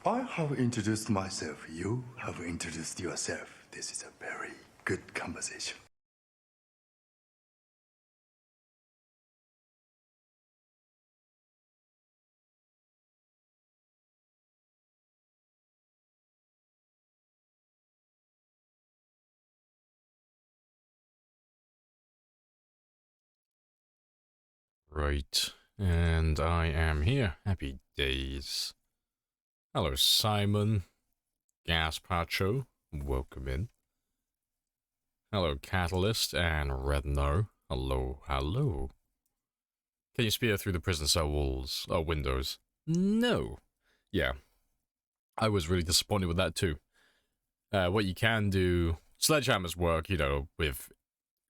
I have introduced myself. You have introduced yourself. This is a very good conversation. Right, and I am here. Happy days. Hello, Simon. Gaspacho, welcome in. Hello, Catalyst and Redno. Hello, hello. Can you spear through the prison cell walls or windows? No. Yeah, I was really disappointed with that too. What you can do, sledgehammers work, you know, with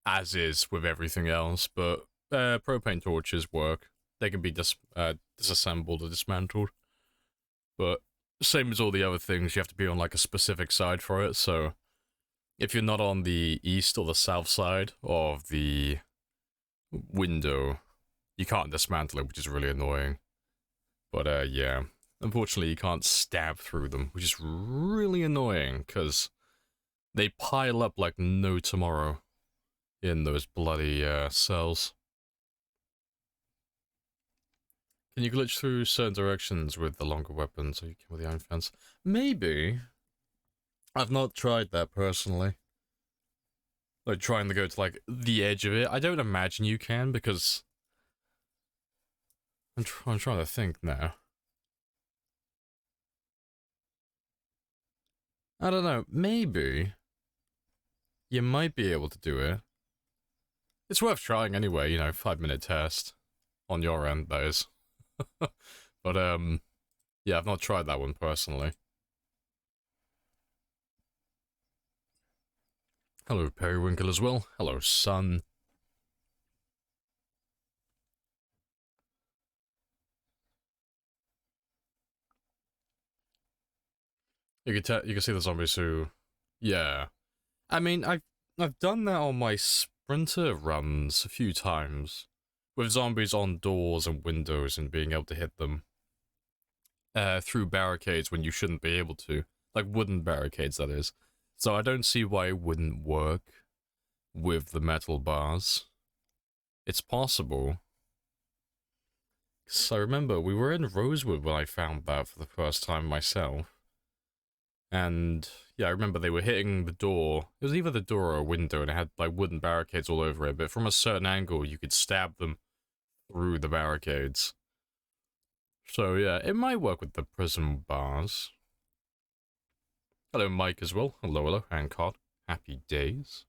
as is with everything else, but propane torches work. They can be disassembled or dismantled. But same as all the other things, you have to be on like a specific side for it. So if you're not on the east or the south side of the window, you can't dismantle it, which is really annoying. But yeah, unfortunately you can't stab through them, which is really annoying because they pile up like no tomorrow in those bloody cells. Can you glitch through certain directions with the longer weapons so you can with the iron fence? Maybe. I've not tried that personally. Like trying to go to like the edge of it. I don't imagine you can because I'm trying to think now. I don't know. Maybe you might be able to do it. It's worth trying anyway. You know, 5-minute test on your end, that is. But yeah, I've not tried that one personally. Hello, Periwinkle as well. Hello, Sun. You can see the zombies who, yeah. I mean, I've done that on my sprinter runs a few times, with zombies on doors and windows and being able to hit them through barricades when you shouldn't be able to, like wooden barricades, that is. So I don't see why it wouldn't work with the metal bars. It's possible. So I remember we were in Rosewood when I found that for the first time myself. And yeah, I remember they were hitting the door. It was either the door or a window, and it had like wooden barricades all over it. But from a certain angle, you could stab them through the barricades. So yeah, it might work with the prism bars. Hello, Mike as well. Hello, hello, Hancock. Happy days.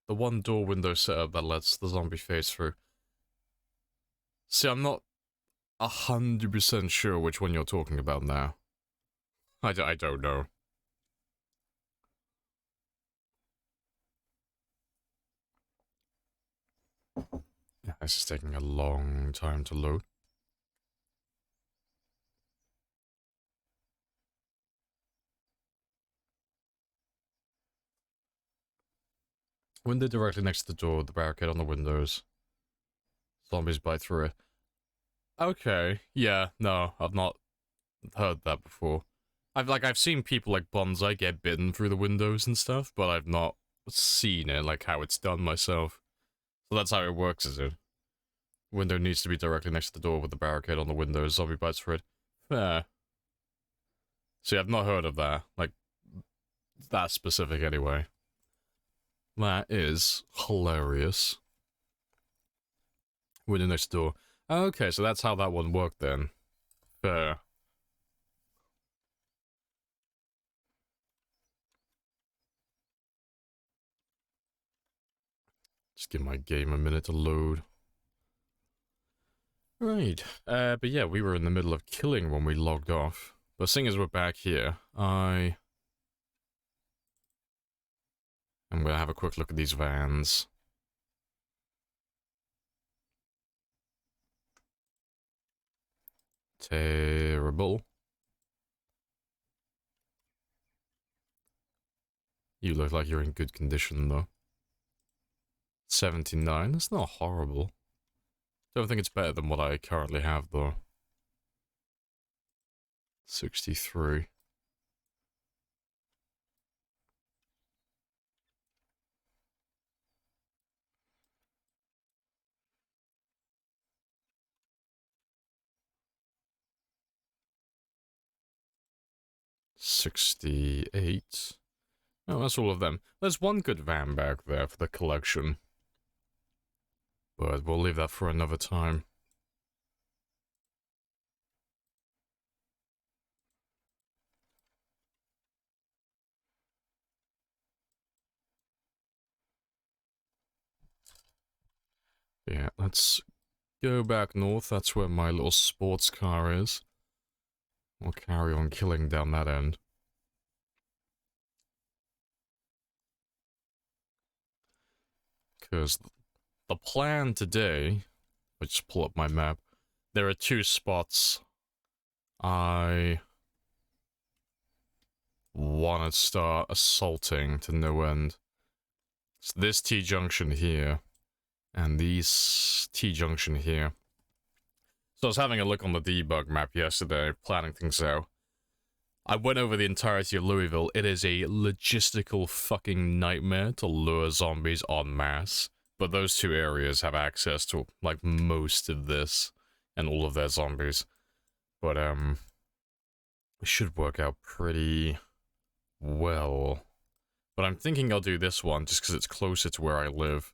The one door window setup that lets the zombie phase through. See, I'm not 100% sure which one you're talking about now. I don't know. Yeah, this is taking a long time to load. Window directly next to the door, the barricade on the windows. Zombies bite through it. Okay, yeah, no, I've not heard that before. I've seen people like Bonsai get bitten through the windows and stuff, but I've not seen it, like how it's done myself. So that's how it works, is it? Window needs to be directly next to the door with the barricade on the window, zombie bites through it. Fair. See, I've not heard of that. Like, that specific anyway. That is hilarious. Window next door. Okay, so that's how that one worked then. Fair. Just give my game a minute to load. Right. But yeah, we were in the middle of killing when we logged off. But seeing as we're back here, I'm gonna have a quick look at these vans. Terrible. You look like you're in good condition, though. 79, that's not horrible. Don't think it's better than what I currently have, though. 63. $68. Oh, that's all of them. There's one good van back there for the collection. But we'll leave that for another time. Yeah, let's go back north. That's where my little sports car is. We'll carry on killing down that end. Because the plan today... Let's just pull up my map. There are 2 spots I want to start assaulting to no end. It's this T-junction here, and these T-junction here. So I was having a look on the debug map yesterday, planning things out. I went over the entirety of Louisville. It is a logistical fucking nightmare to lure zombies en masse. But those 2 areas have access to, like, most of this and all of their zombies. But, it should work out pretty well. But I'm thinking I'll do this one just because it's closer to where I live.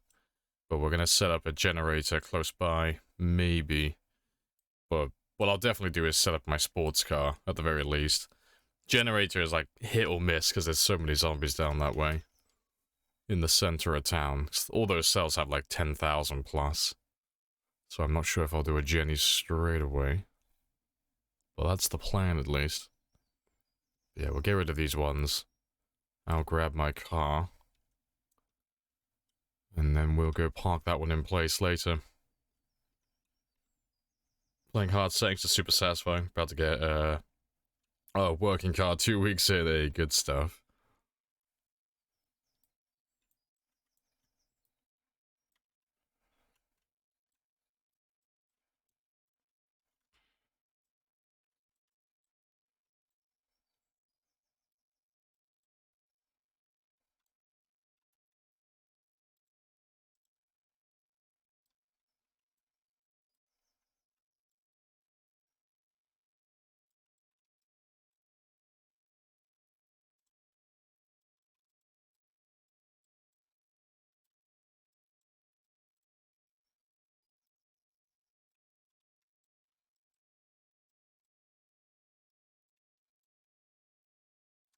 But we're going to set up a generator close by, maybe. But what I'll definitely do is set up my sports car, at the very least. Generator is like hit or miss because there's so many zombies down that way. In the center of town. All those cells have like 10,000 plus. So I'm not sure if I'll do a Jenny straight away. But that's the plan at least. Yeah, we'll get rid of these ones. I'll grab my car. And then we'll go park that one in place later. Playing hard settings is super satisfying. About to get oh, working car 2 weeks in. Hey, good stuff.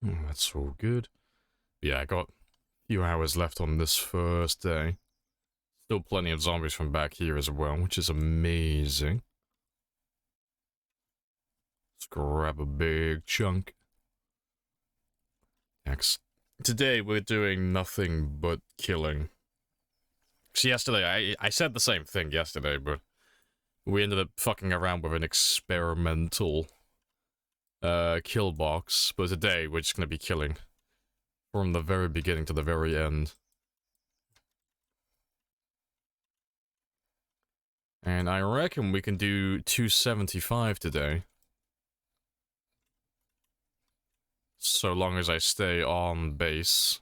That's all good. Yeah, I got a few hours left on this first day. Still plenty of zombies from back here as well, which is amazing. Let's grab a big chunk. Next. Today we're doing nothing but killing. So yesterday, I said the same thing yesterday, but we ended up fucking around with an experimental kill box. But today we're just gonna be killing. From the very beginning to the very end. And I reckon we can do 275 today. So long as I stay on base.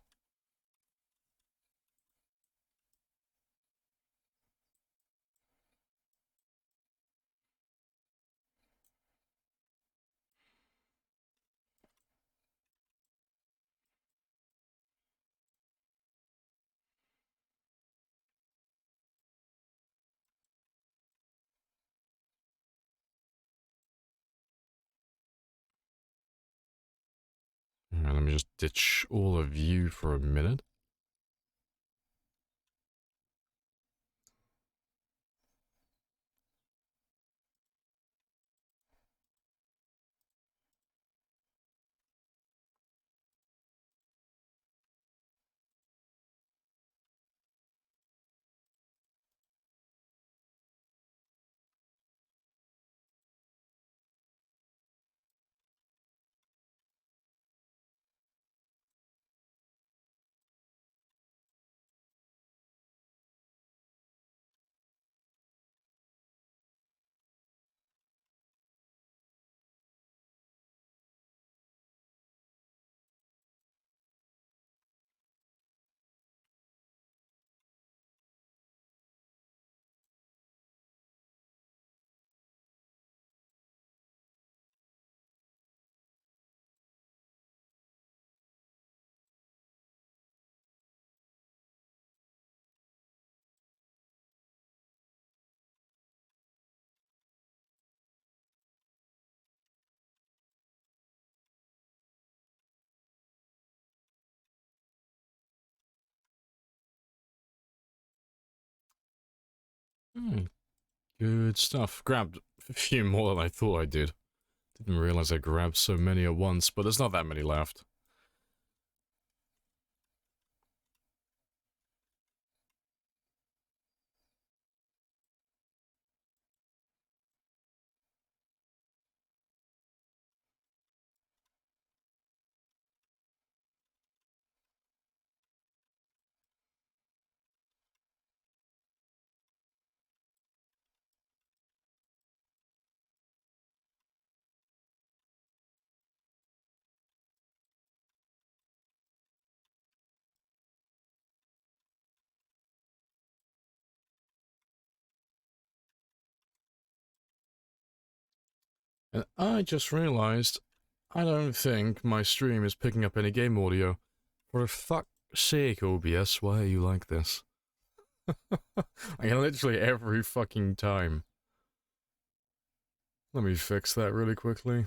Alright, let me just ditch all of you for a minute. Hmm, good stuff. Grabbed a few more than I thought I did. Didn't realize I grabbed so many at once, but there's not that many left. And I just realized I don't think my stream is picking up any game audio. For fuck's sake, OBS, why are you like this? Like literally every fucking time. Let me fix that really quickly.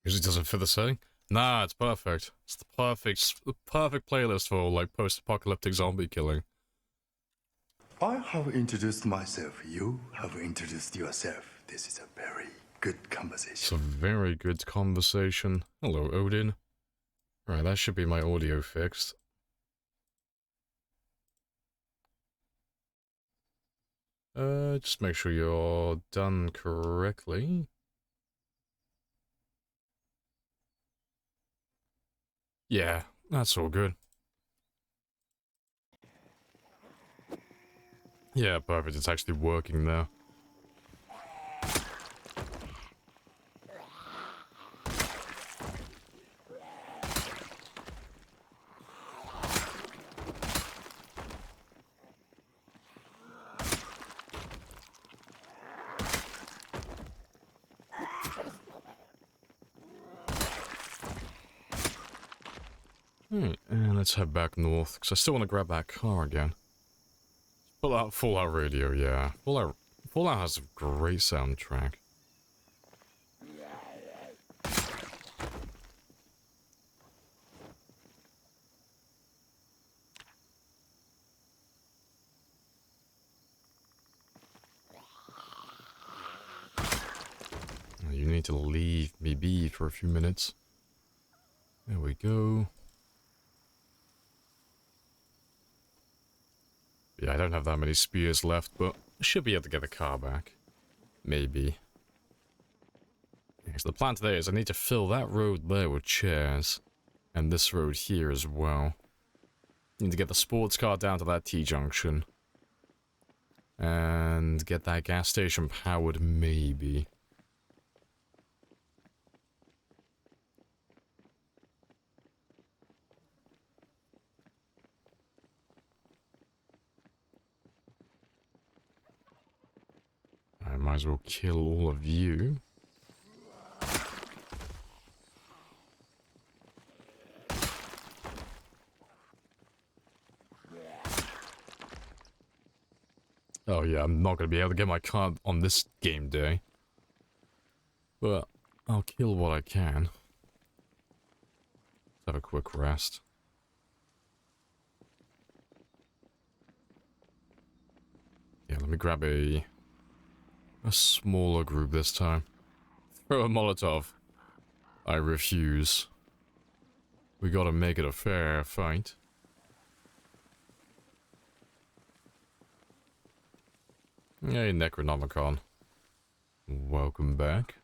Because it doesn't fit the setting? Nah, it's perfect. It's the perfect playlist for like post-apocalyptic zombie killing. I have introduced myself. You have introduced yourself. This is a very good conversation. It's a very good conversation. Hello, Odin. Right, that should be my audio fixed. Just make sure you're done correctly. Yeah, that's all good. Yeah, perfect. It's actually working now. And let's head back north, because I still want to grab that car again. Fallout radio, yeah. Fallout has a great soundtrack. You need to leave me be for a few minutes. There we go. Yeah, I don't have that many spears left, but I should be able to get the car back. Maybe. So the plan today is I need to fill that road there with chairs. And this road here as well. Need to get the sports car down to that T-junction. And get that gas station powered, maybe. I might as well kill all of you. Oh yeah, I'm not going to be able to get my car on this game day. But I'll kill what I can. Let's have a quick rest. Yeah, let me grab a smaller group this time. Throw a Molotov. I refuse. We gotta make it a fair fight. Hey, Necronomicon. Welcome back.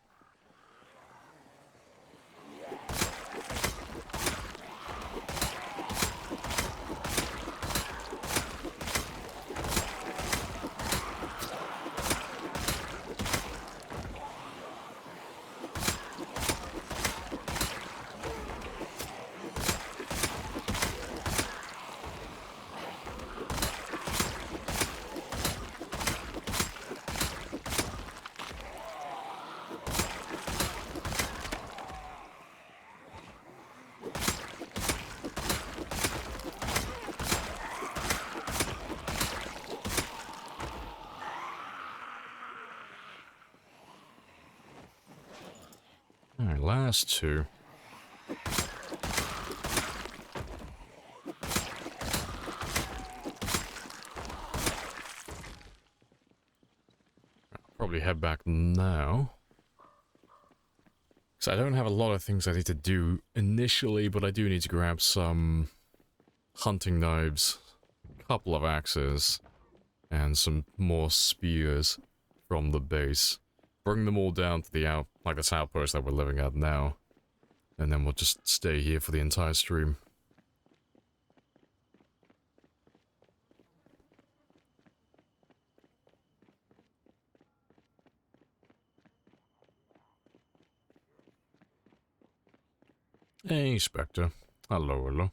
has two. I'll probably head back now. Because I don't have a lot of things I need to do initially, but I do need to grab some hunting knives, a couple of axes, and some more spears from the base. Bring them all down to the this outpost that we're living at now. And then we'll just stay here for the entire stream. Hey, Spectre. Hello, hello.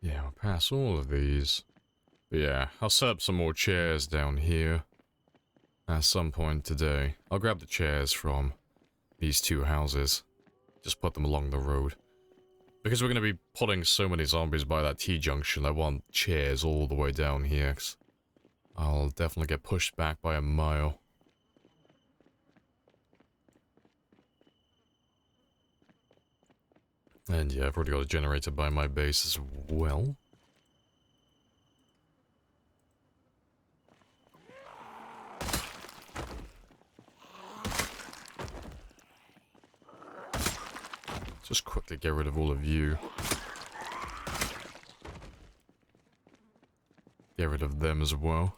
Yeah, I'll pass all of these. But yeah, I'll set up some more chairs down here at some point today. I'll grab the chairs from these two houses. Just put them along the road. Because we're going to be putting so many zombies by that T-junction, I want chairs all the way down here. I'll definitely get pushed back by a mile. And yeah, I've already got a generator by my base as well. Just quickly get rid of all of you. Get rid of them as well.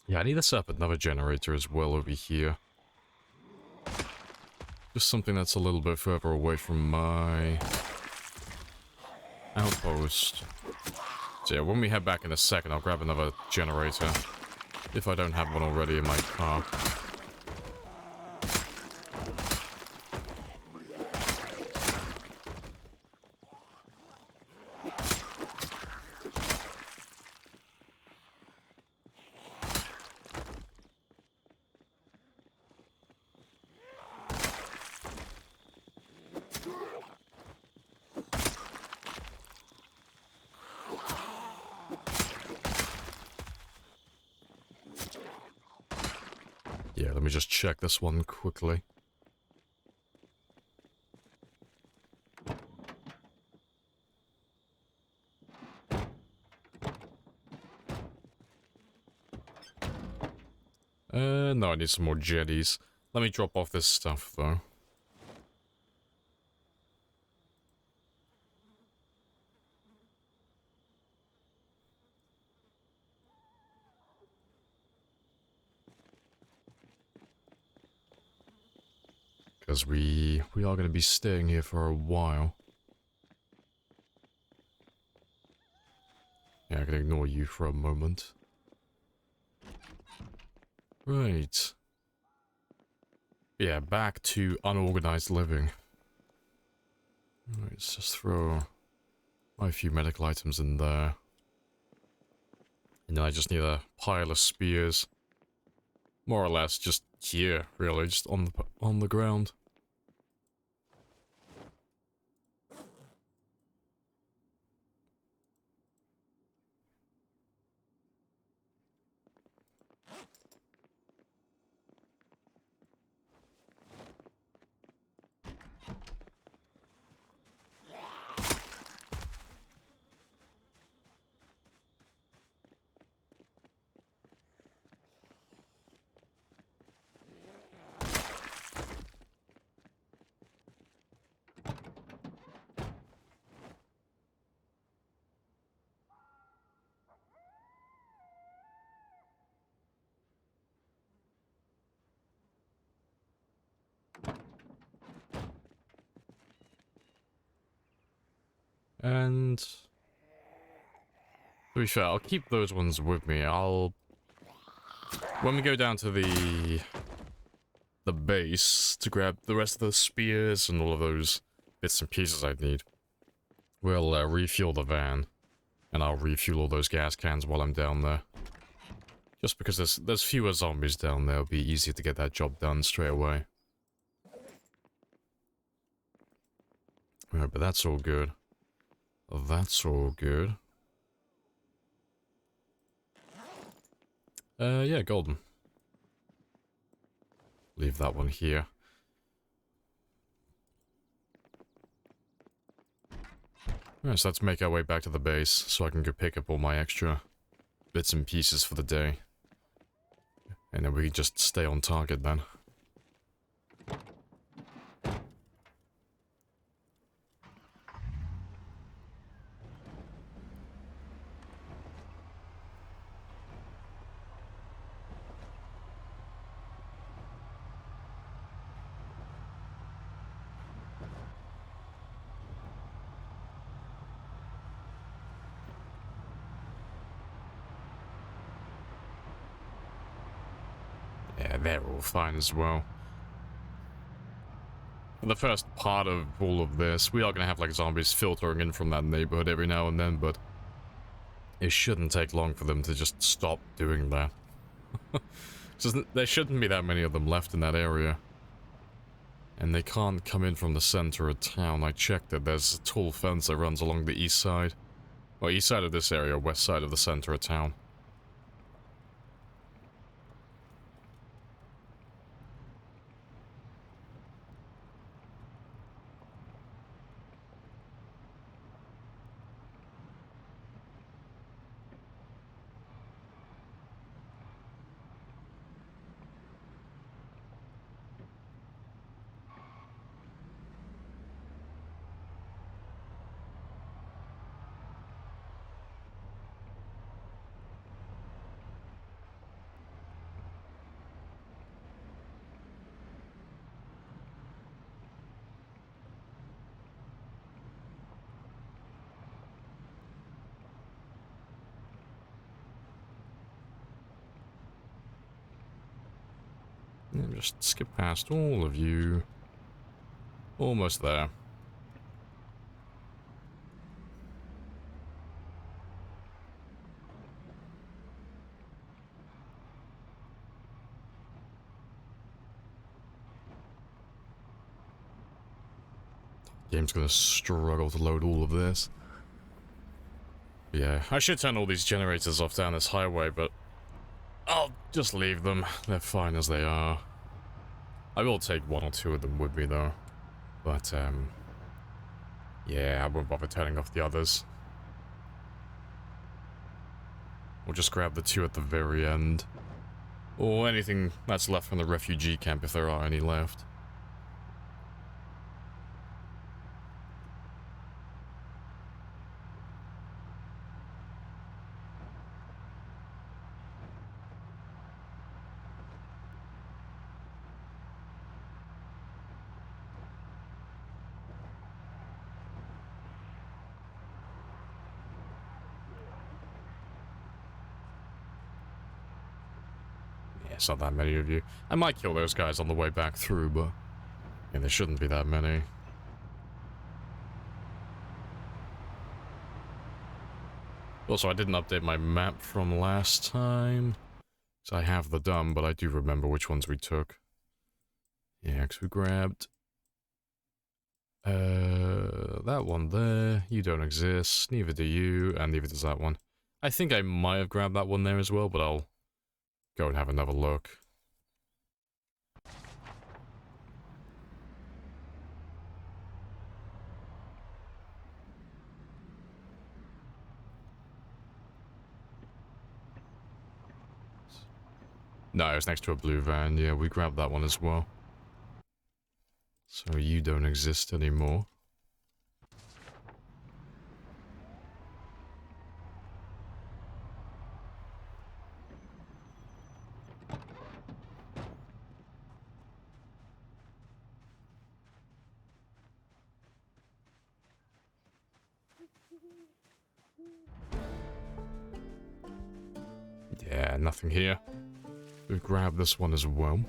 Yeah, I need to set up another generator as well over here. Just something that's a little bit further away from my outpost. So yeah, when we head back in a second, I'll grab another generator. If I don't have one already in my car. Yeah, let me just check this one quickly. No, I need some more jetties. Let me drop off this stuff, though. Because we are going to be staying here for a while. Yeah, I can ignore you for a moment. Right. Yeah, back to unorganized living. Right, let's just throw a few medical items in there. And then I just need a pile of spears. More or less just here, really, just on the ground. And to be fair, I'll keep those ones with me. When we go down to the base to grab the rest of the spears and all of those bits and pieces I need, we'll refuel the van, and I'll refuel all those gas cans while I'm down there. Just because there's fewer zombies down there, it'll be easier to get that job done straight away. Alright, but that's all good. That's all good. Yeah, golden. Leave that one here. Alright, so let's make our way back to the base so I can go pick up all my extra bits and pieces for the day. And then we can just stay on target then. Yeah, they're all fine as well. For the first part of all of this, we are going to have like zombies filtering in from that neighborhood every now and then, but it shouldn't take long for them to just stop doing that. There shouldn't be that many of them left in that area. And they can't come in from the center of town. I checked it. There's a tall fence that runs along the east side. Well, east side of this area, west side of the center of town. And just skip past all of you. Almost there. Game's gonna struggle to load all of this. Yeah, I should turn all these generators off down this highway, but I'll just leave them. They're fine as they are. I will take one or two of them with me, though. But, yeah, I won't bother turning off the others. We'll just grab the two at the very end. Or anything that's left from the refugee camp, if there are any left. It's not that many of you. I might kill those guys on the way back through, but yeah, there shouldn't be that many. Also, I didn't update my map from last time. So I have the dumb, but I do remember which ones we took. Yeah, because we grabbed that one there. You don't exist, neither do you, and neither does that one. I think I might have grabbed that one there as well, but I'll go and have another look. No, it was next to a blue van. Yeah, we grabbed that one as well. So you don't exist anymore. Yeah, nothing here. We'll grab this one as well.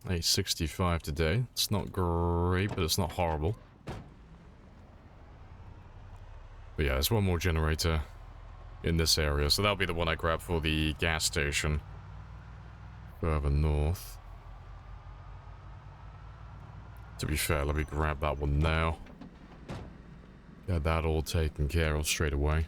x16 today. It's not great, but it's not horrible. But yeah, there's one more generator in this area, so that'll be the one I grab for the gas station further north. To be fair, let me grab that one now. Get that all taken care of straight away.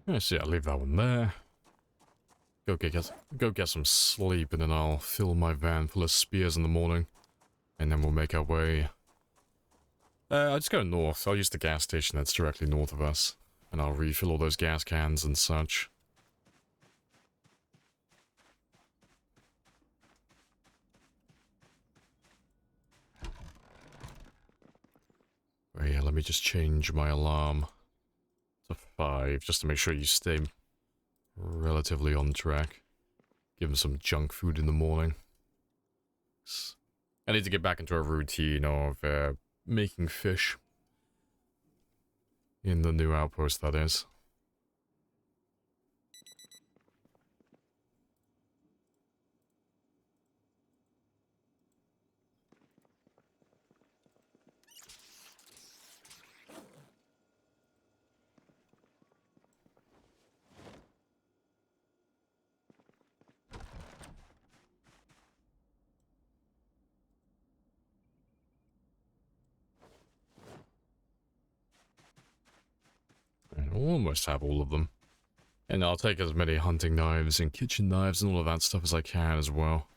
Let's see, I'll leave that one there. Go get some sleep, and then I'll fill my van full of spears in the morning. And then we'll make our way. I'll just go north. I'll use the gas station that's directly north of us. And I'll refill all those gas cans and such. Oh yeah, let me just change my alarm to 5, just to make sure you stay relatively on track. Give him some junk food in the morning. I need to get back into a routine of making fish. In the new outpost, that is. I almost have all of them. And I'll take as many hunting knives and kitchen knives and all of that stuff as I can as well.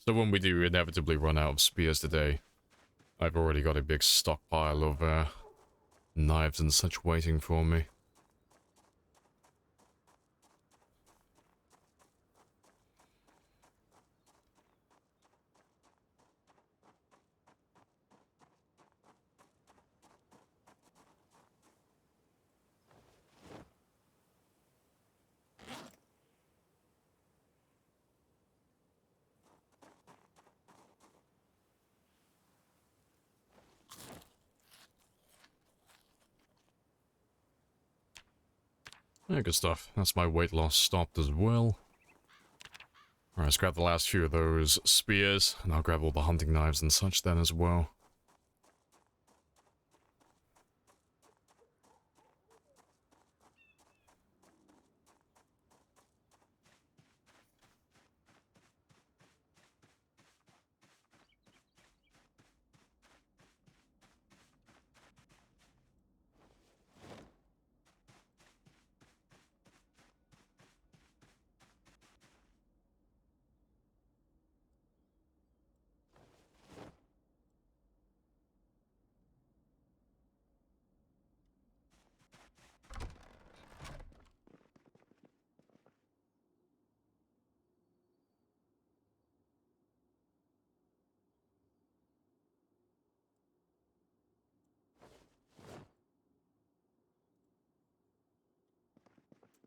So when we do inevitably run out of spears today, I've already got a big stockpile of knives and such waiting for me. Yeah, good stuff. That's my weight loss stopped as well. Alright, let's grab the last few of those spears, and I'll grab all the hunting knives and such then as well.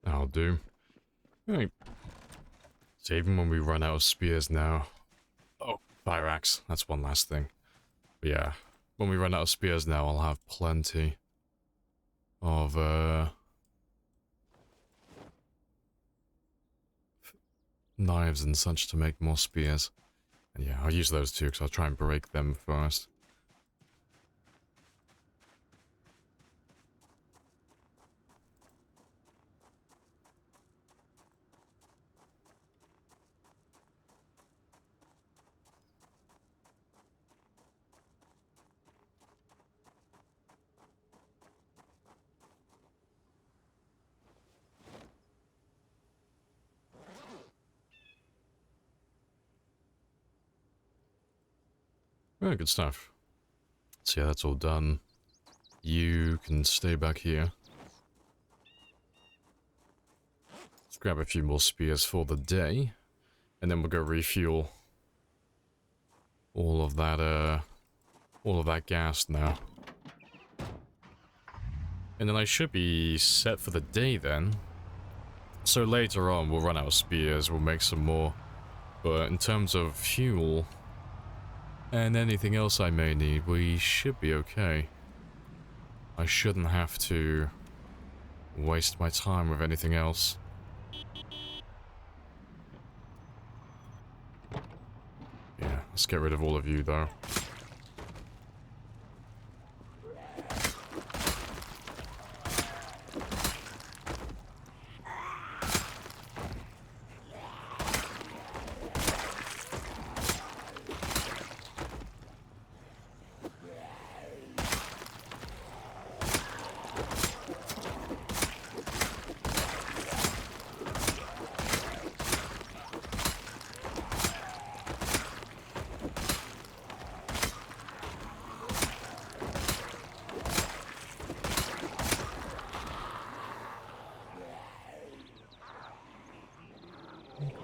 That'll do. Right. So even when we run out of spears now... Oh, fire axe. That's one last thing. But yeah, when we run out of spears now, I'll have plenty of, knives and such to make more spears. And yeah, I'll use those too, because I'll try and break them first. Very good stuff. So yeah, that's all done. You can stay back here. Let's grab a few more spears for the day. And then we'll go refuel all of that gas now. And then I should be set for the day then. So later on, we'll run out of spears, we'll make some more. But in terms of fuel and anything else I may need, we should be okay. I shouldn't have to waste my time with anything else. Yeah, let's get rid of all of you though.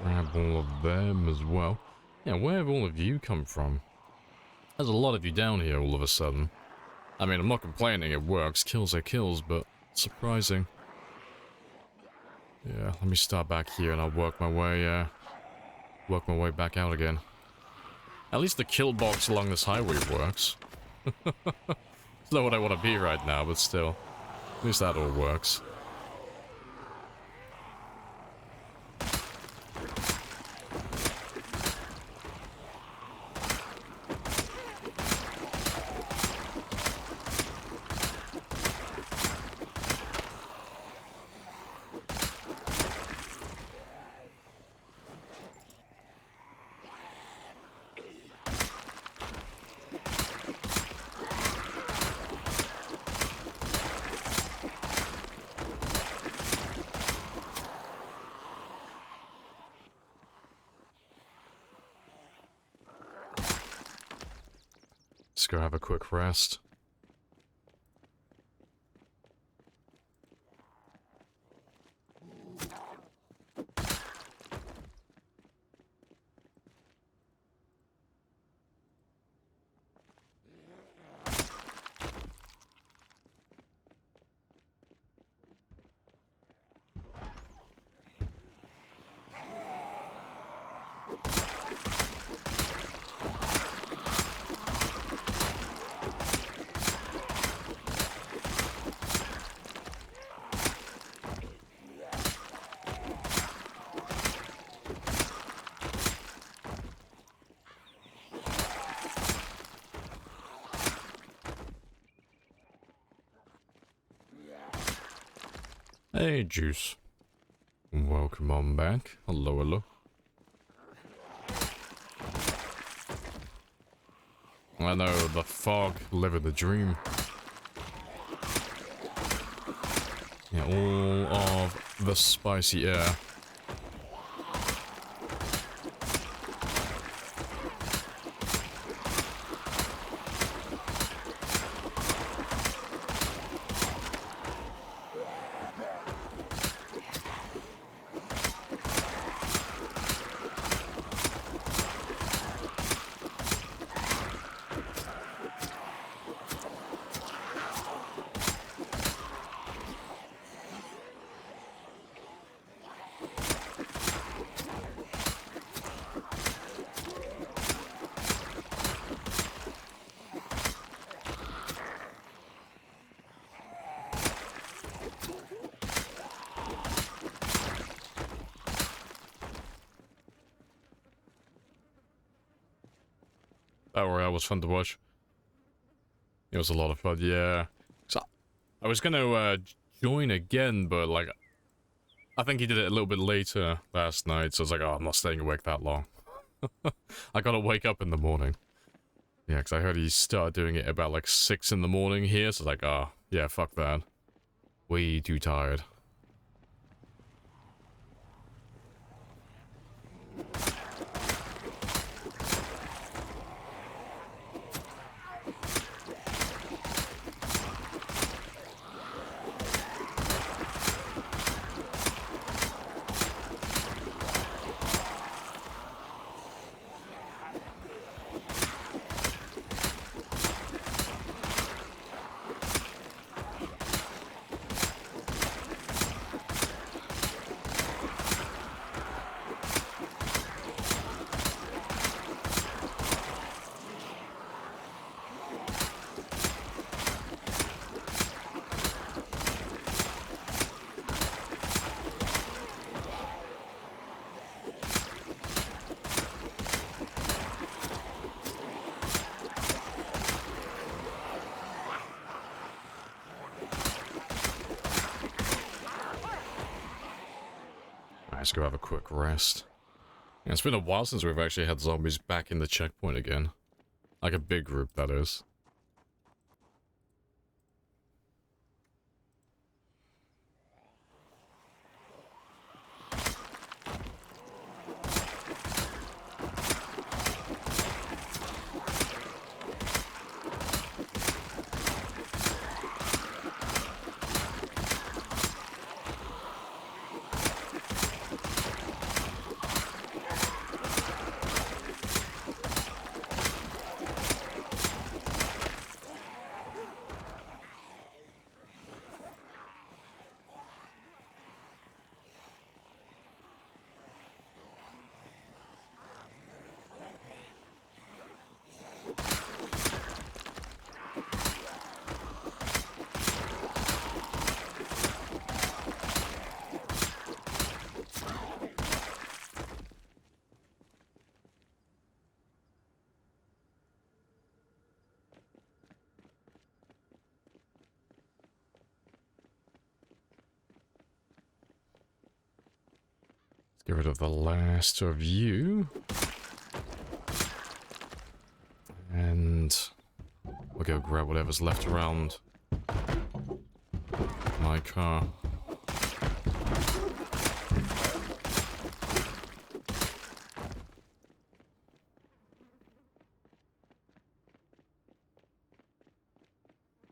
Grab all of them as well. Yeah, where have all of you come from? There's a lot of you down here all of a sudden. I mean, I'm not complaining, it works. Kills are kills, but surprising. Yeah, let me start back here and I'll work my way back out again. At least the kill box along this highway works. It's not what I want to be right now, but still. At least that all works. Let's go have a quick rest. Hey, Juice. Welcome on back. Hello, hello. I know, the fog living the dream. Yeah, all of the spicy air. That Royale was fun to watch. It was a lot of fun, yeah. So I was gonna join again, but like, I think he did it a little bit later last night, so I was like, oh, I'm not staying awake that long. I gotta wake up in the morning. Yeah, because I heard he started doing it about like 6 in the morning here, so I was like, oh, yeah, fuck that. Way too tired. Let's go have a quick rest. Yeah, it's been a while since we've actually had zombies back in the checkpoint again. Like a big group, that is. Get rid of the last of you. And we'll go grab whatever's left around my car.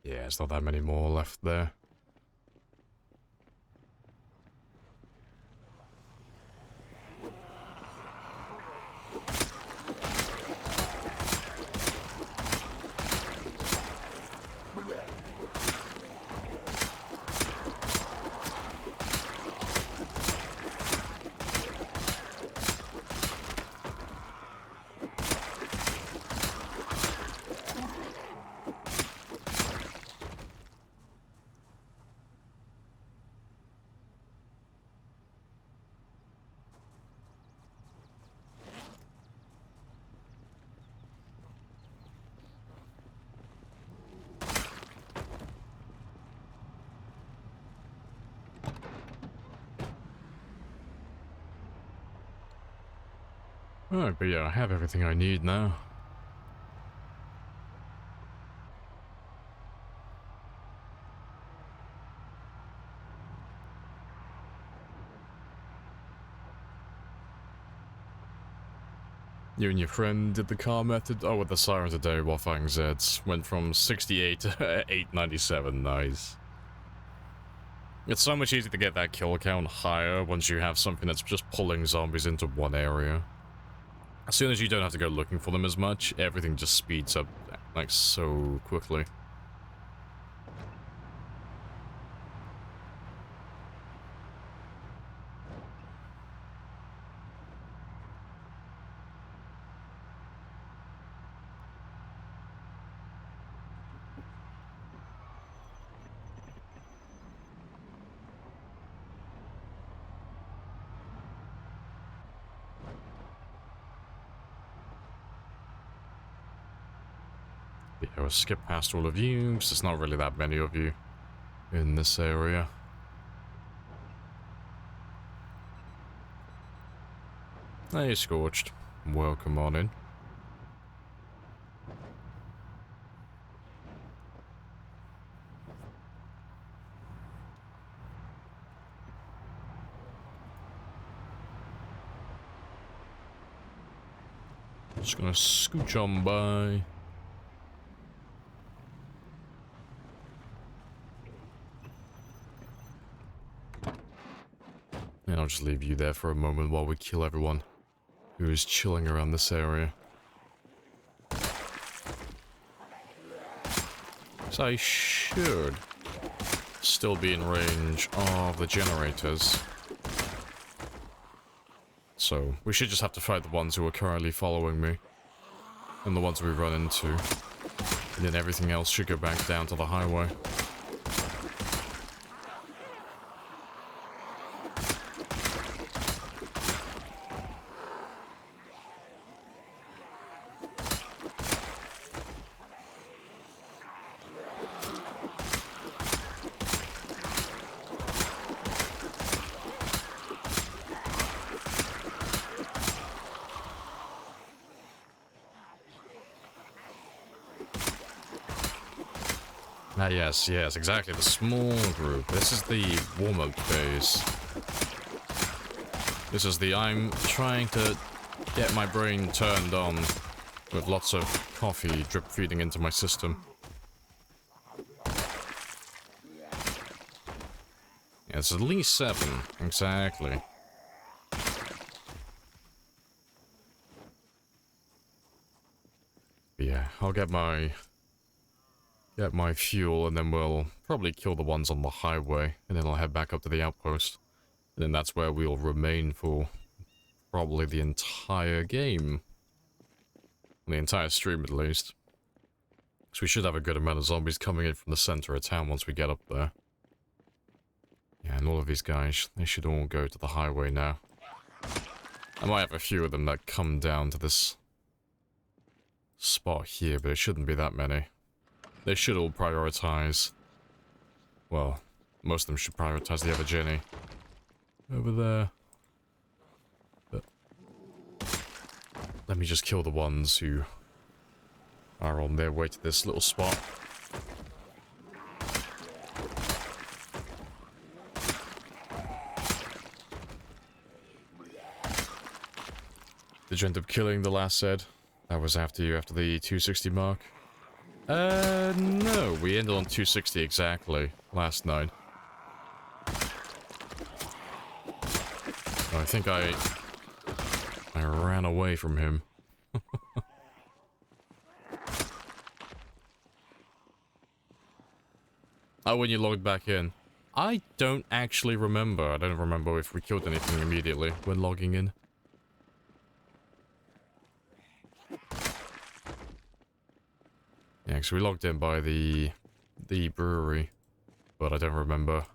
Yeah, there's not that many more left there. Alright, but yeah, I have everything I need now. You and your friend did the car method? Oh, with the siren today while fighting Zeds. Went from 68 to 897, nice. It's so much easier to get that kill count higher once you have something that's just pulling zombies into one area. As soon as you don't have to go looking for them as much, everything just speeds up, like, so quickly. Yeah, we'll skip past all of you, because there's not really that many of you in this area. Hey, Scorched. Welcome on in. Just gonna scooch on by. And I'll just leave you there for a moment while we kill everyone who is chilling around this area. So I should still be in range of the generators. So we should just have to fight the ones who are currently following me. And the ones we run into. And then everything else should go back down to the highway. Ah, yes, yes, exactly. The small group. This is the warm-up phase. This is the I'm trying to get my brain turned on with lots of coffee drip feeding into my system. Yeah, it's at least 7. Exactly. Yeah, I'll get my fuel, and then we'll probably kill the ones on the highway, and then I'll head back up to the outpost. And then that's where we'll remain for probably the entire game. The entire stream, at least. So we should have a good amount of zombies coming in from the center of town once we get up there. Yeah, and all of these guys, they should all go to the highway now. I might have a few of them that come down to this spot here, but it shouldn't be that many. They should all prioritize... Well, most of them should prioritize the other Jenny. Over there. But let me just kill the ones who are on their way to this little spot. Did you end up killing the last Zed? That was after you, after the 260 mark? No, we ended on 260 exactly last night. I think I ran away from him. Oh, when you logged back in. I don't actually remember. I don't remember if we killed anything immediately when logging in. Yeah, because we logged in by the brewery, but I don't remember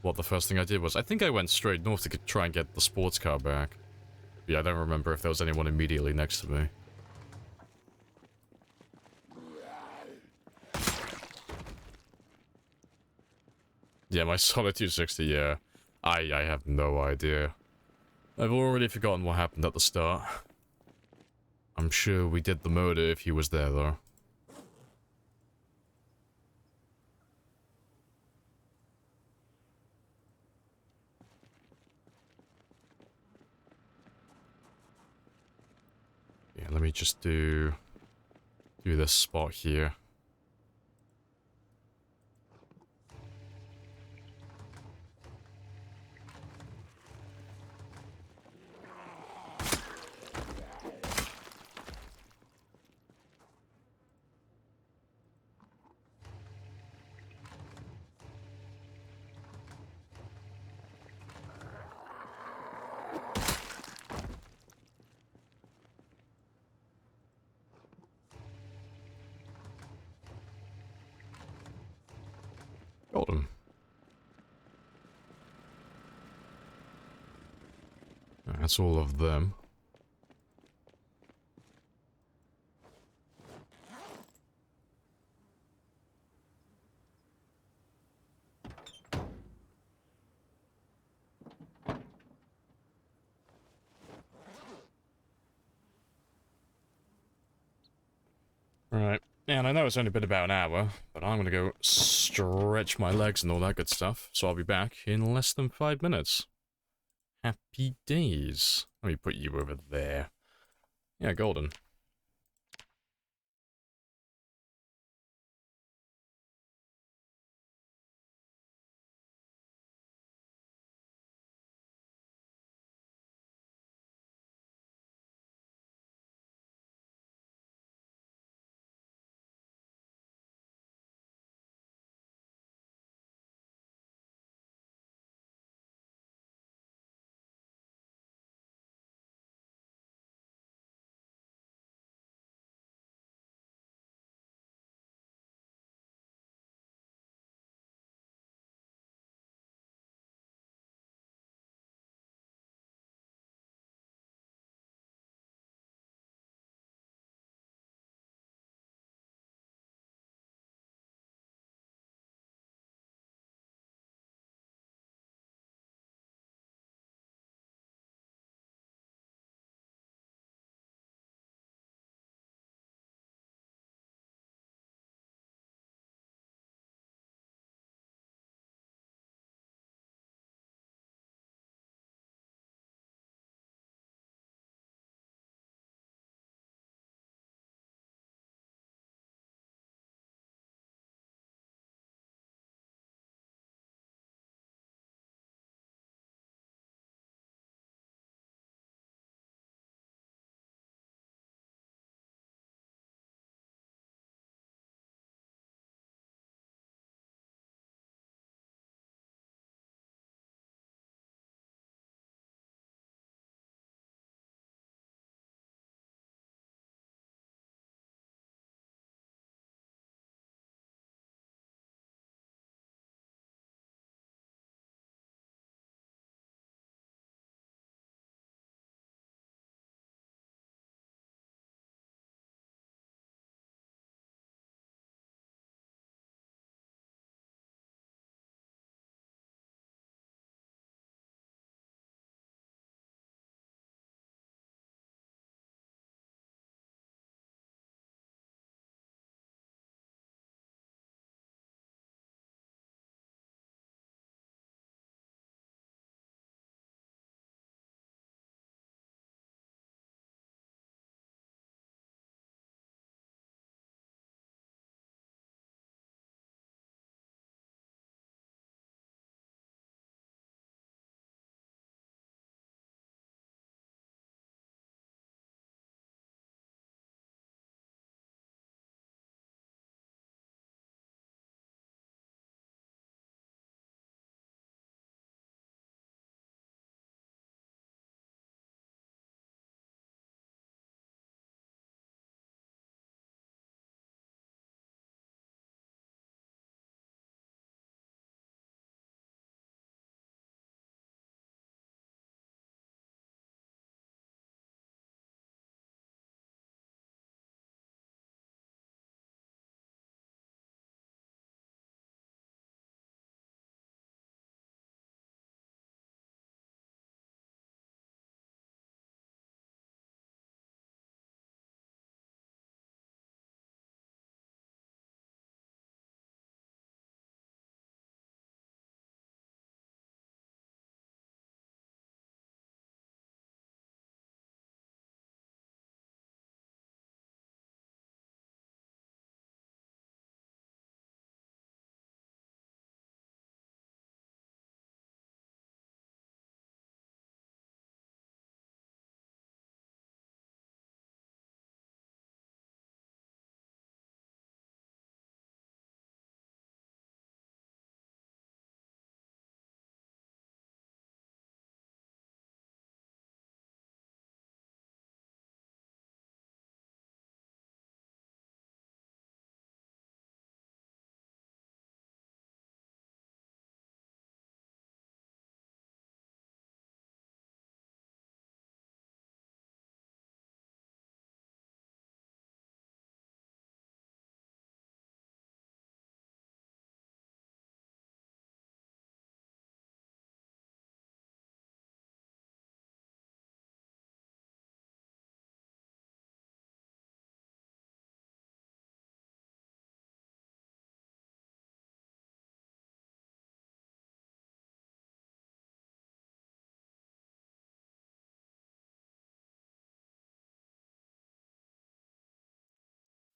what the first thing I did was. I think I went straight north to try and get the sports car back. But yeah, I don't remember if there was anyone immediately next to me. Yeah, my solid 260, yeah. I have no idea. I've already forgotten what happened at the start. I'm sure we did the murder if he was there, though. Yeah, let me just do this spot here. Got him. That's all of them. Right. And I know it's only been about an hour, but I'm gonna go stretch my legs and all that good stuff, so I'll be back in less than 5 minutes. Happy days. Let me put you over there. Yeah, golden.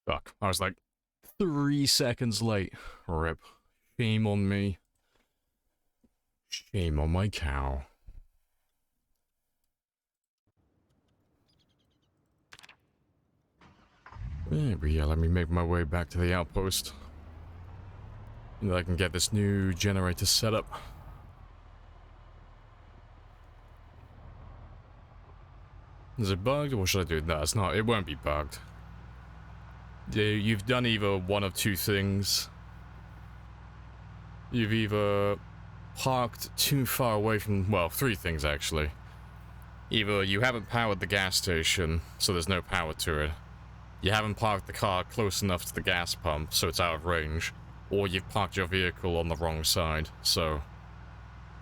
Fuck, I was like 3 seconds late. Rip. Shame on me. Shame on my cow. But yeah, let me make my way back to the outpost. And I can get this new generator set up. Is it bugged? What should I do? No, it's not. It won't be bugged. You've done either one of two things. You've either parked too far away from... Well, three things, actually. Either you haven't powered the gas station, so there's no power to it. You haven't parked the car close enough to the gas pump, so it's out of range. Or you've parked your vehicle on the wrong side, so...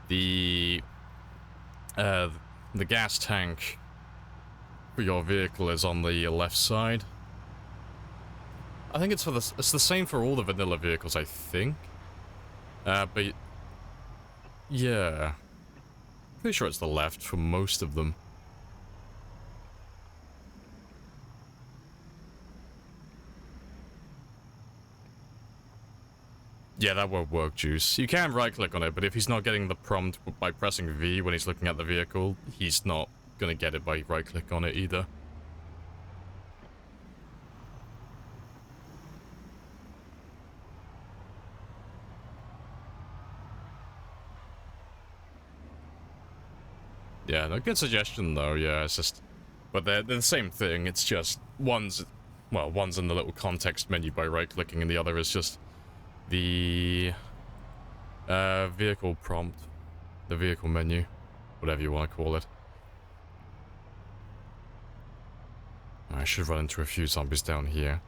The gas tank for your vehicle is on the left side. I think it's the same for all the vanilla vehicles, I think. But yeah, pretty sure it's the left for most of them. Yeah, that won't work, Juice. You can right-click on it, but if he's not getting the prompt by pressing V when he's looking at the vehicle, he's not gonna get it by right-click on it either. Yeah, no, good suggestion though, yeah, it's just... But they're the same thing, it's just... One's in the little context menu by right-clicking, and the other is just... the... vehicle prompt. The vehicle menu. Whatever you want to call it. I should run into a few zombies down here.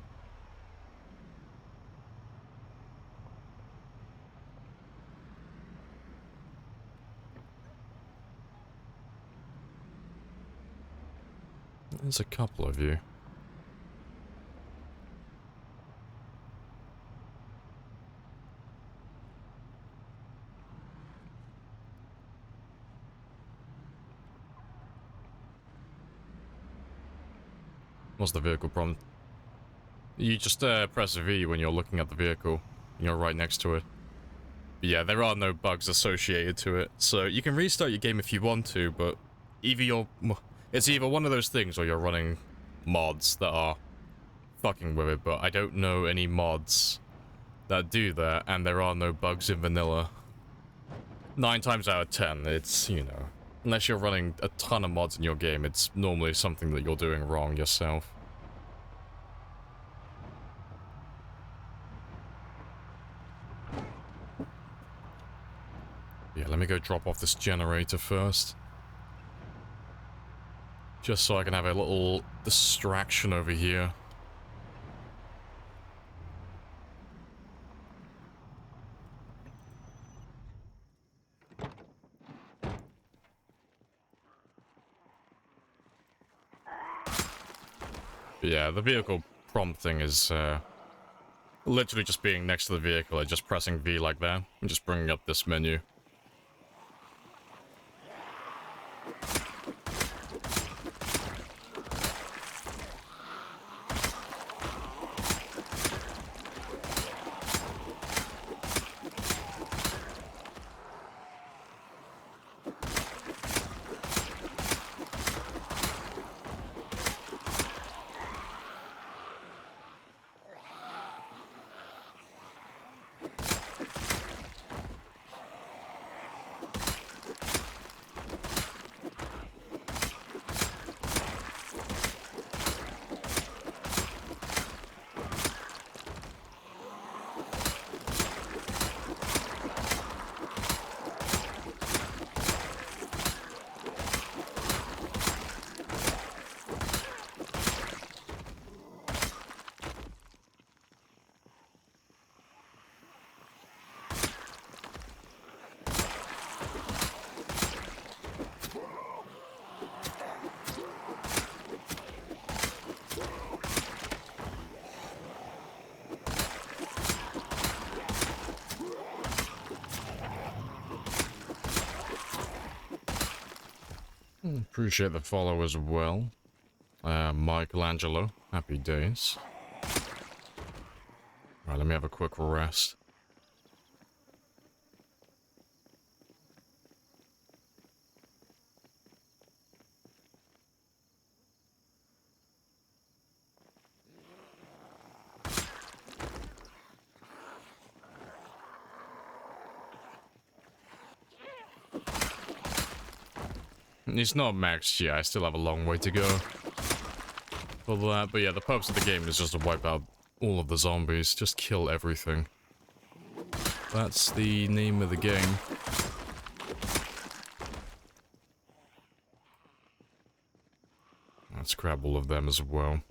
There's a couple of you. What's the vehicle prompt? You just press V when you're looking at the vehicle, and you're right next to it. But yeah, there are no bugs associated to it, so you can restart your game if you want to, but it's either one of those things or you're running mods that are fucking with it, but I don't know any mods that do that, and there are no bugs in vanilla. 9 times out of 10, it's, you know, unless you're running a ton of mods in your game, it's normally something that you're doing wrong yourself. Yeah, let me go drop off this generator first. Just so I can have a little distraction over here. But yeah, the vehicle prompt thing is literally just being next to the vehicle and just pressing V like that, and just bringing up this menu. Appreciate the follow as well. Michelangelo, happy days. Alright, let me have a quick rest. It's not maxed yet, I still have a long way to go for that, but yeah, the purpose of the game is just to wipe out all of the zombies, just kill everything. That's the name of the game. Let's grab all of them as well.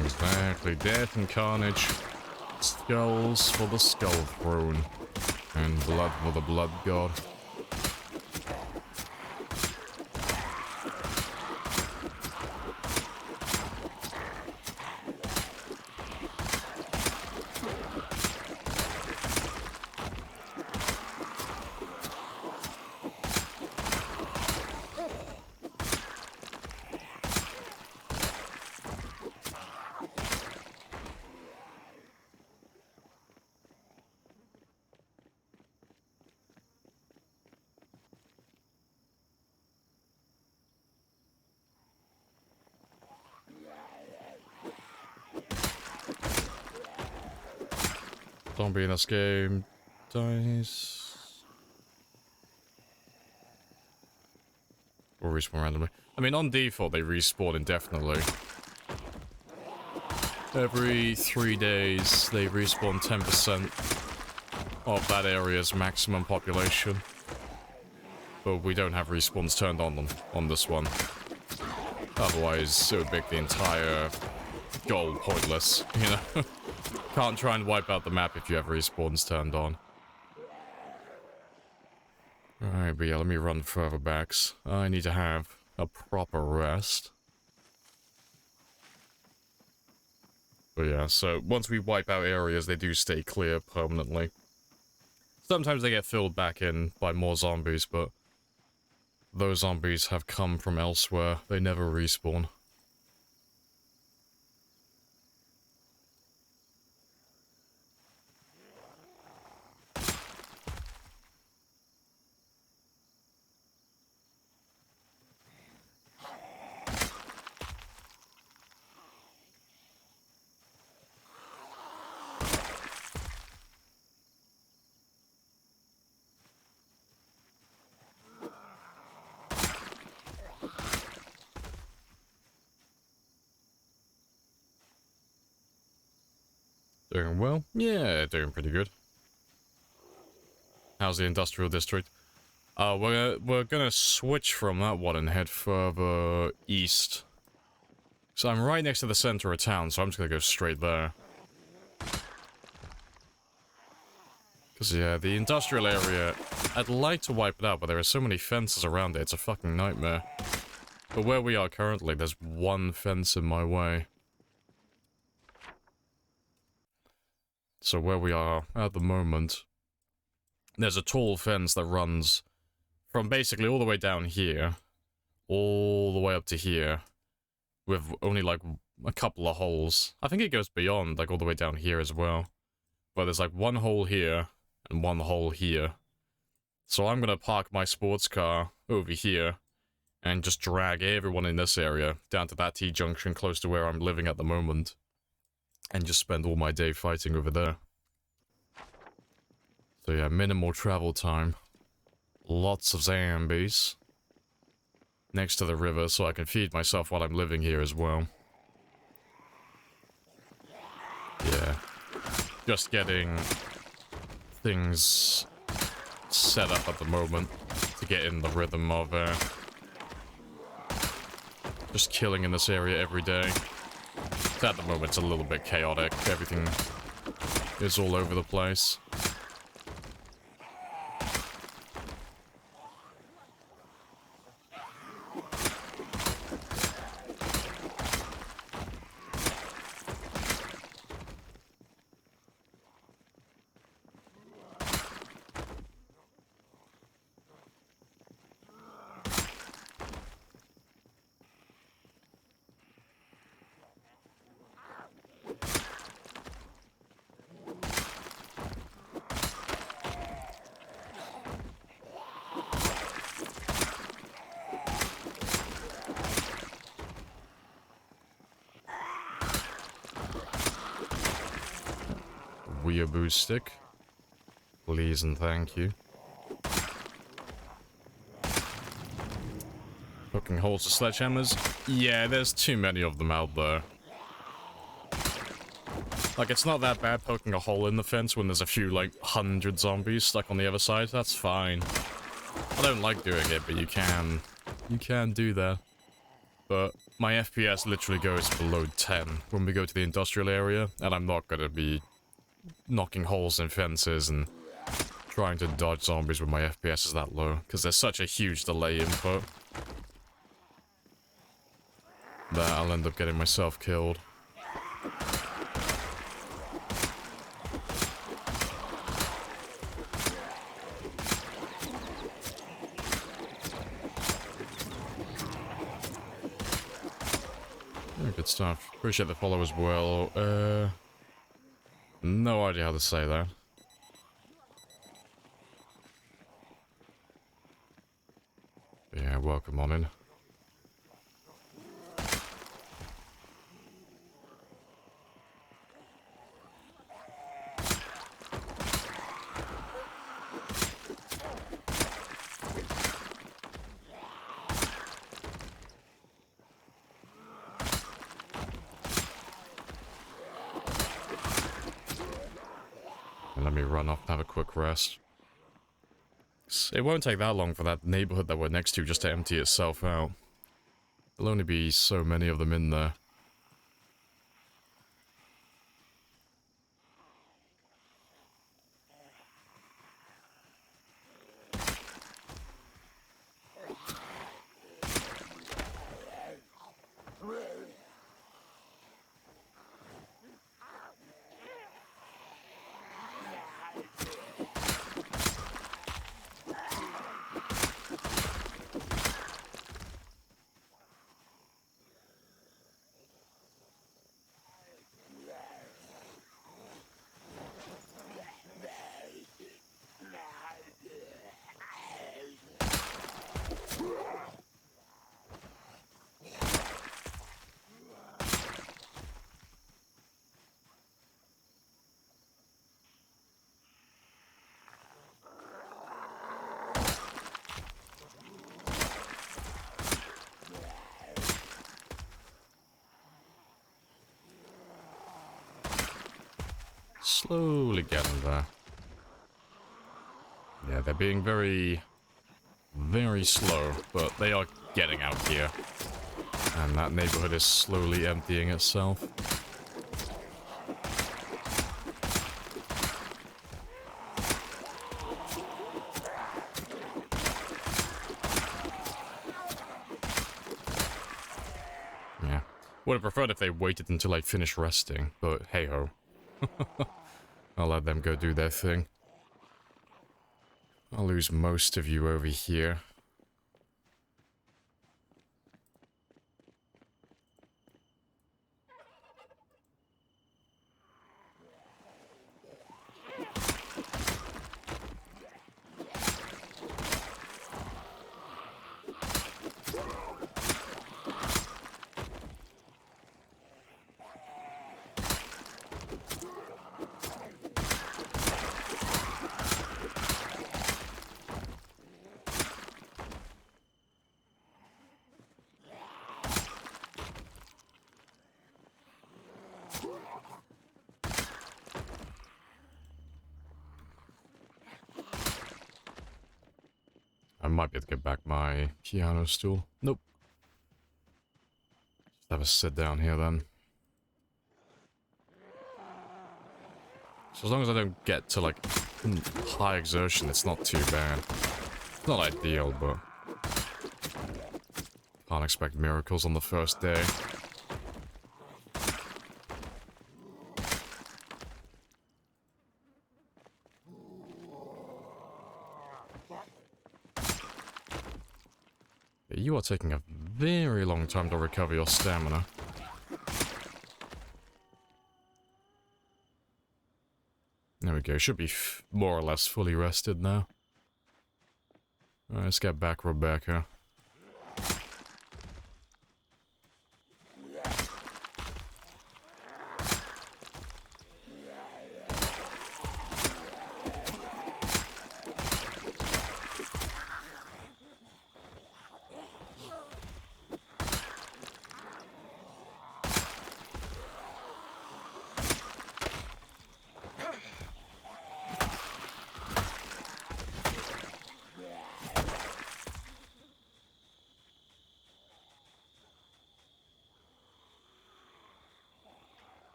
Exactly, death and carnage. Skulls for the skull throne. And blood for the blood god. Zombie in this game dies. Or respawn randomly. I mean, on default, they respawn indefinitely. Every 3 days, they respawn 10% of that area's maximum population. But we don't have respawns turned on this one. Otherwise, it would make the entire goal pointless, you know? Can't try and wipe out the map if you have respawns turned on. Alright, but yeah, let me run further backs. I need to have a proper rest. But yeah, so once we wipe out areas, they do stay clear permanently. Sometimes they get filled back in by more zombies, but those zombies have come from elsewhere. They never respawn. Doing well? Yeah, doing pretty good. How's the industrial district? We're gonna switch from that one and head further east. So I'm right next to the center of town, so I'm just gonna go straight there. Because, yeah, the industrial area, I'd like to wipe it out, but there are so many fences around it, it's a fucking nightmare. But where we are currently, there's one fence in my way. So where we are at the moment, there's a tall fence that runs from basically all the way down here, all the way up to here, with only like a couple of holes. I think it goes beyond, like all the way down here as well. But there's like one hole here, and one hole here. So I'm gonna park my sports car over here, and just drag everyone in this area down to that T-junction close to where I'm living at the moment. And just spend all my day fighting over there. So yeah, minimal travel time. Lots of zombies. Next to the river, so I can feed myself while I'm living here as well. Yeah. Just getting things set up at the moment to get in the rhythm of just killing in this area every day. At the moment, it's a little bit chaotic. Everything is all over the place. weeaboo stick. Please and thank you. Poking holes to sledgehammers? Yeah, there's too many of them out there. Like, it's not that bad poking a hole in the fence when there's a few, like, 100 zombies stuck on the other side. That's fine. I don't like doing it, but you can. You can do that. But my FPS literally goes below 10 when we go to the industrial area, and I'm not gonna be knocking holes in fences and trying to dodge zombies when my FPS is that low, because there's such a huge delay input that I'll end up getting myself killed. Yeah, good stuff. Appreciate the follow as well. No idea how to say that. Yeah, welcome on in. And let me run off and have a quick rest. It won't take that long for that neighborhood that we're next to just to empty itself out. There'll only be so many of them in there. Slowly getting there. Yeah, they're being very, very slow, but they are getting out here. And that neighborhood is slowly emptying itself. Yeah. Would have preferred if they waited until I finished resting, but hey-ho. I'll let them go do their thing. I'll lose most of you over here. I might be able to get back my piano stool. Nope. Just have a sit down here then. So as long as I don't get to like high exertion, it's not too bad. It's not ideal, but can't expect miracles on the first day. You are taking a very long time to recover your stamina. There we go. Should be more or less fully rested now. Alright, let's get back Rebecca.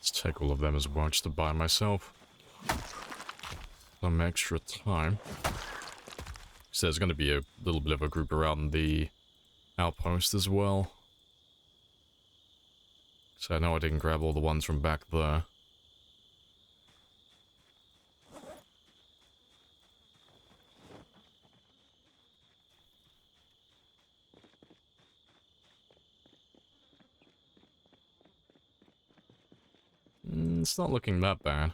Let's take all of them as well, just to buy myself some extra time. So there's going to be a little bit of a group around the outpost as well. So I know I didn't grab all the ones from back there. It's not looking that bad.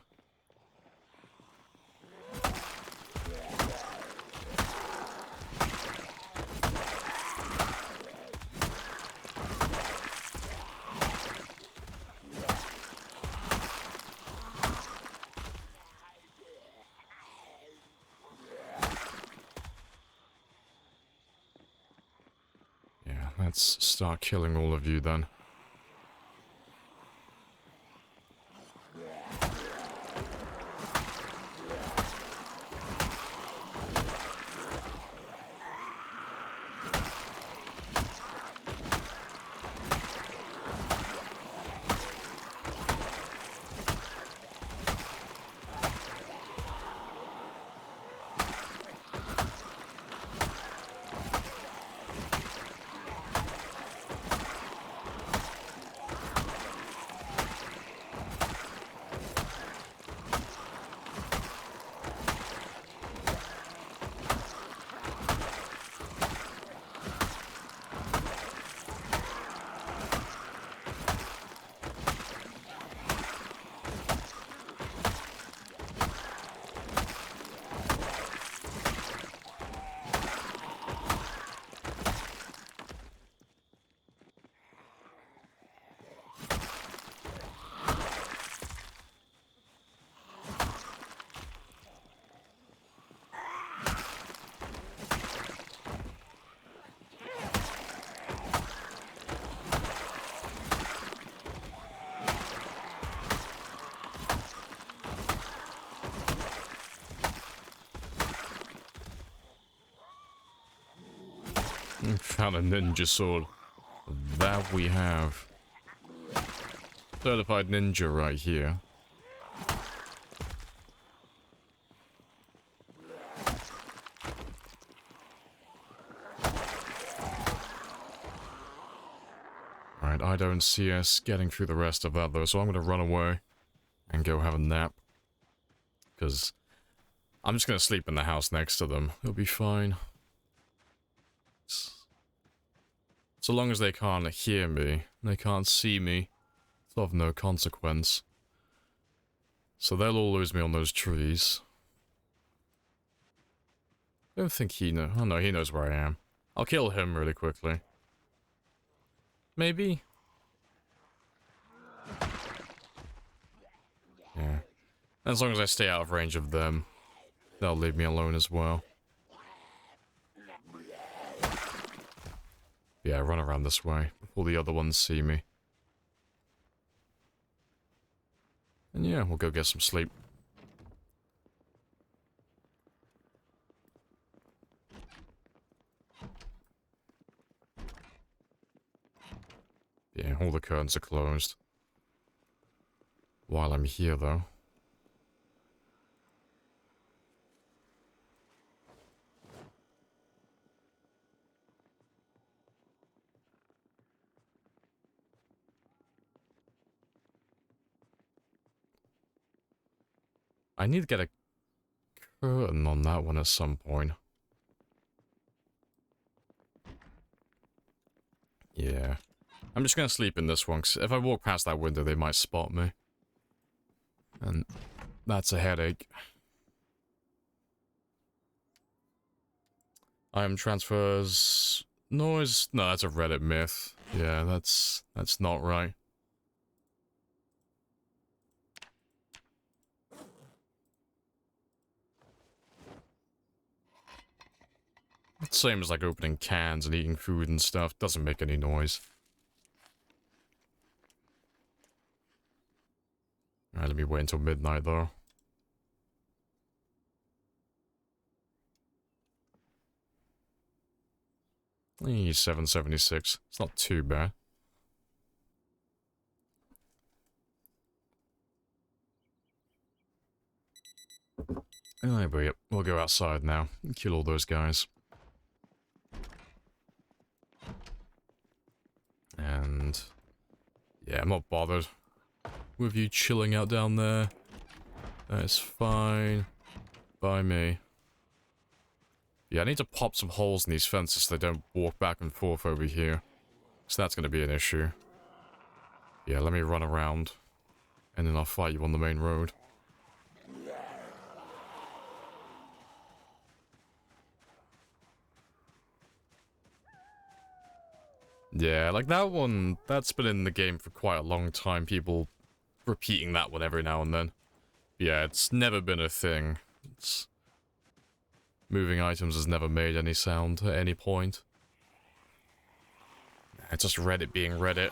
Yeah, let's start killing all of you then. Found a ninja sword. That we have. Certified ninja right here. Alright, I don't see us getting through the rest of that though, so I'm gonna run away and go have a nap. Because I'm just gonna sleep in the house next to them. It'll be fine. So long as they can't hear me, they can't see me, it's of no consequence. So they'll all lose me on those trees. I don't think he knows. Oh no, he knows where I am. I'll kill him really quickly. Maybe? Yeah. As long as I stay out of range of them, they'll leave me alone as well. Yeah, run around this way before the other ones see me. And yeah, we'll go get some sleep. Yeah, all the curtains are closed. While I'm here, though. I need to get a curtain on that one at some point. Yeah. I'm just gonna sleep in this one, because if I walk past that window, they might spot me. And that's a headache. Item transfers... Noise... No, that's a Reddit myth. Yeah, that's not right. It's the same as like opening cans and eating food and stuff. Doesn't make any noise. Alright, let me wait until midnight though. He's 776. It's not too bad. Anyway, but yep, we'll go outside now and kill all those guys. And yeah, I'm not bothered with you chilling out down there. That's fine by me. Yeah, I need to pop some holes in these fences so they don't walk back and forth over here. So that's going to be an issue. Yeah, let me run around. And then I'll fight you on the main road. Yeah, like that one, that's been in the game for quite a long time. People repeating that one every now and then. Yeah, it's never been a thing. It's... Moving items has never made any sound at any point. It's just Reddit being Reddit.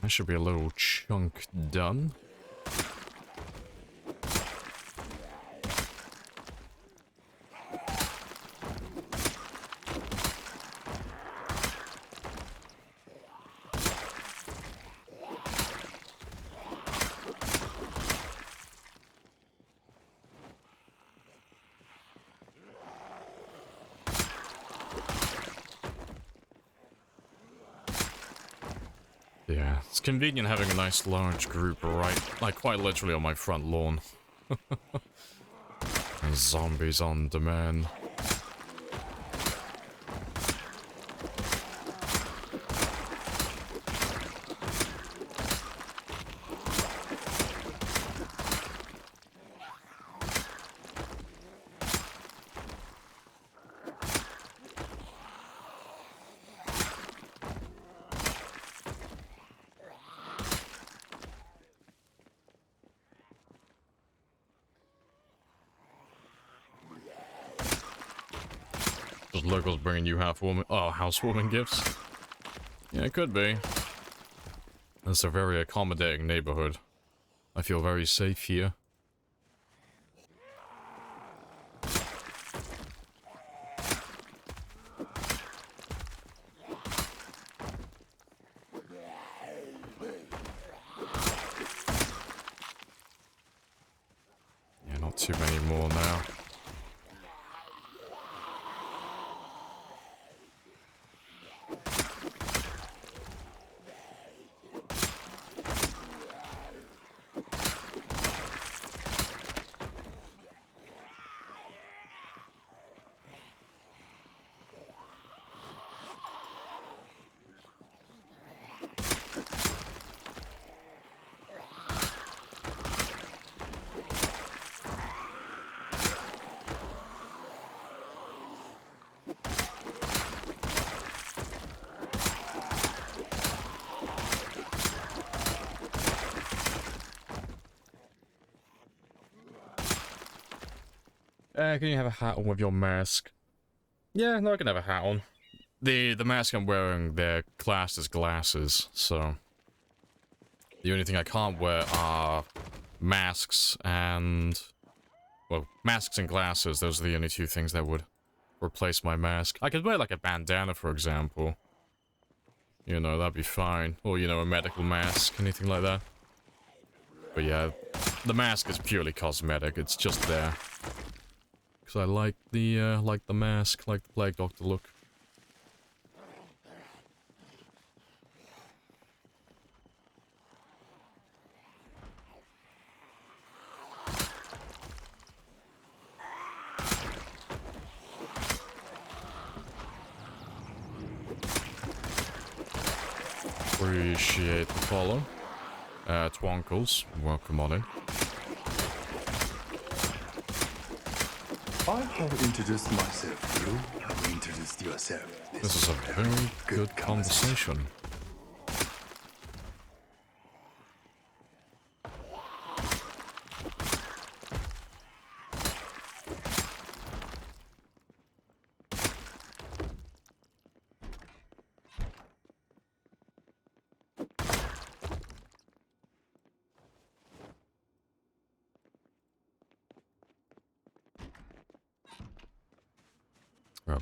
That should be a little chunk done. Yeah, it's convenient having a nice large group right, like quite literally on my front lawn. And zombies on demand. Just locals bringing you housewarming gifts? Yeah, it could be. It's a very accommodating neighborhood. I feel very safe here. Yeah, not too many more now. Can you have a hat on with your mask? Yeah, no, I can have a hat on. The mask I'm wearing, they're classed as glasses, so... The only thing I can't wear are masks and... Well, masks and glasses, those are the only two things that would replace my mask. I could wear, like, a bandana, for example. You know, that'd be fine. Or, you know, a medical mask, anything like that. But yeah, the mask is purely cosmetic, it's just there. Because I like the mask, like the Plague Doctor look. Appreciate the follow. Twonkles, welcome on in. I have introduced myself. You have introduced yourself. This is a very good conversation.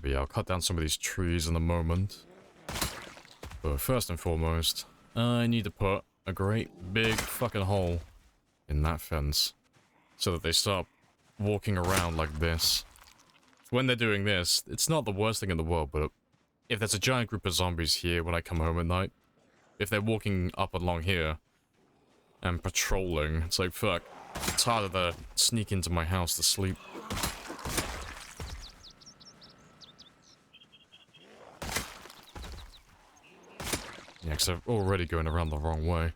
But yeah, I'll cut down some of these trees in a moment. But first and foremost, I need to put a great big fucking hole in that fence. So that they stop walking around like this. When they're doing this, it's not the worst thing in the world, but if there's a giant group of zombies here when I come home at night, if they're walking up along here and patrolling, it's like, fuck, it's harder to sneak into my house to sleep. Yeah, because they're already going around the wrong way.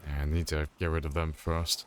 And I need to get rid of them first.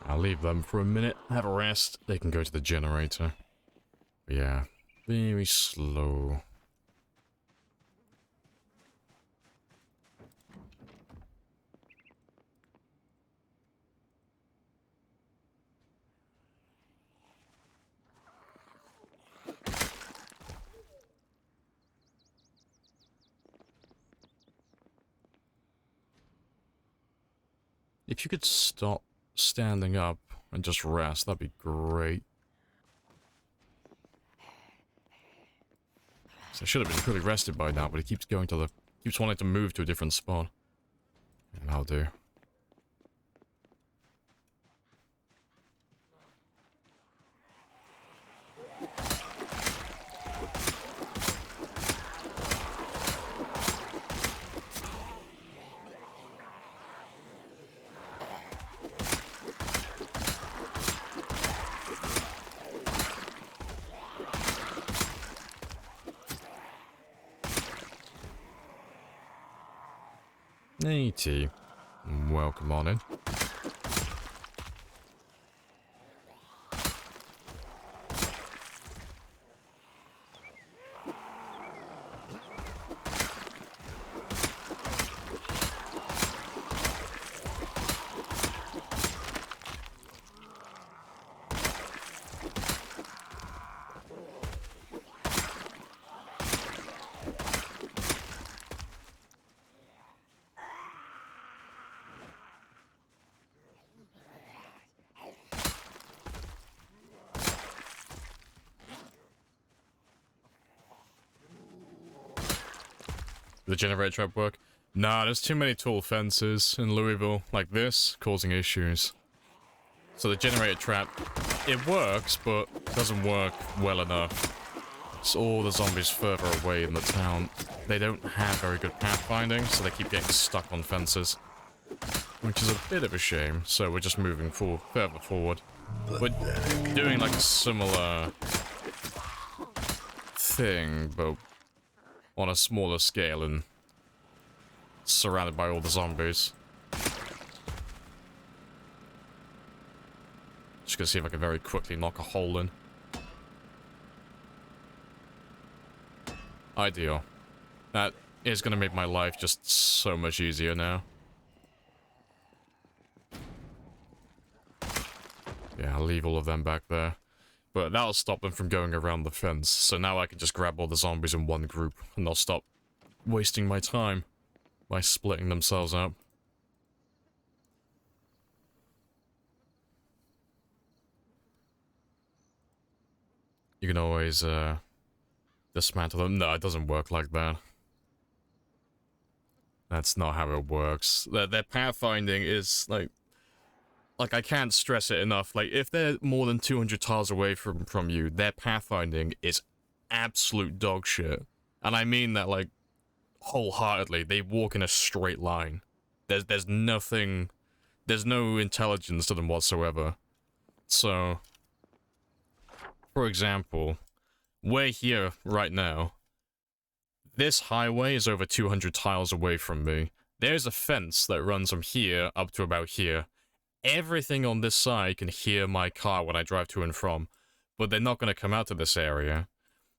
I'll leave them for a minute, have a rest, they can go to the generator. But yeah, very slow. If you could stop standing up and just rest, that'd be great. So I should have been pretty rested by now, but he keeps going to the... keeps wanting to move to a different spot. And I'll do. Hey, T. Welcome on in. The generator trap work? Nah, there's too many tall fences in Louisville, like this, causing issues. So the generator trap, it works, but doesn't work well enough. So all the zombies further away in the town, they don't have very good pathfinding, so they keep getting stuck on fences. Which is a bit of a shame, so we're just moving further forward. We're doing like a similar thing, but on a smaller scale and surrounded by all the zombies. Just gonna see if I can very quickly knock a hole in. Ideal. That is gonna make my life just so much easier now. Yeah, I'll leave all of them back there. But that'll stop them from going around the fence, so now I can just grab all the zombies in one group, and they'll stop wasting my time by splitting themselves up. You can always, dismantle them. No, it doesn't work like that. That's not how it works. Their pathfinding is, like, I can't stress it enough. Like, if they're more than 200 tiles away from you, their pathfinding is absolute dog shit. And I mean that, like, wholeheartedly. They walk in a straight line. There's nothing... There's no intelligence to them whatsoever. So... For example, we're here right now. This highway is over 200 tiles away from me. There's a fence that runs from here up to about here. Everything on this side can hear my car when I drive to and from, but they're not going to come out to this area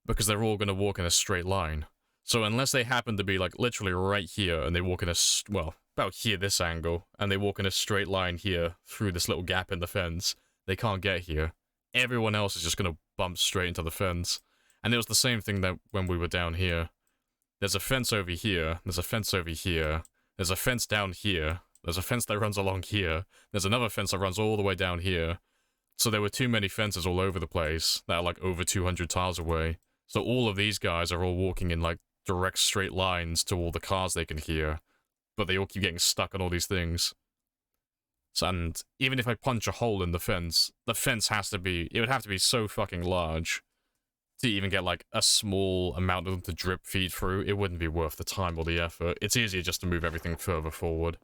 because they're all going to walk in a straight line. So unless they happen to be like literally right here and they walk in a, well, about here, this angle, and they walk in a straight line here through this little gap in the fence, they can't get here. Everyone else is just going to bump straight into the fence. And it was the same thing that when we were down here. There's a fence over here, there's a fence over here, there's a fence down here, there's a fence that runs along here, there's another fence that runs all the way down here. So there were too many fences all over the place that are like over 200 tiles away. So all of these guys are all walking in like direct straight lines to all the cars they can hear. But they all keep getting stuck on all these things. So, and even if I punch a hole in the fence has to be, it would have to be so fucking large to even get like a small amount of them to drip feed through. It wouldn't be worth the time or the effort. It's easier just to move everything further forward.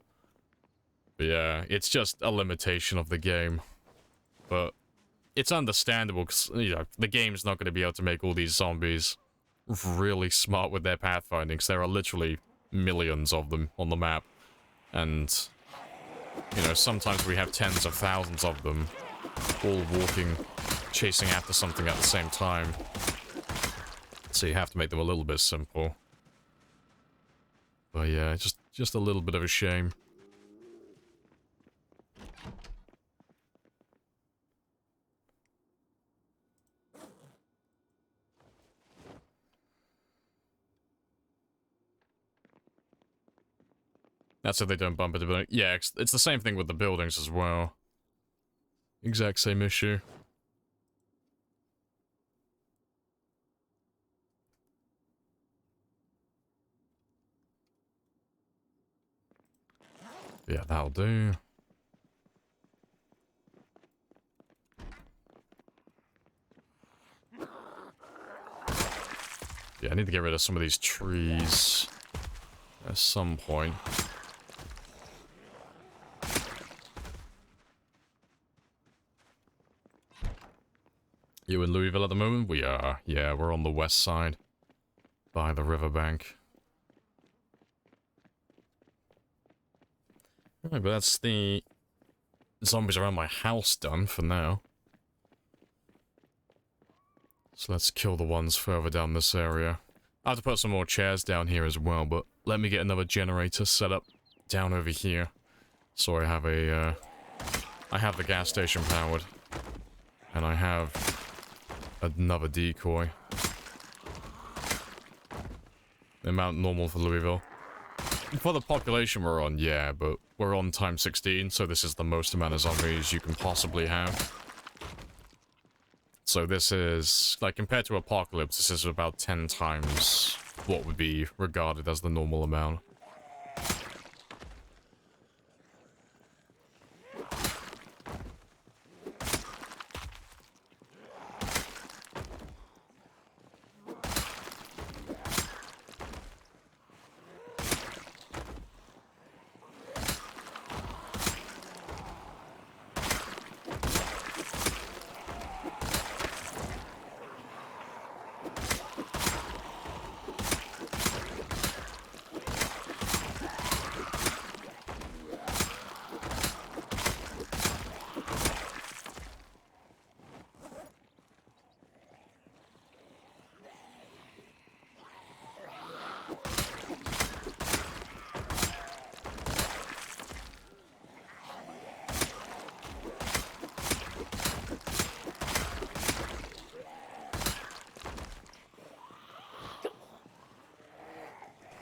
But yeah, it's just a limitation of the game. But it's understandable because, you know, the game's not going to be able to make all these zombies really smart with their pathfinding, because there are literally millions of them on the map. And, you know, sometimes we have tens of thousands of them all walking, chasing after something at the same time. So you have to make them a little bit simple. But yeah, just a little bit of a shame. That's if they don't bump into buildings. Yeah, it's the same thing with the buildings as well. Exact same issue. Yeah, that'll do. Yeah, I need to get rid of some of these trees at some point. You in Louisville at the moment? We are. Yeah, we're on the west side. By the riverbank. Right, but that's the zombies around my house done for now. So let's kill the ones further down this area. I have to put some more chairs down here as well, but let me get another generator set up down over here. So I have a, I have the gas station powered. And I have another decoy. The amount normal for Louisville. For the population we're on, yeah, but we're on times 16, so this is the most amount of zombies you can possibly have. So this is, like, compared to Apocalypse, this is about 10 times what would be regarded as the normal amount.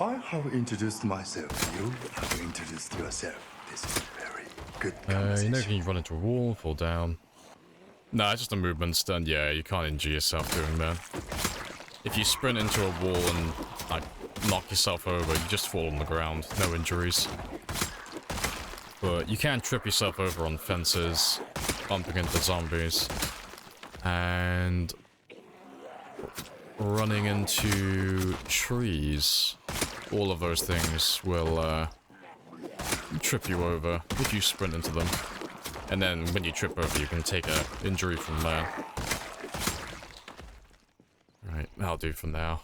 I have introduced myself. You have introduced yourself. This is a very good conversation. You know, can you run into a wall, fall down? No, it's just a movement stun. Yeah, you can't injure yourself doing that. If you sprint into a wall and like knock yourself over, you just fall on the ground. No injuries. But you can trip yourself over on fences, bumping into zombies, and running into trees. All of those things will trip you over if you sprint into them. And then when you trip over, you can take an injury from there. Right, that'll do for now.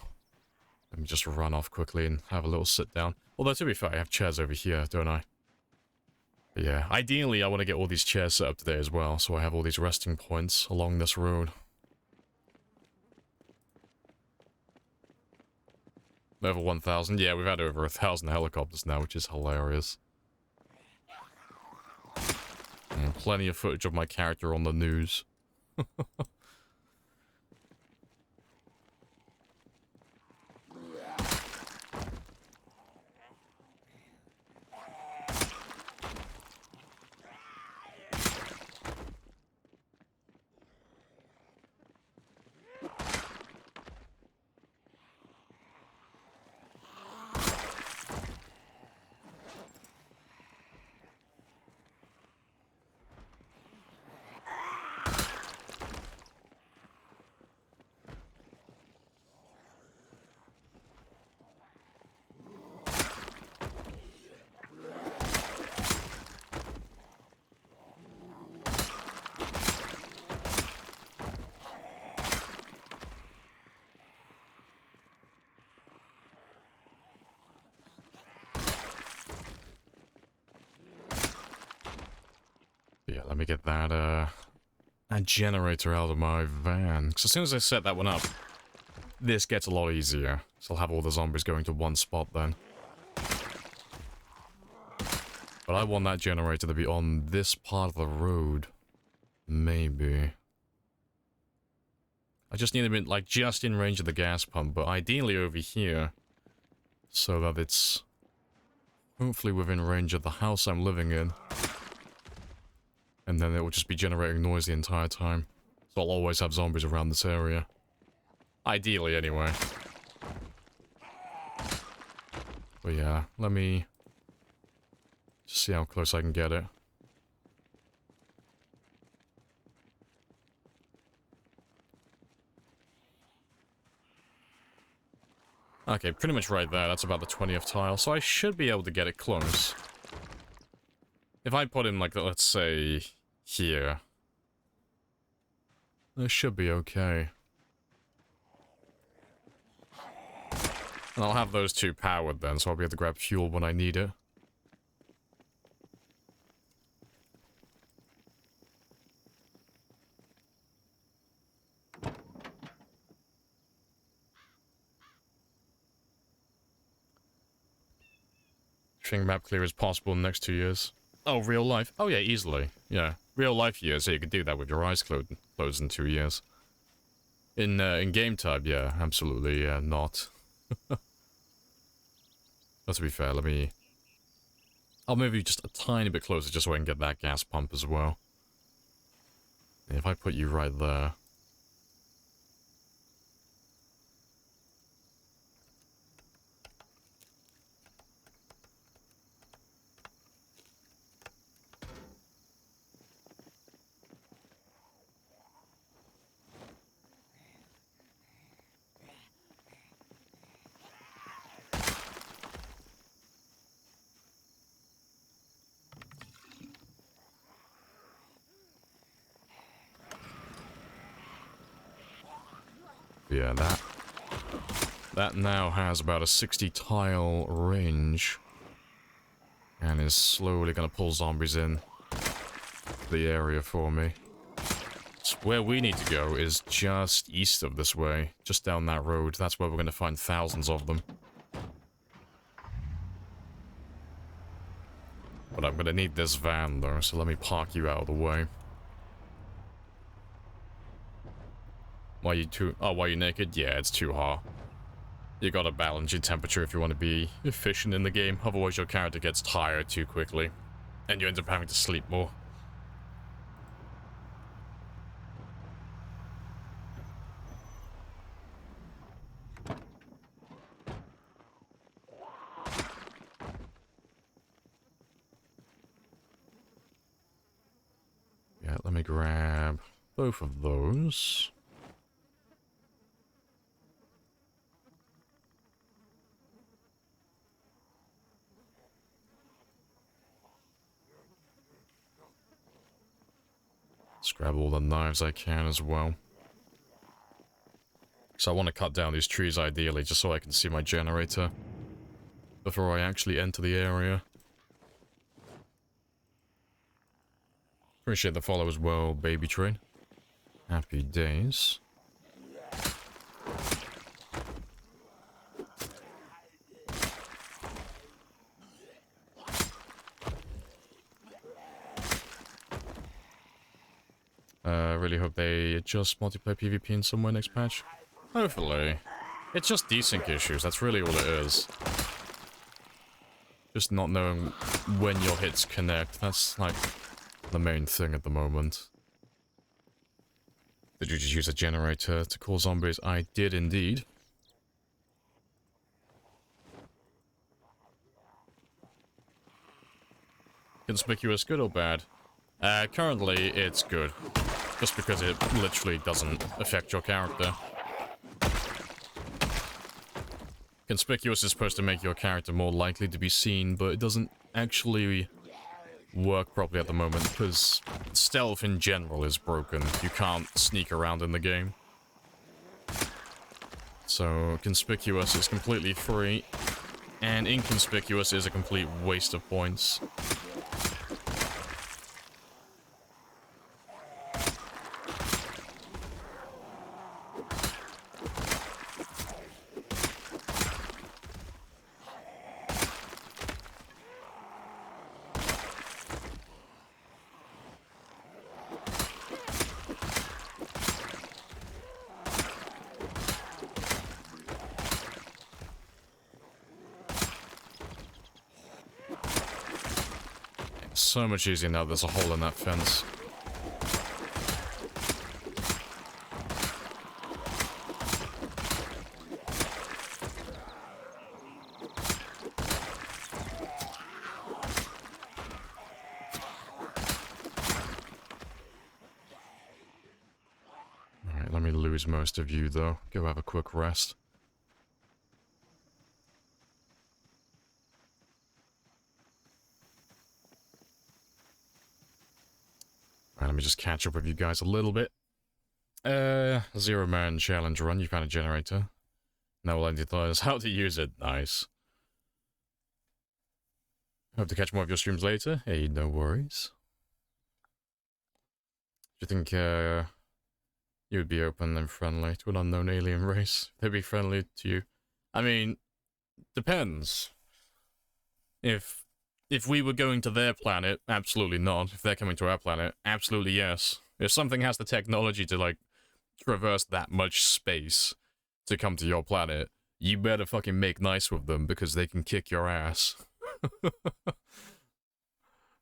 Let me just run off quickly and have a little sit down. Although, to be fair, I have chairs over here, don't I? But yeah, ideally, I want to get all these chairs set up today as well, so I have all these resting points along this road. Over 1,000. Yeah, we've had over 1,000 helicopters now, which is hilarious. And plenty of footage of my character on the news. Yeah, let me get that, a generator out of my van. Because as soon as I set that one up, this gets a lot easier. So I'll have all the zombies going to one spot then. But I want that generator to be on this part of the road. Maybe. I just need to be, like, just in range of the gas pump, but ideally over here. So that it's hopefully within range of the house I'm living in. And then it will just be generating noise the entire time. So I'll always have zombies around this area. Ideally, anyway. But yeah, let me just see how close I can get it. Okay, pretty much right there. That's about the 20th tile. So I should be able to get it close. If I put in, like, let's say, here. This should be okay. And I'll have those two powered then, so I'll be able to grab fuel when I need it. Think map clear as possible in the next 2 years. Oh, real life? Oh yeah, easily. Yeah, real life years. So you could do that with your eyes closed in 2 years. In game time, yeah, absolutely, yeah, not. But to be fair, I'll move you just a tiny bit closer just so I can get that gas pump as well. And if I put you right there. Yeah, that now has about a 60 tile range. And is slowly gonna pull zombies in the area for me. So where we need to go is just east of this way, just down that road. That's where we're gonna find thousands of them. But I'm gonna need this van though, so let me park you out of the way. Why are you naked? Yeah, it's too hot. You gotta balance your temperature if you want to be efficient in the game, otherwise your character gets tired too quickly. And you end up having to sleep more. Yeah, let me grab both of those. Let's grab all the knives I can as well. So I want to cut down these trees ideally, just so I can see my generator before I actually enter the area. Appreciate the follow as well, Baby Train. Happy days. Really hope they adjust multiplayer PvP in some way next patch. Hopefully. It's just desync issues, that's really all it is. Just not knowing when your hits connect, that's like the main thing at the moment. Did you just use a generator to call zombies? I did indeed. Conspicuous, good or bad? Currently, it's good. Just because it literally doesn't affect your character. Conspicuous is supposed to make your character more likely to be seen, but it doesn't actually work properly at the moment, because stealth in general is broken. You can't sneak around in the game. So, conspicuous is completely free, and inconspicuous is a complete waste of points. So much easier now there's a hole in that fence. Alright, let me lose most of you though. Go have a quick rest. Alright, let me just catch up with you guys a little bit. Zero-man challenge run, you found a generator. Now all I need to know is how to use it. Nice. Hope to catch more of your streams later. Hey, no worries. Do you think, you would be open and friendly to an unknown alien race? They'd be friendly to you? I mean, depends. If we were going to their planet, absolutely not. If they're coming to our planet, absolutely yes. If something has the technology to, like, traverse that much space to come to your planet, you better fucking make nice with them, because they can kick your ass.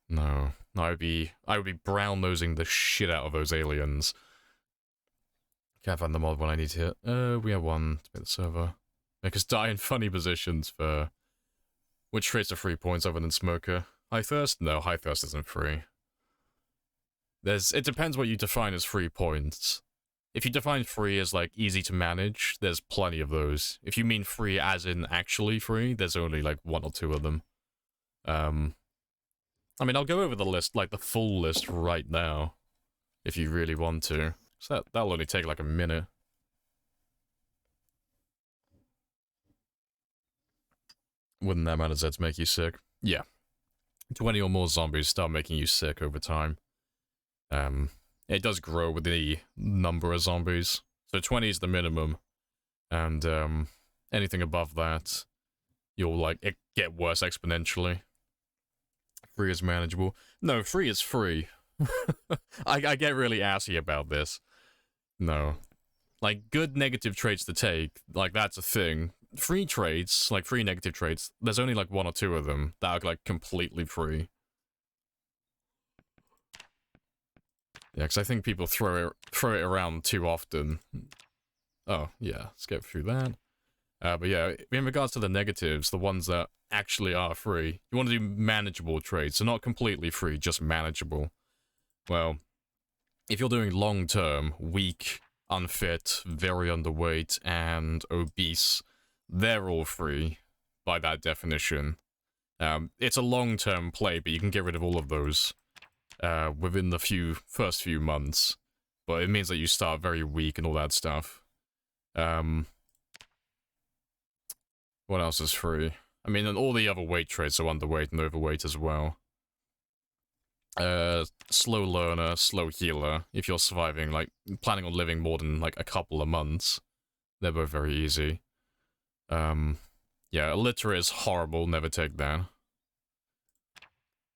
No, I would be brown-nosing the shit out of those aliens. Can't find the mod when I need to hit. We have one to make the server. Make us die in funny positions for... Which traits are free points other than Smoker? High Thirst? No, High Thirst isn't free. It depends what you define as free points. If you define free as, like, easy to manage, there's plenty of those. If you mean free as in actually free, there's only, like, one or two of them. I mean, I'll go over the list, like, the full list right now, if you really want to. So that'll only take, like, a minute. Wouldn't that amount of Zeds make you sick? Yeah. 20 or more zombies start making you sick over time. It does grow with the number of zombies. So 20 is the minimum. And anything above that, you'll like it get worse exponentially. 3 is manageable. No, 3 is free. I get really assy about this. No. Like, good negative traits to take, like, that's a thing. Free traits, like, free negative traits, there's only, like, 1 or 2 of them that are, like, completely free. Yeah, because I think people throw it around too often. Oh, yeah, let's get through that. But yeah, in regards to the negatives, the ones that actually are free, you want to do manageable traits, so not completely free, just manageable. Well, if you're doing long-term, weak, unfit, very underweight, and obese, they're all free by that definition. It's a long-term play, but you can get rid of all of those within the first few months. But it means that you start very weak and all that stuff. What else is free? I mean, and all the other weight traits are underweight and overweight as well. Slow learner, slow healer. If you're surviving, like, planning on living more than, like, a couple of months, they're both very easy. Yeah, illiterate is horrible, never take that.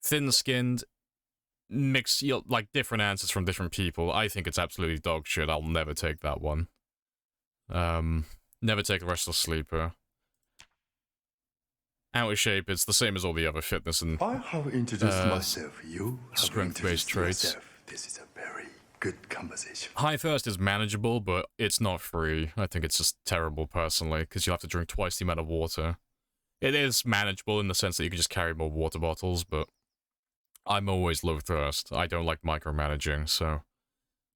Thin-skinned, like, different answers from different people. I think it's absolutely dog shit, I'll never take that one. Never take a restless sleeper. Out of shape, it's the same as all the other fitness and I have introduced myself. You have strength-based introduced traits. yourself. This is a very good conversation. High thirst is manageable, but it's not free. I think it's just terrible, personally, because you have to drink twice the amount of water. It is manageable in the sense that you can just carry more water bottles, but I'm always low thirst. I don't like micromanaging, so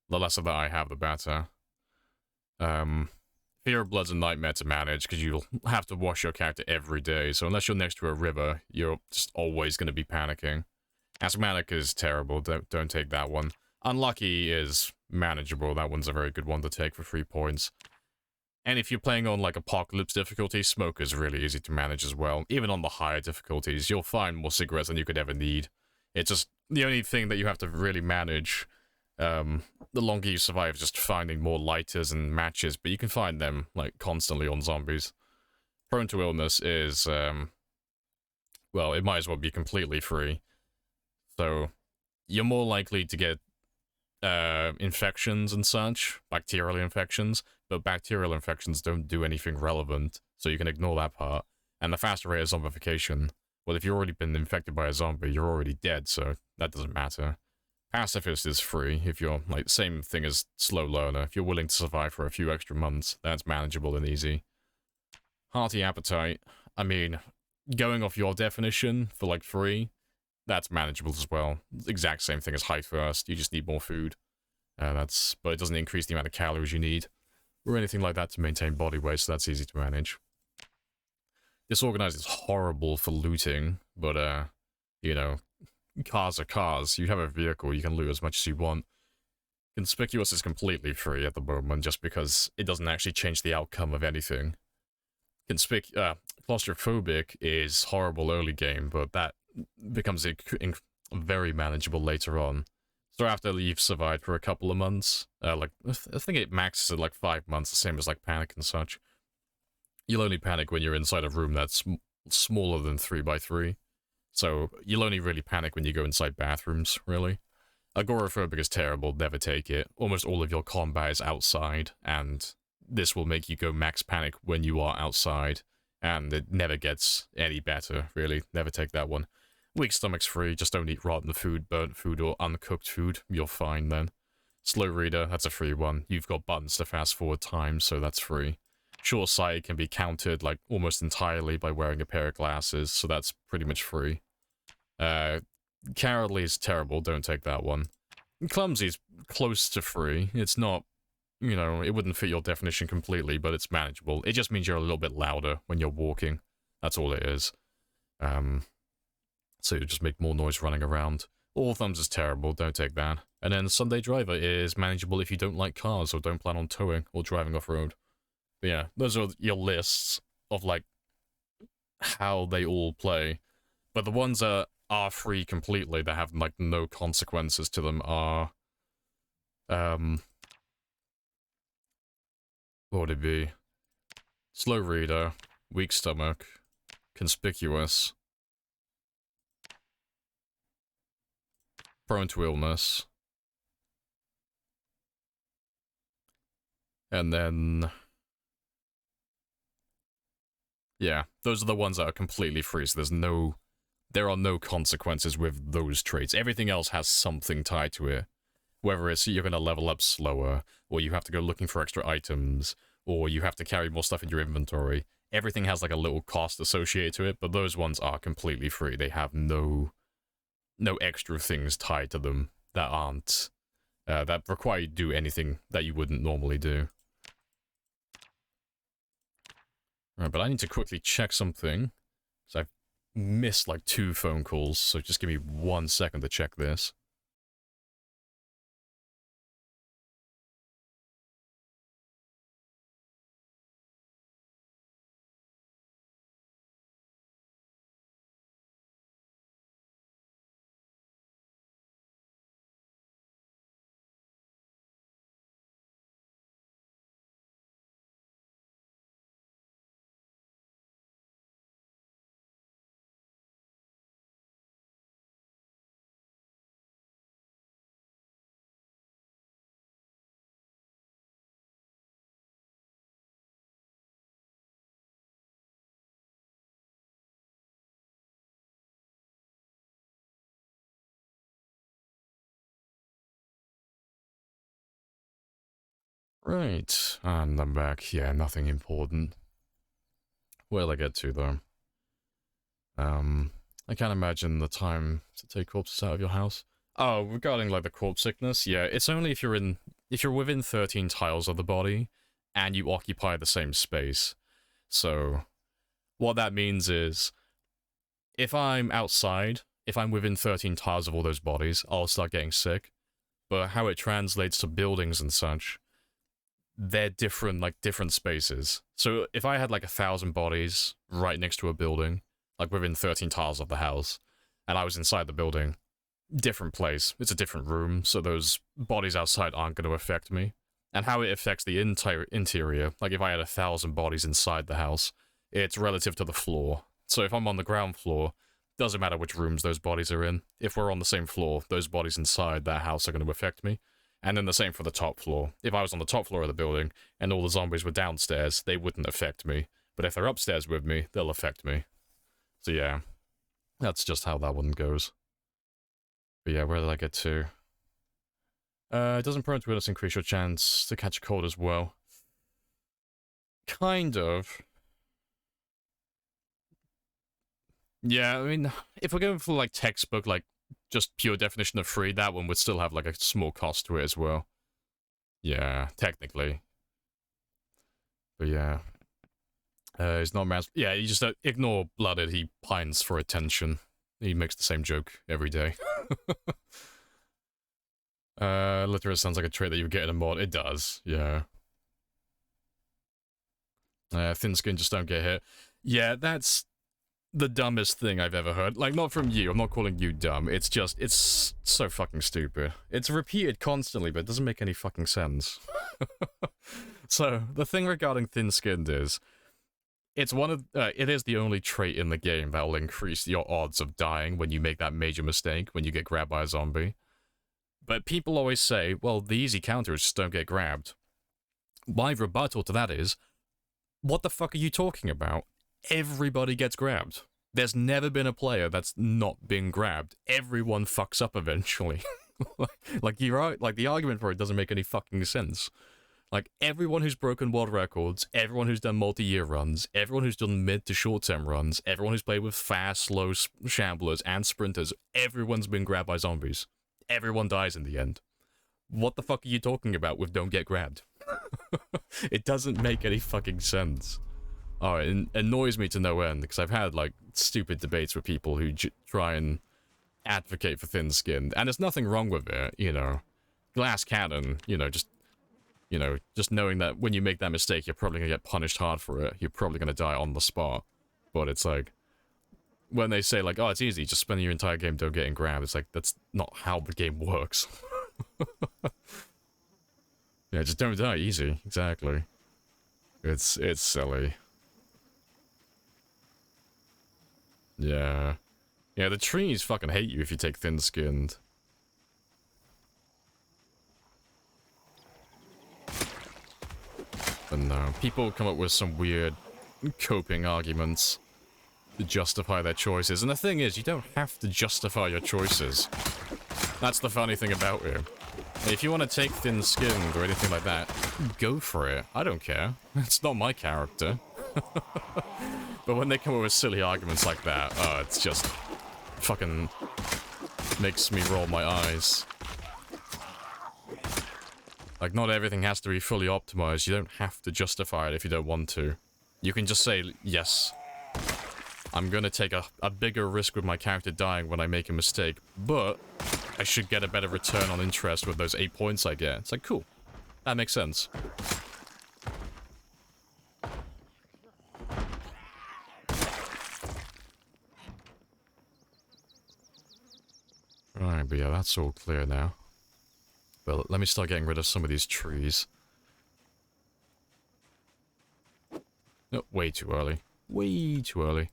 the less of that I have, the better. Fear of Blood's a nightmare to manage, because you'll have to wash your character every day, so unless you're next to a river, you're just always going to be panicking. Asthmatic is terrible, don't take that one. Unlucky is manageable, that one's a very good one to take for 3 points. And if you're playing on, like, Apocalypse difficulty, Smoke is really easy to manage as well. Even on the higher difficulties, you'll find more cigarettes than you could ever need. It's just, the only thing that you have to really manage, the longer you survive, is just finding more lighters and matches, but you can find them, like, constantly on zombies. Prone to illness is, well, it might as well be completely free. So, you're more likely to get infections and such, bacterial infections, but bacterial infections don't do anything relevant, so you can ignore that part. And the faster rate of zombification, well, if you've already been infected by a zombie, you're already dead, so that doesn't matter. Pacifist is free if you're, like, same thing as slow learner. If you're willing to survive for a few extra months, that's manageable and easy. Hearty appetite, I mean, going off your definition for, like, free, that's manageable as well. Exact same thing as high thirst, you just need more food. But it doesn't increase the amount of calories you need, or anything like that to maintain body weight, so that's easy to manage. Disorganized is horrible for looting, but, you know, cars are cars. You have a vehicle, you can loot as much as you want. Conspicuous is completely free at the moment, just because it doesn't actually change the outcome of anything. Claustrophobic is horrible early game, but that becomes very manageable later on. So after you've survived for a couple of months, like, I think it maxes at like 5 months, the same as like panic and such. You'll only panic when you're inside a room that's smaller than 3x3. So you'll only really panic when you go inside bathrooms, really. Agoraphobic is terrible, never take it. Almost all of your combat is outside, and this will make you go max panic when you are outside, and it never gets any better, really. Never take that one. Weak stomach's free, just don't eat rotten food, burnt food, or uncooked food. You're fine then. Slow reader, that's a free one. You've got buttons to fast forward time, so that's free. Short sight can be countered, like, almost entirely by wearing a pair of glasses, so that's pretty much free. Cowardly is terrible, don't take that one. Clumsy is close to free. It's not, you know, it wouldn't fit your definition completely, but it's manageable. It just means you're a little bit louder when you're walking. That's all it is. So you just make more noise running around. All thumbs is terrible, don't take that. And then Sunday Driver is manageable if you don't like cars or don't plan on towing or driving off-road. But yeah, those are your lists of, like, how they all play. But the ones that are free completely, that have like no consequences to them, are what would it be? Slow reader, weak stomach, conspicuous, prone to illness, and then yeah, those are the ones that are completely free. So there are no consequences with those traits. Everything else has something tied to it. Whether it's you're going to level up slower, or you have to go looking for extra items, or you have to carry more stuff in your inventory. Everything has like a little cost associated to it, but those ones are completely free. They have no extra things tied to them that aren't, that require you to do anything that you wouldn't normally do. Right, but I need to quickly check something, because I've missed like 2 phone calls, so just give me 1 second to check this. Right, and I'm back. Yeah, nothing important. Where'll I get to, though? I can't imagine the time to take corpses out of your house. Oh, regarding, like, the corpse sickness, yeah, it's only if you're within 13 tiles of the body, and you occupy the same space. So, what that means is, if I'm outside, if I'm within 13 tiles of all those bodies, I'll start getting sick. But how it translates to buildings and such, they're different, like, different spaces. So if I had, like, 1,000 bodies right next to a building, like, within 13 tiles of the house, and I was inside the building, different place. It's a different room, so those bodies outside aren't going to affect me. And how it affects the entire interior, like, if I had 1,000 bodies inside the house, it's relative to the floor. So if I'm on the ground floor, doesn't matter which rooms those bodies are in. If we're on the same floor, those bodies inside that house are going to affect me. And then the same for the top floor. If I was on the top floor of the building, and all the zombies were downstairs, they wouldn't affect me. But if they're upstairs with me, they'll affect me. So yeah, that's just how that one goes. But yeah, where did I get to? It doesn't prone to illness increase your chance to catch a cold as well. Kind of. Yeah, I mean, if we're going for, like, textbook, like, just pure definition of free, that one would still have, like, a small cost to it as well. Yeah, technically. But yeah. He's not mouse. Yeah, you just ignore Blooded, he pines for attention. He makes the same joke every day. Literally sounds like a trait that you would get in a mod. It does, yeah. Thin skin just don't get hit. Yeah, that's the dumbest thing I've ever heard. Like, not from you, I'm not calling you dumb. It's just, it's so fucking stupid. It's repeated constantly, but it doesn't make any fucking sense. So, the thing regarding thin-skinned is, it's it is the only trait in the game that will increase your odds of dying when you make that major mistake, when you get grabbed by a zombie. But people always say, well, the easy counters just don't get grabbed. My rebuttal to that is, what the fuck are you talking about? Everybody gets grabbed. There's never been a player that's not been grabbed. Everyone fucks up eventually. like, you're right, like, the argument for it doesn't make any fucking sense. Like, everyone who's broken world records, everyone who's done multi-year runs, everyone who's done mid to short-term runs, everyone who's played with fast, slow shamblers and sprinters, everyone's been grabbed by zombies. Everyone dies in the end. What the fuck are you talking about with don't get grabbed? It doesn't make any fucking sense. Oh, it annoys me to no end, because I've had, like, stupid debates with people who try and advocate for thin-skinned, and there's nothing wrong with it, you know. Glass cannon, just knowing that when you make that mistake, you're probably going to get punished hard for it. You're probably going to die on the spot. But it's like, when they say like, oh, it's easy, just spend your entire game don't getting grabbed, it's like, that's not how the game works. Yeah, just don't die, easy, exactly. It's silly. Yeah. Yeah, the trees fucking hate you if you take thin-skinned. But no, people come up with some weird coping arguments to justify their choices. And the thing is, you don't have to justify your choices. That's the funny thing about it. If you want to take thin-skinned or anything like that, go for it. I don't care. It's not my character. But when they come up with silly arguments like that, it's just fucking makes me roll my eyes. Like, not everything has to be fully optimized. You don't have to justify it if you don't want to. You can just say, yes, I'm gonna take a bigger risk with my character dying when I make a mistake, but I should get a better return on interest with those 8 points I get. It's like, cool. That makes sense. Right, but yeah, that's all clear now. But let me start getting rid of some of these trees. No, way too early. Way too early.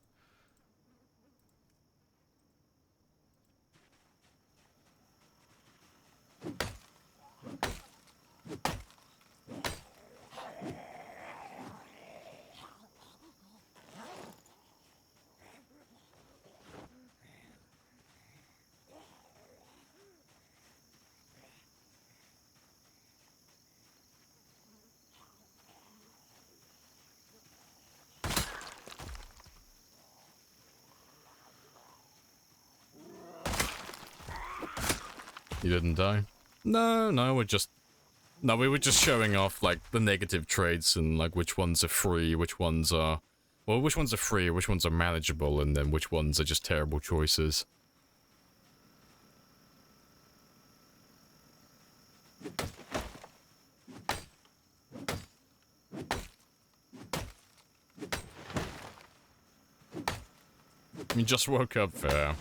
You didn't die? No, we're just... No, we were just showing off, like, the negative traits and, like, which ones are free, which ones are... Well, which ones are free, which ones are manageable, and then which ones are just terrible choices. You just woke up there.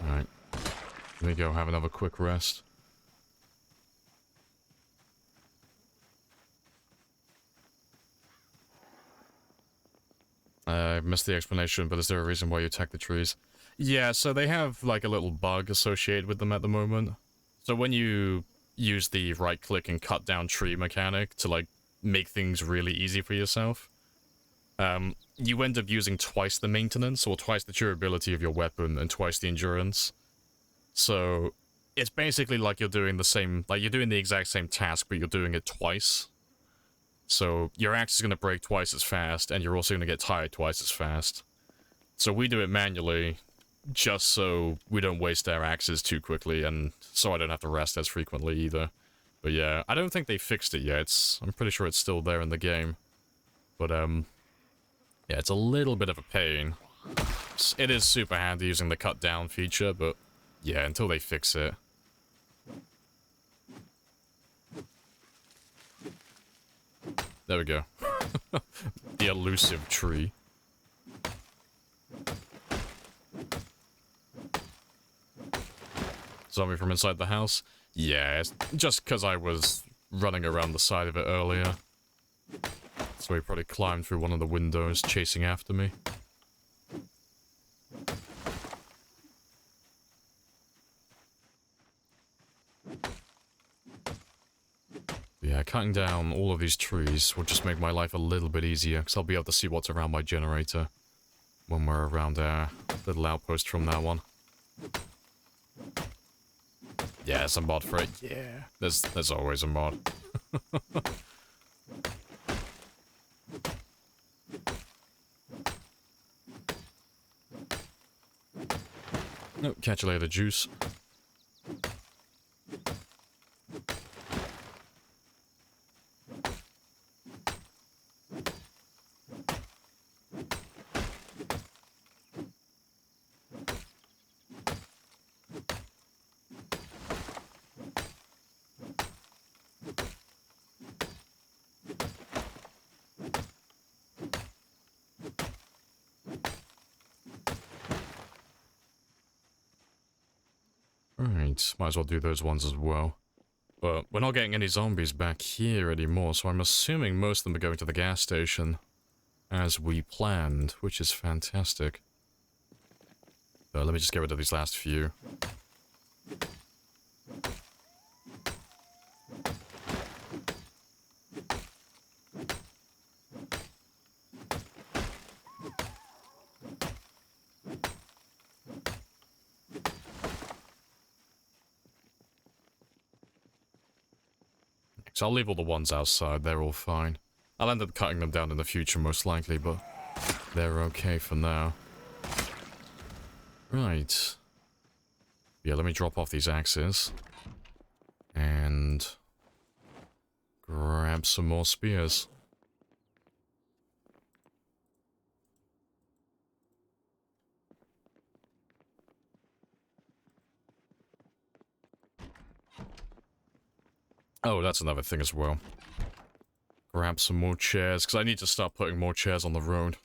Alright. Let me go have another quick rest. I missed the explanation, but is there a reason why you attack the trees? Yeah, so they have, like, a little bug associated with them at the moment. So when you use the right-click and cut-down tree mechanic to, like, make things really easy for yourself, you end up using twice the maintenance, or twice the durability of your weapon, and twice the endurance. So, it's basically like you're doing the same, like, you're doing the exact same task, but you're doing it twice. So, your axe is going to break twice as fast, and you're also going to get tired twice as fast. So we do it manually, just so we don't waste our axes too quickly, and so I don't have to rest as frequently either. But yeah, I don't think they fixed it yet. I'm pretty sure it's still there in the game. But, yeah, it's a little bit of a pain. It is super handy using the cut down feature, but yeah, until they fix it. There we go. The elusive tree. Zombie from inside the house? Yeah, it's just because I was running around the side of it earlier. So he probably climbed through one of the windows, chasing after me. Yeah, cutting down all of these trees will just make my life a little bit easier, because I'll be able to see what's around my generator when we're around our little outpost from now on. Yeah, there's a mod for it. Yeah, there's always a mod. Nope, catch you later, Juice. Right, might as well do those ones as well. But we're not getting any zombies back here anymore, so I'm assuming most of them are going to the gas station as we planned, which is fantastic. Let me just get rid of these last few. So I'll leave all the ones outside, they're all fine. I'll end up cutting them down in the future most likely, but they're okay for now. Right. Yeah, let me drop off these axes. And grab some more spears. Oh, that's another thing as well. Grab some more chairs, because I need to start putting more chairs on the road.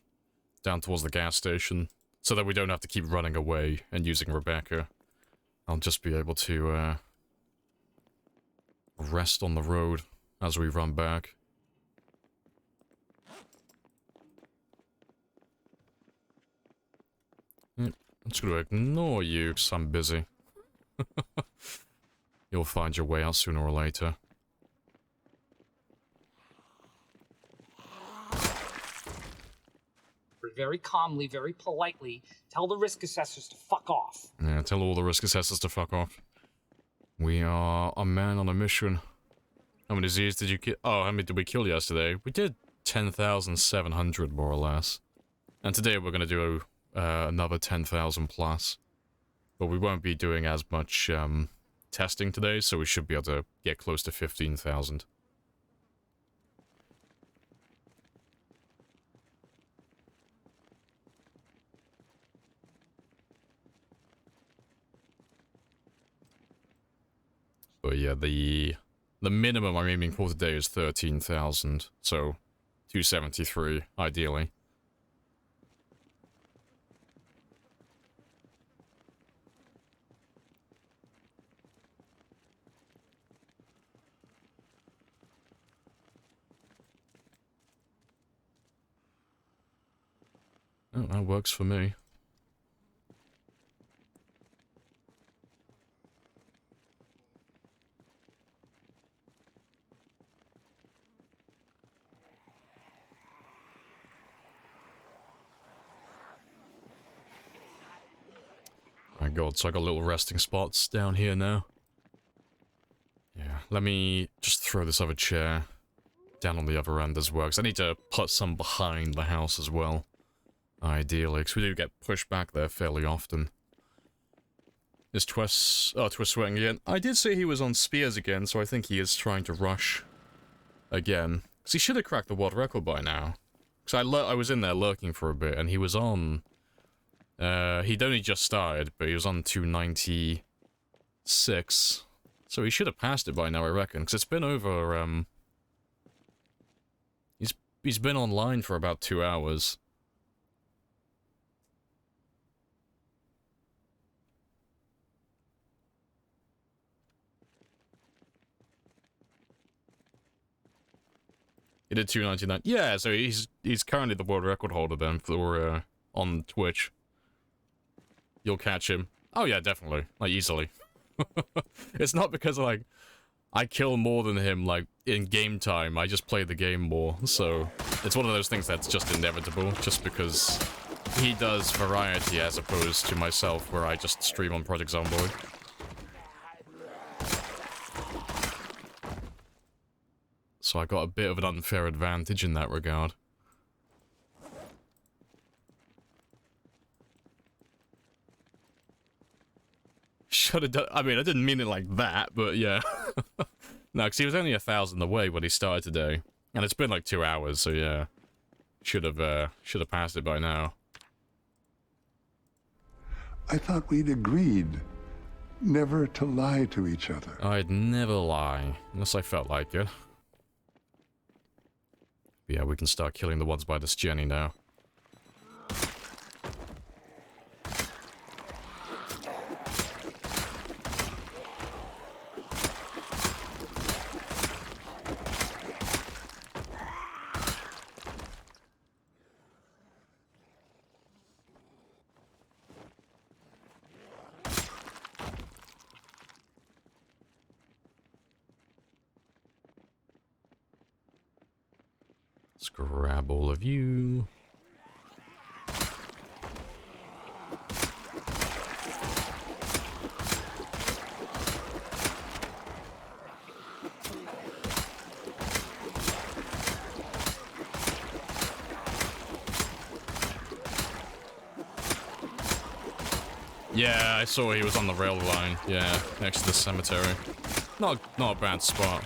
Down towards the gas station. So that we don't have to keep running away and using Rebecca. I'll just be able to, rest on the road as we run back. I'm just going to ignore you, because I'm busy. You'll find your way out sooner or later. Very calmly, very politely, tell the risk assessors to fuck off. Yeah, tell all the risk assessors to fuck off. We are a man on a mission. How many Z's did you kill? Oh, how many did we kill yesterday? We did 10,700 more or less. And today we're going to do another 10,000 plus. But we won't be doing as much testing today, so we should be able to get close to 15,000. But yeah, the minimum I'm aiming for today is 13,000, so 273, ideally. Oh, that works for me. My god, so I got little resting spots down here now. Yeah, let me just throw this other chair down on the other end as well, because I need to put some behind the house as well. Ideally, because we do get pushed back there fairly often. Is Twist sweating again? I did say he was on spears again, so I think he is trying to rush again. Because he should have cracked the world record by now. Because I was in there lurking for a bit, and he was on... he'd only just started, but he was on 296. So he should have passed it by now, I reckon. Because it's been over, He's been online for about 2 hours. He did 299. Yeah, so he's currently the world record holder then for on Twitch. You'll catch him. Oh yeah, definitely. Like, easily. It's not because, like, I kill more than him, like, in game time, I just play the game more, so it's one of those things that's just inevitable, just because he does variety as opposed to myself, where I just stream on Project Zomboid. So I got a bit of an unfair advantage in that regard. Should have done. I mean, I didn't mean it like that, but yeah. No, because he was only 1,000 away when he started today, and it's been like 2 hours, so yeah, should have passed it by now. I thought we'd agreed never to lie to each other. I'd never lie, unless I felt like it. But yeah, we can start killing the ones by this Jenny now. Let's grab all of you. Yeah, I saw he was on the rail line. Yeah, next to the cemetery. Not a bad spot.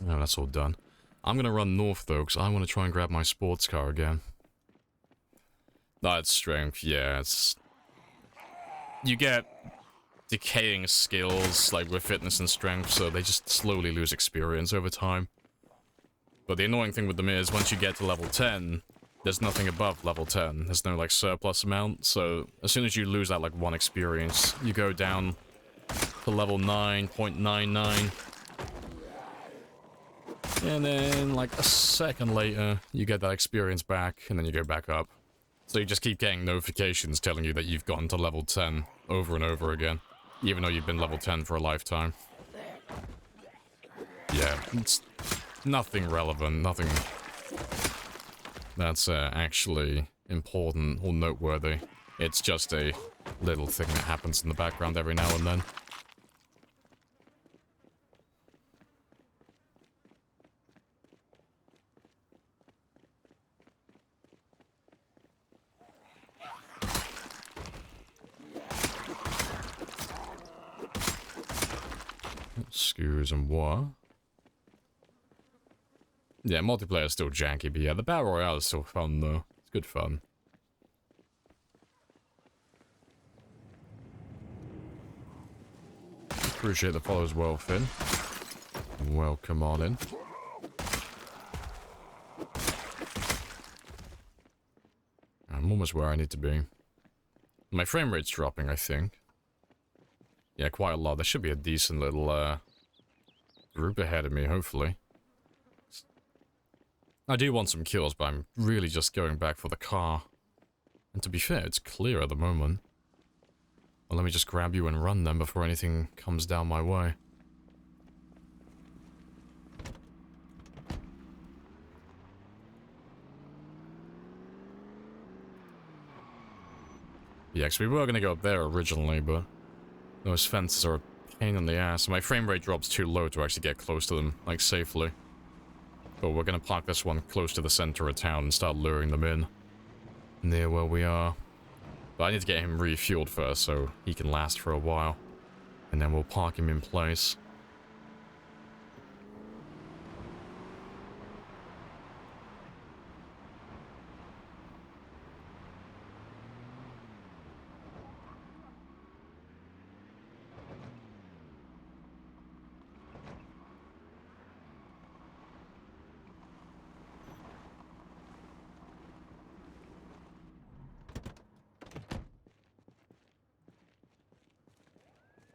Oh, that's all done. I'm gonna run north though, because I want to try and grab my sports car again. That's strength, yeah, it's... You get decaying skills, like with fitness and strength, so they just slowly lose experience over time. But the annoying thing with them is, once you get to level 10, there's nothing above level 10. There's no, like, surplus amount, so as soon as you lose that, like, 1 experience, you go down to level 9.99. And then, like, a second later, you get that experience back, and then you go back up. So you just keep getting notifications telling you that you've gotten to level 10 over and over again, even though you've been level 10 for a lifetime. Yeah, it's nothing relevant, nothing that's actually important or noteworthy. It's just a little thing that happens in the background every now and then. Skewers and what? Yeah, multiplayer is still janky, but yeah, the Battle Royale is still fun, though. It's good fun. Appreciate the follow as well, Finn. Welcome on in. I'm almost where I need to be. My frame rate's dropping, I think. Yeah, quite a lot. There should be a decent little, group ahead of me, hopefully. I do want some kills, but I'm really just going back for the car. And to be fair, it's clear at the moment. Well, let me just grab you and run them before anything comes down my way. Yeah, because we were going to go up there originally, but those fences are a pain in the ass. My frame rate drops too low to actually get close to them, like, safely. But we're going to park this one close to the center of town and start luring them in. Near where we are. But I need to get him refueled first, so he can last for a while. And then we'll park him in place.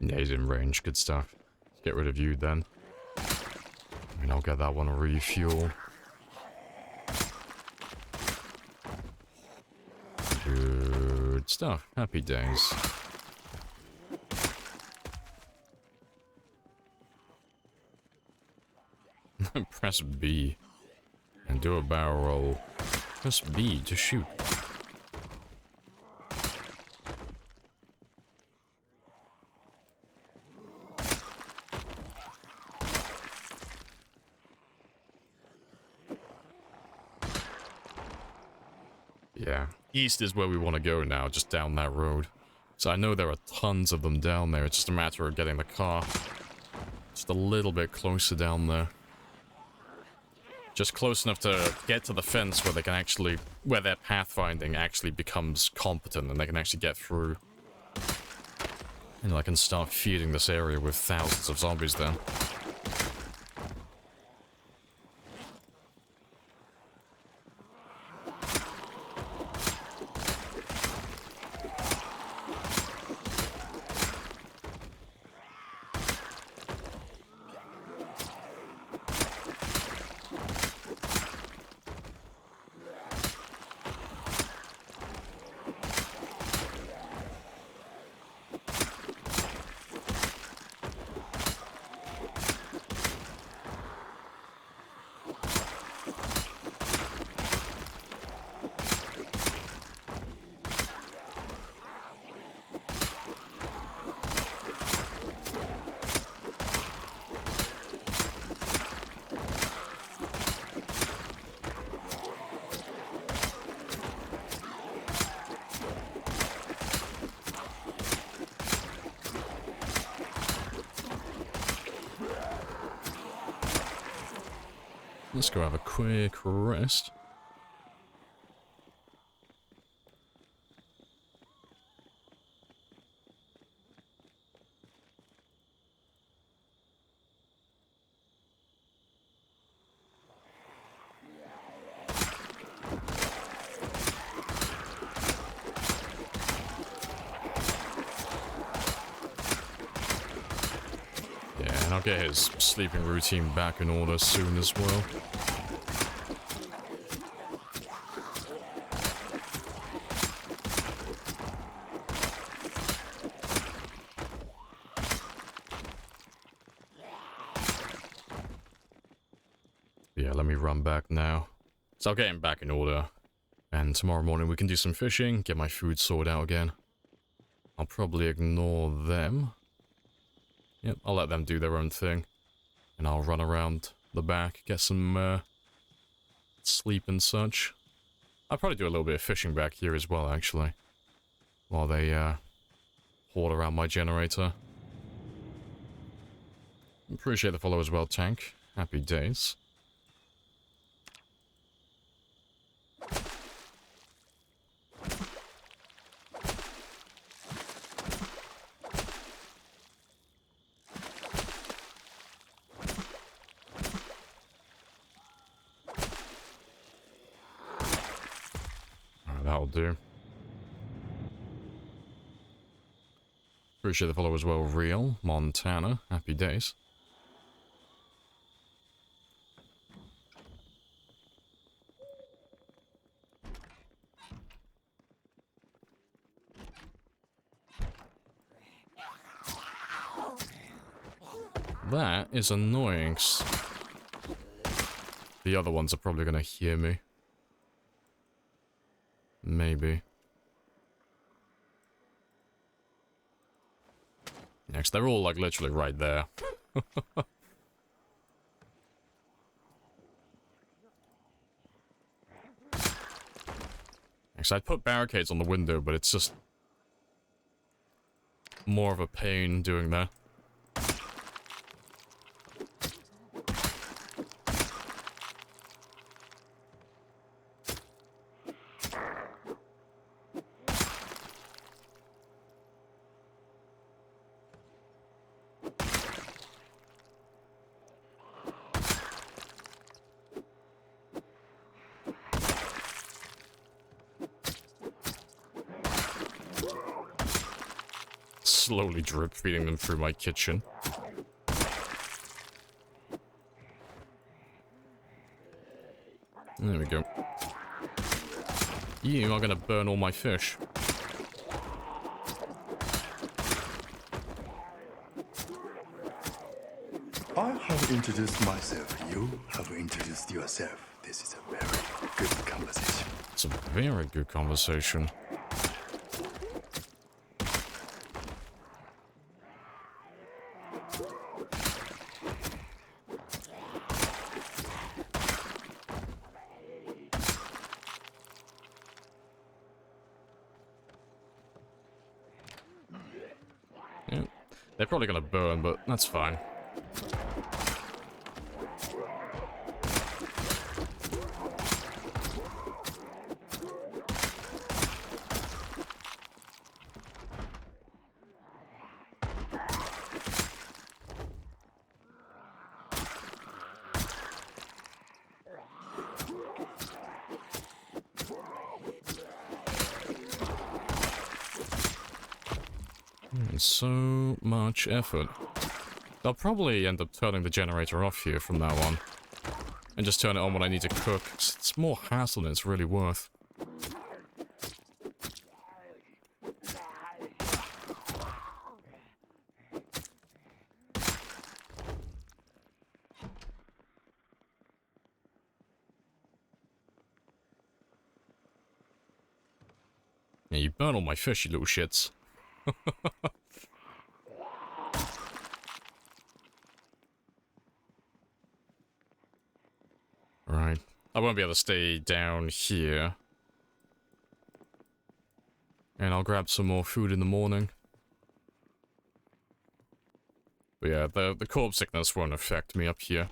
Yeah, he's in range. Good stuff. Let's get rid of you then. And I'll get that one refueled. Good stuff. Happy days. Press B and do a barrel roll. Press B to shoot. Yeah, east is where we want to go now, just down that road. So I know there are tons of them down there, it's just a matter of getting the car just a little bit closer down there. Just close enough to get to the fence where they can actually, where their pathfinding actually becomes competent and they can actually get through. And I can start feeding this area with thousands of zombies then. Let's go have a quick rest. Yeah, and I'll get his sleeping routine back in order soon as well. Yeah, let me run back now. So I'll get him back in order. And tomorrow morning we can do some fishing, get my food sorted out again. I'll probably ignore them. Yep, I'll let them do their own thing. And I'll run around the back, get some sleep and such. I'll probably do a little bit of fishing back here as well, actually. While they hoard around my generator. Appreciate the follow as well, Tank. Happy days. That'll do. Appreciate the follow as well, Real, Montana. Happy days. That is annoying. The other ones are probably gonna hear me. Maybe. Next, they're all like literally right there. Next, I'd put barricades on the window, but it's just more of a pain doing that. slowly drip feeding them through my kitchen. There we go. You are gonna burn all my fish. I have introduced myself. You have introduced yourself. This is a very good conversation. It's a very good conversation. Yeah, they're probably gonna burn, but that's fine. So much effort. I'll probably end up turning the generator off here from now on. And just turn it on when I need to cook. It's more hassle than it's really worth. Yeah, you burn all my fish, you little shits. Right. I won't be able to stay down here. And I'll grab some more food in the morning. But yeah, the corpse sickness won't affect me up here.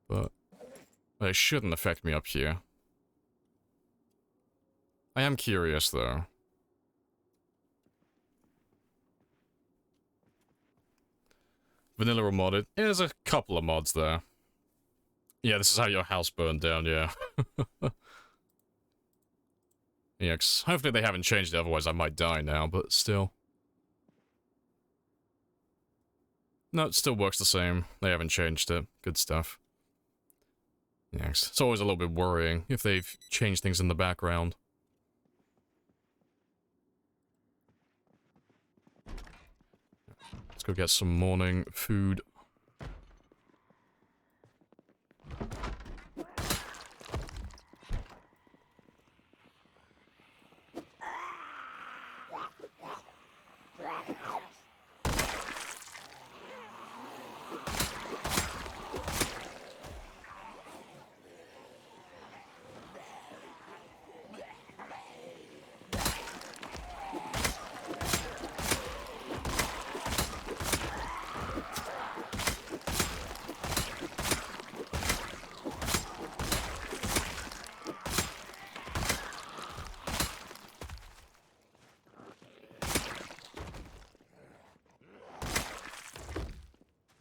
But it shouldn't affect me up here. I am curious, though. Vanilla or modded? Yeah, there's a couple of mods there. Yeah, this is how your house burned down, yeah. Yeah, hopefully they haven't changed it, otherwise I might die now, but still. No, it still works the same. They haven't changed it. Good stuff. Yeah, it's always a little bit worrying if they've changed things in the background. Let's go get some morning food.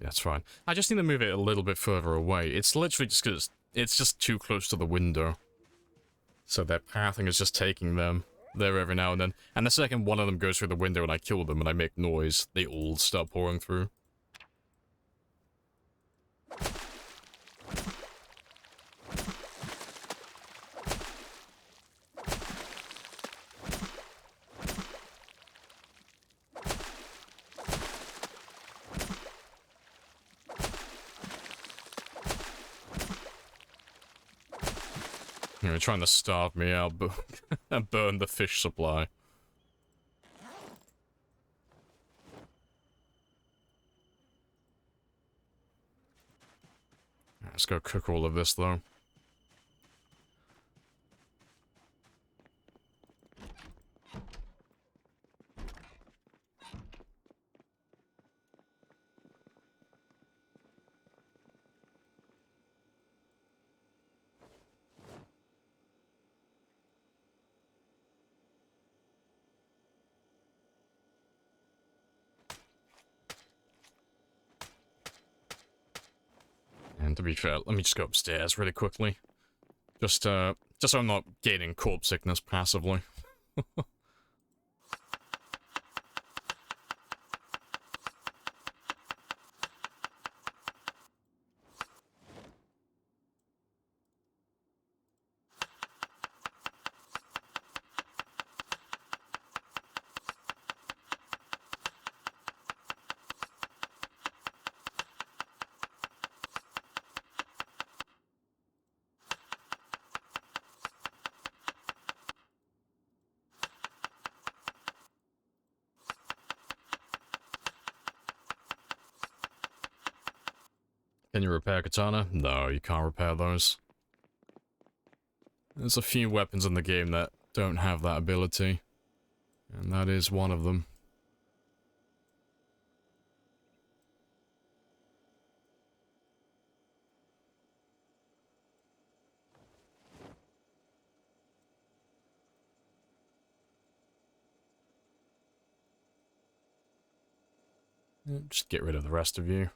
That's fine. I just need to move it a little bit further away. It's literally just because it's just too close to the window. So their pathing is just taking them there every now and then. And the second one of them goes through the window and I kill them and I make noise, they all start pouring through. They're trying to starve me out, but and burn the fish supply. Let's go cook all of this, though. And to be fair, let me just go upstairs really quickly. Just so I'm not gaining corpse sickness passively. Can you repair katana? No, you can't repair those. There's a few weapons in the game that don't have that ability, and that is one of them. Just get rid of the rest of you.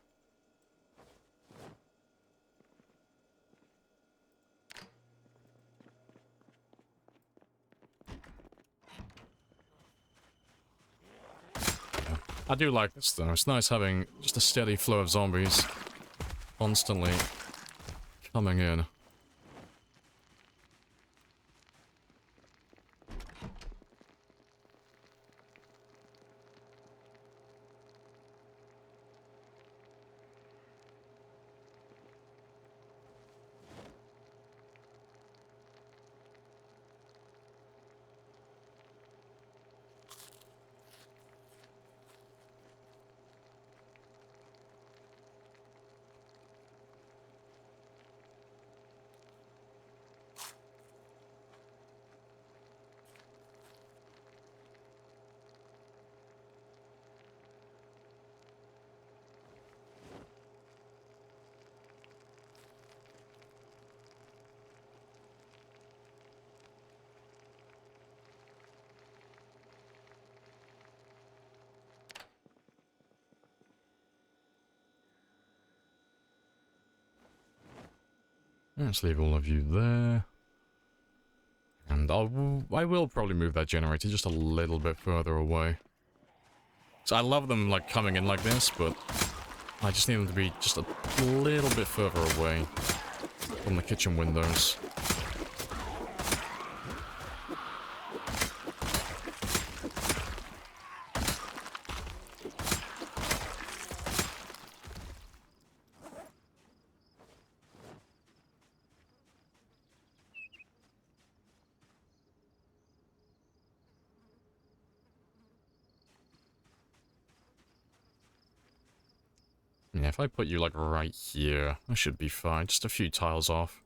I do like this though. It's nice having just a steady flow of zombies constantly coming in. Let's leave all of you there. And I will probably move that generator just a little bit further away. So I love them like coming in like this, but I just need them to be just a little bit further away from the kitchen windows. Yeah, if I put you, like, right here, I should be fine. Just a few tiles off.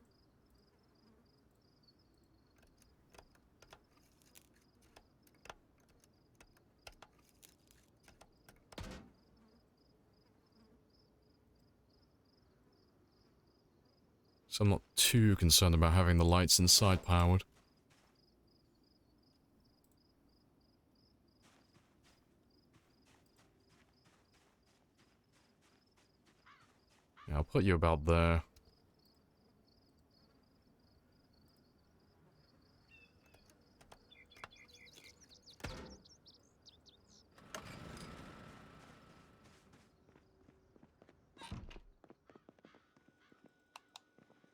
So I'm not too concerned about having the lights inside powered. Yeah, I'll put you about there.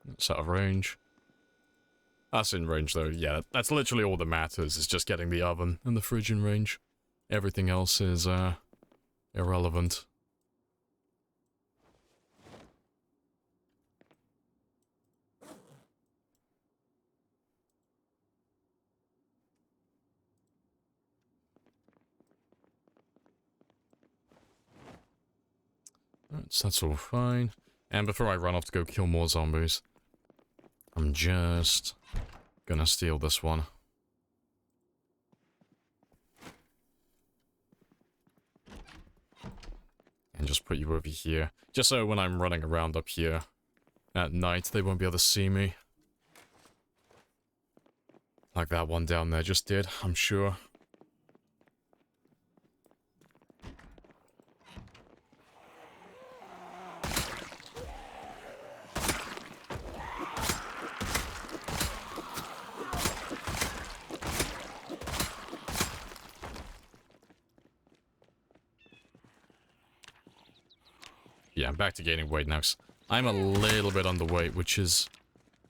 That's out of range. That's in range though, yeah, that's literally all that matters, is just getting the oven and the fridge in range. Everything else is, irrelevant. That's all fine. And before I run off to go kill more zombies, I'm just gonna steal this one. And just put you over here. Just so when I'm running around up here at night, they won't be able to see me. Like that one down there just did, I'm sure. Yeah, I'm back to gaining weight now. I'm a little bit underweight, which is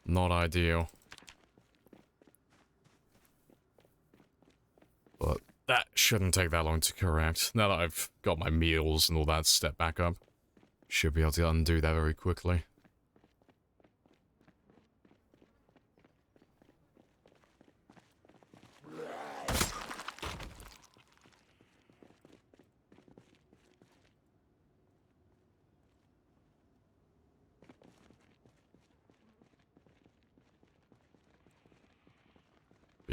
not ideal. But that shouldn't take that long to correct. Now that I've got my meals and all that step back up, should be able to undo that very quickly.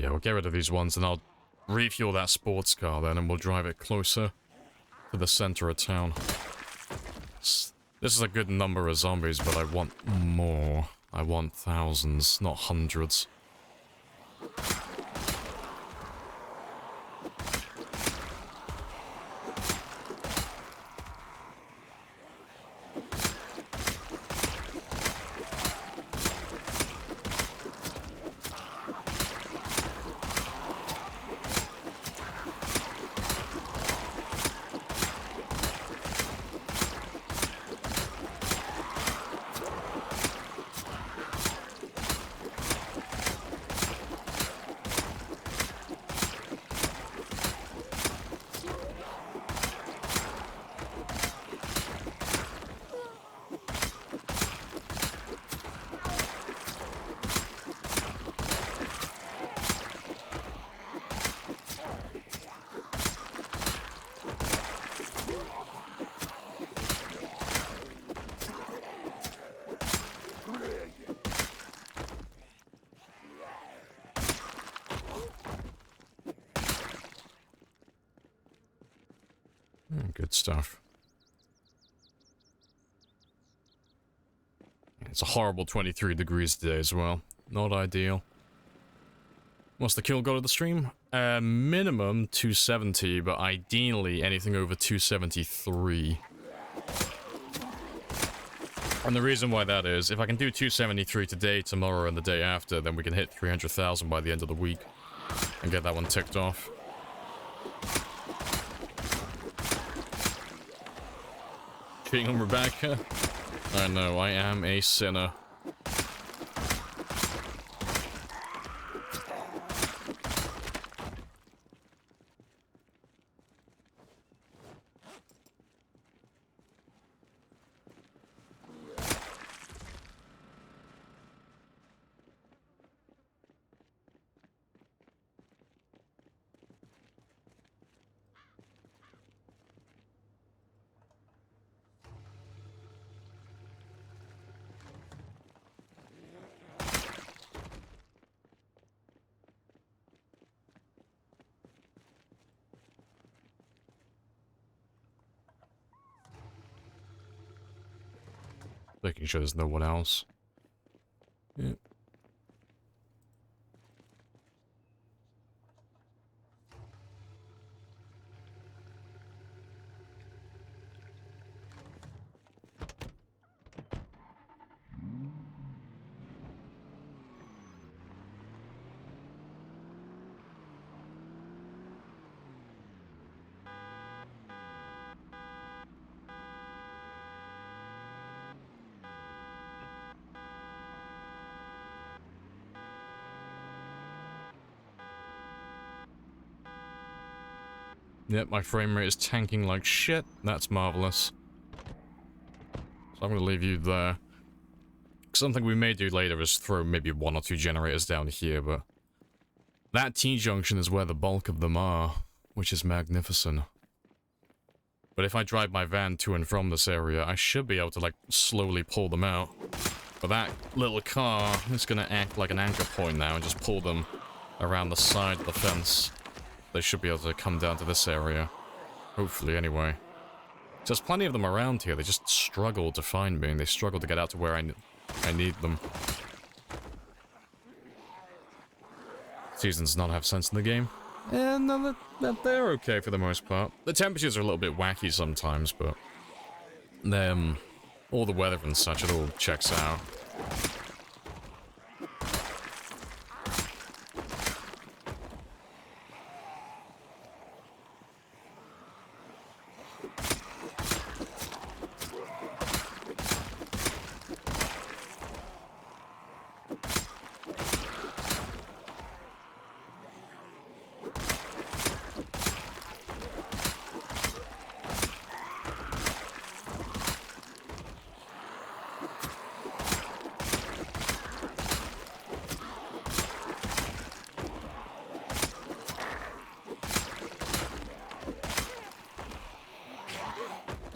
Yeah, we'll get rid of these ones and I'll refuel that sports car then and we'll drive it closer to the center of town. This is a good number of zombies, but I want more. I want thousands, not hundreds. Good stuff. It's a horrible 23 degrees today as well. Not ideal. What's the kill goal of the stream? Minimum 270, but ideally anything over 273. And the reason why that is, if I can do 273 today, tomorrow, and the day after, then we can hit 300,000 by the end of the week. And get that one ticked off. Cheating on Rebecca? I know, I am a sinner. Making sure there's no one else. Yeah. Yep, my frame rate is tanking like shit. That's marvelous. So I'm going to leave you there. Something we may do later is throw maybe 1 or 2 generators down here, but that T-junction is where the bulk of them are, which is magnificent. But if I drive my van to and from this area, I should be able to, like, slowly pull them out. But that little car is going to act like an anchor point now and just pull them around the side of the fence. They should be able to come down to this area. Hopefully, anyway. There's plenty of them around here. They just struggle to find me, and they struggle to get out to where I need them. Seasons not have sense in the game. And no, they're okay for the most part. The temperatures are a little bit wacky sometimes, but all the weather and such, it all checks out.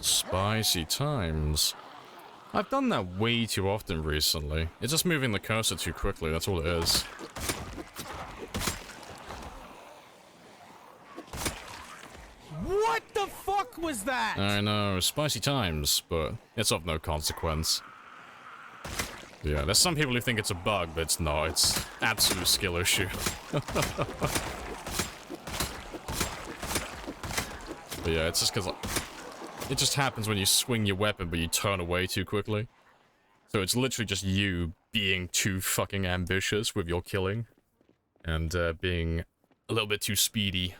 Spicy times. I've done that way too often recently. It's just moving the cursor too quickly, that's all it is. fuck was that? I know, spicy times, but it's of no consequence. Yeah, there's some people who think it's a bug, but it's not. It's absolute skill issue. But yeah, it's just because it just happens when you swing your weapon, but you turn away too quickly. So it's literally just you being too fucking ambitious with your killing, and being a little bit too speedy,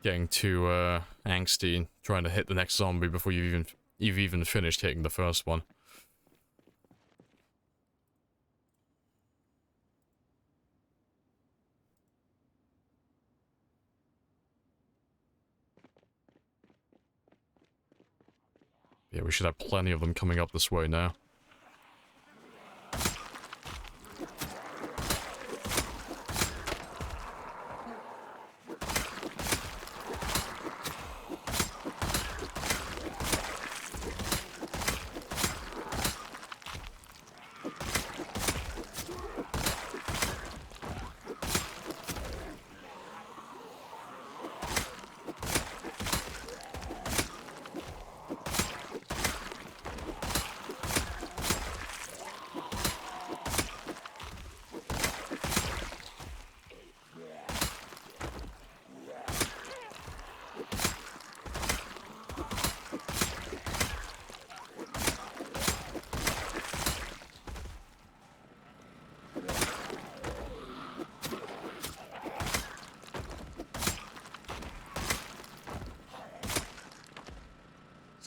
getting too angsty, trying to hit the next zombie before you've even finished hitting the first one. Yeah, we should have plenty of them coming up this way now.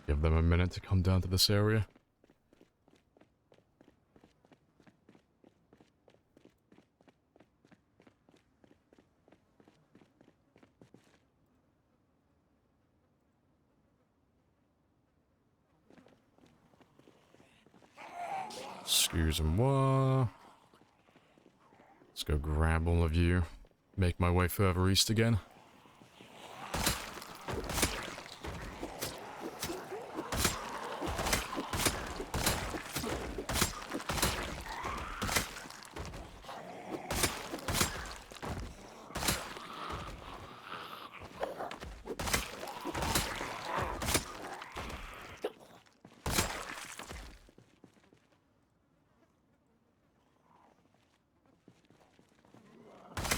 Give them a minute to come down to this area. Excuse moi. Let's go grab all of you. Make my way further east again.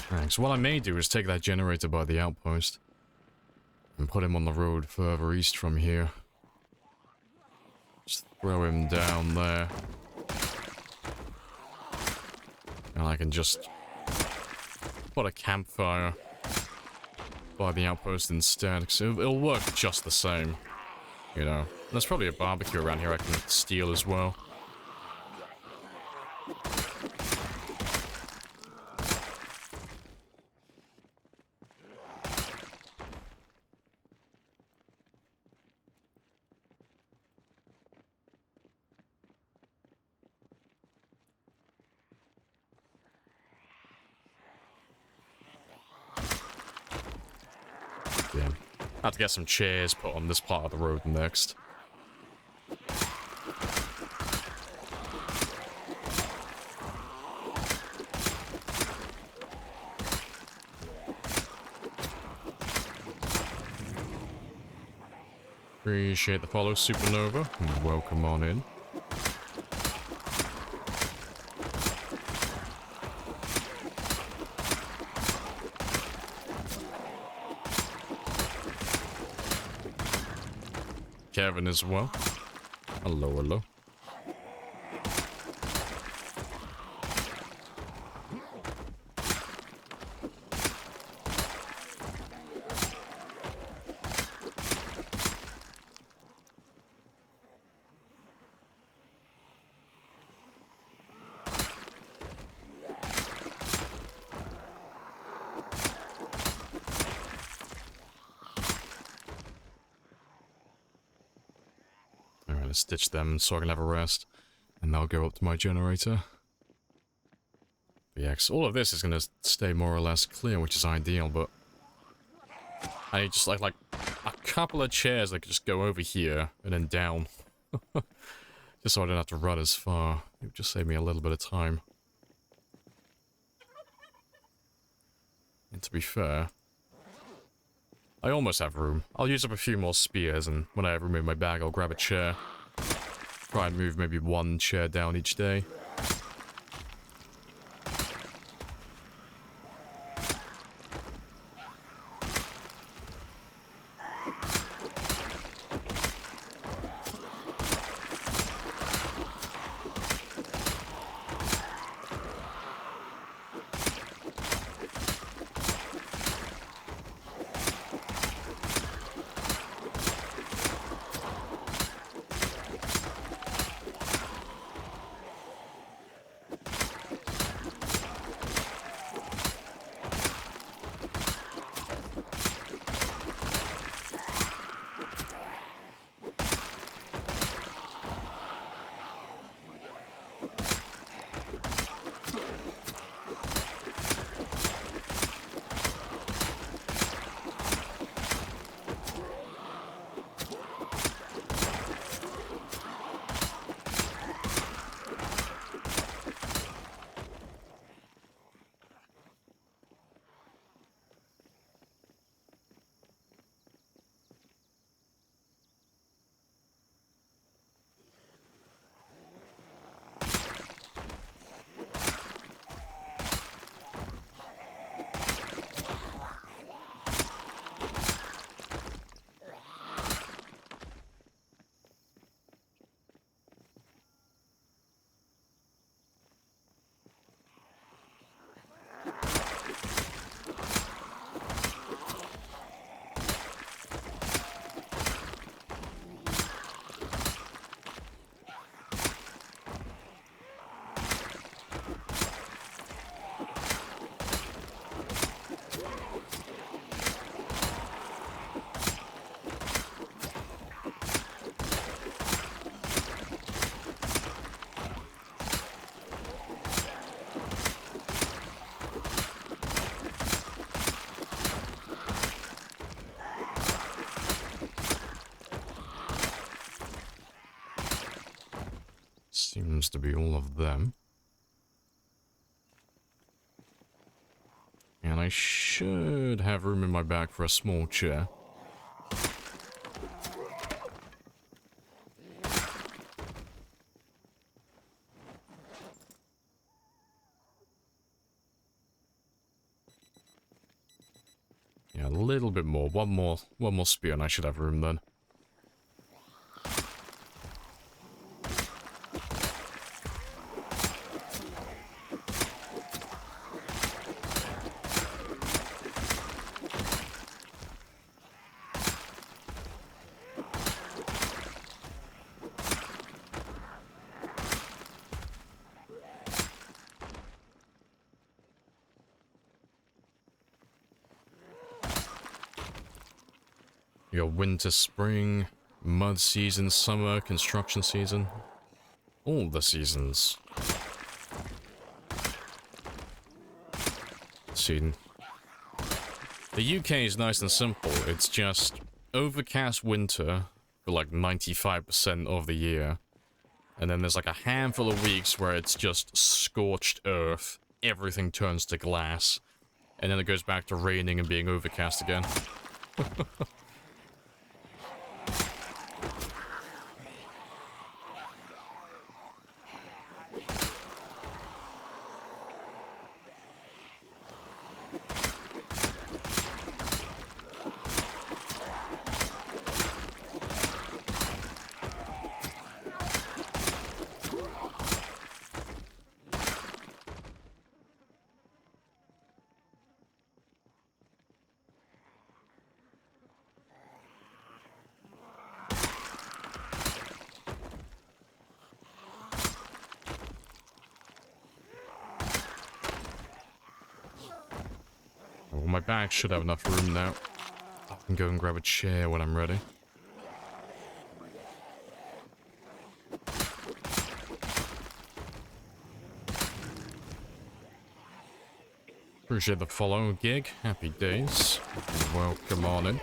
Thanks. What I may do is take that generator by the outpost and put him on the road further east from here. Just throw him down there. And I can just put a campfire by the outpost instead, because it'll work just the same. You know, there's probably a barbecue around here I can steal as well. Yeah. I have to get some chairs put on this part of the road next. Appreciate the follow, Supernova. Welcome on in. Kevin as well. Hello, hello. Let's stitch them so I can have a rest, and I'll go up to my generator. But yeah, 'cause all of this is going to stay more or less clear, which is ideal, but I need just like a couple of chairs that could just go over here and then down. Just so I don't have to run as far. It would just save me a little bit of time. And to be fair, I almost have room. I'll use up a few more spears, and when I have room in my bag, I'll grab a chair. Try and move maybe one chair down each day. Seems to be all of them. And I should have room in my bag for a small chair. Yeah, a little bit more. One more spear and I should have room then. You got winter, spring, mud season, summer, construction season. All the seasons. See, the UK is nice and simple. It's just overcast winter for like 95% of the year. And then there's like a handful of weeks where it's just scorched earth. Everything turns to glass. And then it goes back to raining and being overcast again. Well, my bag should have enough room now. I can go and grab a chair when I'm ready. Appreciate the follow, Gig. Happy days. Welcome on in.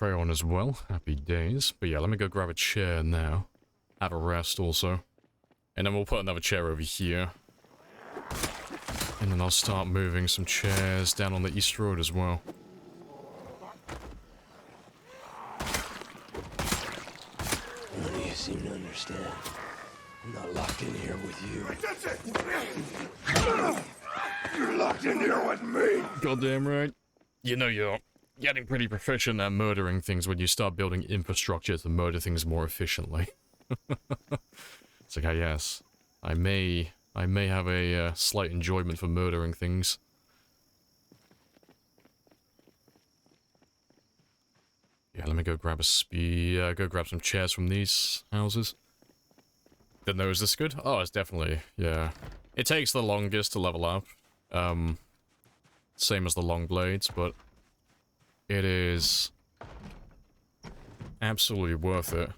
Lamprey on as well. Happy days. But yeah, let me go grab a chair now. Have a rest also. And then we'll put another chair over here. And then I'll start moving some chairs down on the East Road as well. None of you seem to understand. I'm not locked in here with you. You're locked in here with me. Goddamn right. You know you're getting pretty proficient at murdering things when you start building infrastructure to murder things more efficiently. It's like, yes, I may have a slight enjoyment for murdering things. Yeah, let me go grab go grab some chairs from these houses. Didn't know, is this good? Oh, it's definitely, yeah. It takes the longest to level up. Same as the long blades, but it is absolutely worth it.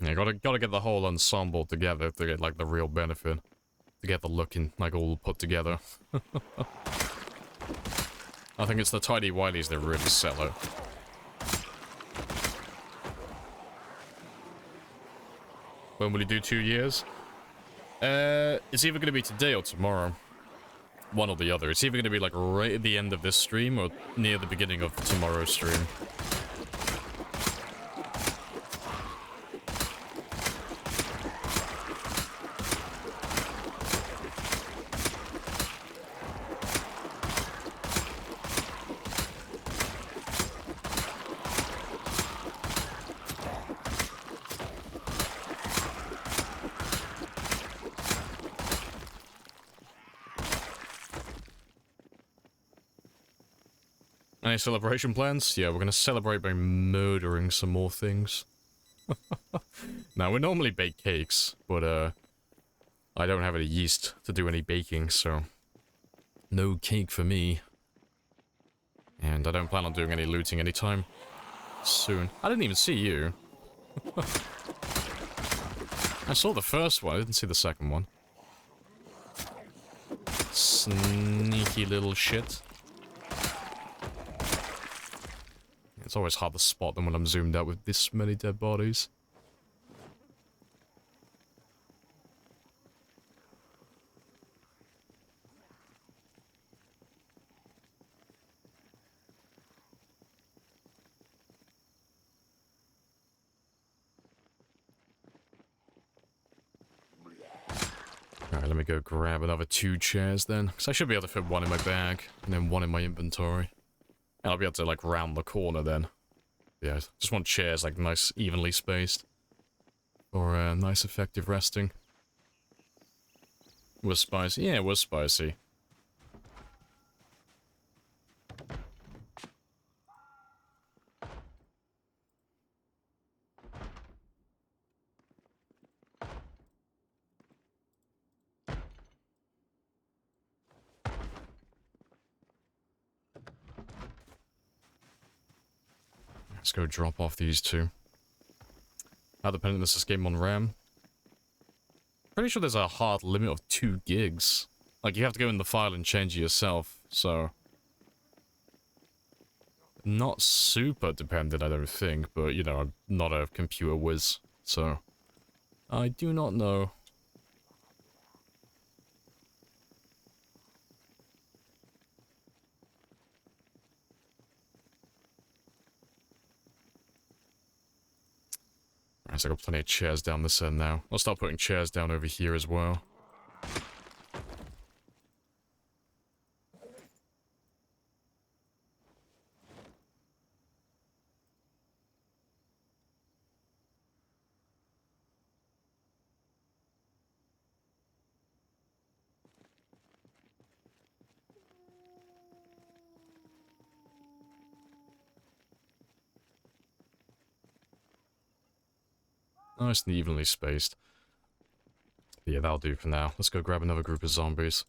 Yeah, gotta get the whole ensemble together to get, like, the real benefit. To get the looking, like, all put together. I think it's the tidy whiteys that really sell it. When will you do 2 years? It's either gonna be today or tomorrow. One or the other. It's either gonna be, like, right at the end of this stream or near the beginning of tomorrow's stream. Any celebration plans? Yeah, we're gonna celebrate by murdering some more things. Now, we normally bake cakes, but, I don't have any yeast to do any baking, so no cake for me. And I don't plan on doing any looting anytime soon. I didn't even see you. I saw the first one, I didn't see the second one. Sneaky little shit. It's always hard to spot them when I'm zoomed out with this many dead bodies. Alright, let me go grab another 2 chairs then. Because I should be able to fit one in my bag, and then one in my inventory. And I'll be able to, like, round the corner then. Yeah, just want chairs, like, nice, evenly spaced. For, nice, effective resting. Was spicy? Yeah, it was spicy. Let's go drop off these 2. How dependent is this game on RAM? Pretty sure there's a hard limit of 2 gigs. Like, you have to go in the file and change it yourself, so... Not super dependent, I don't think, but, you know, I'm not a computer whiz, so... I do not know. Alright, so I got plenty of chairs down this end now. I'll start putting chairs down over here as well. Nice and evenly spaced. But yeah, that'll do for now. Let's go grab another group of zombies.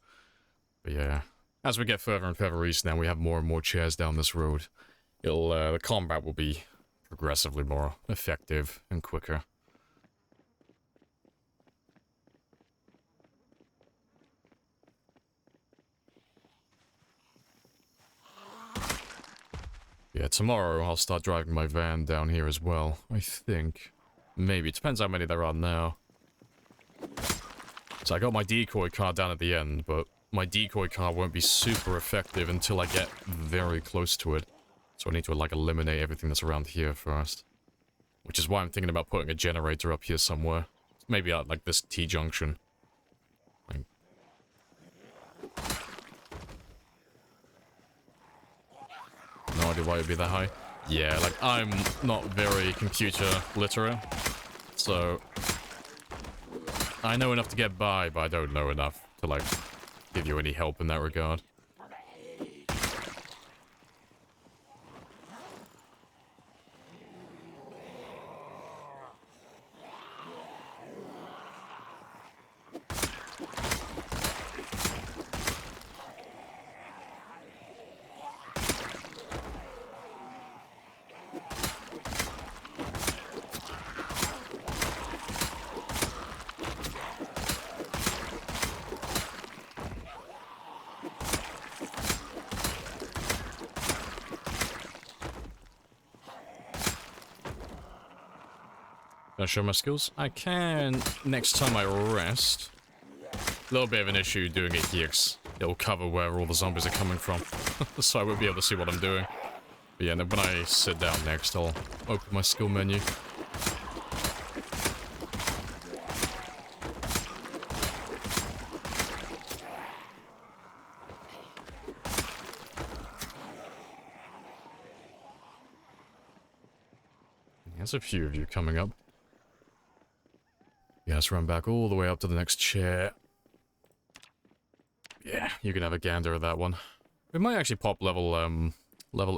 But yeah, as we get further and further east now, we have more and more chairs down this road. The combat will be progressively more effective and quicker. Yeah, tomorrow I'll start driving my van down here as well, I think. Maybe. It depends how many there are now. So I got my decoy car down at the end, but my decoy car won't be super effective until I get very close to it. So I need to, like, eliminate everything that's around here first. Which is why I'm thinking about putting a generator up here somewhere. Maybe at, like, this T-junction. Like... No idea why it would be that high. Yeah, like, I'm not very computer literate. So... I know enough to get by, but I don't know enough to, like, give you any help in that regard. Can I show my skills? I can next time I rest. A little bit of an issue doing it here, 'cause it'll cover where all the zombies are coming from. So I won't be able to see what I'm doing. But yeah, when I sit down next, I'll open my skill menu. There's a few of you coming up. Yeah, let's run back all the way up to the next chair. Yeah, you can have a gander at that one. We might actually pop level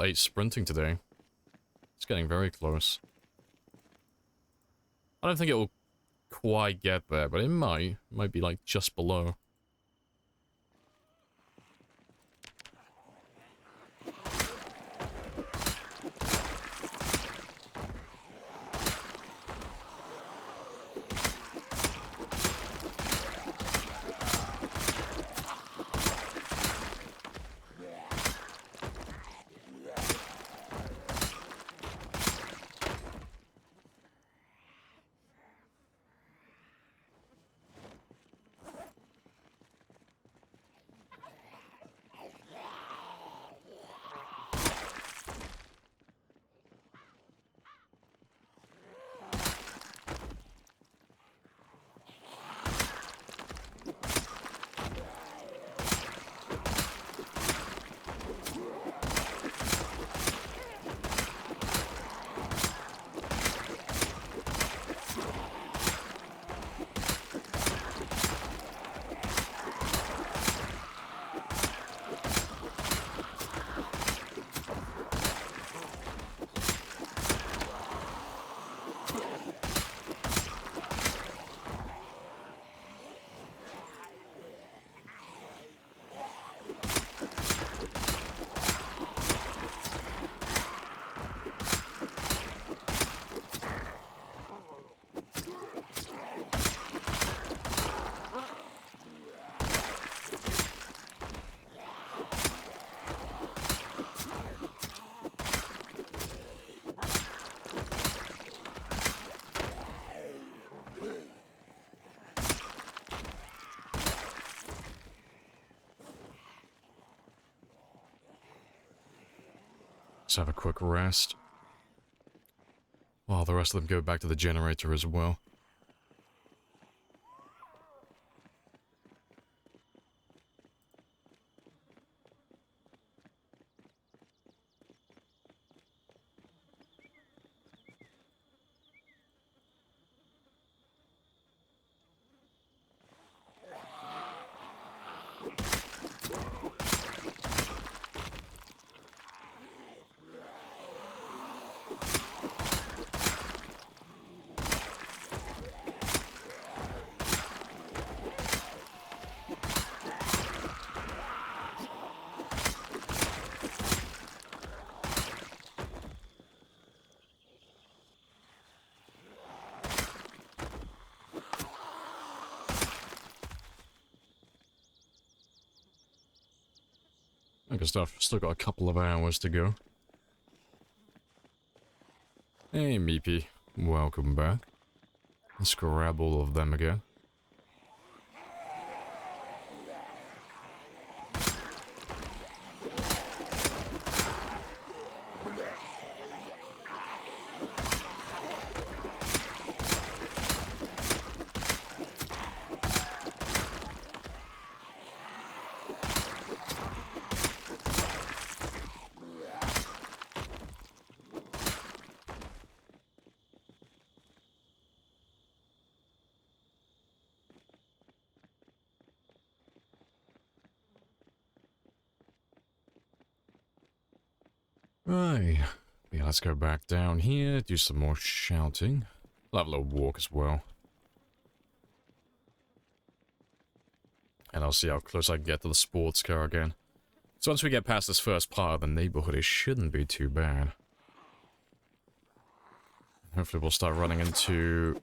8 sprinting today. It's getting very close. I don't think it will quite get there, but it might. It might be like just below. Let's have a quick rest. While the rest of them go back to the generator as well. Good stuff. Still got a couple of hours to go. Hey, Meepy. Welcome back. Let's grab all of them again. Right. Yeah, let's go back down here, do some more shouting. We'll have a little walk as well. And I'll see how close I can get to the sports car again. So once we get past this first part of the neighborhood, it shouldn't be too bad. Hopefully we'll start running into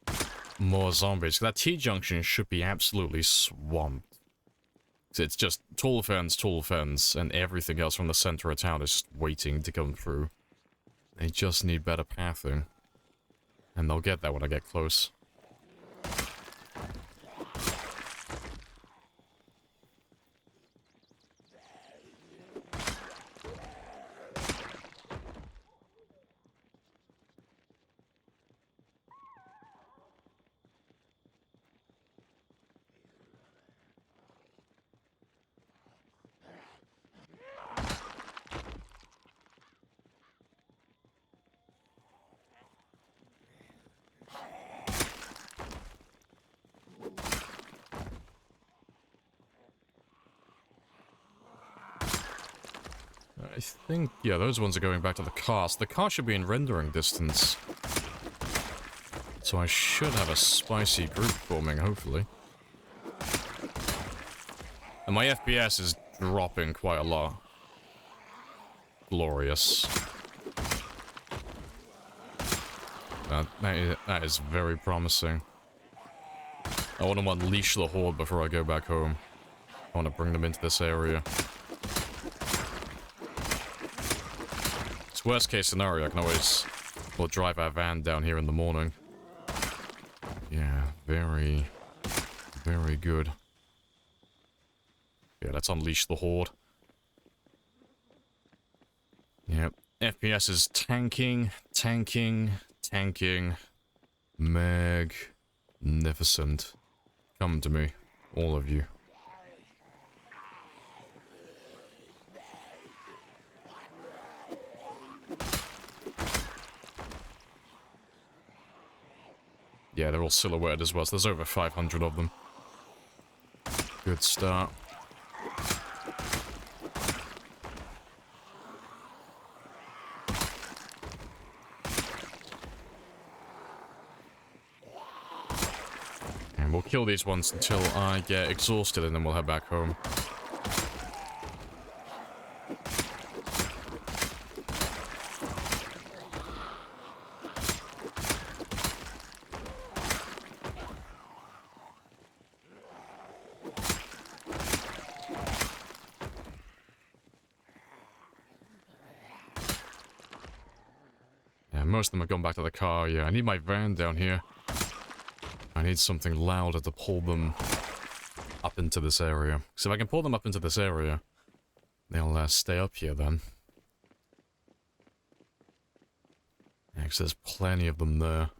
more zombies. That T-junction should be absolutely swamped. It's just tall fence, and everything else from the center of town is just waiting to come through. They just need better pathing. And they'll get that when I get close. I think, yeah, those ones are going back to the car. So the car should be in rendering distance. So I should have a spicy group forming, hopefully. And my FPS is dropping quite a lot. Glorious. That is very promising. I want to unleash the horde before I go back home. I want to bring them into this area. It's worst case scenario, I can always... we'll drive our van down here in the morning. Yeah, very... very good. Yeah, let's unleash the horde. Yep. FPS is tanking. Magnificent. Come to me, all of you. Yeah, they're all silhouetted as well, so there's over 500 of them. Good start. And we'll kill these ones until I get exhausted, and then we'll head back home. Most of them have gone back to the car. Yeah, I need my van down here. I need something louder to pull them up into this area. So if I can pull them up into this area, they'll stay up here then. Yeah, 'cause there's plenty of them there.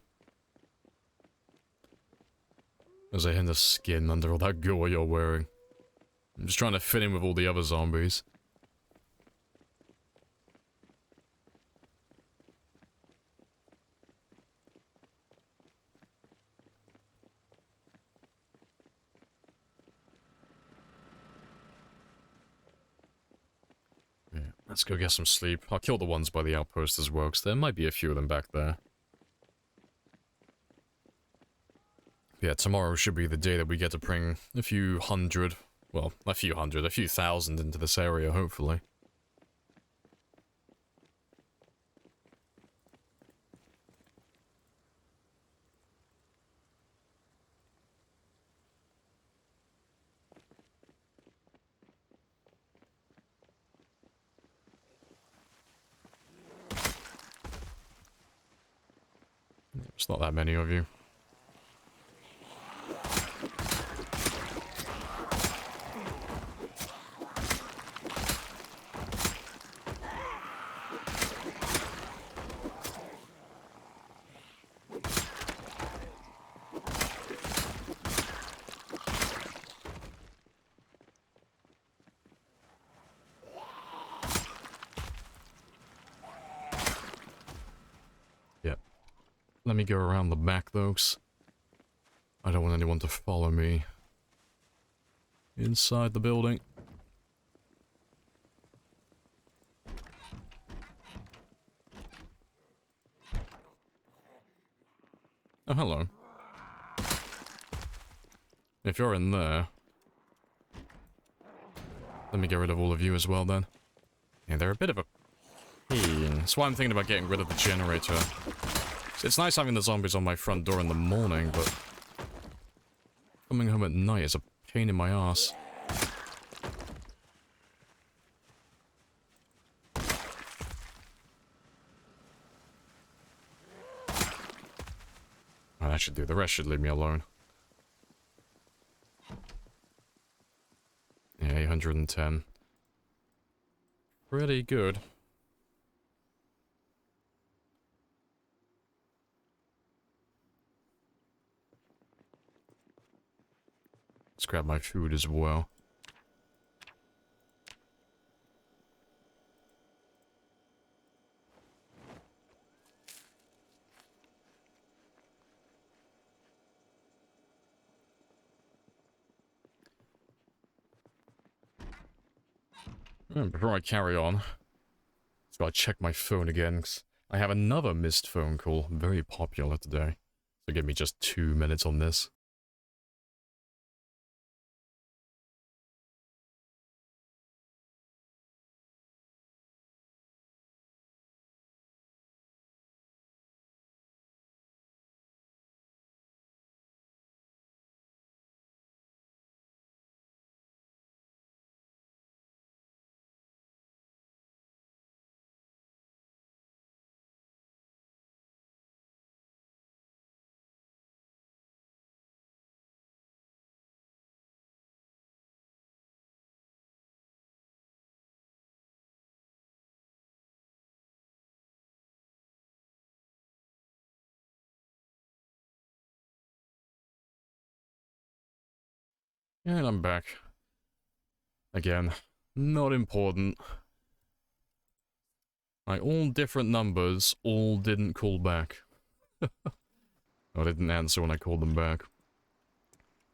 There's a hint of skin under all that gore you're wearing. I'm just trying to fit in with all the other zombies. Let's go get some sleep. I'll kill the ones by the outpost as well, because there might be a few of them back there. Yeah, tomorrow should be the day that we get to bring a few hundred, well, a few thousand into this area, hopefully. It's not that many of you. Let me go around the back, though, 'cause I don't want anyone to follow me inside the building. Oh, hello. If you're in there, let me get rid of all of you as well, then. Yeah, they're a bit of a pain. That's why I'm thinking about getting rid of the generator. It's nice having the zombies on my front door in the morning, but coming home at night is a pain in my ass. Oh, that should do. The rest should leave me alone. Yeah, 810. Pretty good. Let's grab my food as well. And before I carry on, just gotta check my phone again, 'cause I have another missed phone call, very popular today. So give me just 2 minutes on this. And I'm back. Again, not important. Like, all different numbers, all didn't call back. Or didn't answer when I called them back.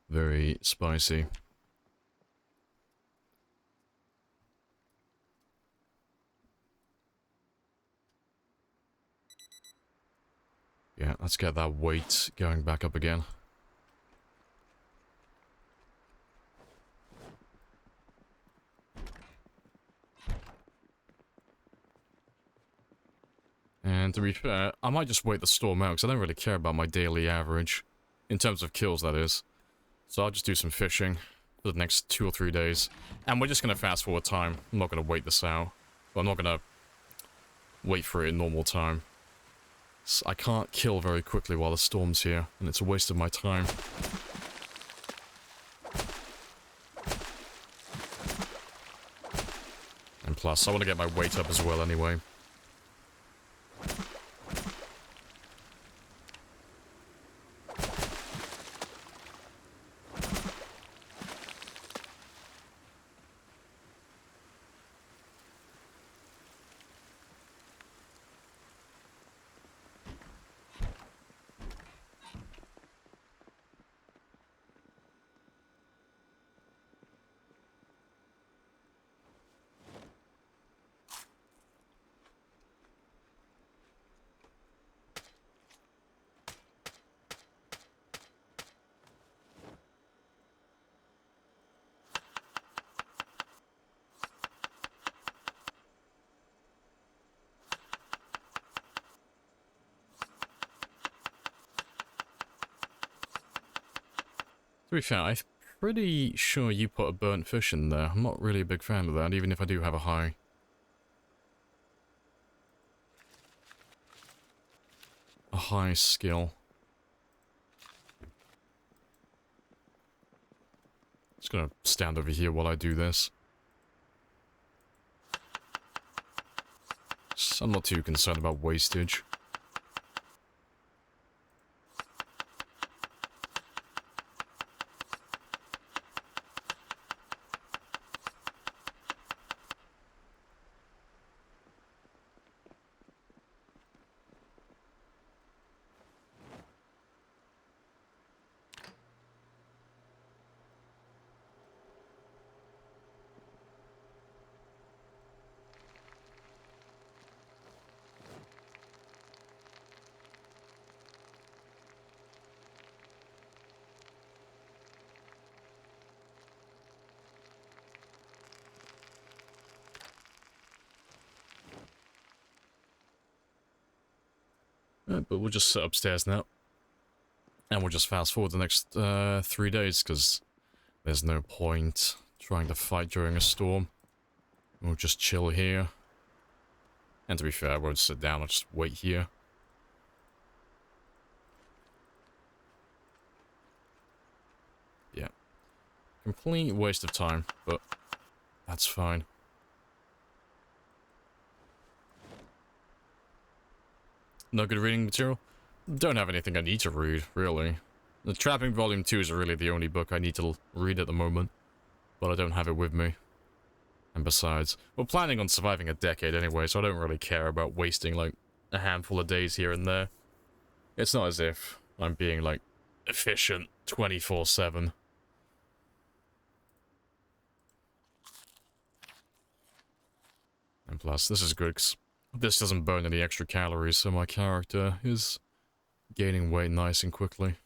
Very spicy. Yeah, let's get that weight going back up again. And to be fair, I might just wait the storm out, because I don't really care about my daily average. In terms of kills, that is. So I'll just do some fishing for the next 2 or 3 days. And we're just going to fast forward time. I'm not going to wait this out. Well, I'm not going to wait for it in normal time. So I can't kill very quickly while the storm's here, and it's a waste of my time. And plus, I want to get my weight up as well anyway. To be fair, I'm pretty sure you put a burnt fish in there. I'm not really a big fan of that, even if I do have a high. high skill. Just gonna stand over here while I do this. I'm not too concerned about wastage. But we'll just sit upstairs now. And we'll just fast forward the next 3 days, because there's no point trying to fight during a storm. We'll just chill here. And to be fair, I won't sit down, I'll just wait here. Yeah. Complete waste of time, but that's fine. No good reading material? Don't have anything I need to read, really. The Trapping Volume 2 is really the only book I need to read at the moment, but I don't have it with me. And besides, we're planning on surviving a decade anyway, so I don't really care about wasting, like, a handful of days here and there. It's not as if I'm being, like, efficient 24/7. And plus, this is good, 'cause this doesn't burn any extra calories, so my character is gaining weight nice and quickly.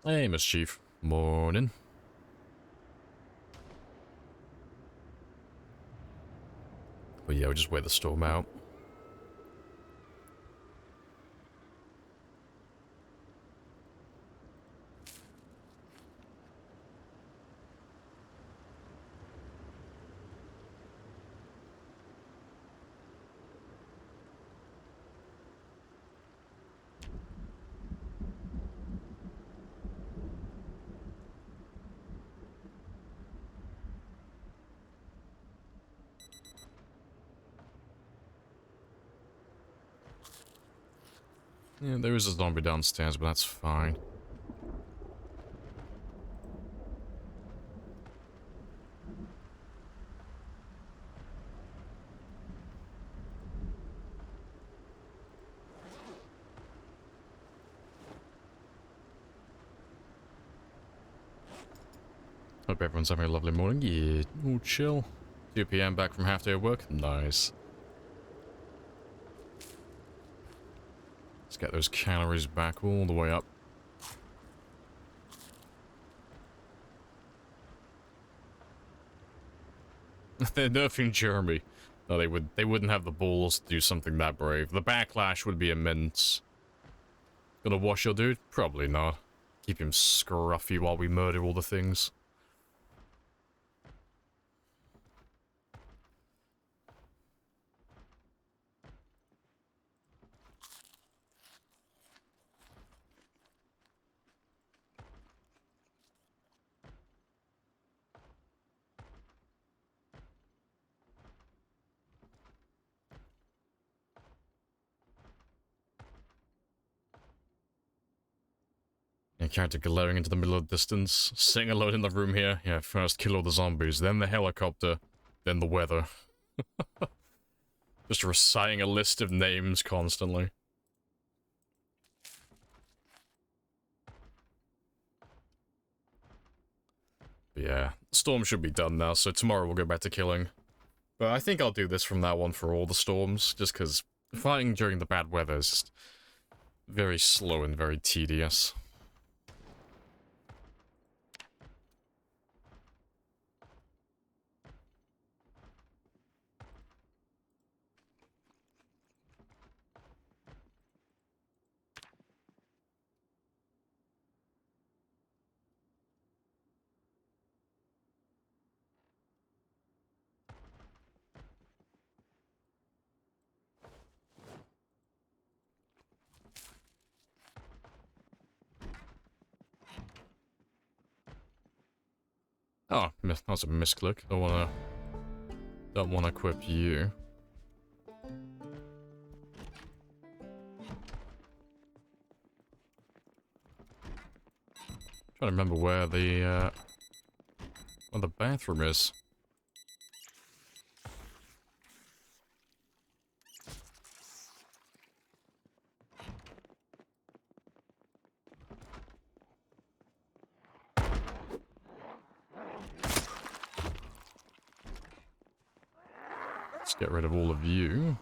Hey, Mischief. Morning. But yeah, we'll just wait the storm out. Yeah, there is a zombie downstairs, but that's fine. Hope everyone's having a lovely morning. Yeah, all chill. 2 PM back from half day of work. Nice. Let's get those calories back all the way up. They're nerfing Jeremy. No, they wouldn't have the balls to do something that brave. The backlash would be immense. Gonna wash your dude? Probably not. Keep him scruffy while we murder all the things. Yeah, character glaring into the middle of the distance. Sitting alone in the room here. Yeah, first kill all the zombies, then the helicopter, then the weather. Just reciting a list of names constantly. But yeah, storm should be done now, so tomorrow we'll go back to killing. But I think I'll do this from now on for all the storms, just because fighting during the bad weather is just very slow and very tedious. Oh, that was a misclick. Don't wanna equip you. Trying to remember where the bathroom is. Let's get rid of all of you.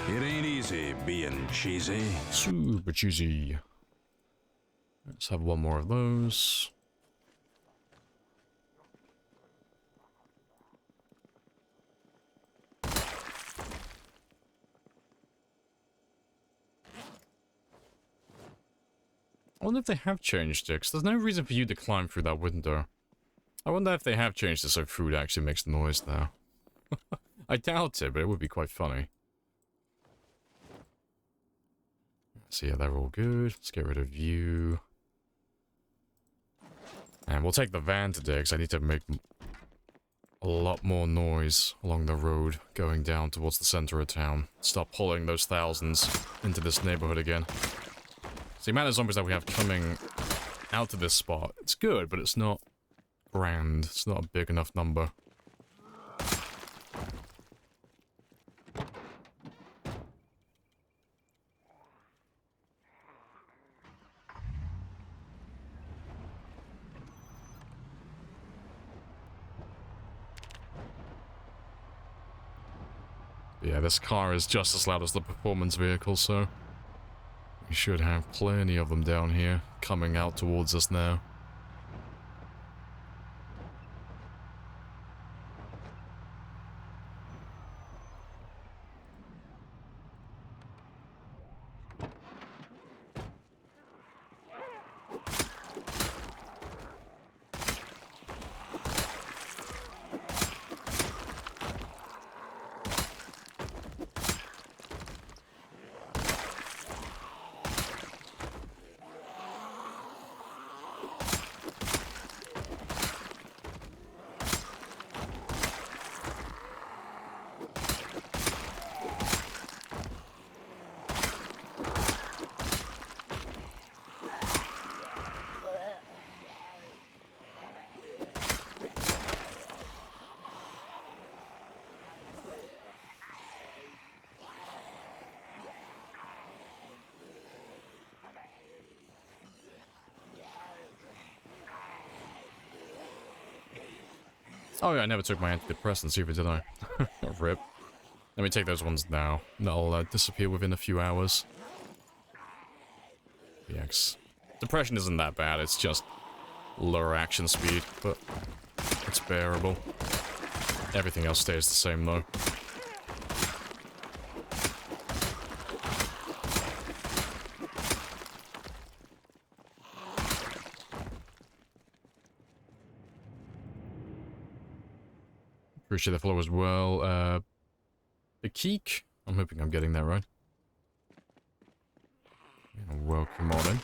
It ain't easy being cheesy. Super cheesy. Let's have one more of those. I wonder if they have changed it, 'cause there's no reason for you to climb through that window. I wonder if they have changed it so food actually makes noise now. I doubt it, but it would be quite funny. So yeah, they're all good. Let's get rid of you. And we'll take the van today, because I need to make a lot more noise along the road going down towards the center of town. Stop pulling those thousands into this neighborhood again. So the amount of zombies that we have coming out to this spot, it's good, but it's not grand. It's not a big enough number. Yeah, this car is just as loud as the performance vehicle, so we should have plenty of them down here coming out towards us now. Oh yeah, I never took my antidepressants either, did I? Rip. Let me take those ones now. They'll disappear within a few hours. Yes. Depression isn't that bad, it's just lower action speed, but it's bearable. Everything else stays the same though. Appreciate the follow as well. The Keek. I'm hoping I'm getting that right. Yeah, welcome on in.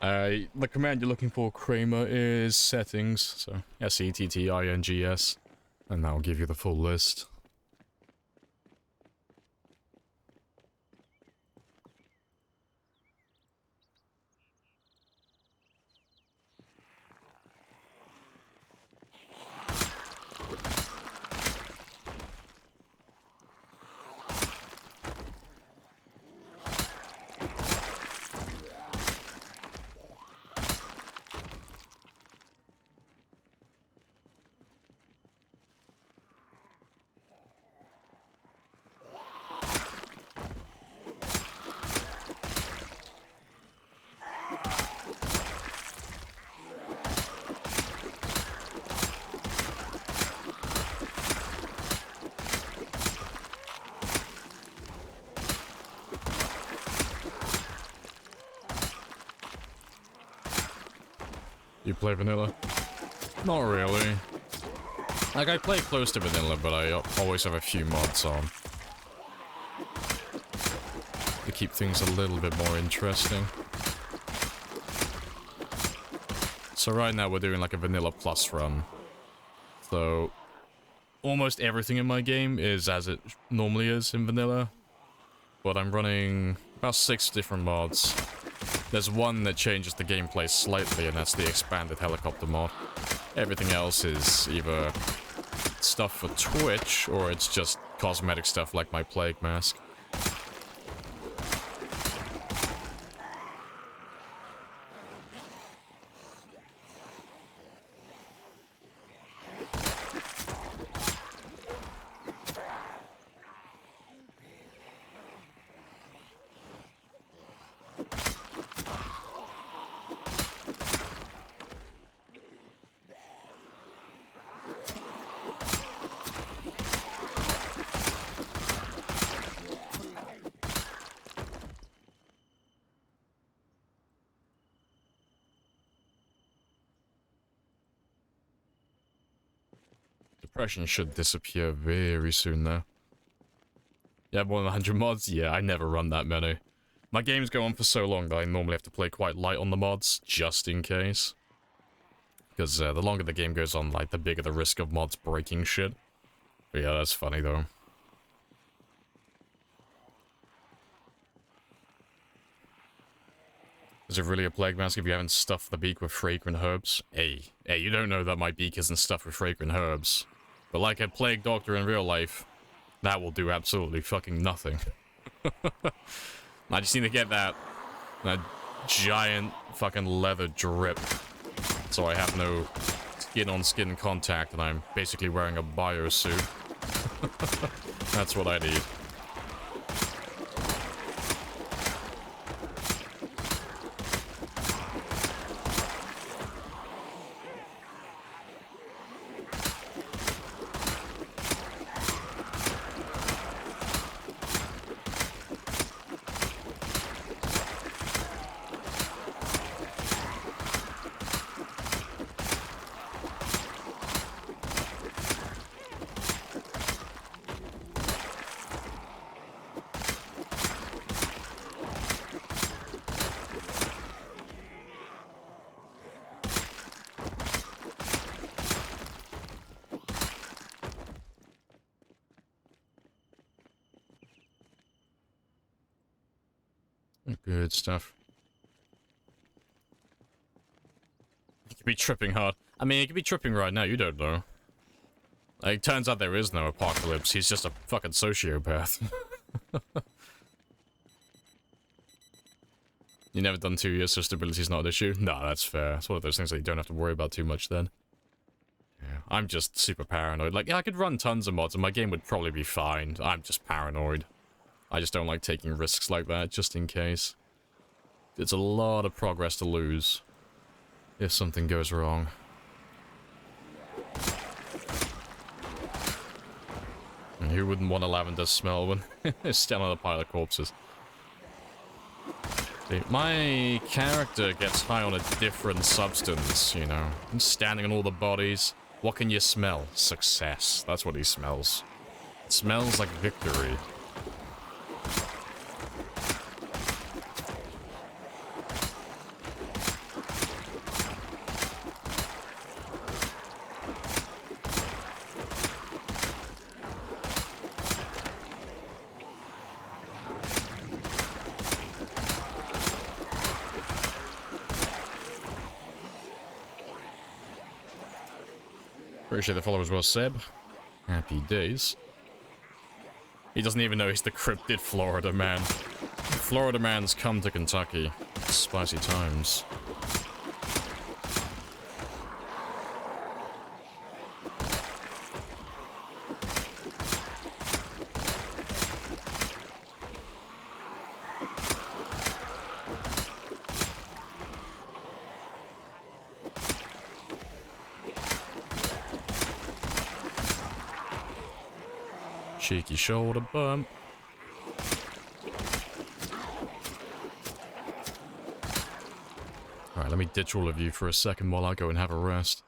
The command you're looking for, Kramer, is settings. So SETTINGS, and that'll give you the full list. You play vanilla? Not really. Like, I play close to vanilla, but I always have a few mods on to keep things a little bit more interesting. So right now we're doing like a vanilla plus run. So almost everything in my game is as it normally is in vanilla, but I'm running about 6 different mods. There's one that changes the gameplay slightly, and that's the expanded helicopter mod. Everything else is either stuff for Twitch, or it's just cosmetic stuff like my plague mask. Depression should disappear very soon, though. Yeah, more than 100 mods? Yeah, I never run that many. My games go on for so long that I normally have to play quite light on the mods, just in case. Because the longer the game goes on, like, the bigger the risk of mods breaking shit. But yeah, that's funny, though. Is it really a plague mask if you haven't stuffed the beak with fragrant herbs? Hey, you don't know that my beak isn't stuffed with fragrant herbs. But like a plague doctor in real life, that will do absolutely fucking nothing. I just need to get that giant fucking leather drip, so I have no skin-on-skin contact, and I'm basically wearing a biosuit. That's what I need. Good stuff. You could be tripping hard. I mean, you could be tripping right now, you don't know. Like, turns out there is no apocalypse, he's just a fucking sociopath. You never done 2 years, so stability's not an issue? No, that's fair. It's one of those things that you don't have to worry about too much then. Yeah, I'm just super paranoid. Like, yeah, I could run tons of mods and my game would probably be fine. I'm just paranoid. I just don't like taking risks like that, just in case. It's a lot of progress to lose if something goes wrong. And who wouldn't want a lavender smell when it's still on a pile of corpses? See, my character gets high on a different substance, you know. He's standing on all the bodies. What can you smell? Success. That's what he smells. It smells like victory. Appreciate the follow as well, Seb. Happy days. He doesn't even know he's the cryptid Florida man. Florida man's come to Kentucky. Spicy times. Cheeky shoulder bump. Alright, let me ditch all of you for a second while I go and have a rest.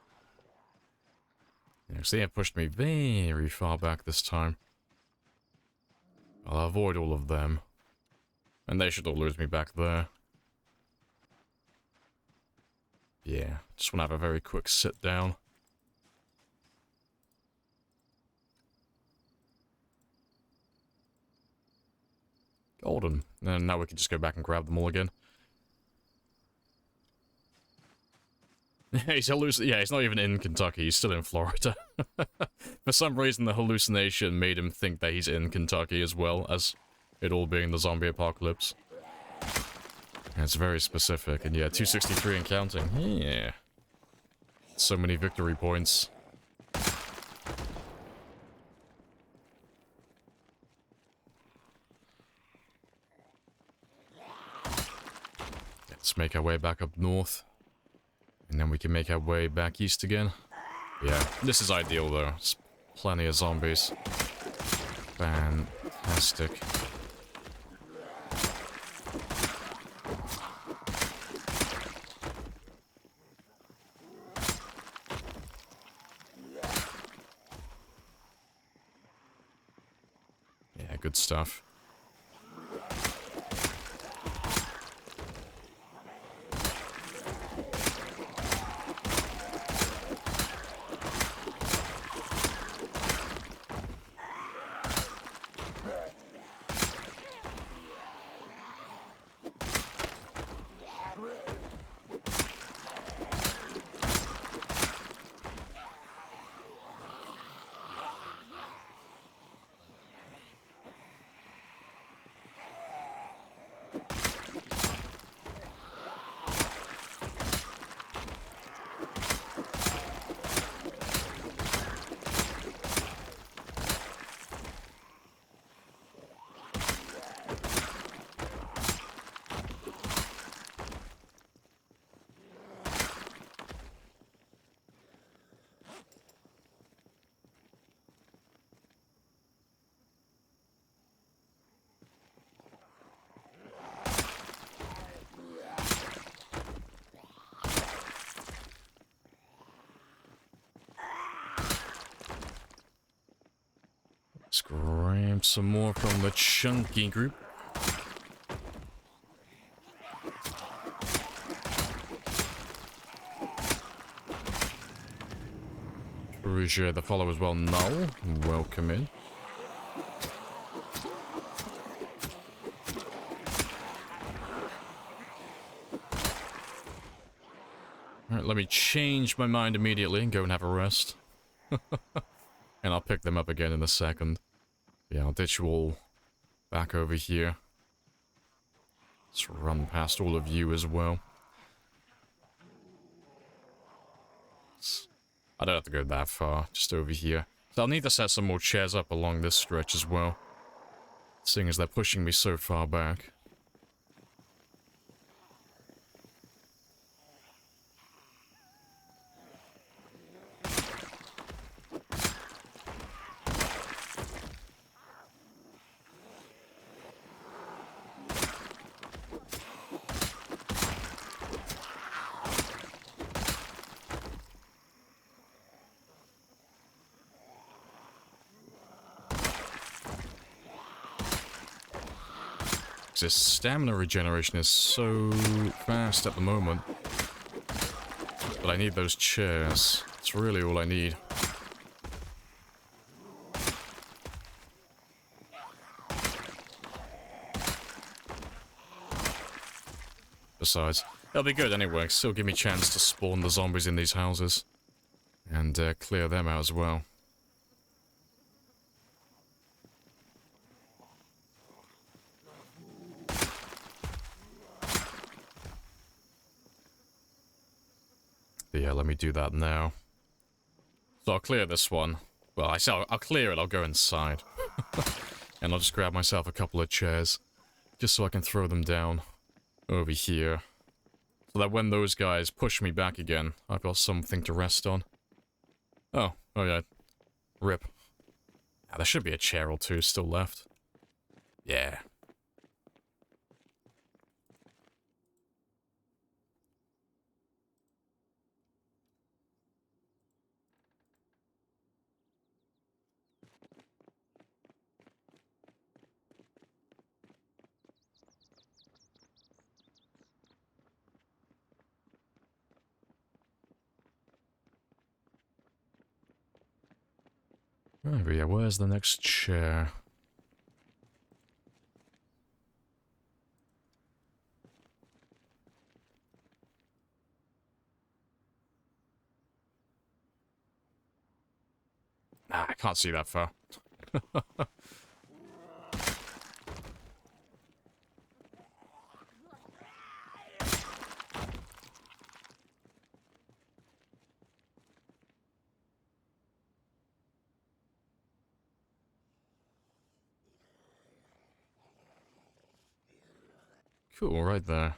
Yeah, see, they pushed me very far back this time. I'll avoid all of them. And they should all lose me back there. Yeah, just want to have a very quick sit down. Golden. And now we can just go back and grab them all again. He's yeah, he's not even in Kentucky, he's still in Florida. For some reason, the hallucination made him think that he's in Kentucky as well, as it all being the zombie apocalypse. And it's very specific, and yeah, 263 and counting. Yeah. So many victory points. Let's make our way back up north. And then we can make our way back east again. Yeah, this is ideal though. There's plenty of zombies. Fantastic. Yeah, good stuff. Let's grab some more from the chunky group. Appreciate the follow as well, Null. Welcome in. Alright, let me change my mind immediately and go and have a rest. And I'll pick them up again in a second. Yeah, I'll ditch you all back over here. Let's run past all of you as well. I don't have to go that far, just over here. So I'll need to set some more chairs up along this stretch as well. Seeing as they're pushing me so far back. This stamina regeneration is so fast at the moment. But I need those chairs. It's really all I need. Besides, it'll be good anyway. Still give me a chance to spawn the zombies in these houses. And clear them out as well. But yeah, let me do that now. So I'll clear this one. Well, I say I'll clear it, I'll go inside. And I'll just grab myself a couple of chairs. Just so I can throw them down over here. So that when those guys push me back again, I've got something to rest on. Oh yeah. Rip. Ah, there should be a chair or two still left. Yeah. Right, but yeah, where's the next chair? Ah, I can't see that far. Cool, right there.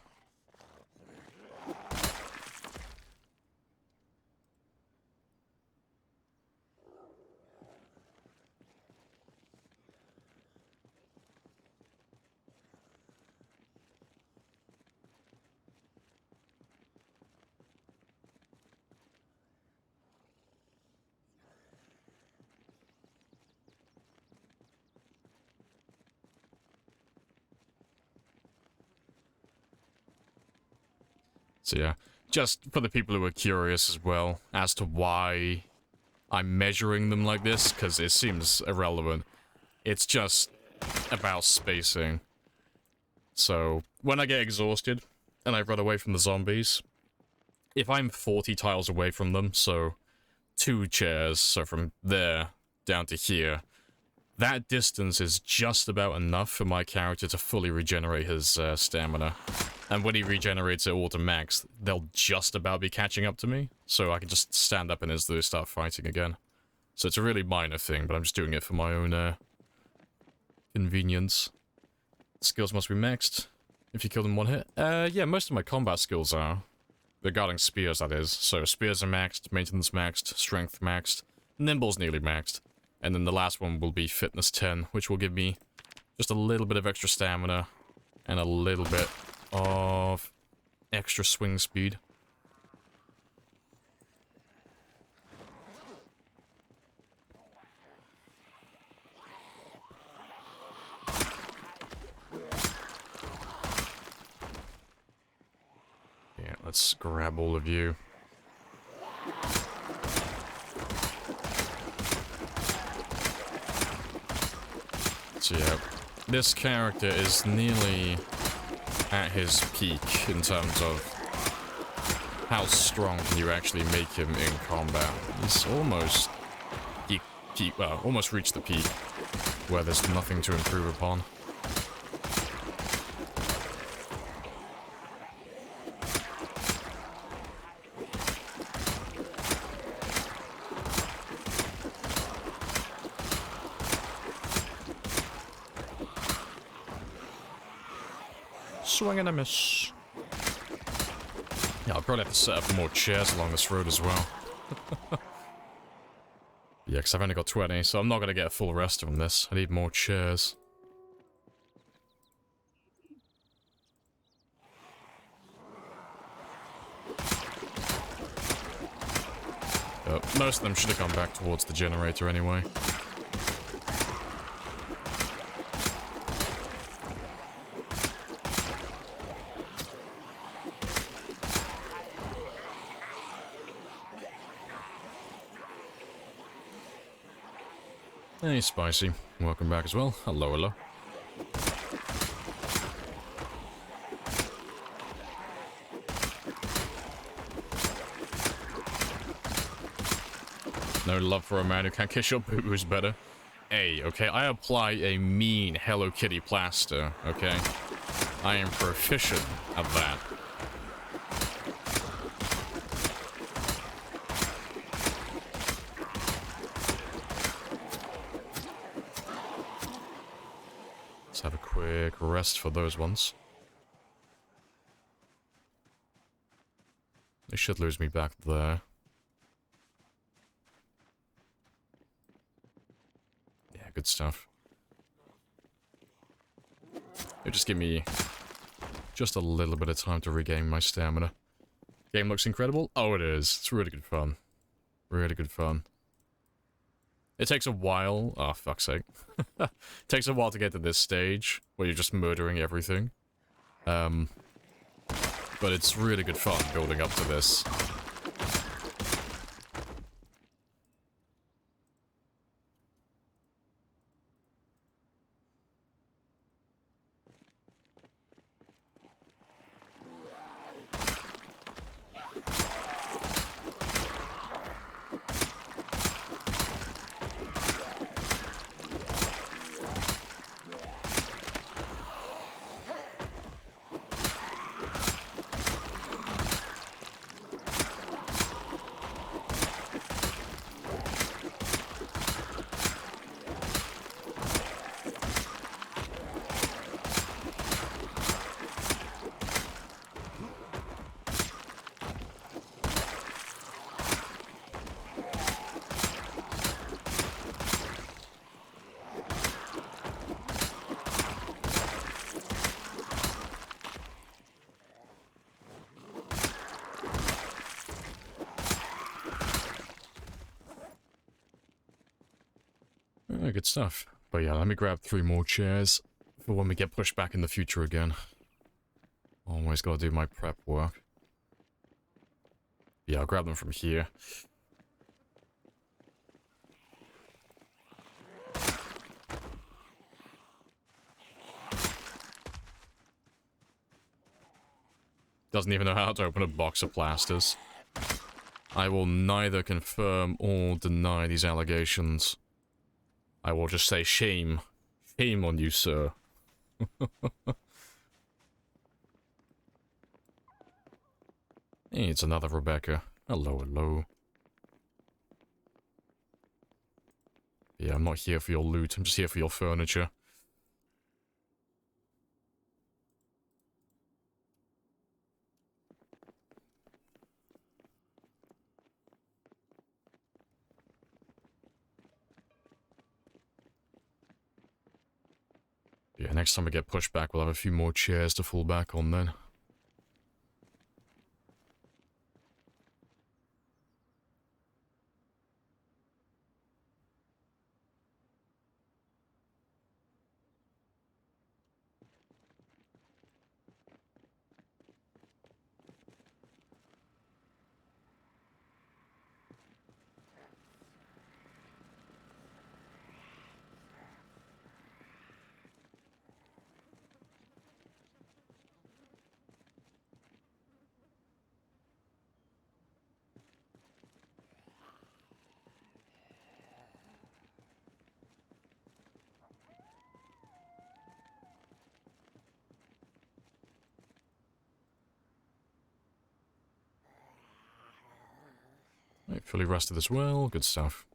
So yeah, just for the people who are curious as well as to why I'm measuring them like this, because it seems irrelevant. It's just about spacing. So when I get exhausted and I run away from the zombies, if I'm 40 tiles away from them, so 2 chairs, so from there down to here, that distance is just about enough for my character to fully regenerate his stamina. And when he regenerates it all to max, they'll just about be catching up to me, so I can just stand up and instantly start fighting again. So it's a really minor thing, but I'm just doing it for my own convenience. Skills must be maxed if you kill them in one hit. Yeah, most of my combat skills are. Regarding spears, that is. So spears are maxed, maintenance maxed, strength maxed, nimble's nearly maxed. And then the last one will be fitness 10, which will give me just a little bit of extra stamina and a little bit of extra swing speed. Yeah, let's grab all of you. So yeah, this character is nearly at his peak in terms of how strong can you actually make him in combat. He's almost almost reached the peak where there's nothing to improve upon. Swing and a miss. Yeah, I'll probably have to set up more chairs along this road as well. Yeah, because I've only got 20, so I'm not going to get a full rest from this. I need more chairs. Most of them should have gone back towards the generator anyway. Hey, Spicy. Welcome back as well. Hello, hello. No love for a man who can't kiss your boo-boos better. Hey, okay, I apply a mean Hello Kitty plaster, okay? I am proficient at that. Let's have a quick rest for those ones. They should lose me back there. Yeah, good stuff. It'll just give me just a little bit of time to regain my stamina. Game looks incredible. Oh, it is. It's really good fun. Really good fun. It takes a while. Oh, fuck's sake. It takes a while to get to this stage where you're just murdering everything. But it's really good fun building up to this. Oh, good stuff. But yeah, let me grab 3 more chairs for when we get pushed back in the future again. Always gotta do my prep work. Yeah, I'll grab them from here. Doesn't even know how to open a box of plasters. I will neither confirm or deny these allegations. I will just say shame. Shame on you, sir. Hey, it's another Rebecca. Hello, hello. Yeah, I'm not here for your loot. I'm just here for your furniture. Yeah, next time we get pushed back, we'll have a few more chairs to fall back on then. Right, fully rested as well. Good stuff.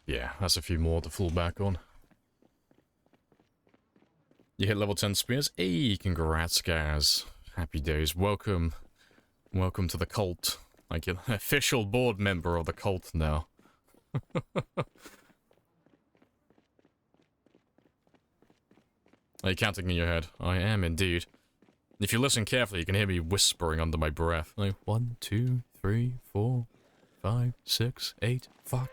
Yeah, that's a few more to fall back on. You hit level 10 spears? Hey, congrats, guys. Happy days. Welcome. Welcome to the cult. Like, you're an official board member of the cult now. Are you counting in your head? I am indeed. If you listen carefully, you can hear me whispering under my breath. Like, 1, 2, 3, 4, 5, 6, 8, fuck.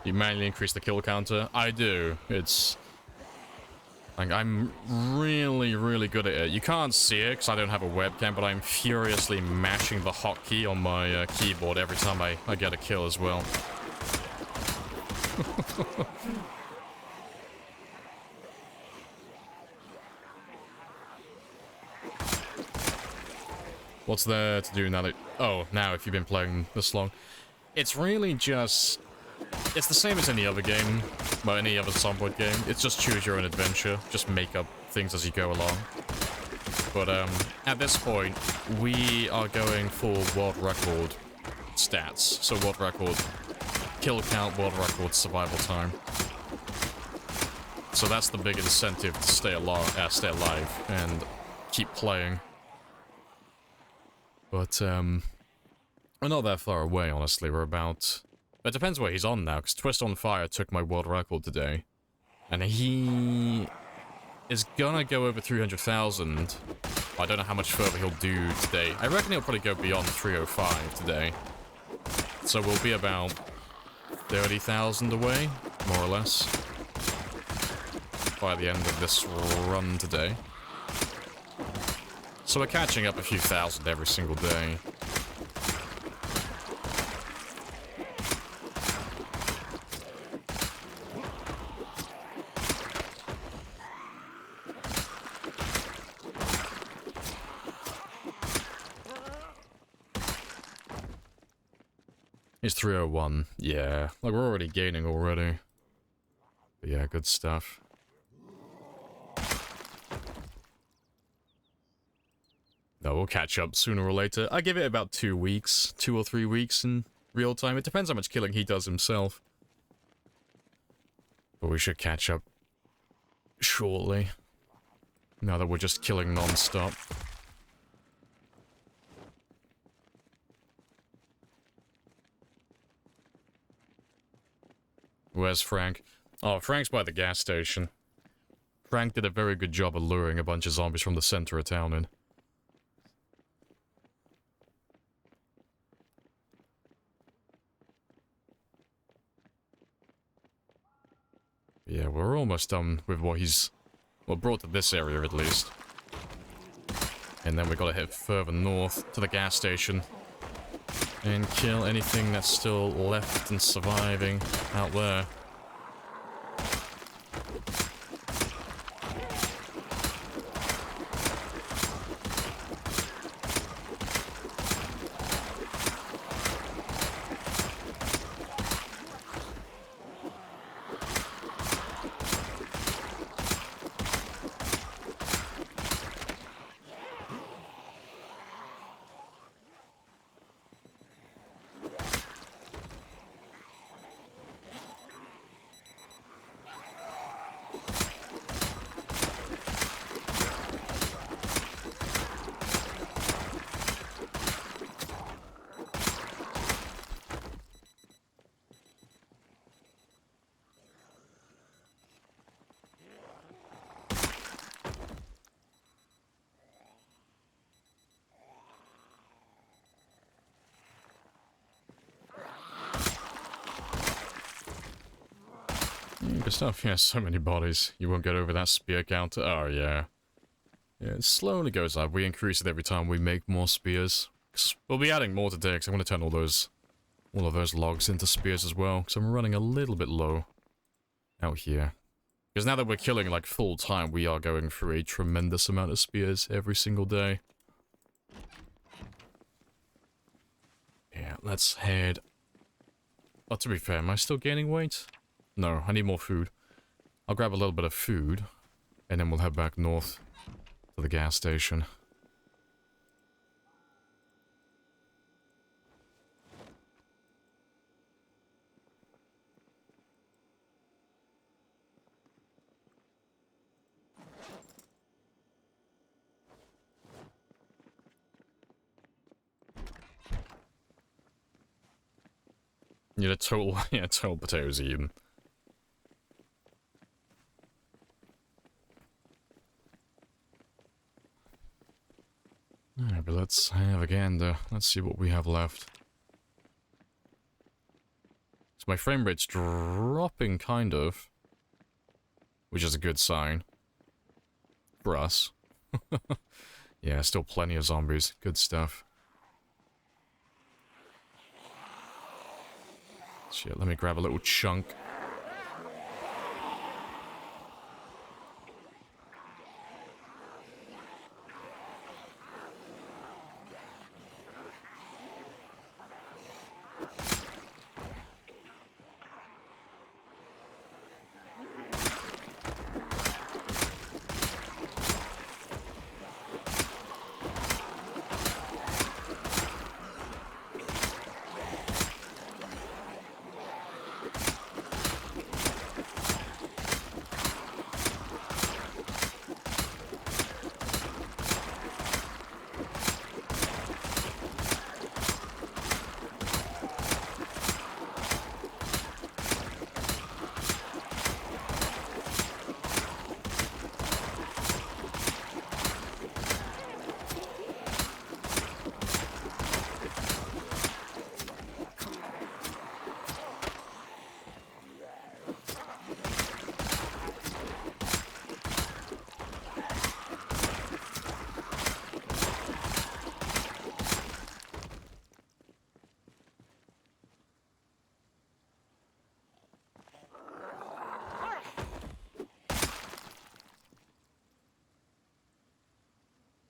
You manually increase the kill counter? I do. It's Like, I'm really, really good at it. You can't see it because I don't have a webcam, but I'm furiously mashing the hotkey on my keyboard every time I get a kill as well. What's there to do now that... Oh, now if you've been playing this long. It's really just... It's the same as any other game. Well, any other Zomboid game. It's just choose your own adventure. Just make up things as you go along. But, at this point, we are going for world record stats. So world record kill count, world record survival time. So that's the big incentive to stay alive and keep playing. But, we're not that far away, honestly. We're about... It depends where he's on now, because Twist on Fire took my world record today. And he... is gonna go over 300,000. I don't know how much further he'll do today. I reckon he'll probably go beyond 305 today. So we'll be about 30,000 away, more or less, by the end of this run today. So we're catching up a few thousand every single day. It's 301. Yeah, like we're already gaining already. But yeah, good stuff. No, we'll catch up sooner or later. I give it about 2 weeks, 2 or 3 weeks in real time. It depends how much killing he does himself. But we should catch up shortly. Now that we're just killing non-stop. Where's Frank? Oh, Frank's by the gas station. Frank did a very good job of luring a bunch of zombies from the center of town in. Yeah, we're almost done with what he's... well, brought to this area at least. And then we gotta head further north to the gas station. And kill anything that's still left and surviving out there. Good stuff. Yeah, so many bodies. You won't get over that spear counter. Oh, yeah. Yeah, it slowly goes up. We increase it every time we make more spears. We'll be adding more today, because I'm going to turn all of those logs into spears as well, because I'm running a little bit low out here. Because now that we're killing, like, full time, we are going through a tremendous amount of spears every single day. Yeah, let's head... Oh, to be fair, am I still gaining weight? No, I need more food. I'll grab a little bit of food, and then we'll head back north to the gas station. Yeah, total potatoes eaten. Alright, but let's have a gander. Let's see what we have left. So my frame rate's dropping, kind of. Which is a good sign. For us. Yeah, still plenty of zombies. Good stuff. Shit, let me grab a little chunk.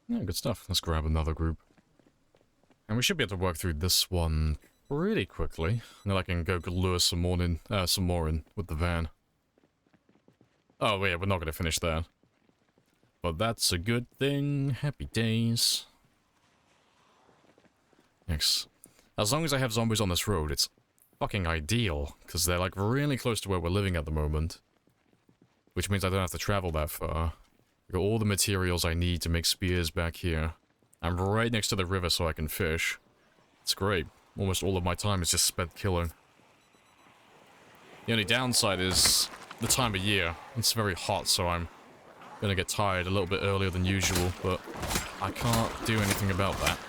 Yeah, good stuff. Let's grab another group. And we should be able to work through this one pretty quickly. And then I can go lure some more in with the van. Oh, yeah, we're not going to finish that. But that's a good thing. Happy days. Next. As long as I have zombies on this road, it's fucking ideal. Because they're, like, really close to where we're living at the moment. Which means I don't have to travel that far. I've got all the materials I need to make spears back here. I'm right next to the river so I can fish. It's great. Almost all of my time is just spent killing. The only downside is the time of year. It's very hot, so I'm gonna get tired a little bit earlier than usual, but I can't do anything about that.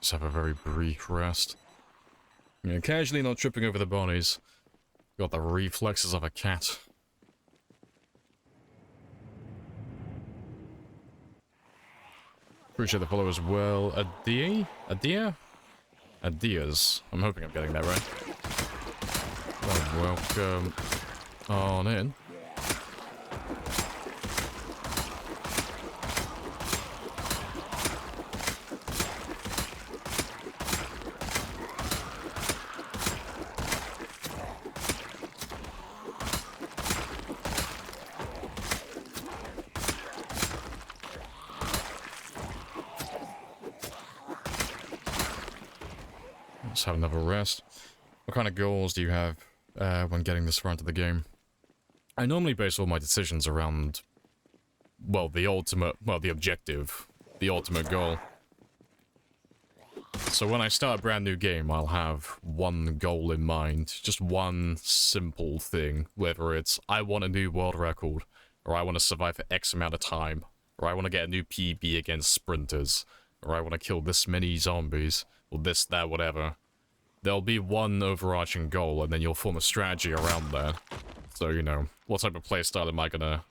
Just have a very brief rest. Yeah, casually not tripping over the bodies. Got the reflexes of a cat. Appreciate the follow as well. Adia? Adia? Adias. I'm hoping I'm getting that right. Oh, welcome on in. Let's have another rest. What kind of goals do you have when getting this far into the game? I normally base all my decisions around, well, the objective, the ultimate goal. So when I start a brand new game, I'll have one goal in mind, just one simple thing, whether it's I want a new world record, or I want to survive for X amount of time, or I want to get a new PB against sprinters, or I want to kill this many zombies, or this, that, whatever. There'll be one overarching goal, and then you'll form a strategy around that. So, you know, what type of playstyle am I gonna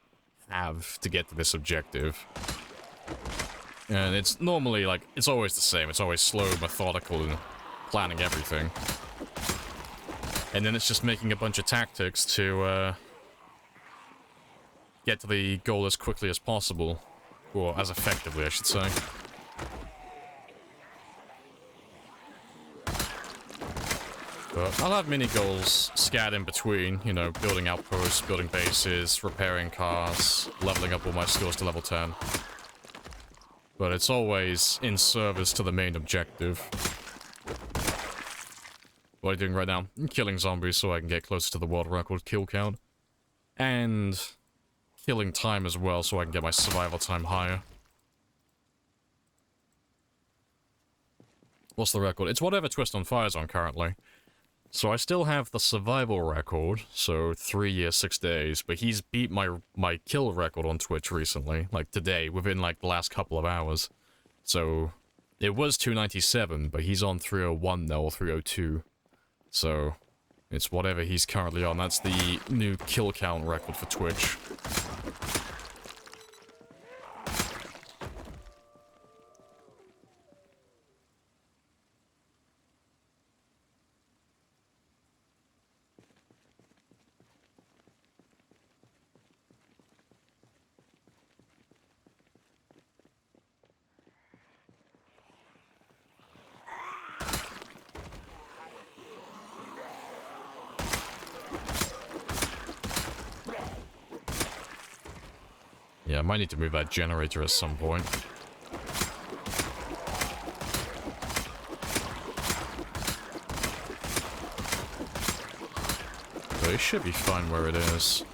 have to get to this objective? And it's normally, like, it's always the same. It's always slow, methodical, and planning everything. And then it's just making a bunch of tactics to, get to the goal as quickly as possible. Or as effectively, I should say. But I'll have mini goals scattered in between, you know, building outposts, building bases, repairing cars, leveling up all my skills to level 10. But it's always in service to the main objective. What are you doing right now? I'm killing zombies so I can get closer to the world record kill count. And killing time as well so I can get my survival time higher. What's the record? It's whatever Twist on Fire's on currently. So I still have the survival record, so 3 years, 6 days, but he's beat my kill record on Twitch recently, like today, within like the last couple of hours. So it was 297, but he's on 301 now, or 302. So it's whatever he's currently on. That's the new kill count record for Twitch. Yeah, I might need to move that generator at some point. But it should be fine where it is.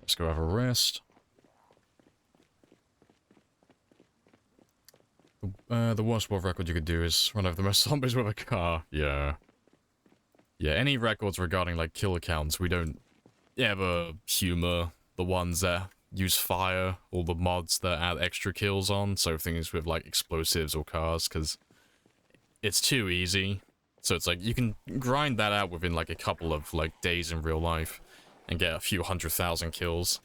Let's go have a rest. The worst world record you could do is run over the most zombies with a car. Yeah. Yeah, any records regarding, like, kill accounts, we don't ever humor the ones that use fire, or the mods that add extra kills on, so things with, like, explosives or cars, because it's too easy. So it's like, you can grind that out within, like, a couple of, like, days in real life, and get a few 100,000 kills.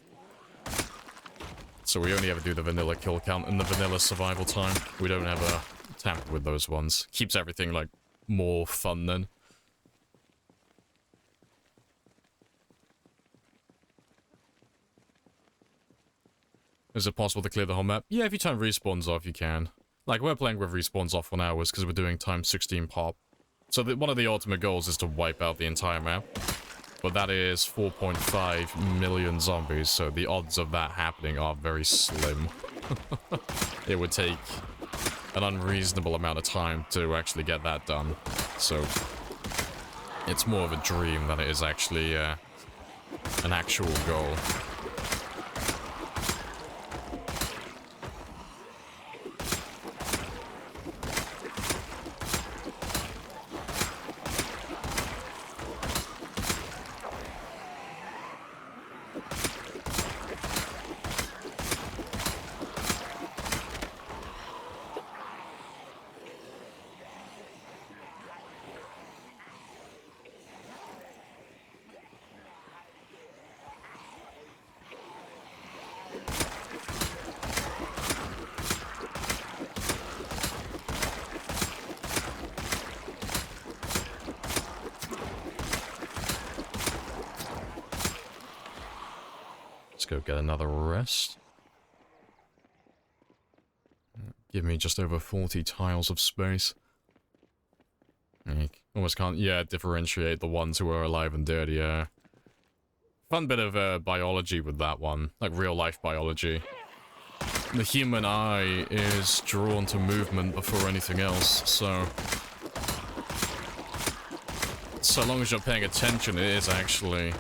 So we only ever do the vanilla kill count and the vanilla survival time. We don't ever tamper with those ones. Keeps everything, like, more fun then. Is it possible to clear the whole map? Yeah, if you turn respawns off, you can. Like, we're playing with respawns off on ours because we're doing times 16 pop. So one of the ultimate goals is to wipe out the entire map. But that is 4.5 million zombies, so the odds of that happening are very slim. It would take an unreasonable amount of time to actually get that done. So it's more of a dream than it is actually an actual goal. Let's go get another rest. Give me just over 40 tiles of space. You almost can't, yeah, differentiate the ones who are alive and dead, yeah. Fun bit of biology with that one, like real life biology. The human eye is drawn to movement before anything else, so long as you're paying attention, it is actually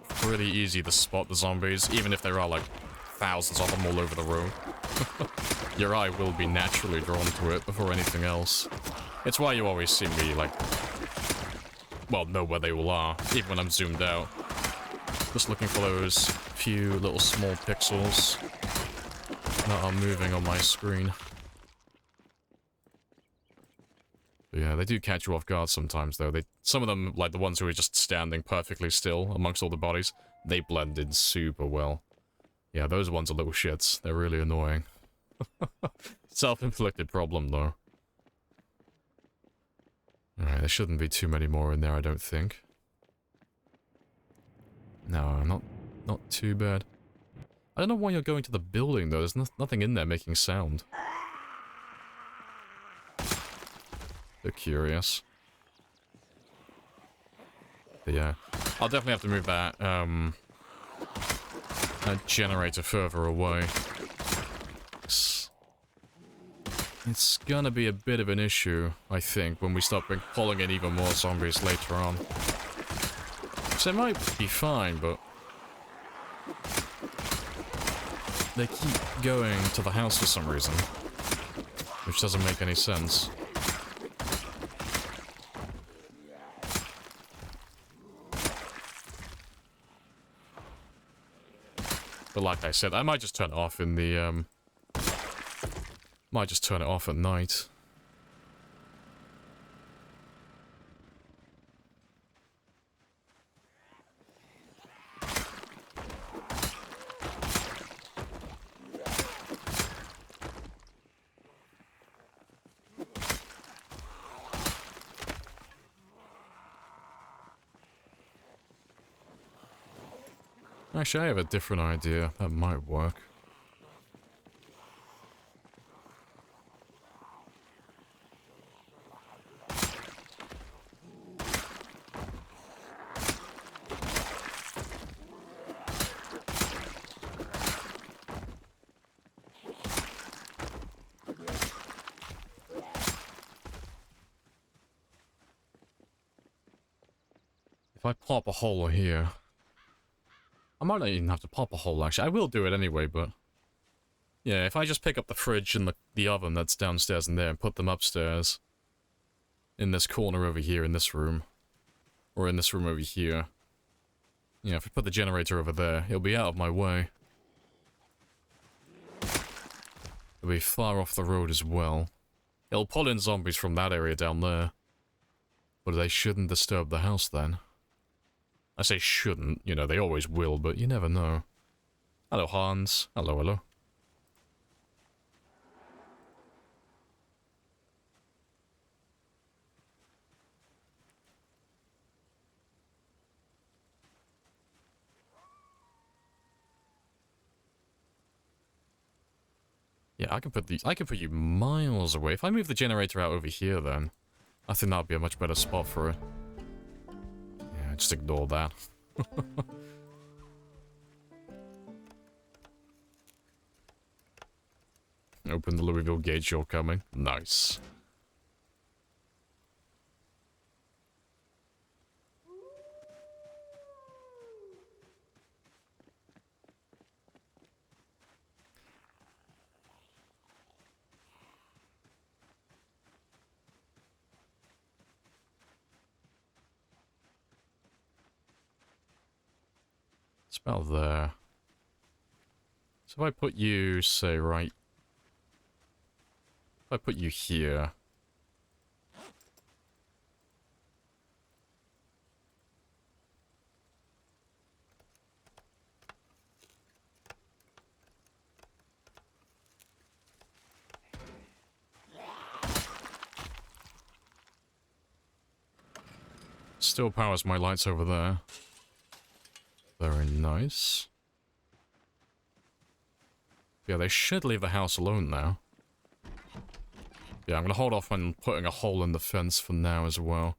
pretty easy to spot the zombies, even if there are like thousands of them all over the room. Your eye will be naturally drawn to it before anything else. It's why you always see me, like, well, know where they all are, even when I'm zoomed out. Just looking for those few little small pixels that are moving on my screen. Yeah, they do catch you off guard sometimes, though. Some of them, like the ones who are just standing perfectly still amongst all the bodies, they blend in super well. Yeah, those ones are little shits. They're really annoying. Self-inflicted problem, though. Alright, there shouldn't be too many more in there, I don't think. No, not too bad. I don't know why you're going to the building, though. There's nothing in there making sound. They're curious. But yeah, I'll definitely have to move that, that generator further away. It's gonna be a bit of an issue, I think, when we start pulling in even more zombies later on. So it might be fine, but they keep going to the house for some reason, which doesn't make any sense. But like I said, I might just turn it off in the, might just turn it off at night. Actually, I have a different idea. That might work. If I pop a hole here... I might not even have to pop a hole, actually. I will do it anyway, but... yeah, if I just pick up the fridge and the oven that's downstairs in there and put them upstairs... in this corner over here in this room... or in this room over here... yeah, if I put the generator over there, it'll be out of my way. It'll be far off the road as well. It'll pull in zombies from that area down there. But they shouldn't disturb the house then. I say shouldn't, you know, they always will, but you never know. Hello, Hans. Hello, hello. Yeah, I can put you miles away. If I move the generator out over here, then I think that'd be a much better spot for it. Yeah, just ignore that. Open the Louisville gate, you're coming. Nice. It's about there. So if I put you, say, right... if I put you here... still powers my lights over there. Very nice. Yeah, they should leave the house alone now. Yeah, I'm gonna hold off on putting a hole in the fence for now as well.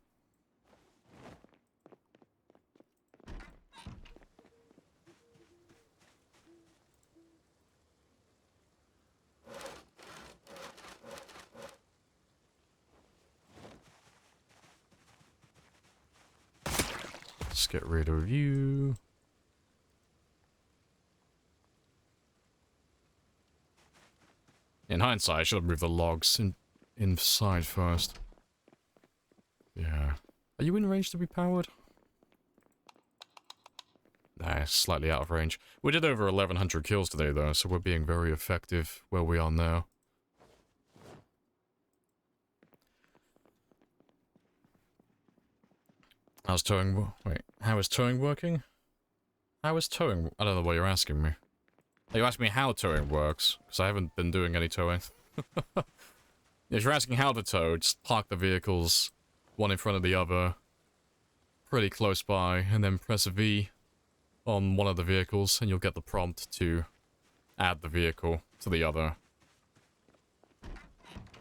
Let's get rid of you. In hindsight, I should have moved the logs inside first. Yeah. Are you in range to be powered? Nah, slightly out of range. We did over 1,100 kills today, though, so we're being very effective where we are now. How's towing? Wait, how is towing working? How is towing? I don't know what you're asking me. Are you asking me how towing works? Because I haven't been doing any towing. If you're asking how to tow, just park the vehicles one in front of the other, pretty close by, and then press V on one of the vehicles, and you'll get the prompt to add the vehicle to the other.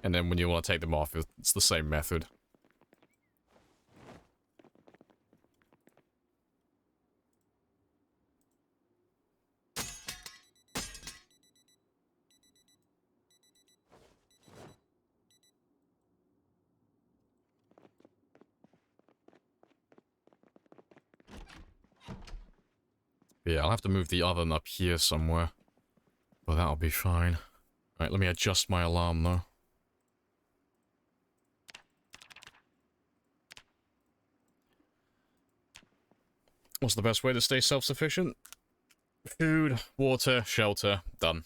And then when you want to take them off, it's the same method. Yeah, I'll have to move the oven up here somewhere. But that'll be fine. Right, let me adjust my alarm though. What's the best way to stay self-sufficient? Food, water, shelter, done.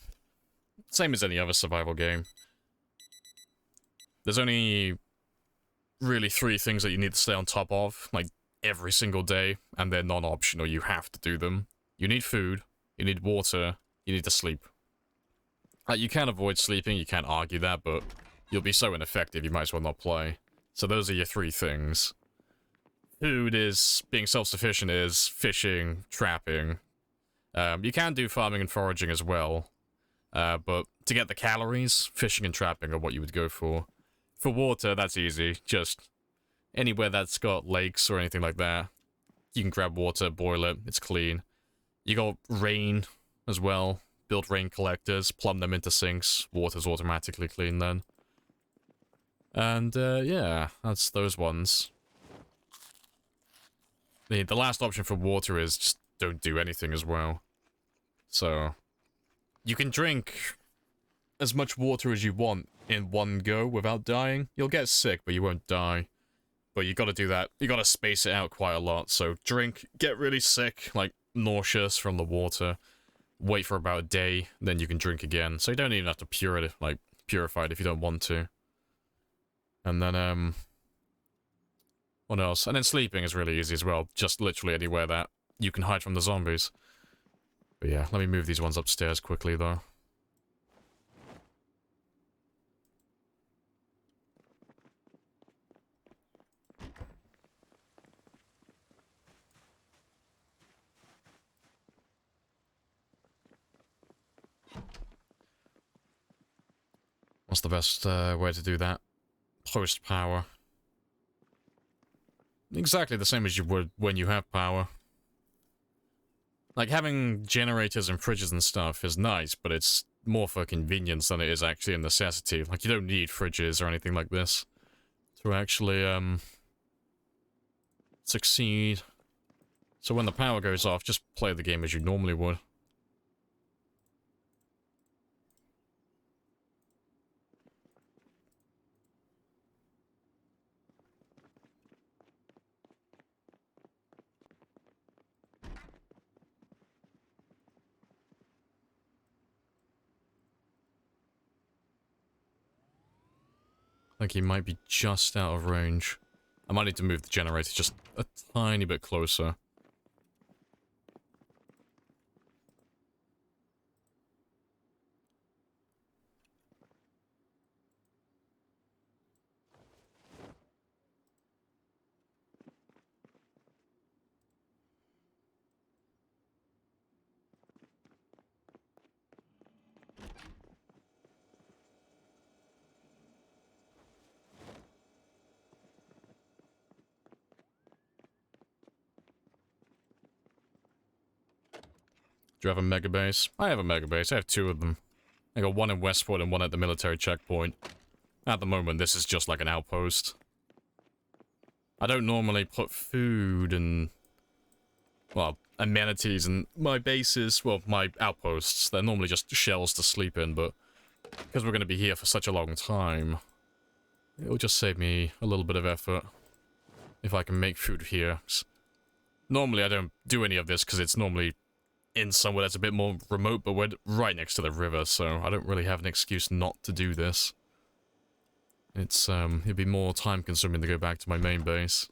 Same as any other survival game. There's only really 3 things that you need to stay on top of, like, every single day, and they're non-optional, you have to do them. You need food, you need water, you need to sleep. You can avoid sleeping, you can't argue that, but you'll be so ineffective you might as well not play. So those are your 3 things. Food is, being self-sufficient is fishing, trapping. You can do farming and foraging as well. But to get the calories, fishing and trapping are what you would go for. For water, that's easy. Just anywhere that's got lakes or anything like that, you can grab water, boil it, it's clean. You got rain as well. Build rain collectors, plumb them into sinks, water's automatically clean then. And, yeah, that's those ones. The last option for water is just don't do anything as well. So, you can drink as much water as you want in one go without dying. You'll get sick, but you won't die. But you gotta do that. You gotta space it out quite a lot. So, drink, get really sick, like nauseous from the water. Wait for about a day, then you can drink again. So you don't even have to purify it if you don't want to. And then, what else? And then sleeping is really easy as well. Just literally anywhere that you can hide from the zombies. But yeah, let me move these ones upstairs quickly, though. What's the best way to do that? Post power. Exactly the same as you would when you have power. Like, having generators and fridges and stuff is nice, but it's more for convenience than it is actually a necessity. Like, you don't need fridges or anything like this to actually, succeed. So when the power goes off, just play the game as you normally would. I think he might be just out of range. I might need to move the generator just a tiny bit closer. Do you have a mega base? I have a mega base. I have 2 of them. I got one in Westport and one at the military checkpoint. At the moment, this is just like an outpost. I don't normally put food and, well, amenities in my bases, well, my outposts. They're normally just shells to sleep in, but because we're going to be here for such a long time, it'll just save me a little bit of effort if I can make food here. Normally, I don't do any of this because it's normally in somewhere that's a bit more remote, but we're right next to the river, so I don't really have an excuse not to do this. It's, it'd be more time consuming to go back to my main base.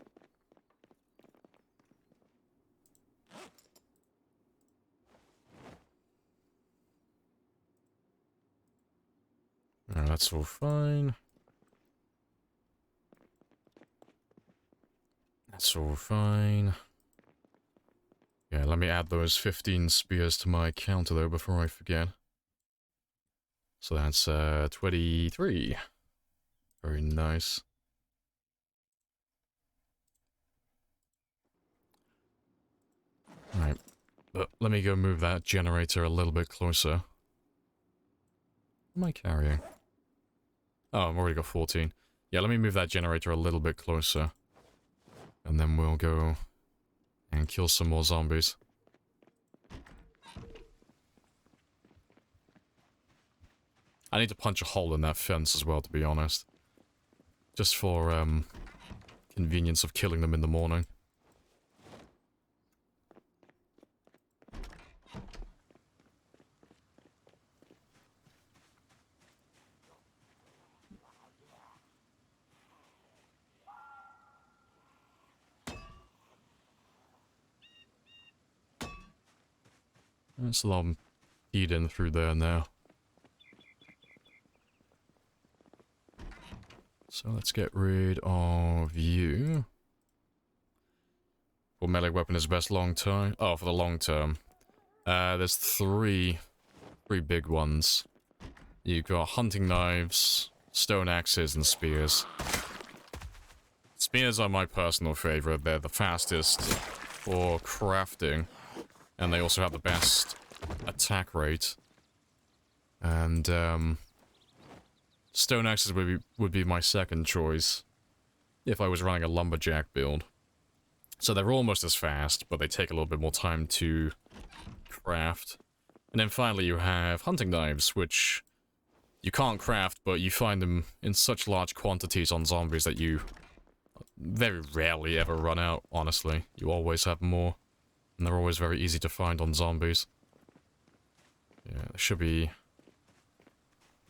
that's all fine. That's all fine. Yeah, let me add those 15 spears to my counter though before I forget. So that's 23. Very nice. Alright, but let me go move that generator a little bit closer. What am I carrying? Oh, I've already got 14. Yeah, let me move that generator a little bit closer. And then we'll go and kill some more zombies. I need to punch a hole in that fence as well, to be honest. Just for, convenience of killing them in the morning. Let's let them feed in through there now. So let's get rid of you. What melee weapon is best long term? Oh, for the long term. There's three big ones. You've got hunting knives, stone axes, and spears. Spears are my personal favorite. They're the fastest for crafting. And they also have the best attack rate. And, stone axes would be my second choice if I was running a lumberjack build. So they're almost as fast, but they take a little bit more time to craft. And then finally you have hunting knives, which you can't craft, but you find them in such large quantities on zombies that you very rarely ever run out, honestly. You always have more. And they're always very easy to find on zombies. Yeah, there should be...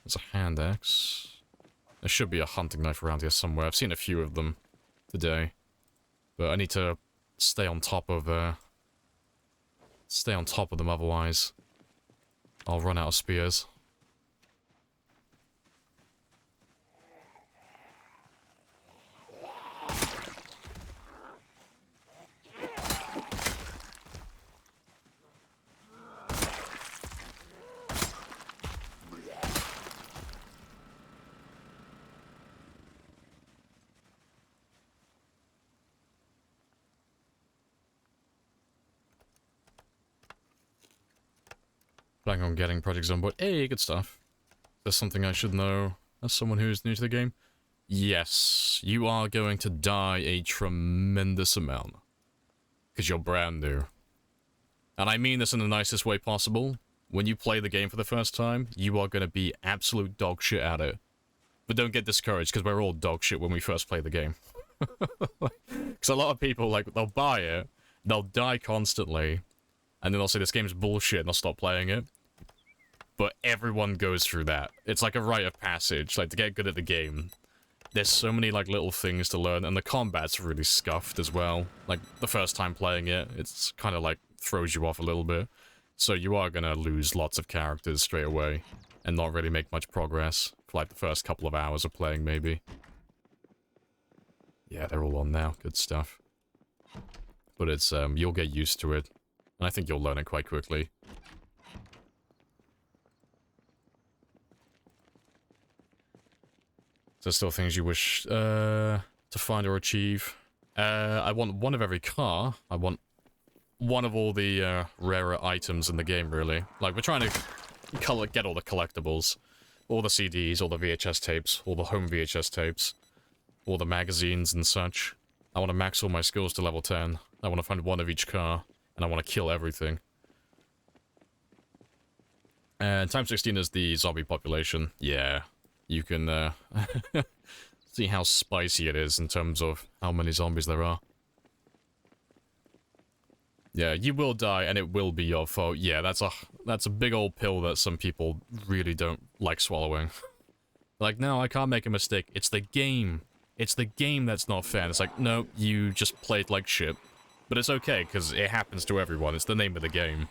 There's a hand axe. There should be a hunting knife around here somewhere. I've seen a few of them today. But I need to stay on top of them, otherwise I'll run out of spears. Planning on getting projects on board. Hey, good stuff. There's something I should know as someone who's new to the game. Yes, you are going to die a tremendous amount. Because you're brand new. And I mean this in the nicest way possible. When you play the game for the first time, you are going to be absolute dog shit at it. But don't get discouraged, because we're all dog shit when we first play the game. Because a lot of people, like, they'll buy it, they'll die constantly, and then they'll say this game's bullshit and they'll stop playing it. But everyone goes through that. It's like a rite of passage, like, to get good at the game. There's so many, like, little things to learn, and the combat's really scuffed as well. Like, the first time playing it, it's kind of, like, throws you off a little bit. So you are gonna lose lots of characters straight away, and not really make much progress for, like, the first couple of hours of playing, maybe. Yeah, they're all on now. Good stuff. But it's, you'll get used to it. And I think you'll learn it quite quickly. There's still things you wish to find or achieve. I want one of every car. I want one of all the rarer items in the game, really. Like, we're trying to get all the collectibles. All the CDs, all the VHS tapes, all the home VHS tapes. All the magazines and such. I want to max all my skills to level 10. I want to find one of each car. And I want to kill everything. And times 16 is the zombie population. Yeah. You can see how spicy it is in terms of how many zombies there are. Yeah, you will die and it will be your fault. Yeah, that's a big old pill that some people really don't like swallowing. Like, no, I can't make a mistake. It's the game. It's the game that's not fair. And it's like, no, you just played like shit. But it's okay, because it happens to everyone. It's the name of the game.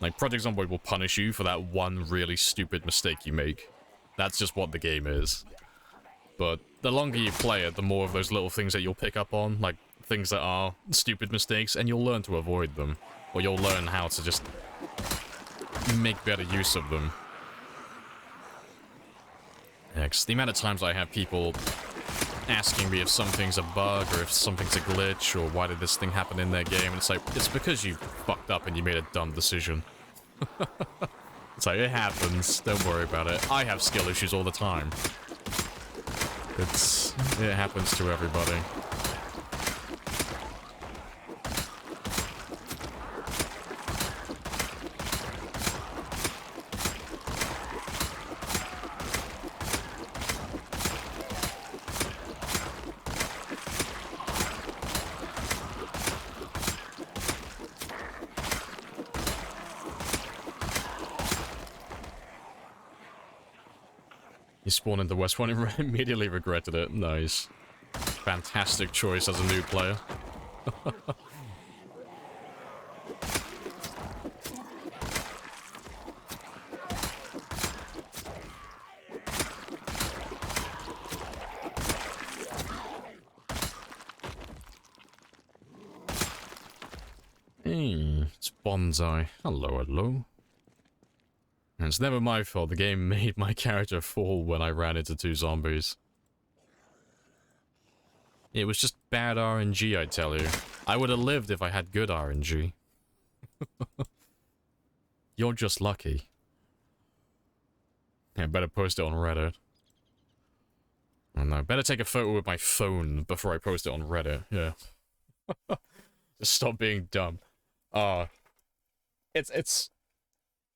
Like, Project Zomboid will punish you for that one really stupid mistake you make. That's just what the game is. But the longer you play it, the more of those little things that you'll pick up on, like things that are stupid mistakes, and you'll learn to avoid them. Or you'll learn how to just make better use of them. Yeah, 'cause the amount of times I have people asking me if something's a bug or if something's a glitch or why did this thing happen in their game, and it's like, it's because you fucked up and you made a dumb decision. It's like, it happens, don't worry about it. I have skill issues all the time. It happens to everybody. You spawned into West Point and immediately regretted it. Nice. Fantastic choice as a new player. Hey, it's Bonsai. Hello, hello. And it's never my fault, the game made my character fall when I ran into 2 zombies. It was just bad RNG, I tell you. I would have lived if I had good RNG. You're just lucky. Yeah, better post it on Reddit. Oh no, better take a photo with my phone before I post it on Reddit, yeah. Just stop being dumb.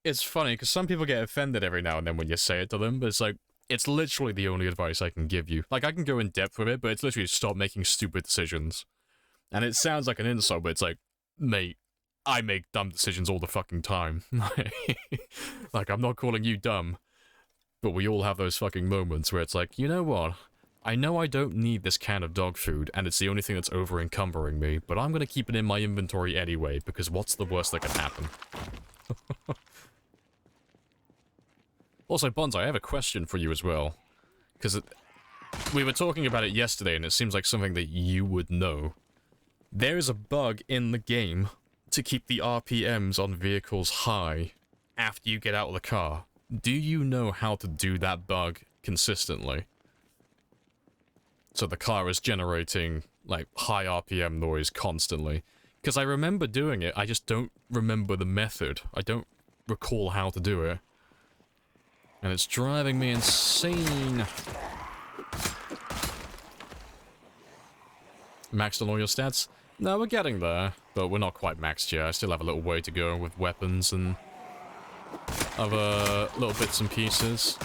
It's funny, because some people get offended every now and then when you say it to them, but it's like, it's literally the only advice I can give you. Like, I can go in depth with it, but it's literally stop making stupid decisions. And it sounds like an insult, but it's like, mate, I make dumb decisions all the fucking time. Like, I'm not calling you dumb, but we all have those fucking moments where it's like, you know what? I know I don't need this can of dog food, and it's the only thing that's over-encumbering me, but I'm gonna keep it in my inventory anyway, because what's the worst that can happen? Also, Bonsai, I have a question for you as well. Because we were talking about it yesterday, and it seems like something that you would know. There is a bug in the game to keep the RPMs on vehicles high after you get out of the car. Do you know how to do that bug consistently? So the car is generating, like, high RPM noise constantly. Because I remember doing it, I just don't remember the method. I don't recall how to do it. And it's driving me insane. Maxed on all your stats? No, we're getting there, but we're not quite maxed yet. I still have a little way to go with weapons and other little bits and pieces.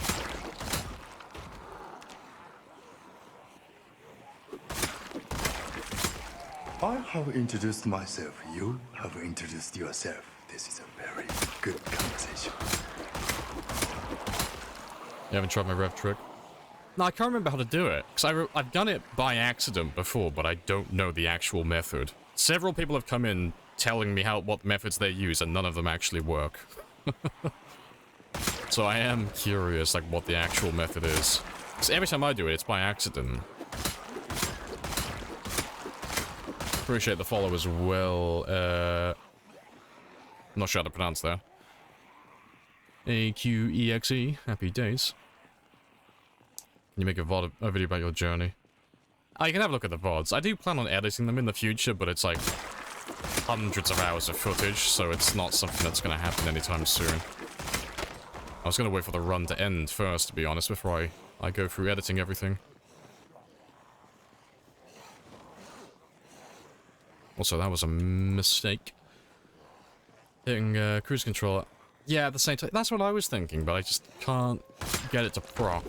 I have introduced myself. You have introduced yourself. This is a very good conversation. You haven't tried my rev trick? No, I can't remember how to do it. Because I've done it by accident before, but I don't know the actual method. Several people have come in telling me what methods they use, and none of them actually work. So I am curious, like, what the actual method is. Because every time I do it, it's by accident. Appreciate the follow as well. I'm not sure how to pronounce that. AQEXE, happy days. Can you make a video about your journey? Oh, you can have a look at the VODs. I do plan on editing them in the future, but it's like hundreds of hours of footage, so it's not something that's going to happen anytime soon. I was going to wait for the run to end first, to be honest, before I go through editing everything. Also, that was a mistake. Hitting cruise control. Yeah, at the same time. That's what I was thinking, but I just can't get it to proc.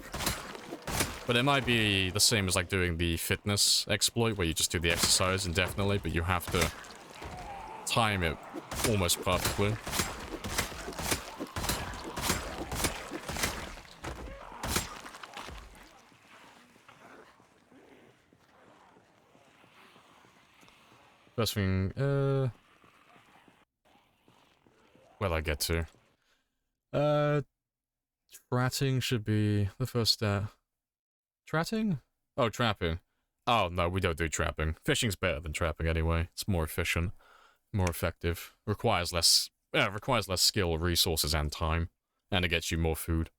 But it might be the same as like doing the fitness exploit, where you just do the exercise indefinitely, but you have to time it almost perfectly. First thing, where'd I get to? Tratting should be the first step. Tratting? Oh, trapping. Oh, no, we don't do trapping. Fishing's better than trapping anyway. It's more efficient, more effective. Requires less skill, resources, and time. And it gets you more food.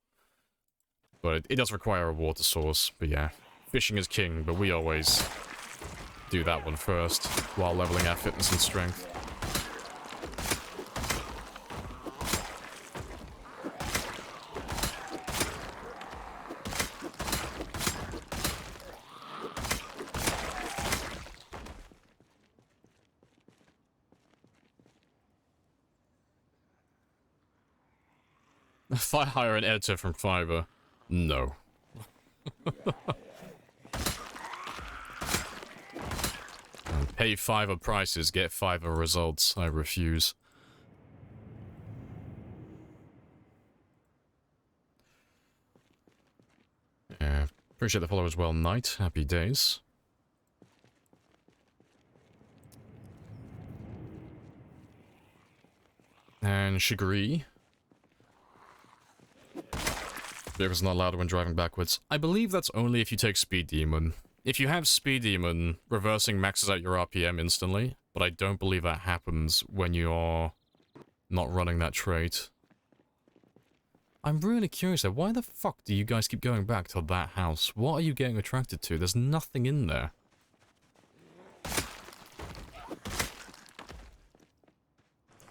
But it does require a water source. But yeah, fishing is king, but we always do that one first, while leveling our fitness and strength. If I hire an editor from Fiverr, no. Pay Fiverr prices, get Fiverr results. I refuse. Yeah, appreciate the follow as well, Knight. Happy days. And Shigree. Vehicle's not allowed when driving backwards. I believe that's only if you take Speed Demon. If you have Speed Demon, reversing maxes out your RPM instantly, but I don't believe that happens when you're not running that trait. I'm really curious though, why the fuck do you guys keep going back to that house? What are you getting attracted to? There's nothing in there.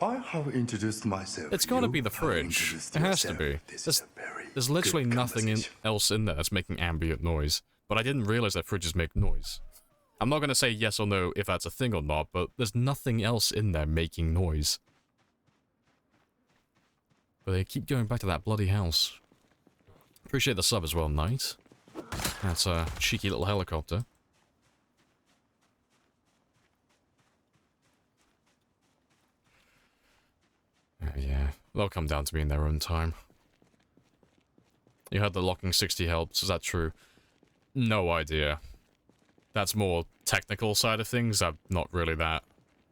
I have introduced myself. It's gotta You be the have fridge. introduced It has to yourself. be. This is a very There's literally good nothing conversation. else in there that's making ambient noise. But I didn't realize that fridges make noise. I'm not gonna say yes or no if that's a thing or not, but there's nothing else in there making noise. But they keep going back to that bloody house. Appreciate the sub as well, Knight. That's a cheeky little helicopter. Yeah, they'll come down to me in their own time. You heard the locking 60 helps, is that true? No idea. That's more technical side of things. I'm not really that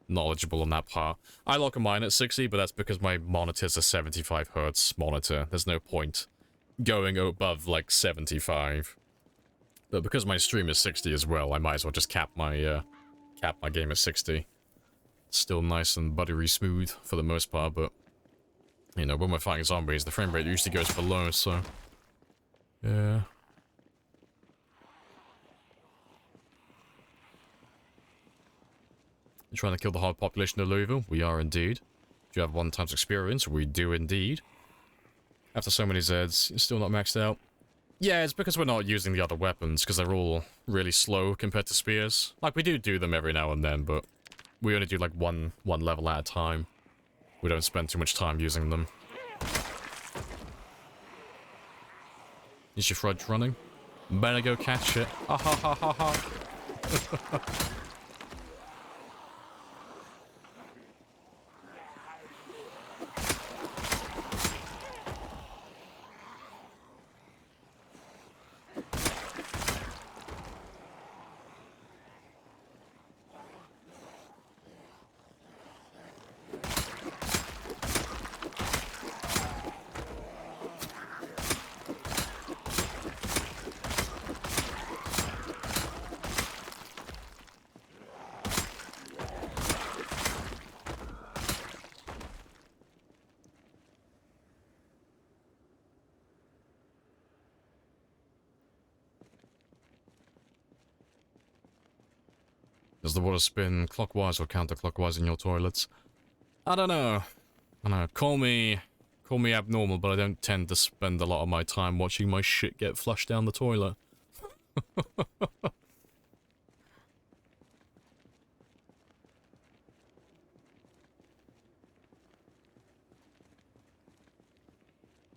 knowledgeable on that part. I lock mine at 60, but that's because my monitor's a 75 hertz monitor. There's no point going above like 75. But because my stream is 60 as well, I might as well just cap my game at 60. It's still nice and buttery smooth for the most part, but you know, when we're fighting zombies, the frame rate usually goes below, so yeah. You're trying to kill the hard population of Louisville? We are indeed. Do you have 1 times experience? We do indeed. After so many Zeds, you're still not maxed out. Yeah, it's because we're not using the other weapons, because they're all really slow compared to spears. Like, we do them every now and then, but we only do like one level at a time. We don't spend too much time using them. Is your fudge running? Better go catch it. Ha ha ha ha ha. Does the water spin clockwise or counterclockwise in your toilets? I don't know. Call me abnormal, but I don't tend to spend a lot of my time watching my shit get flushed down the toilet.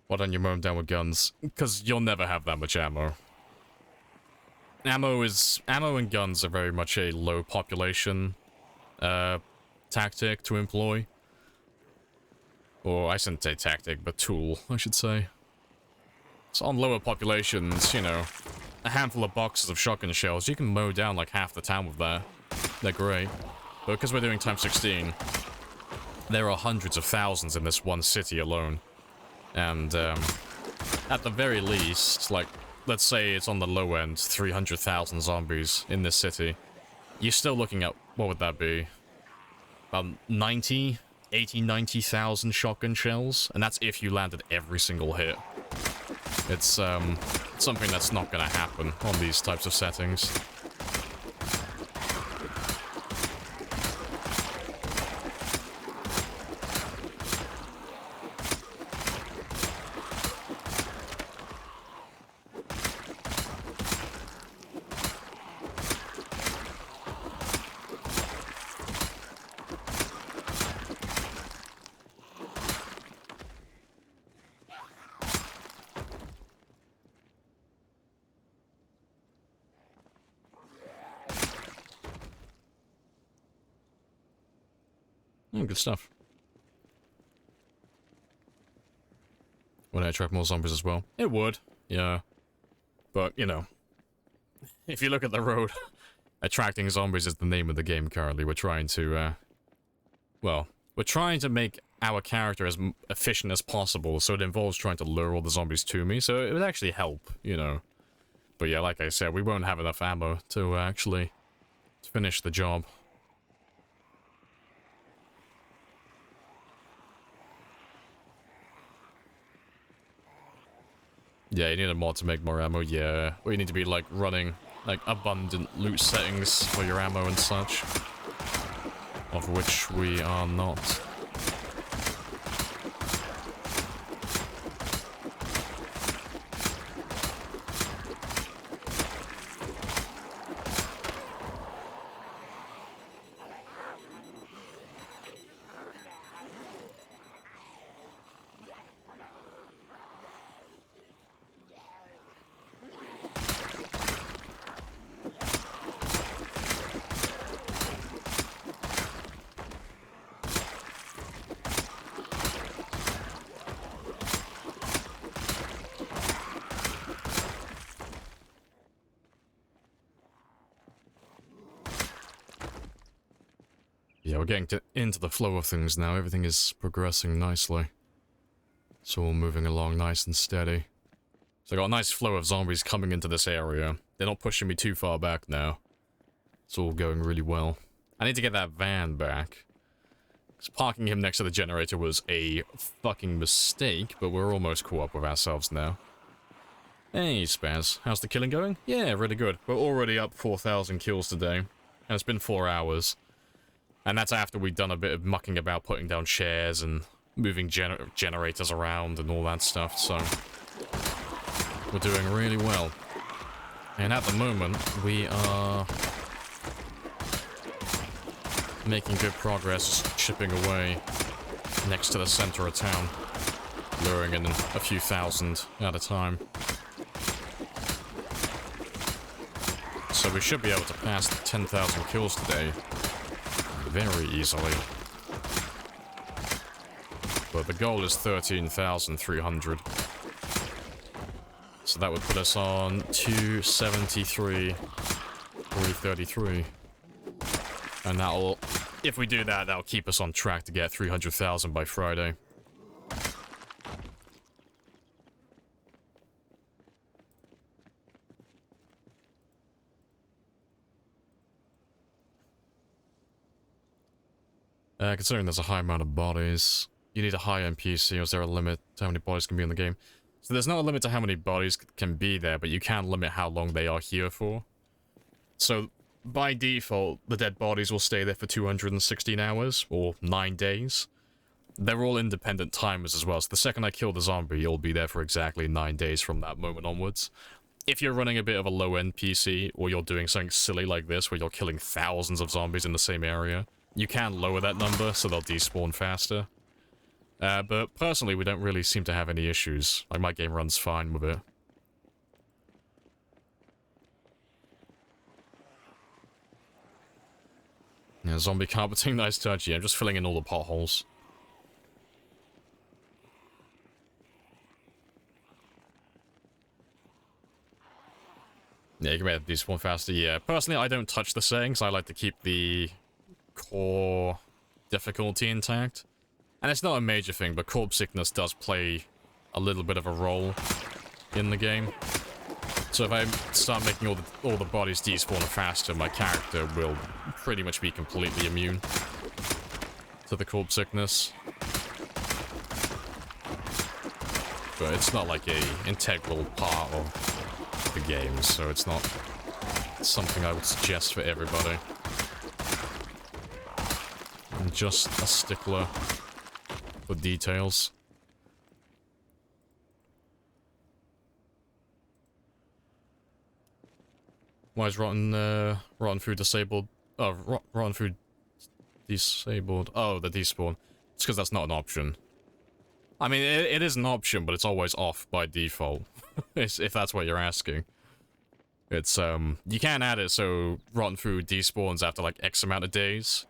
Why don't you mow them down with guns? Because you'll never have that much ammo. Ammo and guns are very much a low population tactic to employ. Or I shouldn't say tactic, but tool, I should say. So on lower populations, you know, a handful of boxes of shotgun shells, you can mow down like half the town with that. They're great. But because we're doing times 16, there are hundreds of thousands in this one city alone. And at the very least, like, let's say it's on the low end, 300,000 zombies in this city. You're still looking at, what would that be? About 90,000 shotgun shells, and that's if you landed every single hit. It's something that's not gonna happen on these types of settings. Good stuff. Would it attract more zombies as well? It would, yeah. But, you know, if you look at the road, attracting zombies is the name of the game currently. We're trying to, well, we're trying to make our character as efficient as possible, so it involves trying to lure all the zombies to me, so it would actually help, you know. But yeah, like I said, we won't have enough ammo to actually finish the job. Yeah, you need a mod to make more ammo, yeah. Or you need to be, like, running, like, abundant loot settings for your ammo and such. Of which we are not. Yeah, we're getting into the flow of things now. Everything is progressing nicely. It's all moving along nice and steady. So I got a nice flow of zombies coming into this area. They're not pushing me too far back now. It's all going really well. I need to get that van back. Because parking him next to the generator was a fucking mistake, but we're almost caught up with ourselves now. Hey, Spaz. How's the killing going? Yeah, really good. We're already up 4,000 kills today. And it's been 4 hours. And that's after we've done a bit of mucking about putting down shares and moving generators around and all that stuff, so we're doing really well. And at the moment, we are making good progress, chipping away next to the center of town, luring in a few thousand at a time. So we should be able to pass the 10,000 kills today very easily. But the goal is 13,300. So that would put us on 273, 333. And that'll, if we do that, that'll keep us on track to get 300,000 by Friday. Considering there's a high amount of bodies, you need a high-end PC, or is there a limit to how many bodies can be in the game? So there's not a limit to how many bodies can be there, but you can limit how long they are here for. So, by default, the dead bodies will stay there for 216 hours, or 9 days. They're all independent timers as well, so the second I kill the zombie, you'll be there for exactly 9 days from that moment onwards. If you're running a bit of a low-end PC, or you're doing something silly like this, where you're killing thousands of zombies in the same area, you can lower that number so they'll despawn faster. But personally, we don't really seem to have any issues. Like, my game runs fine with it. Yeah, zombie carpeting, nice touch. Yeah, I'm just filling in all the potholes. Yeah, you can make it despawn faster. Yeah, personally, I don't touch the settings. I like to keep the core difficulty intact. And it's not a major thing, but corpse sickness does play a little bit of a role in the game. So if I start making all the bodies despawn faster, my character will pretty much be completely immune to the corpse sickness. But it's not like a integral part of the game, so it's not something I would suggest for everybody. I'm just a stickler for details. Why is rotten food disabled? Oh, rotten food disabled. Oh, the despawn. It's because that's not an option. I mean, it is an option, but it's always off by default. If that's what you're asking. It's, you can add it so rotten food despawns after, like, X amount of days.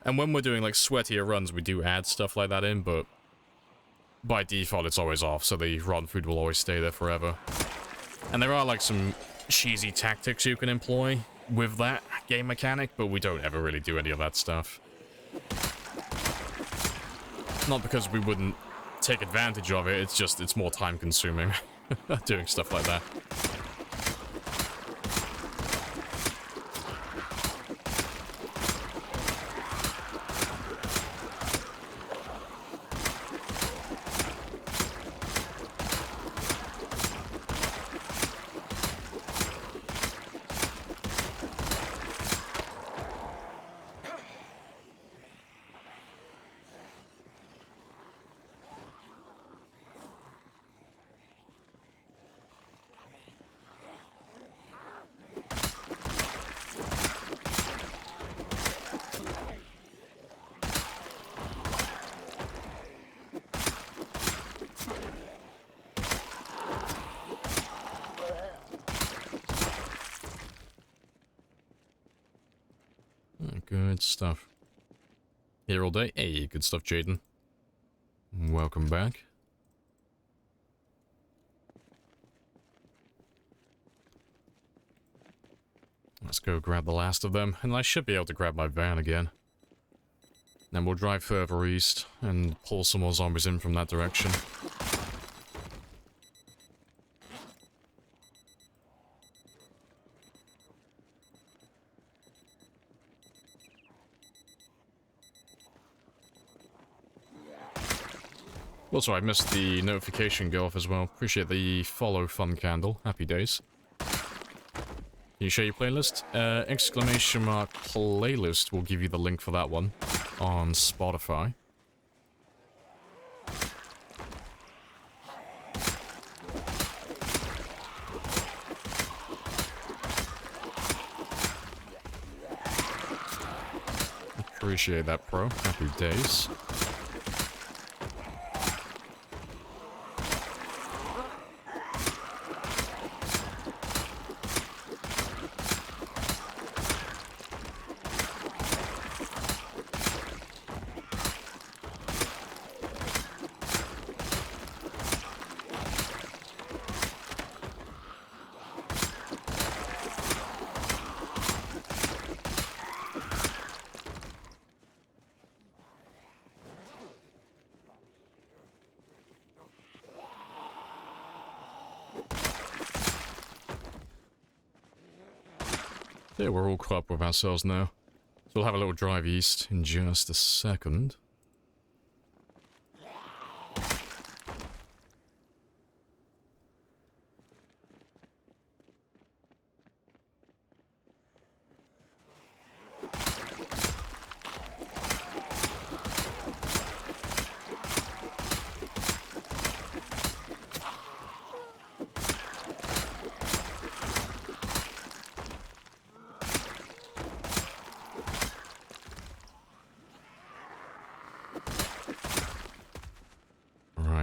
And when we're doing, like, sweatier runs, we do add stuff like that in, but by default, it's always off, so the rotten food will always stay there forever. And there are, like, some cheesy tactics you can employ with that game mechanic, but we don't ever really do any of that stuff. Not because we wouldn't take advantage of it, it's just, it's more time consuming doing stuff like that. Good stuff. Here all day. Hey, good stuff, Jaden. Welcome back. Let's go grab the last of them, and I should be able to grab my van again. Then we'll drive further east and pull some more zombies in from that direction. Also, I missed the notification go off as well. Appreciate the follow fun candle. Happy days. Can you share your playlist? Exclamation mark playlist will give you the link for that one on Spotify. Appreciate that, bro. Happy days. Yeah, we're all caught up with ourselves now. So we'll have a little drive east in just a second.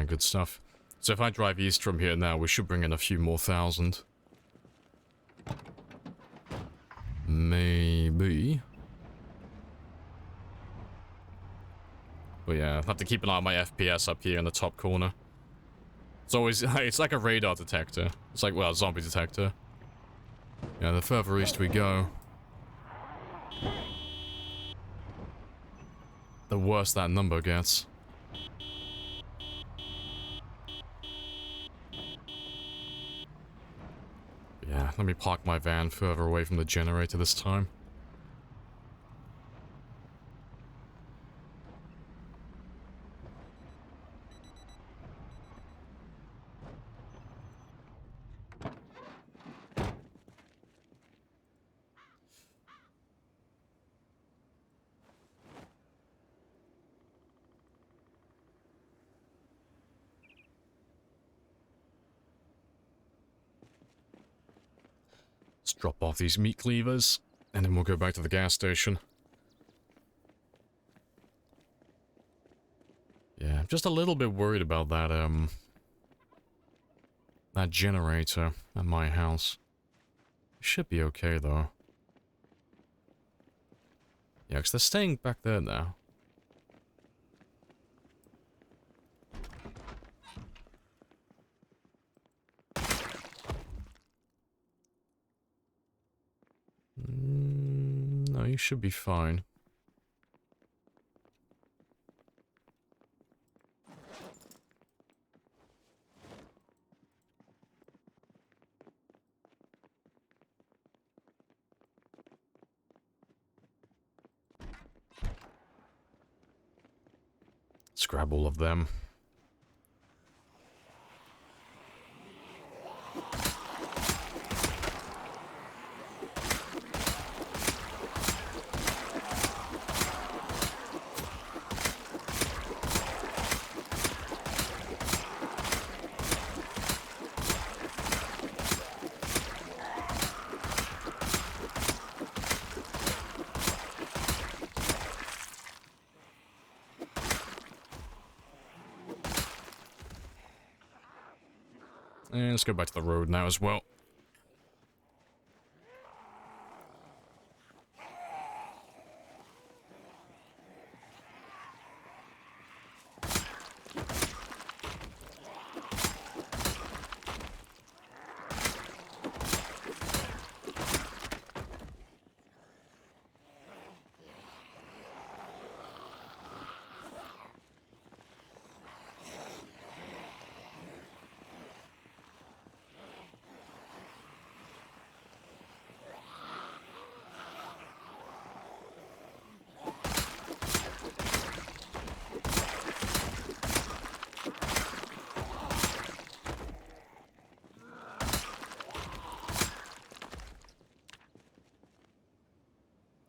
Good stuff. So if I drive east from here now, we should bring in a few more thousand. Maybe. But yeah, I'll have to keep an eye on my FPS up here in the top corner. It's always, it's like a radar detector. It's like, well, a zombie detector. Yeah, the further east we go, the worse that number gets. let me park my van further away from the generator this time. Let's drop off these meat cleavers, and then we'll go back to the gas station. Yeah, I'm just a little bit worried about that, that generator at my house. It should be okay, though. Yeah, because they're staying back there now. No, you should be fine. Let's grab all of them. And let's go back to the road now as well.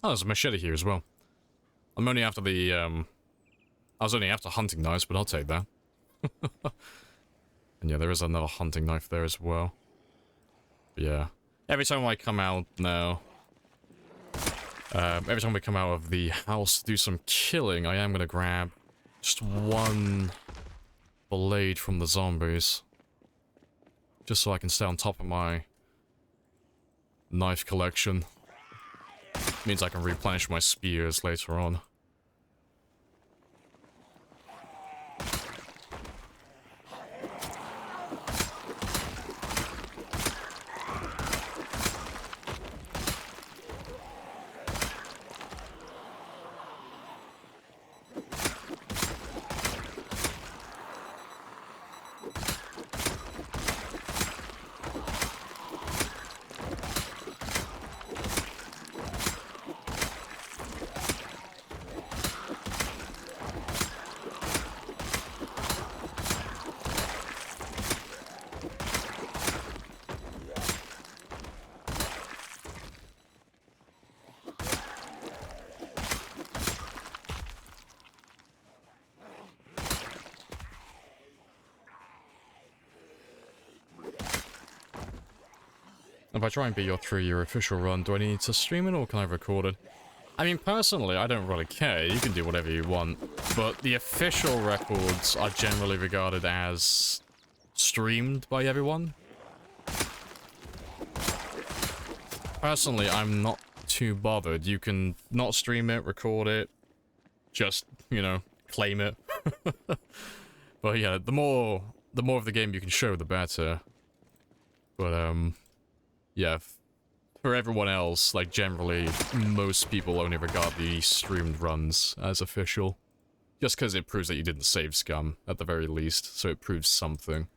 Oh, there's a machete here as well. I'm only after the, I was only after hunting knives, but I'll take that. And yeah, there is another hunting knife there as well. But yeah. Every time I come out now, every time we come out of the house to do some killing, I am gonna grab just one blade from the zombies. Just so I can stay on top of my knife collection. Means I can replenish my spears later on. If I try and beat your 3-year official run, do I need to stream it or can I record it? I mean, personally, I don't really care. You can do whatever you want. But the official records are generally regarded as streamed by everyone. Personally, I'm not too bothered. You can not stream it, record it, just, you know, claim it. But yeah, the more of the game you can show, the better. But, yeah, for everyone else, like, generally, most people only regard the streamed runs as official. Just because it proves that you didn't save scum, at the very least, so it proves something.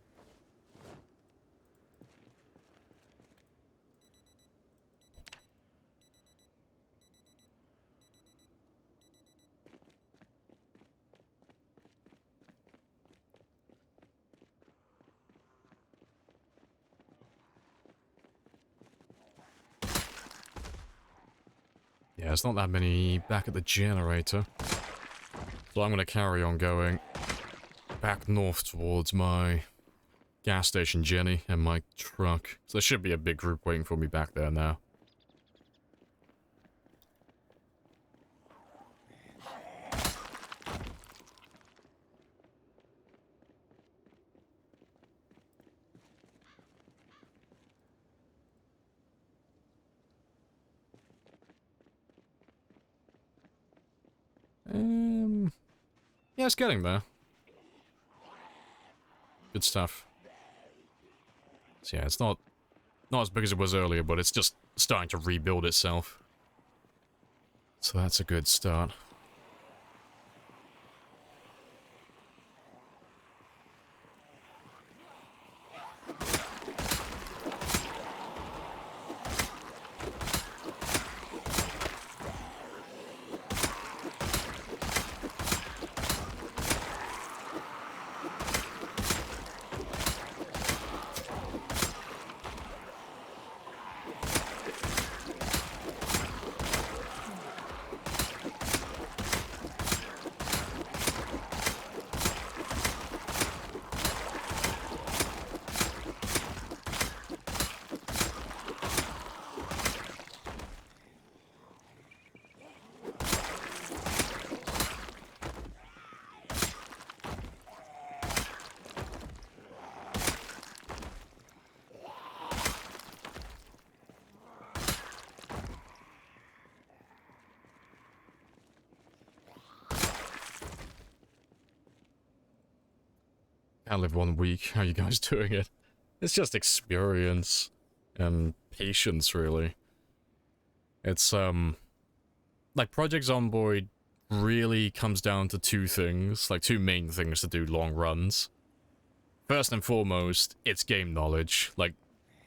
Yeah, there's not that many back at the generator. So I'm gonna carry on going back north towards my gas station Jenny and my truck. So there should be a big group waiting for me back there now. Yeah, it's getting there. Good stuff. So yeah, it's not as big as it was earlier, but it's just starting to rebuild itself. So that's a good start. I live 1 week. How you guys doing it? It's just experience and patience, really. It's, like, Project Zomboid really comes down to two things, like, two main things to do long runs. First and foremost, it's game knowledge. Like,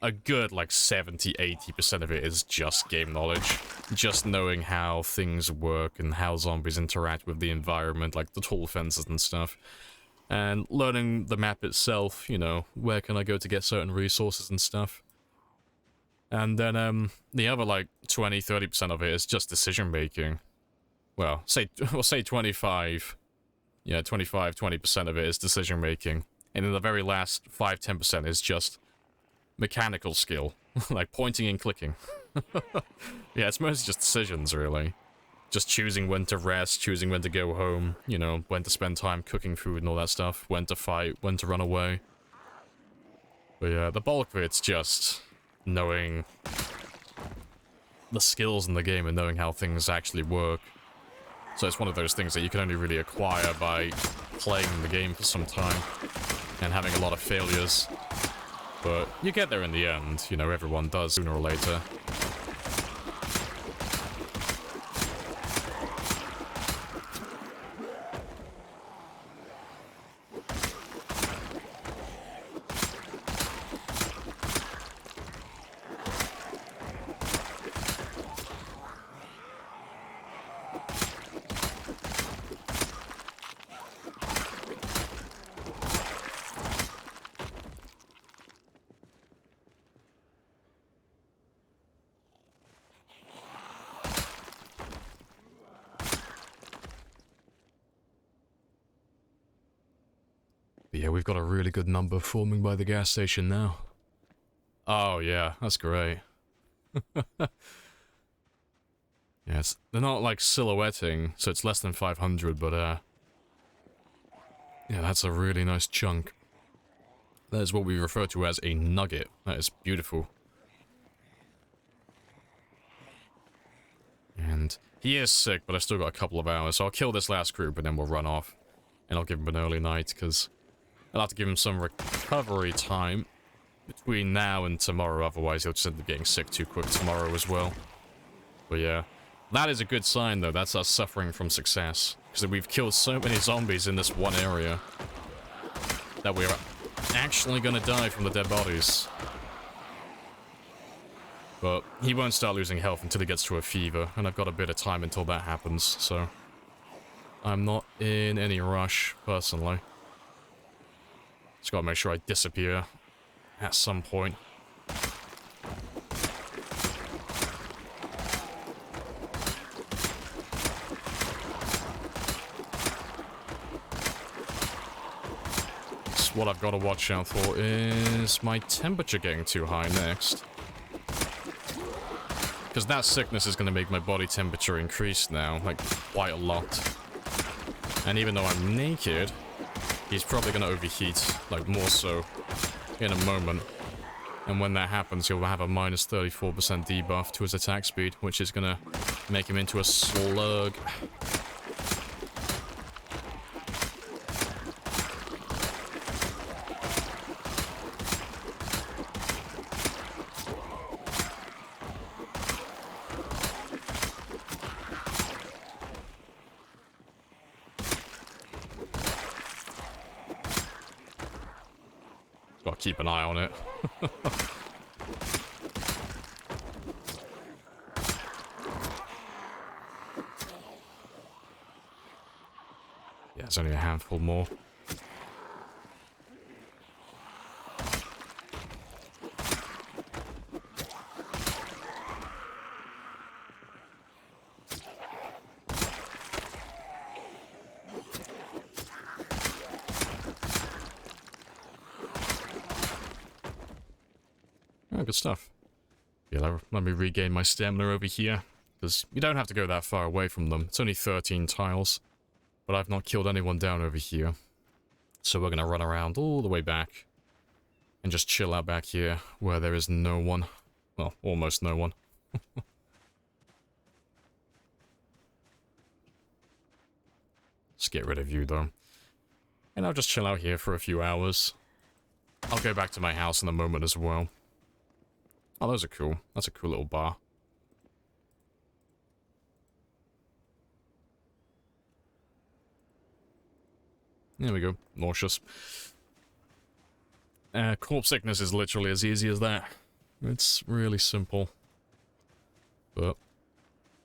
a good, like, 70–80% of it is just game knowledge. Just knowing how things work and how zombies interact with the environment, like the tall fences and stuff. And learning the map itself, you know, where can I go to get certain resources and stuff. And then, the other, like, 20–30% of it is just decision-making. Well, say 25. Yeah, 25–20% of it is decision-making. And then the very last 5–10% is just mechanical skill. Like, pointing and clicking. Yeah, it's mostly just decisions, really. Just choosing when to rest, choosing when to go home, you know, when to spend time cooking food and all that stuff, when to fight, when to run away. But yeah, the bulk of it's just knowing the skills in the game and knowing how things actually work. So it's one of those things that you can only really acquire by playing the game for some time and having a lot of failures. But you get there in the end, you know, everyone does sooner or later. But yeah, we've got a really good number forming by the gas station now. Oh yeah, that's great. Yes, they're not like silhouetting, so it's less than 500, but yeah, that's a really nice chunk. That is what we refer to as a nugget. That is beautiful. And he is sick, but I've still got a couple of hours, so I'll kill this last group and then we'll run off. And I'll give him an early night, because I'll have to give him some recovery time between now and tomorrow, otherwise he'll just end up getting sick too quick tomorrow as well. But yeah, that is a good sign though, that's us suffering from success. Because we've killed so many zombies in this one area that we're actually gonna die from the dead bodies. But he won't start losing health until he gets to a fever, and I've got a bit of time until that happens, so I'm not in any rush, personally. Just gotta make sure I disappear at some point. what I've got to watch out for is my temperature getting too high next. Because that sickness is going to make my body temperature increase now, like, quite a lot. And even though I'm naked, he's probably going to overheat, like, more so in a moment. And when that happens, he'll have a minus 34% debuff to his attack speed, which is going to make him into a slug. Gotta keep an eye on it. Yeah, it's only a handful more. Oh, good stuff. Yeah, let me regain my stamina over here, because you don't have to go that far away from them. It's only 13 tiles, but I've not killed anyone down over here. So we're going to run around all the way back and just chill out back here where there is no one. Well, almost no one. Let's get rid of you, though. And I'll just chill out here for a few hours. I'll go back to my house in a moment as well. Oh, those are cool. That's a cool little bar. There we go. Nauseous. Corpse sickness is literally as easy as that. It's really simple. But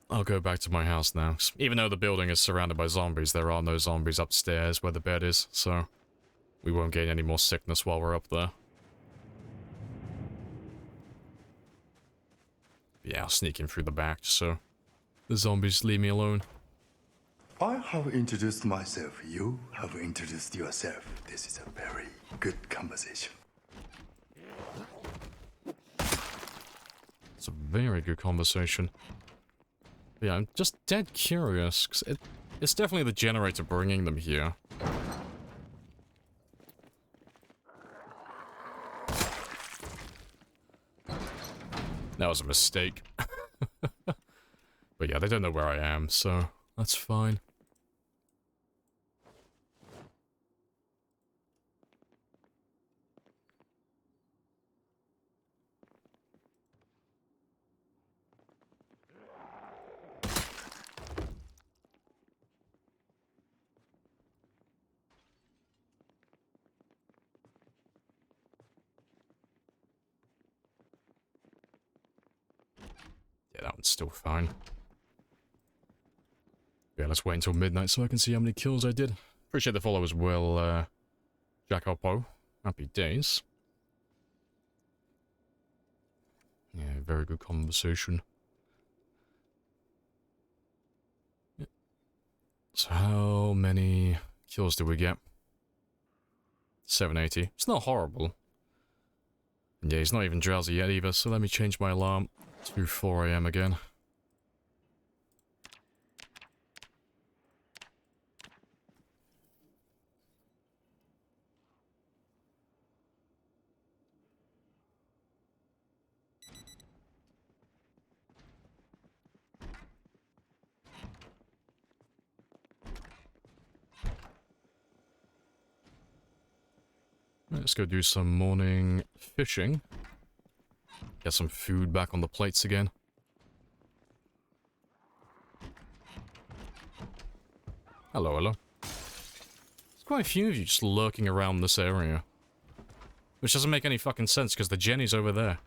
I'll go back to my house now. Even though the building is surrounded by zombies, there are no zombies upstairs where the bed is, so we won't gain any more sickness while we're up there. Yeah, I'll sneak in through the back so the zombies leave me alone. I have introduced myself. You have introduced yourself. This is a very good conversation. It's a very good conversation. But yeah, I'm just dead curious, because it's definitely the generator bringing them here. That was a mistake. But yeah, they don't know where I am, so that's fine. Yeah, that one's still fine. Yeah, let's wait until midnight so I can see how many kills I did. Appreciate the follow as well, Jacopo. Happy days. Yeah, very good conversation. Yeah. So how many kills did we get? 780. It's not horrible. And yeah, he's not even drowsy yet either, so let me change my alarm to 4 AM again. Let's go do some morning fishing. Get some food back on the plates again. Hello, hello. There's quite a few of you just lurking around this area. Which doesn't make any fucking sense, because the Jenny's over there.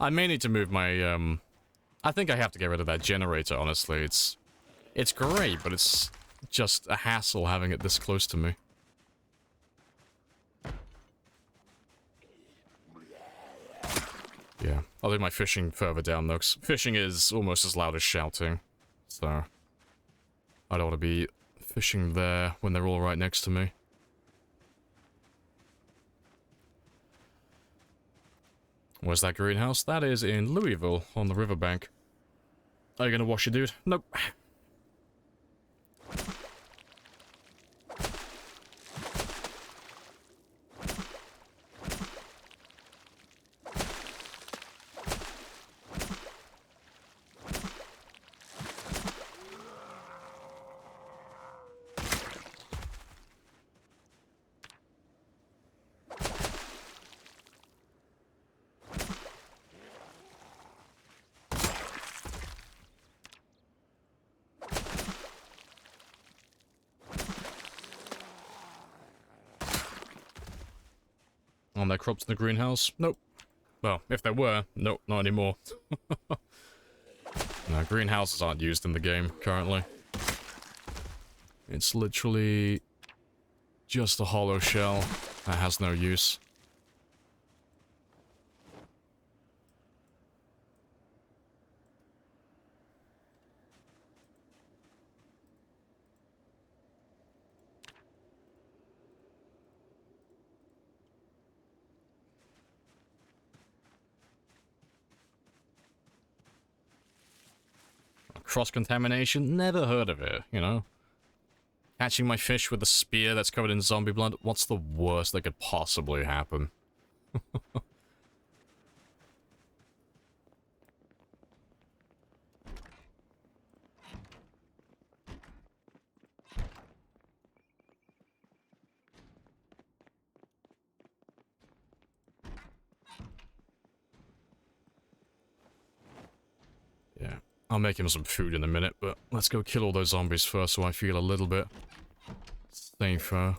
I may need to move my, I think I have to get rid of that generator, honestly. It's great, but it's just a hassle having it this close to me. Yeah, I'll do my fishing further down though, 'cause fishing is almost as loud as shouting. So, I don't want to be fishing there when they're all right next to me. Where's that greenhouse? That is in Louisville, on the riverbank. Are you gonna wash it, dude? Nope. On their crops in the greenhouse? Nope. Well, if there were, nope, not anymore. No, greenhouses aren't used in the game currently. It's literally just a hollow shell that has no use. Cross-contamination? Never heard of it, you know? Catching my fish with a spear that's covered in zombie blood? What's the worst that could possibly happen? Yeah. I'll make him some food in a minute, but let's go kill all those zombies first so I feel a little bit safer.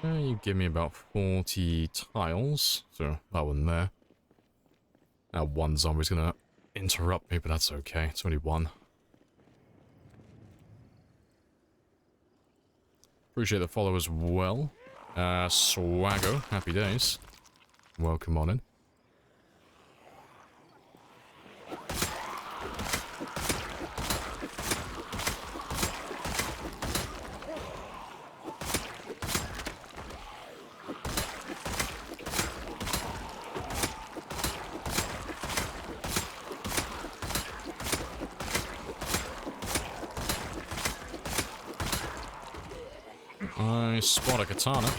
You give me about 40 tiles, so that one there. Now one zombie's gonna interrupt me, but that's okay. It's only one. Appreciate the follow as well. Swaggo, happy days. Welcome on in. I spot a katana.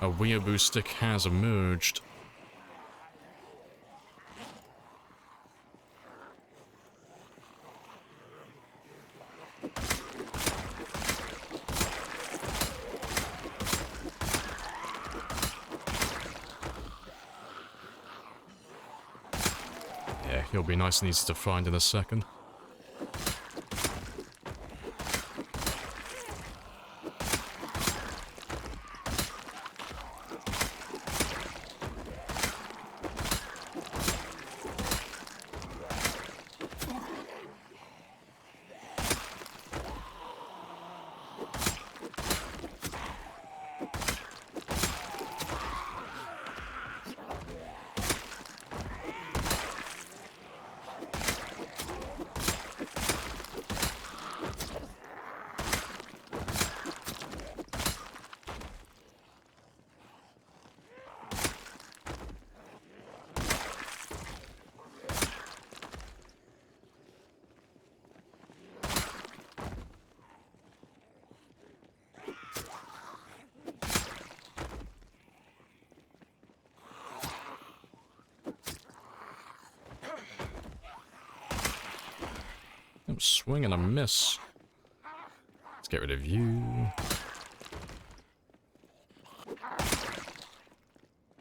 A weeaboo stick has emerged. Yeah, he'll be nice and easy to find in a second. swing and a miss. Let's get rid of you.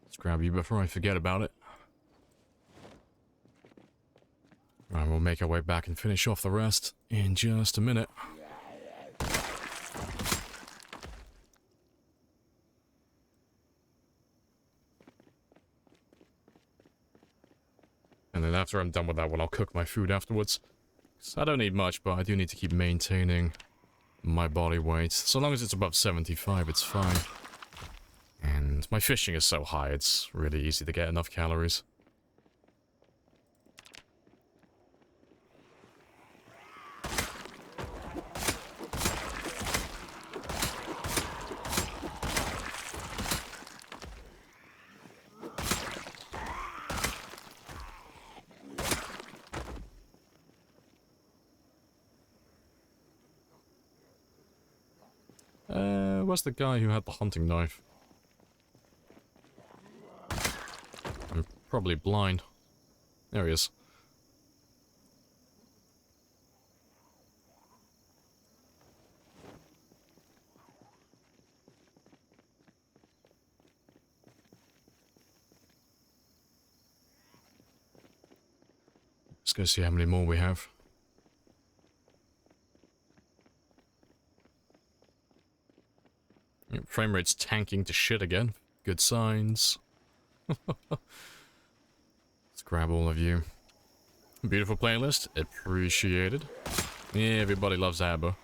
Let's grab you before I forget about it. Right, we'll make our way back and finish off the rest in just a minute. And then after I'm done with that one, I'll cook my food afterwards. So I don't need much, but I do need to keep maintaining my body weight. So long as it's above 75, it's fine. And my fishing is so high, it's really easy to get enough calories. Where's the guy who had the hunting knife? I'm probably blind. There he is. Let's go see how many more we have. Yep, frame rate's tanking to shit again. Good signs. Let's grab all of you. Beautiful playlist. Appreciated. Yeah, everybody loves ABBA.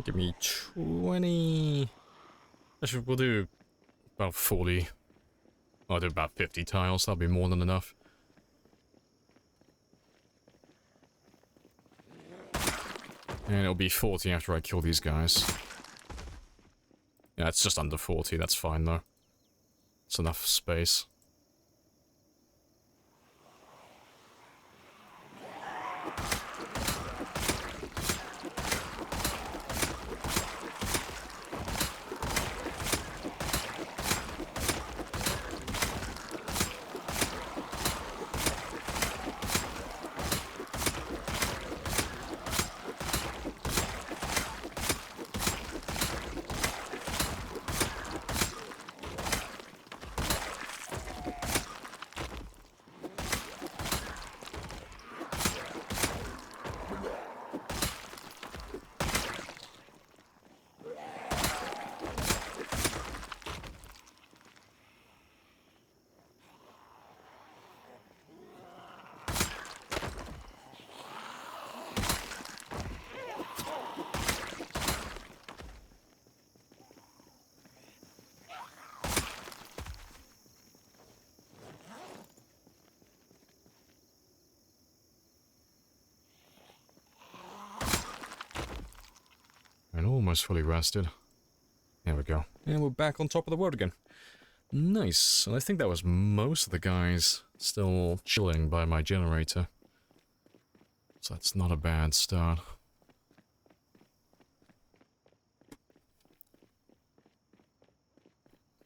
Give me 20. Actually, we'll do about 40. I'll do about 50 tiles. That'll be more than enough. And it'll be 40 after I kill these guys. Yeah, it's just under 40. That's fine, though. It's enough space. And almost fully rested. There we go. And we're back on top of the world again. Nice. And I think that was most of the guys still chilling by my generator. So that's not a bad start.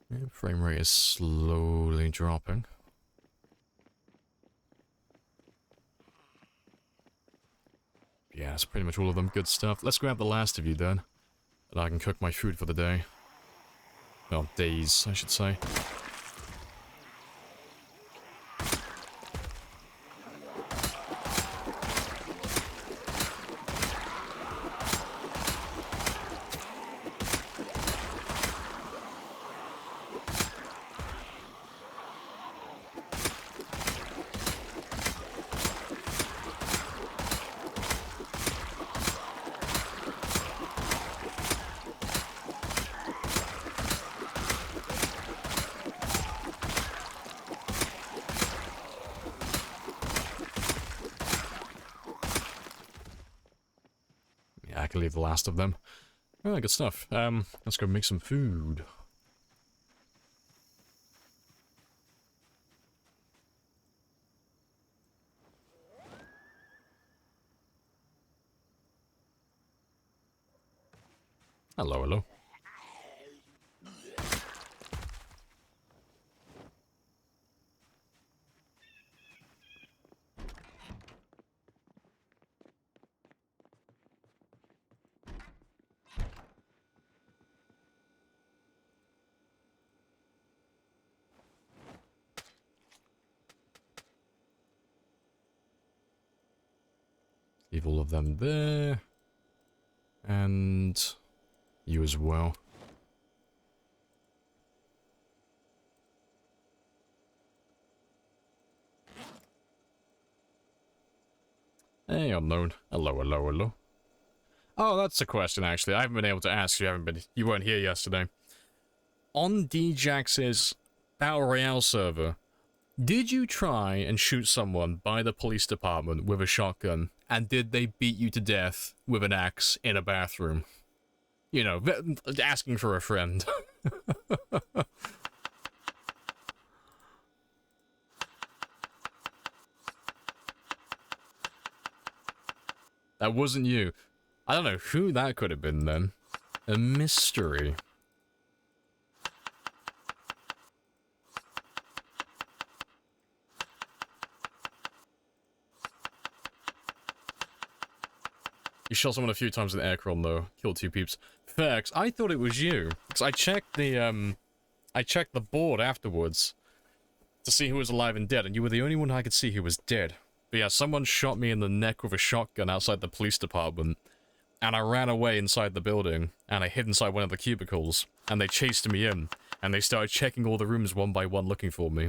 Yeah, frame rate is slowly dropping. Yeah, that's pretty much all of them. Good stuff. Let's grab the last of you then. And I can cook my food for the day. Well, days, I should say. Yeah, I can leave the last of them. Oh, good stuff. Let's go make some food. Hello, hello. Leave all of them there. And you as well. Hey, unknown. Hello, hello, hello. Oh, that's a question, actually. I haven't been able to ask you. You weren't here yesterday. On DJax's Battle Royale server, did you try and shoot someone by the police department with a shotgun? And did they beat you to death with an axe in a bathroom? You know, asking for a friend. That wasn't you. I don't know who that could have been then. A mystery. You shot someone a few times in Aircron though. Killed 2 peeps. Facts. I thought it was you. Because I checked the board afterwards to see who was alive and dead, and you were the only one I could see who was dead. But yeah, someone shot me in the neck with a shotgun outside the police department, and I ran away inside the building, and I hid inside one of the cubicles, and they chased me in, and they started checking all the rooms one by one looking for me.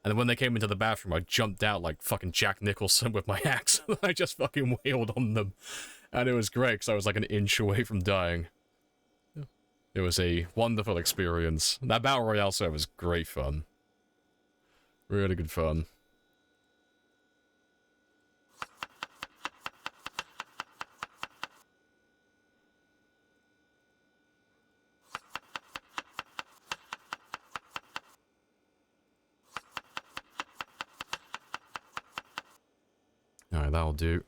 And then when they came into the bathroom, I jumped out like fucking Jack Nicholson with my axe. I just fucking wailed on them. And it was great, because I was like an inch away from dying. It was a wonderful experience. That Battle Royale server was great fun. Really good fun. Alright, that'll do.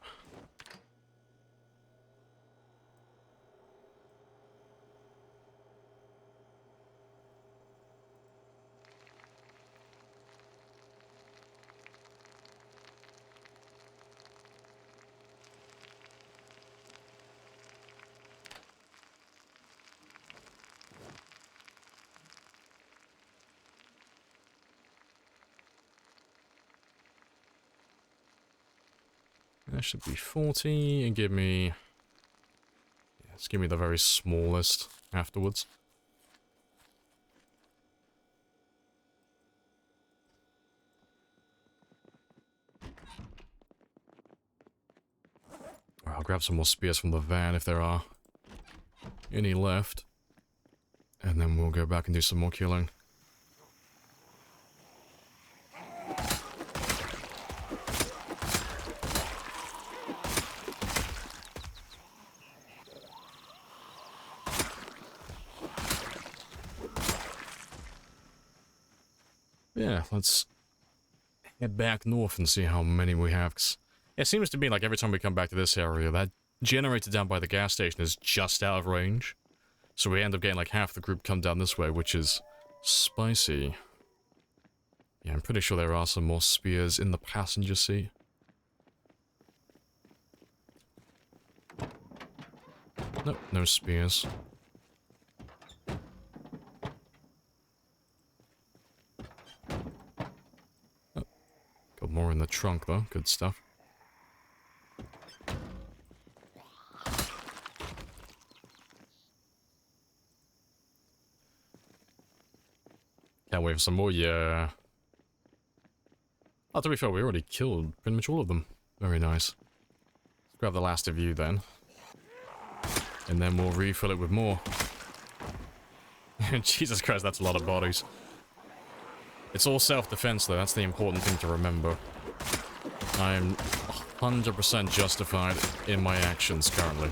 That should be 40, and give me... Yeah, just give me the very smallest afterwards. I'll grab some more spears from the van if there are any left. And then we'll go back and do some more killing. Yeah, let's head back north and see how many we have. 'Cause it seems to be like every time we come back to this area, that generator down by the gas station is just out of range. So we end up getting like half the group come down this way, which is spicy. Yeah, I'm pretty sure there are some more spears in the passenger seat. Nope, no spears. more in the trunk, though. Good stuff. Can't wait for some more, yeah. Oh, to be fair, we already killed pretty much all of them. Very nice. Let's grab the last of you then. And then we'll refill it with more. Jesus Christ, that's a lot of bodies. It's all self-defense though, that's the important thing to remember. I'm 100% justified in my actions currently.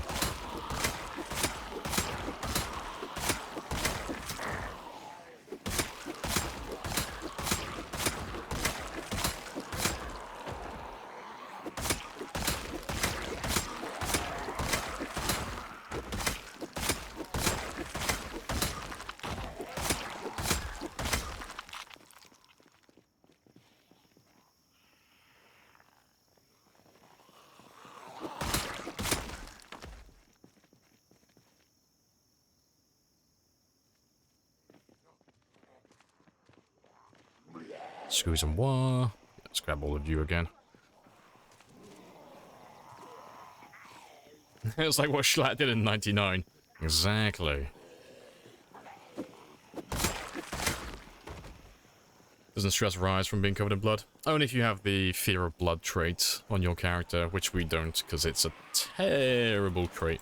Screw some war. Let's grab all of you again. It's like what Schlatt did in 99. Exactly. Doesn't stress rise from being covered in blood? Only if you have the fear of blood trait on your character, which we don't, because it's a terrible trait.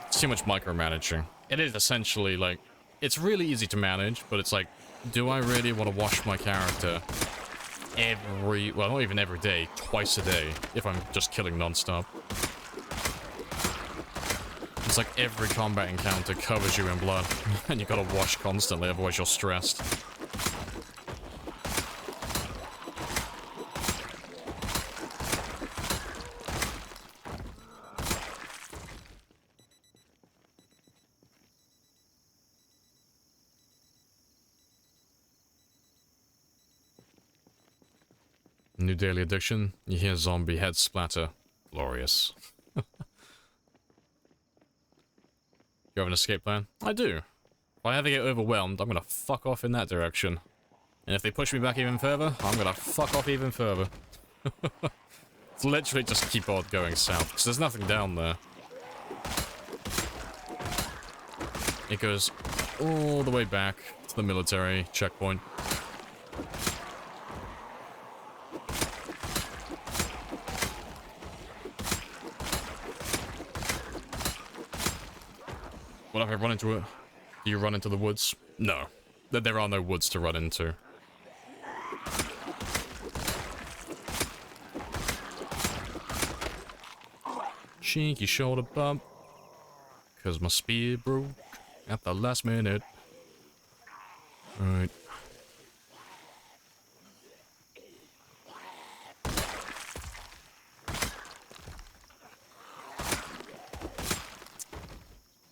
It's too much micromanaging. It is essentially like, it's really easy to manage, but it's like, do I really want to wash my character well, not even every day, twice a day, if I'm just killing non-stop? It's like every combat encounter covers you in blood, and you gotta wash constantly, otherwise you're stressed. New daily addiction. You hear zombie head splatter. Glorious. You have an escape plan? I do. If I ever get overwhelmed, I'm gonna fuck off in that direction. And if they push me back even further, I'm gonna fuck off even further. It's literally just keep on going south, because there's nothing down there. It goes all the way back to the military checkpoint. What if I run into it? Do you run into the woods? No. There are no woods to run into. Cheeky shoulder bump. Cause my spear broke at the last minute. Alright.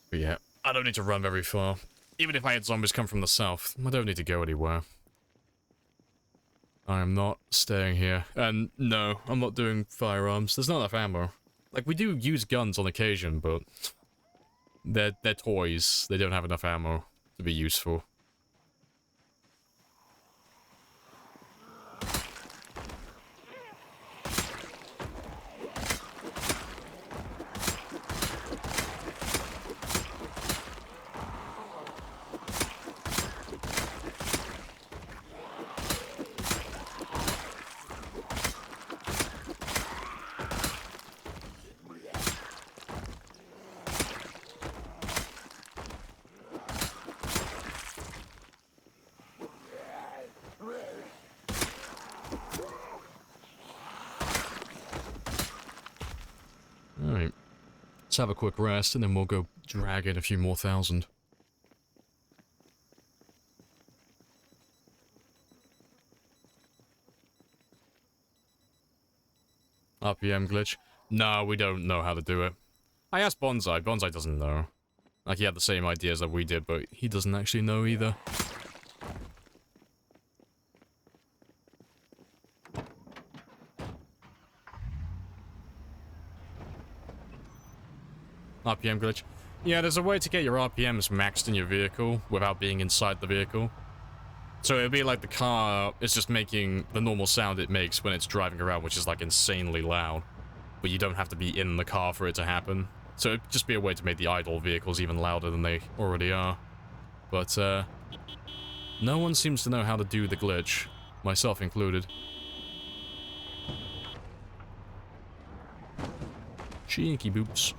But yeah, I don't need to run very far. Even if I had zombies come from the south, I don't need to go anywhere. I am not staying here. And no, I'm not doing firearms. There's not enough ammo. Like, we do use guns on occasion, but they're toys. They don't have enough ammo to be useful. Alright. Let's have a quick rest and then we'll go drag in a few more thousand. RPM glitch? No, we don't know how to do it. I asked Bonsai. Bonsai doesn't know. Like, he had the same ideas that we did, but he doesn't actually know either. RPM glitch. Yeah, there's a way to get your RPMs maxed in your vehicle without being inside the vehicle. So it'd be like the car is just making the normal sound it makes when it's driving around, which is like insanely loud. But you don't have to be in the car for it to happen. So it'd just be a way to make the idle vehicles even louder than they already are. But, no one seems to know how to do the glitch, myself included. Cheeky boops.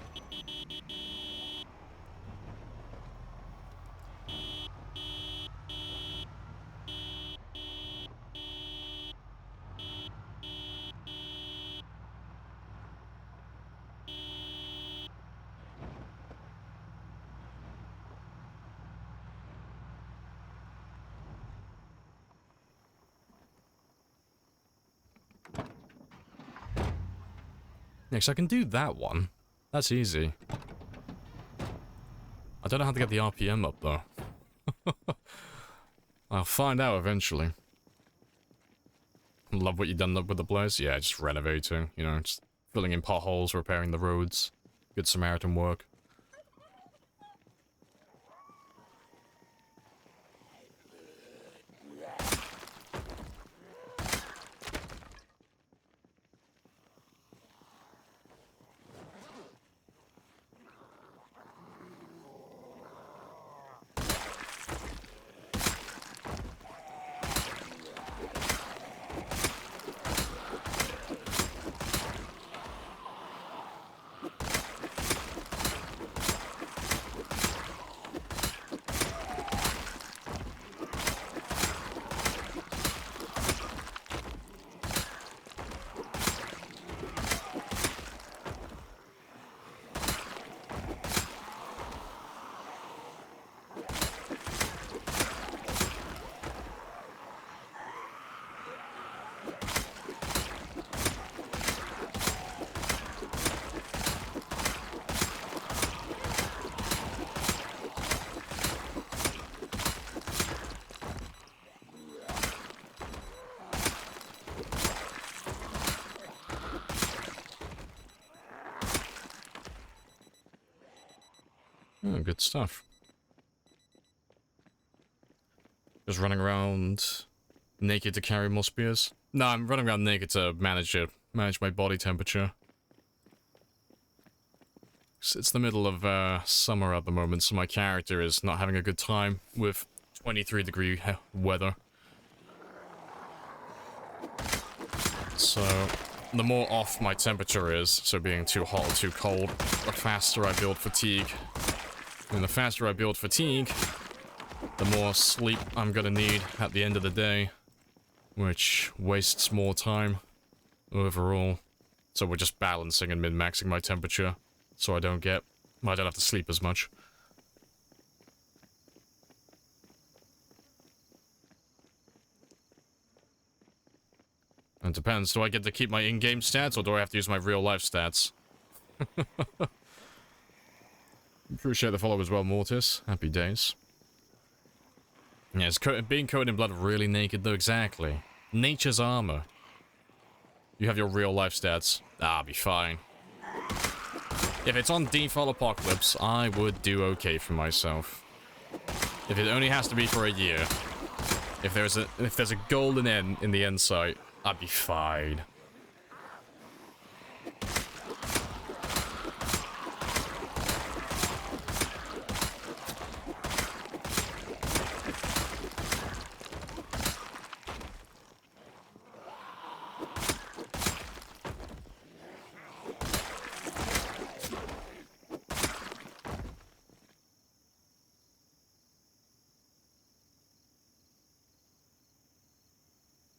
Next, I can do that one. That's easy. I don't know how to get the RPM up, though. I'll find out eventually. Love what you've done with the place. Yeah, just renovating, you know, just filling in potholes, repairing the roads. Good Samaritan work. Oh, good stuff. Just running around naked to carry more spears? No, I'm running around naked to manage my body temperature. It's the middle of summer at the moment, so my character is not having a good time with 23-degree weather. So, the more off my temperature is, so being too hot or too cold, the faster I build fatigue. And the faster I build fatigue, the more sleep I'm gonna need at the end of the day, which wastes more time overall. So we're just balancing and min-maxing my temperature, so I don't have to sleep as much. It depends, do I get to keep my in-game stats, or do I have to use my real-life stats? Appreciate the follow as well, Mortis. Happy days. Yeah, is being coated in blood really naked, though? Exactly. Nature's armor. You have your real-life stats. Ah, be fine. If it's on default Apocalypse, I would do okay for myself. If it only has to be for a year. If there's a golden end in the end sight, I'd be fine.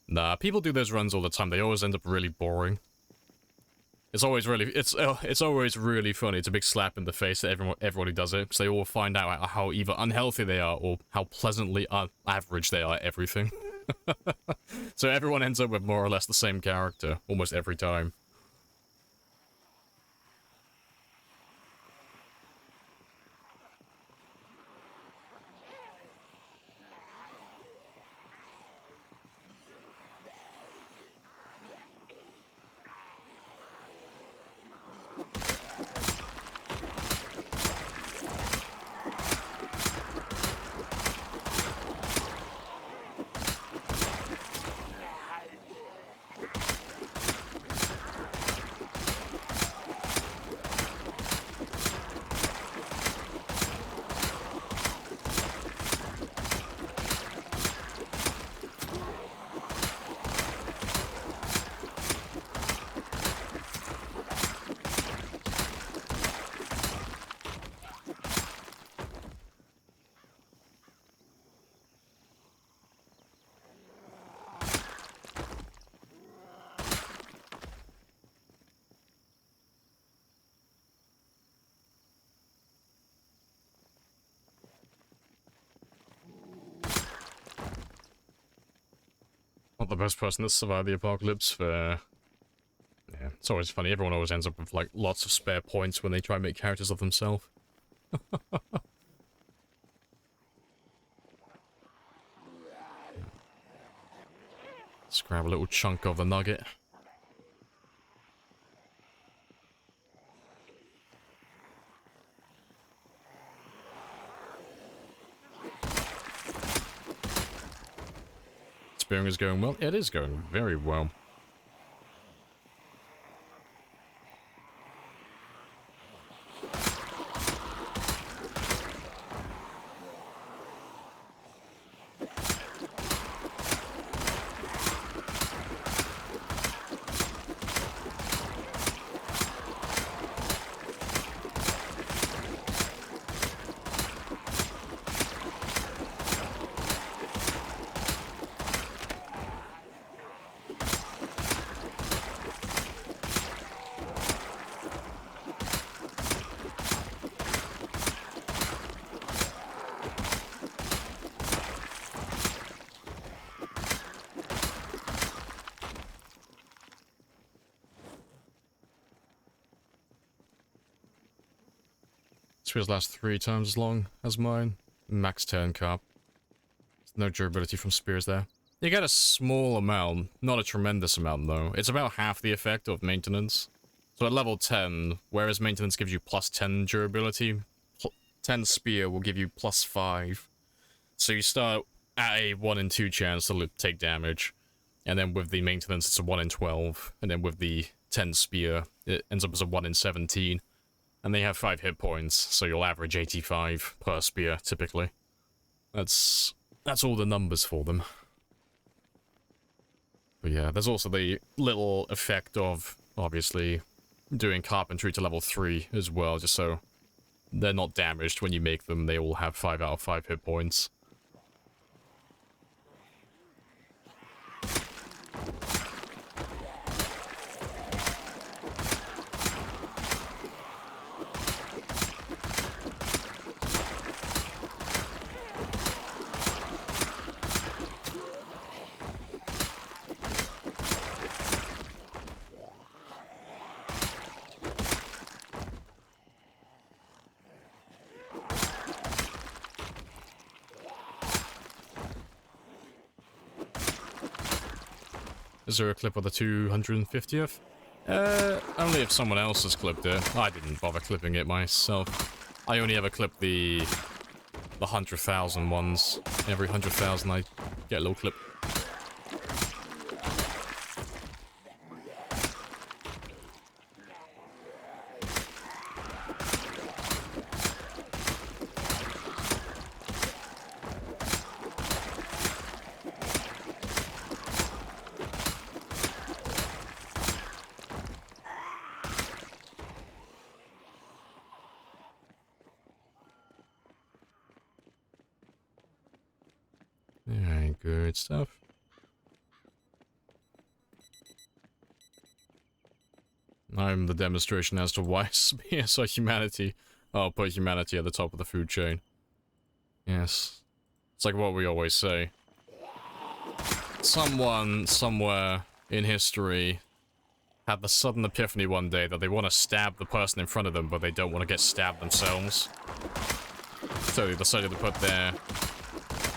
Nah, people do those runs all the time. They always end up really boring. It's always really funny. It's a big slap in the face that everybody does it, because they all find out how either unhealthy they are or how pleasantly average they are at everything. So everyone ends up with more or less the same character almost every time. not the best person to survive the apocalypse. For yeah, it's always funny. Everyone always ends up with like lots of spare points when they try and make characters of themselves. Let's grab a little chunk of the nugget. Spearing is going well. It is going very well. Spears last 3 times as long as mine. Max turn cap. No durability from spears there. You get a small amount, not a tremendous amount though. It's about half the effect of maintenance. So at level 10, whereas maintenance gives you plus 10 durability, 10 spear will give you plus 5. So you start at a 1 in 2 chance to take damage. And then with the maintenance it's a 1 in 12. And then with the 10 spear, it ends up as a 1 in 17. And they have 5 hit points, so you'll average 85 per spear, typically. That's all the numbers for them. But yeah, there's also the little effect of, obviously, doing carpentry to level 3 as well, just so they're not damaged when you make them. They all have 5 out of 5 hit points. Is there a clip of the 250th? Only if someone else has clipped it. I didn't bother clipping it myself. I only ever clip the 100,000 ones. Every 100,000 I get a little clip. Alright, good stuff. I'm the demonstration as to why spears are humanity. I'll put humanity at the top of the food chain. Yes. It's like what we always say. Someone, somewhere in history, had the sudden epiphany one day that they want to stab the person in front of them, but they don't want to get stabbed themselves. So they decided to put their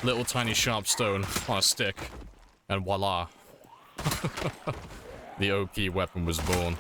little tiny sharp stone on a stick, and voila. The OP weapon was born.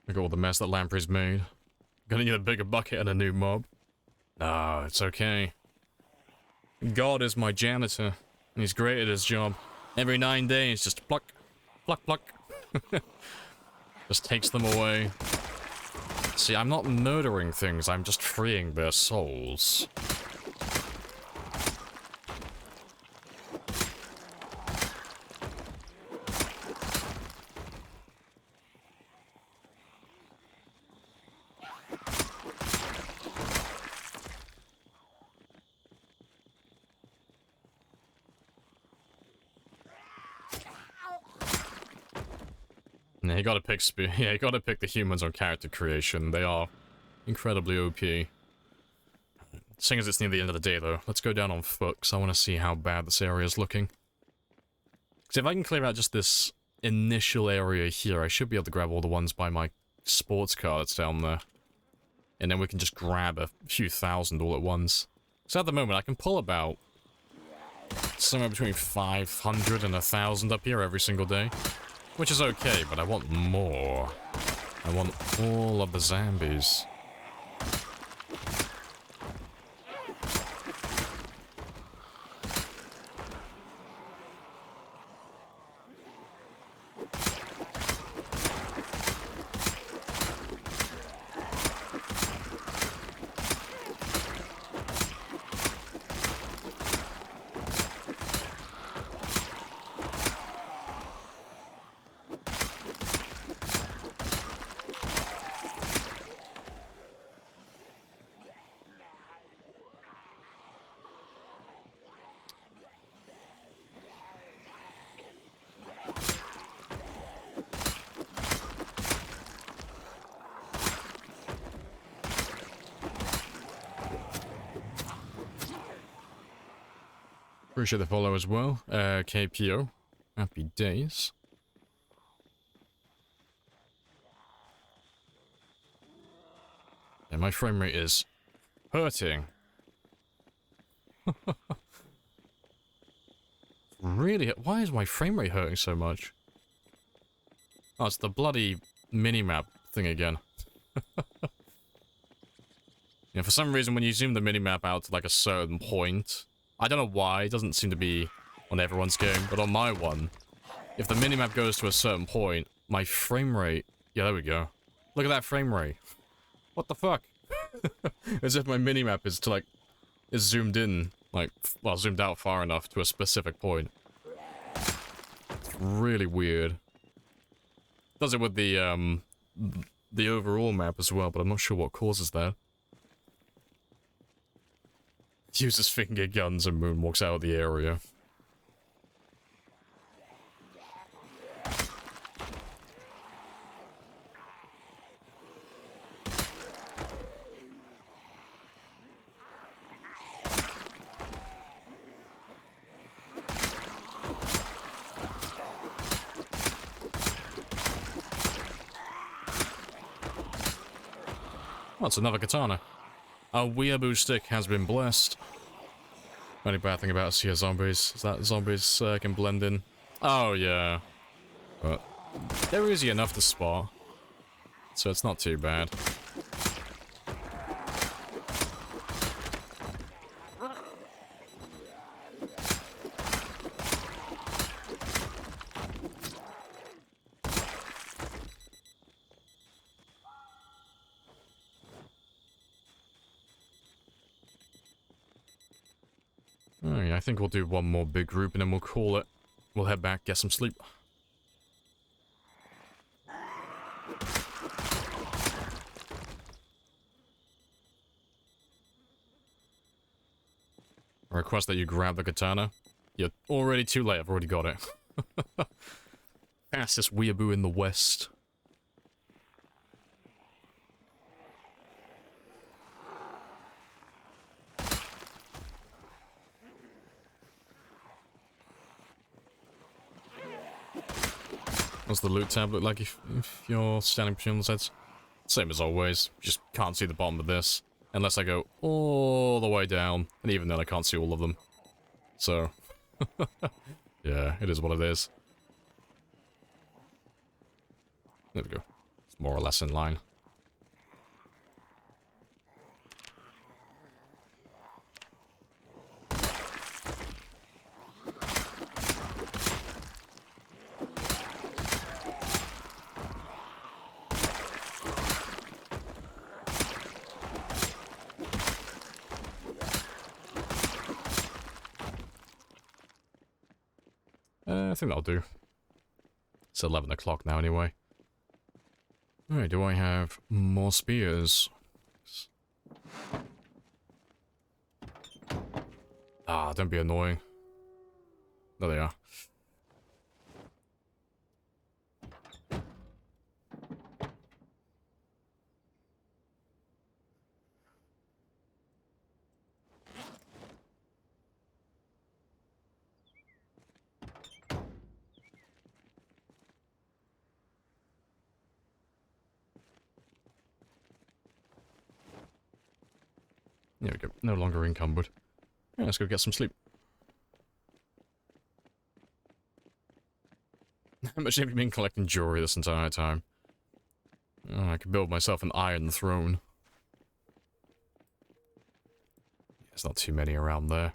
Look at all the mess that Lamprey's made. Gonna need a bigger bucket and a new mob. No, it's okay. God is my janitor, and he's great at his job. Every 9 days, just pluck, pluck, pluck. Just takes them away. See, I'm not murdering things, I'm just freeing their souls. Yeah, you gotta pick you gotta pick the humans on character creation. They are incredibly OP. Seeing as it's near the end of the day, though, let's go down on foot, because I want to see how bad this area is looking. Because if I can clear out just this initial area here, I should be able to grab all the ones by my sports car that's down there. And then we can just grab a few thousand all at once. So at the moment, I can pull about somewhere between 500 and 1,000 up here every single day. Which is okay, but I want more. I want all of the zombies. Appreciate the follow as well. KPO. Happy days. Yeah, my frame rate is hurting. Really? Why is my frame rate hurting so much? Oh, it's the bloody minimap thing again. Yeah, for some reason when you zoom the minimap out to like a certain point, I don't know why, it doesn't seem to be on everyone's game, but on my one, if the minimap goes to a certain point, my frame rate... Yeah, there we go. Look at that frame rate. What the fuck? As if my minimap is to, like, is zoomed in, like, well, zoomed out far enough to a specific point. It's really weird. Does it with the overall map as well, but I'm not sure what causes that. Uses finger guns and moonwalks out of the area. Well, it's another katana. Our weeaboo stick has been blessed. Only bad thing about us here, zombies, is that zombies can blend in. Oh, yeah. But they're easy enough to spot. So it's not too bad. Alright, I think we'll do one more big group and then we'll call it. We'll head back, get some sleep. I request that you grab the katana. You're already too late, I've already got it. Fastest weeaboo in the West. What's the loot tab look like if you're standing between the sides? Same as always, just can't see the bottom of this. Unless I go all the way down, and even then I can't see all of them. So, yeah, it is what it is. There we go. It's more or less in line. think that'll do. It's 11 o'clock now anyway. Alright, do I have more spears? Ah, don't be annoying. There they are. There we go. No longer encumbered. Yeah, let's go get some sleep. How much have you been collecting jewelry this entire time? Oh, I could build myself an iron throne. There's not too many around there.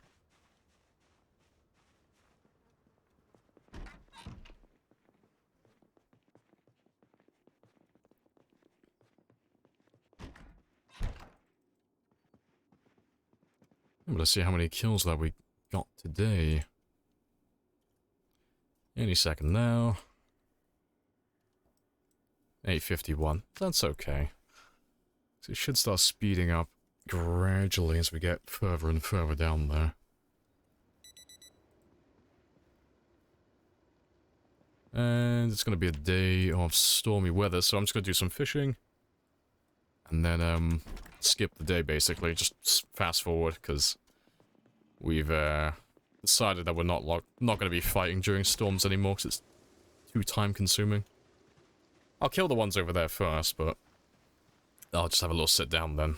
Let's see how many kills that we got today. Any second now. 8:51. That's okay. So it should start speeding up gradually as we get further and further down there. And it's going to be a day of stormy weather, so I'm just going to do some fishing. And then, skip the day, basically. Just fast forward, because we've decided that we're not going to be fighting during storms anymore, because it's too time-consuming. I'll kill the ones over there first, but I'll just have a little sit down then.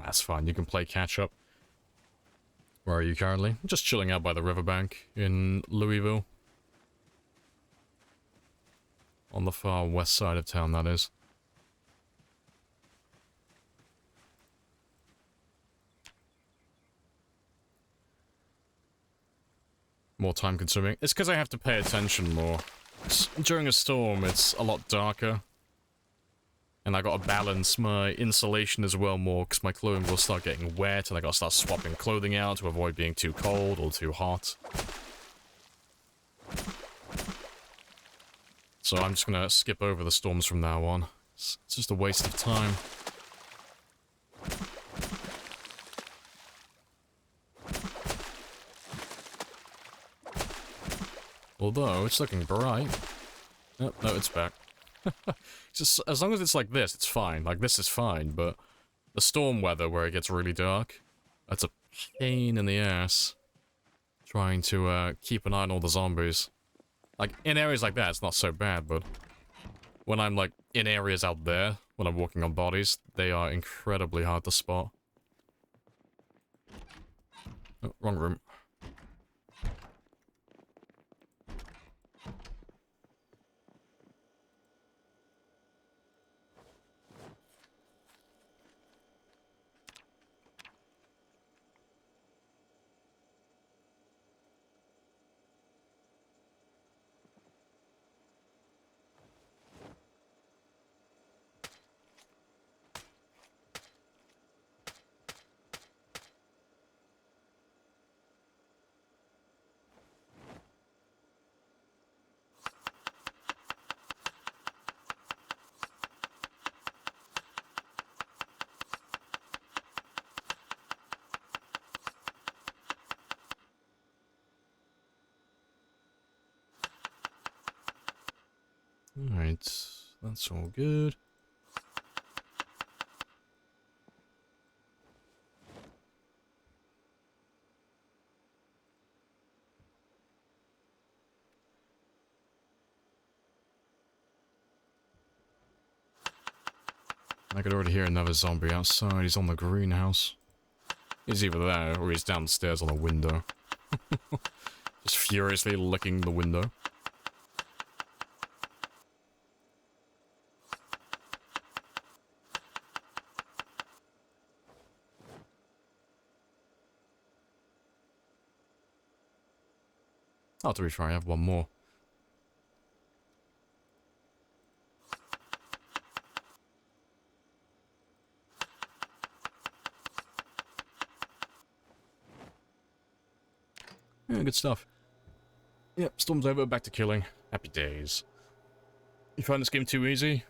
That's fine, you can play catch-up. Where are you currently? Just chilling out by the riverbank in Louisville. On the far west side of town, that is. More time consuming. It's because I have to pay attention more. During a storm, it's a lot darker. And I gotta balance my insulation as well more, because my clothing will start getting wet, and I gotta start swapping clothing out to avoid being too cold or too hot. So I'm just gonna skip over the storms from now on. It's just a waste of time. Although, it's looking bright. Oh, no, it's back. Just as long as it's like this, it's fine. Like, this is fine, but the storm weather where it gets really dark, that's a pain in the ass. Trying to keep an eye on all the zombies. Like, in areas like that, it's not so bad, but when I'm, like, in areas out there, when I'm walking on bodies, they are incredibly hard to spot. Oh, wrong room. Alright, that's all good. I could already hear another zombie outside. He's on the greenhouse. He's either there or he's downstairs on a window. Just Just furiously licking the window. Oh, to be fair, I have one more. Yeah, good stuff. Yep, storm's over, back to killing. Happy days. You find this game too easy?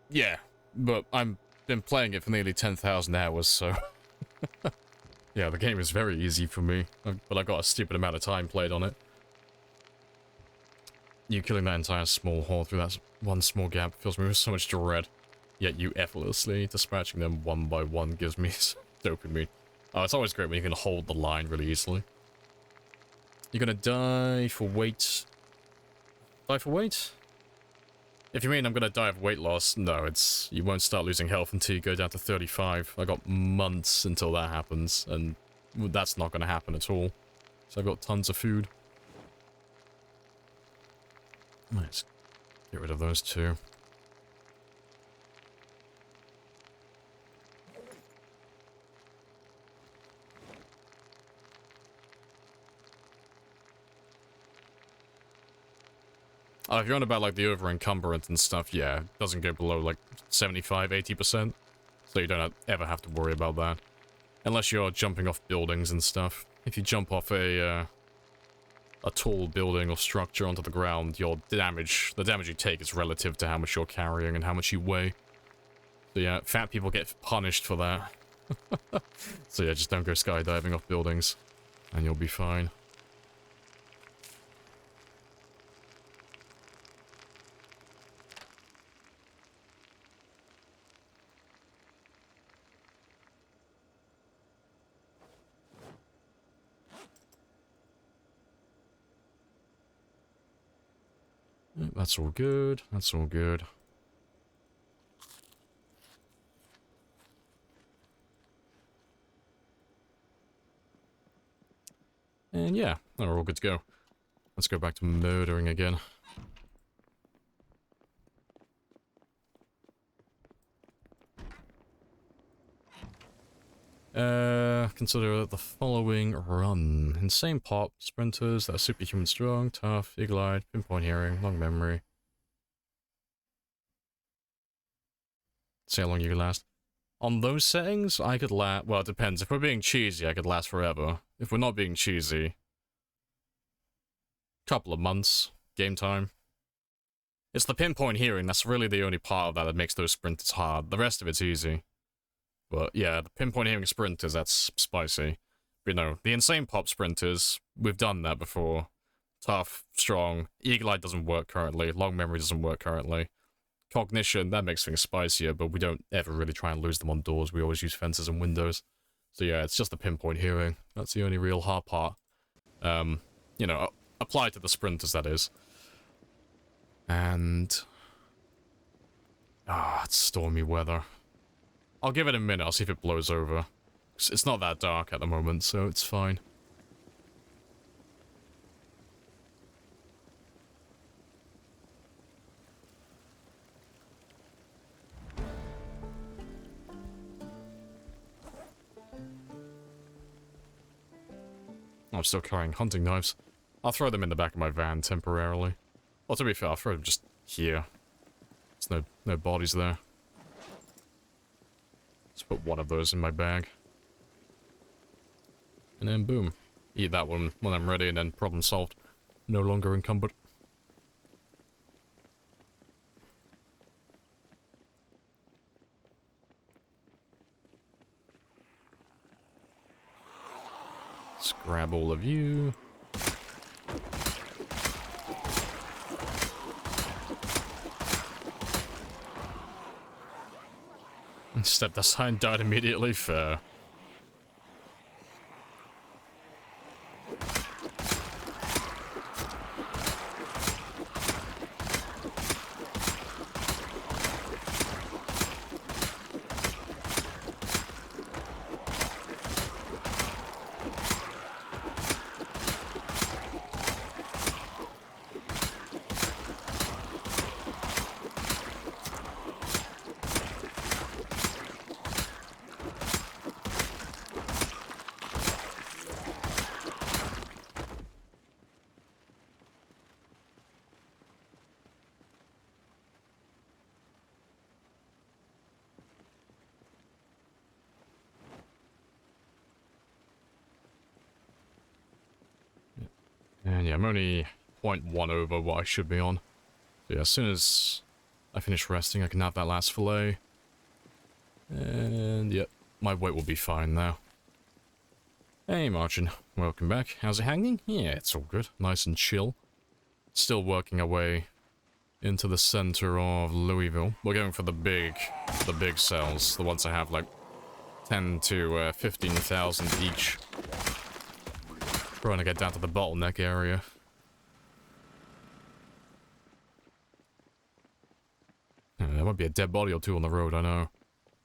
Yeah, but I've been playing it for nearly 10,000 hours, so... yeah, the game is very easy for me, but I got a stupid amount of time played on it. You killing that entire small hole through that one small gap fills me with so much dread, yet you effortlessly dispatching them one by one gives me dopamine. Oh, it's always great when you can hold the line really easily. You're gonna die for weight. Die for weight? If you mean I'm gonna die of weight loss, no, it's... you won't start losing health until you go down to 35. I got months until that happens, and that's not gonna happen at all. So I've got tons of food. Let's get rid of those two. Oh, if you're on about, like, the over-encumbrance and stuff, yeah, it doesn't go below, like, 75, 80%. So you don't ever have to worry about that. Unless you're jumping off buildings and stuff. If you jump off a tall building or structure onto the ground, the damage you take is relative to how much you're carrying and how much you weigh. So yeah, fat people get punished for that. So yeah, just don't go skydiving off buildings, and you'll be fine. That's all good. That's all good. And yeah, we're all good to go. Let's go back to murdering again. Consider the following run. Insane pop, sprinters that are superhuman strong, tough, eagle-eyed, pinpoint hearing, long memory. See how long you can last. On those settings, I could last... well, it depends. If we're being cheesy, I could last forever. If we're not being cheesy... couple of months. Game time. It's the pinpoint hearing, that's really the only part of that makes those sprinters hard. The rest of it's easy. But yeah, the pinpoint hearing sprinters, that's spicy. But, you know, the insane pop sprinters, we've done that before. Tough, strong, eagle-eye doesn't work currently, long memory doesn't work currently. Cognition, that makes things spicier, but we don't ever really try and lose them on doors, we always use fences and windows. So yeah, it's just the pinpoint hearing, that's the only real hard part. You know, applied to the sprinters, that is. And... it's stormy weather. I'll give it a minute, I'll see if it blows over. It's not that dark at the moment, so it's fine. I'm still carrying hunting knives. I'll throw them in the back of my van temporarily. Well, to be fair, I'll throw them just here. There's no bodies there. Let's put one of those in my bag. And then boom. Eat that one when I'm ready and then problem solved. No longer encumbered. Let's grab all of you. Stepped aside and died immediately. Fair. And yeah, I'm only 0.1 over what I should be on. So yeah, as soon as I finish resting, I can have that last fillet. And yep, my weight will be fine now. Hey Martin, welcome back. How's it hanging? Yeah, it's all good. Nice and chill. Still working our way into the center of Louisville. We're going for the big cells. The ones that have like 10 to 15,000 each. Trying to get down to the bottleneck area. There might be a dead body or two on the road, I know.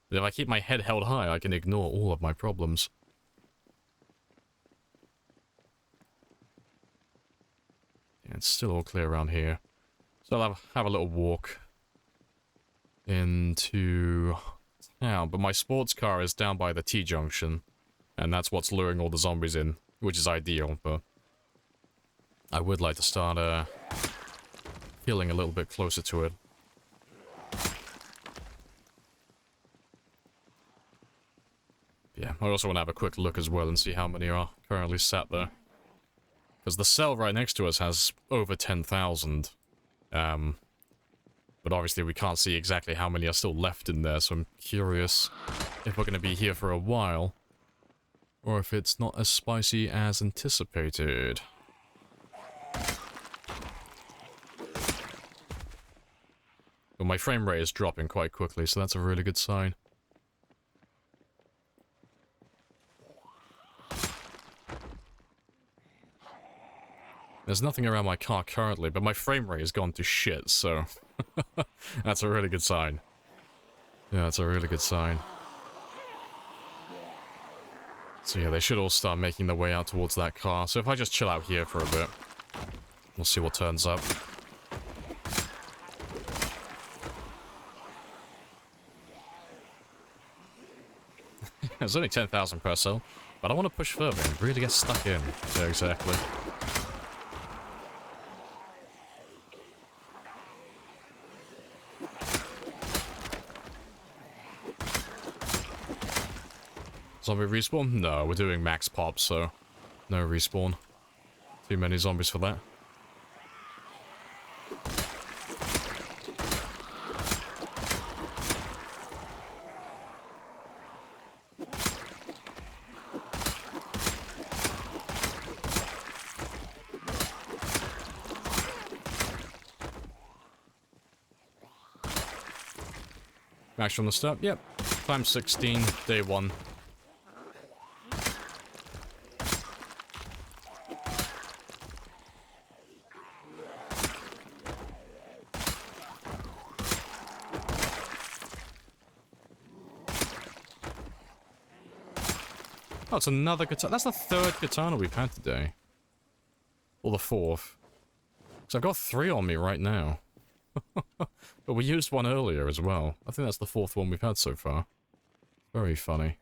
But if I keep my head held high, I can ignore all of my problems. Yeah, it's still all clear around here. So I'll have a little walk into town. But my sports car is down by the T-junction. And that's what's luring all the zombies in, which is ideal, but I would like to start feeling a little bit closer to it. Yeah, I also want to have a quick look as well and see how many are currently sat there. Because the cell right next to us has over 10,000. But obviously we can't see exactly how many are still left in there, so I'm curious if we're going to be here for a while. Or if it's not as spicy as anticipated. But my frame rate is dropping quite quickly, so that's a really good sign. There's nothing around my car currently, but my frame rate has gone to shit, so that's a really good sign. Yeah, that's a really good sign. So yeah, they should all start making their way out towards that car. So if I just chill out here for a bit, we'll see what turns up. There's only 10,000 per cell, but I want to push further and really get stuck in. Yeah, exactly. Zombie respawn? No, we're doing max pop, so no respawn. Too many zombies for that. Max from the start? Yep. Time 16, day 1. Oh, it's another katana. That's the third katana we've had today. Or the fourth. So I've got 3 on me right now. But we used one earlier as well. I think that's the 4th one we've had so far. Very funny.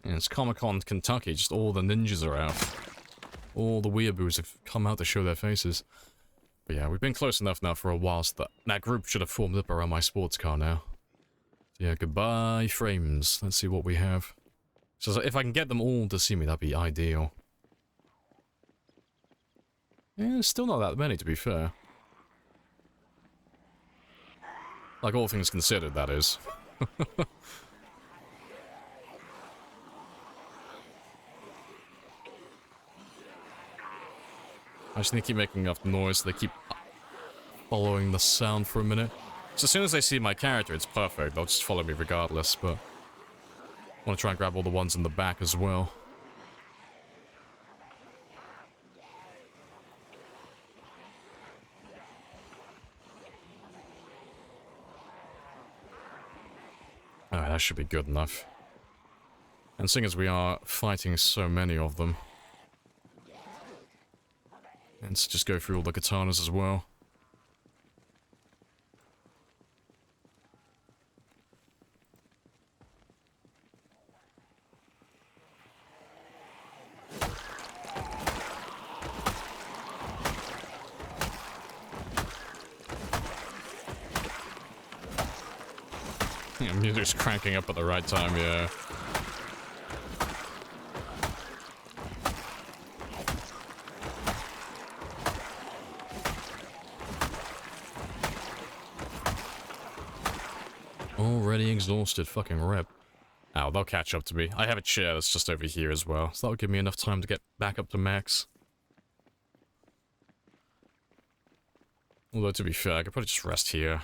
And it's Comic-Con Kentucky, just all the ninjas are out. All the weeaboos have come out to show their faces. But yeah, we've been close enough now for a while, so that group should have formed up around my sports car now. So yeah, goodbye frames. Let's see what we have. So if I can get them all to see me, that'd be ideal. Yeah, still not that many, to be fair. Like, all things considered, that is. I just need to keep making enough noise so they keep following the sound for a minute. So as soon as they see my character, it's perfect. They'll just follow me regardless, but I want to try and grab all the ones in the back as well. Alright, that should be good enough. And seeing as we are fighting so many of them, let's just go through all the katanas as well. Music's cranking up at the right time, yeah. Already exhausted, fucking rip. Oh, they'll catch up to me. I have a chair that's just over here as well, so that'll give me enough time to get back up to max. Although, to be fair, I could probably just rest here.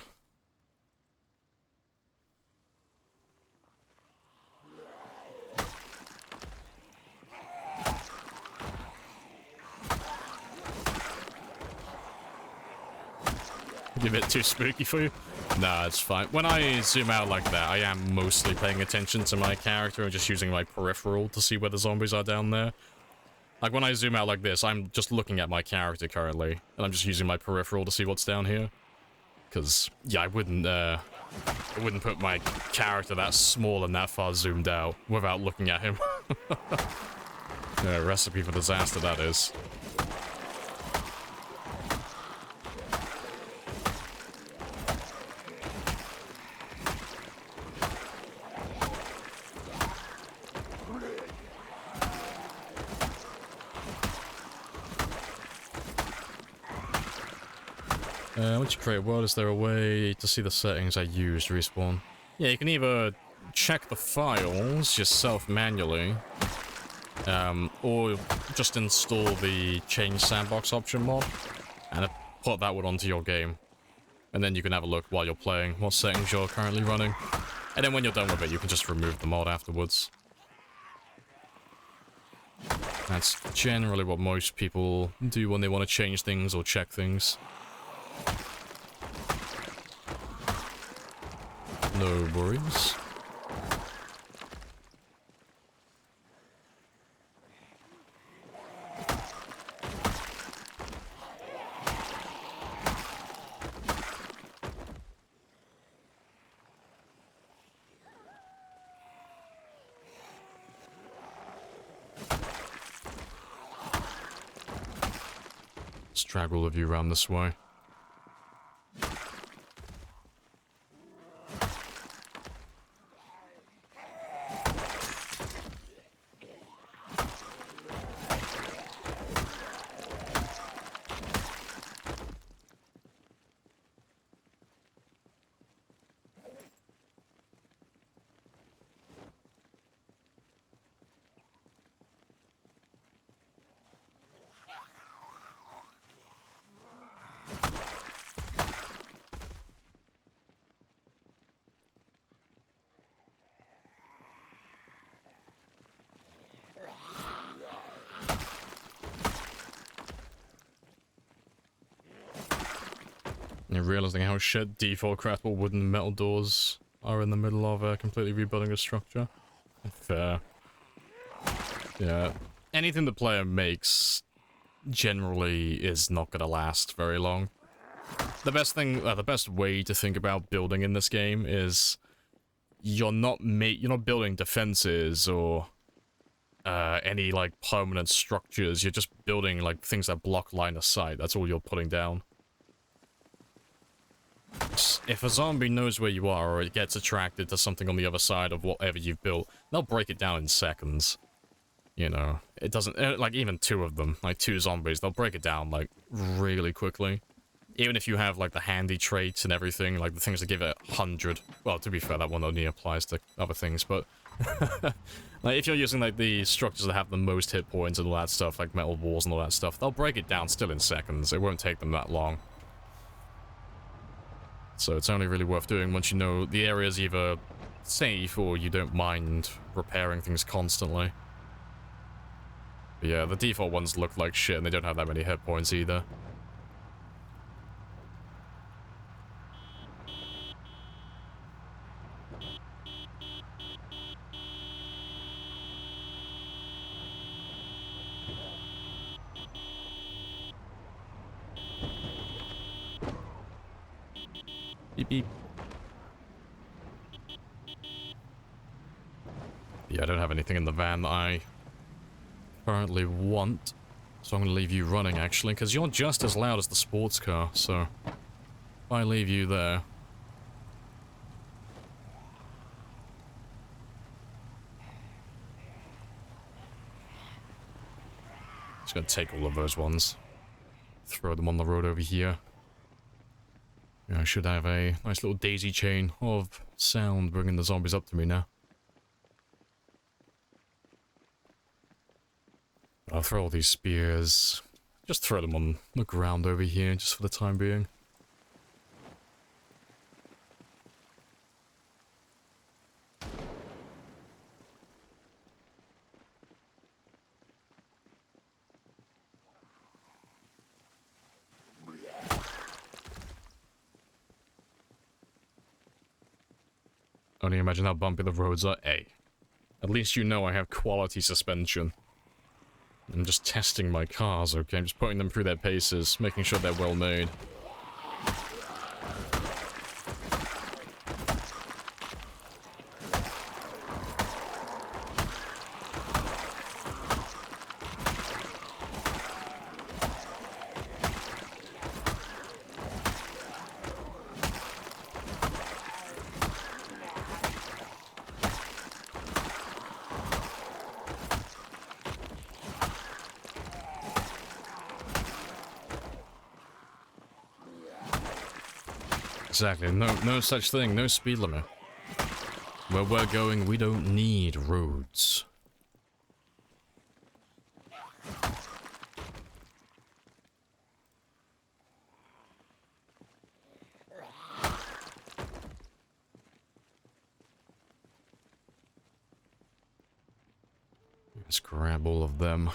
A bit too spooky for you? Nah, it's fine. When I zoom out like that, I am mostly paying attention to my character and just using my peripheral to see where the zombies are down there. Like, when I zoom out like this, I'm just looking at my character currently, and I'm just using my peripheral to see what's down here. Because, yeah, I wouldn't put my character that small and that far zoomed out without looking at him. Yeah, recipe for disaster, that is. Once you create a world, is there a way to see the settings I used to respawn? Yeah, you can either check the files yourself manually, or just install the change sandbox option mod, and put that one onto your game. And then you can have a look while you're playing what settings you're currently running. And then when you're done with it, you can just remove the mod afterwards. That's generally what most people do when they want to change things or check things. No worries. Let's drag all of you around this way. You're realizing how shit default craftable wooden and metal doors are in the middle of completely rebuilding a structure. Fair. Yeah. Anything the player makes generally is not gonna last very long. The best thing, the best way to think about building in this game is you're not building defenses or any like permanent structures. You're just building like things that block line of sight. That's all you're putting down. If a zombie knows where you are or it gets attracted to something on the other side of whatever you've built, they'll break it down in seconds. You know, it doesn't, like even two of them, like two zombies, they'll break it down like really quickly. Even if you have like the handy traits and everything, like the things that give it 100. Well, to be fair, that one only applies to other things, but like if you're using like the structures that have the most hit points and all that stuff, like metal walls and all that stuff, they'll break it down still in seconds. It won't take them that long. So it's only really worth doing once you know the area's either safe or you don't mind repairing things constantly. But yeah, the default ones look like shit and they don't have that many hit points either. Beep beep. Yeah, I don't have anything in the van that I currently want, so I'm going to leave you running actually, because you're just as loud as the sports car, so if I leave you there. Just gonna take all of those ones. Throw them on the road over here. Yeah, I should have a nice little daisy chain of sound bringing the zombies up to me now. I'll throw all these spears. Just throw them on the ground over here, just for the time being. Only imagine how bumpy the roads are. Hey, at least you know I have quality suspension. I'm just testing my cars, okay? I'm just putting them through their paces, making sure they're well made. Exactly, no such thing, no speed limit. Where we're going, we don't need roads. Let's grab all of them.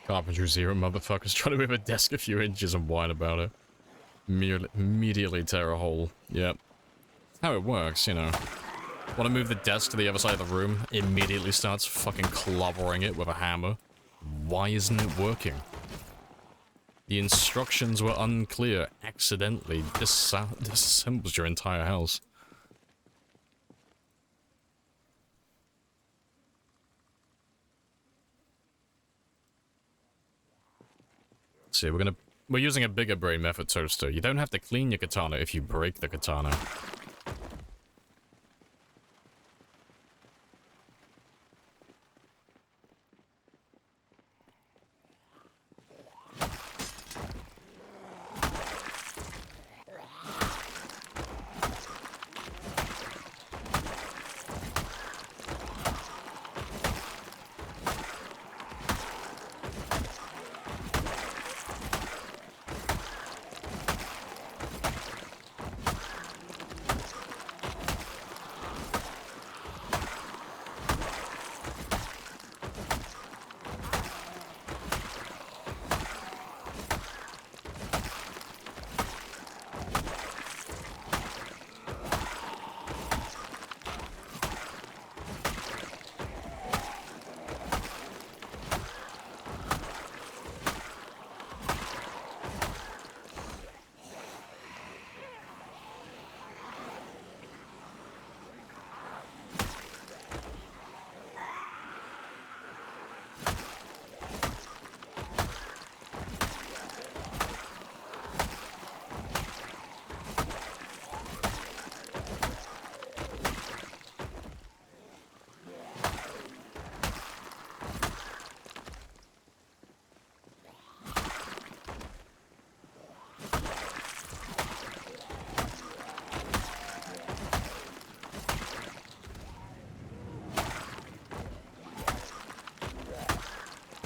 Carpentry Zero motherfuckers trying to move a desk a few inches and whine about it. Immediately tear a hole. Yep. That's how it works, you know. Want to move the desk to the other side of the room, immediately starts fucking clobbering it with a hammer. Why isn't it working? The instructions were unclear. Accidentally disassembles your entire house. See, we're using a bigger brain method toaster. You don't have to clean your katana if you break the katana.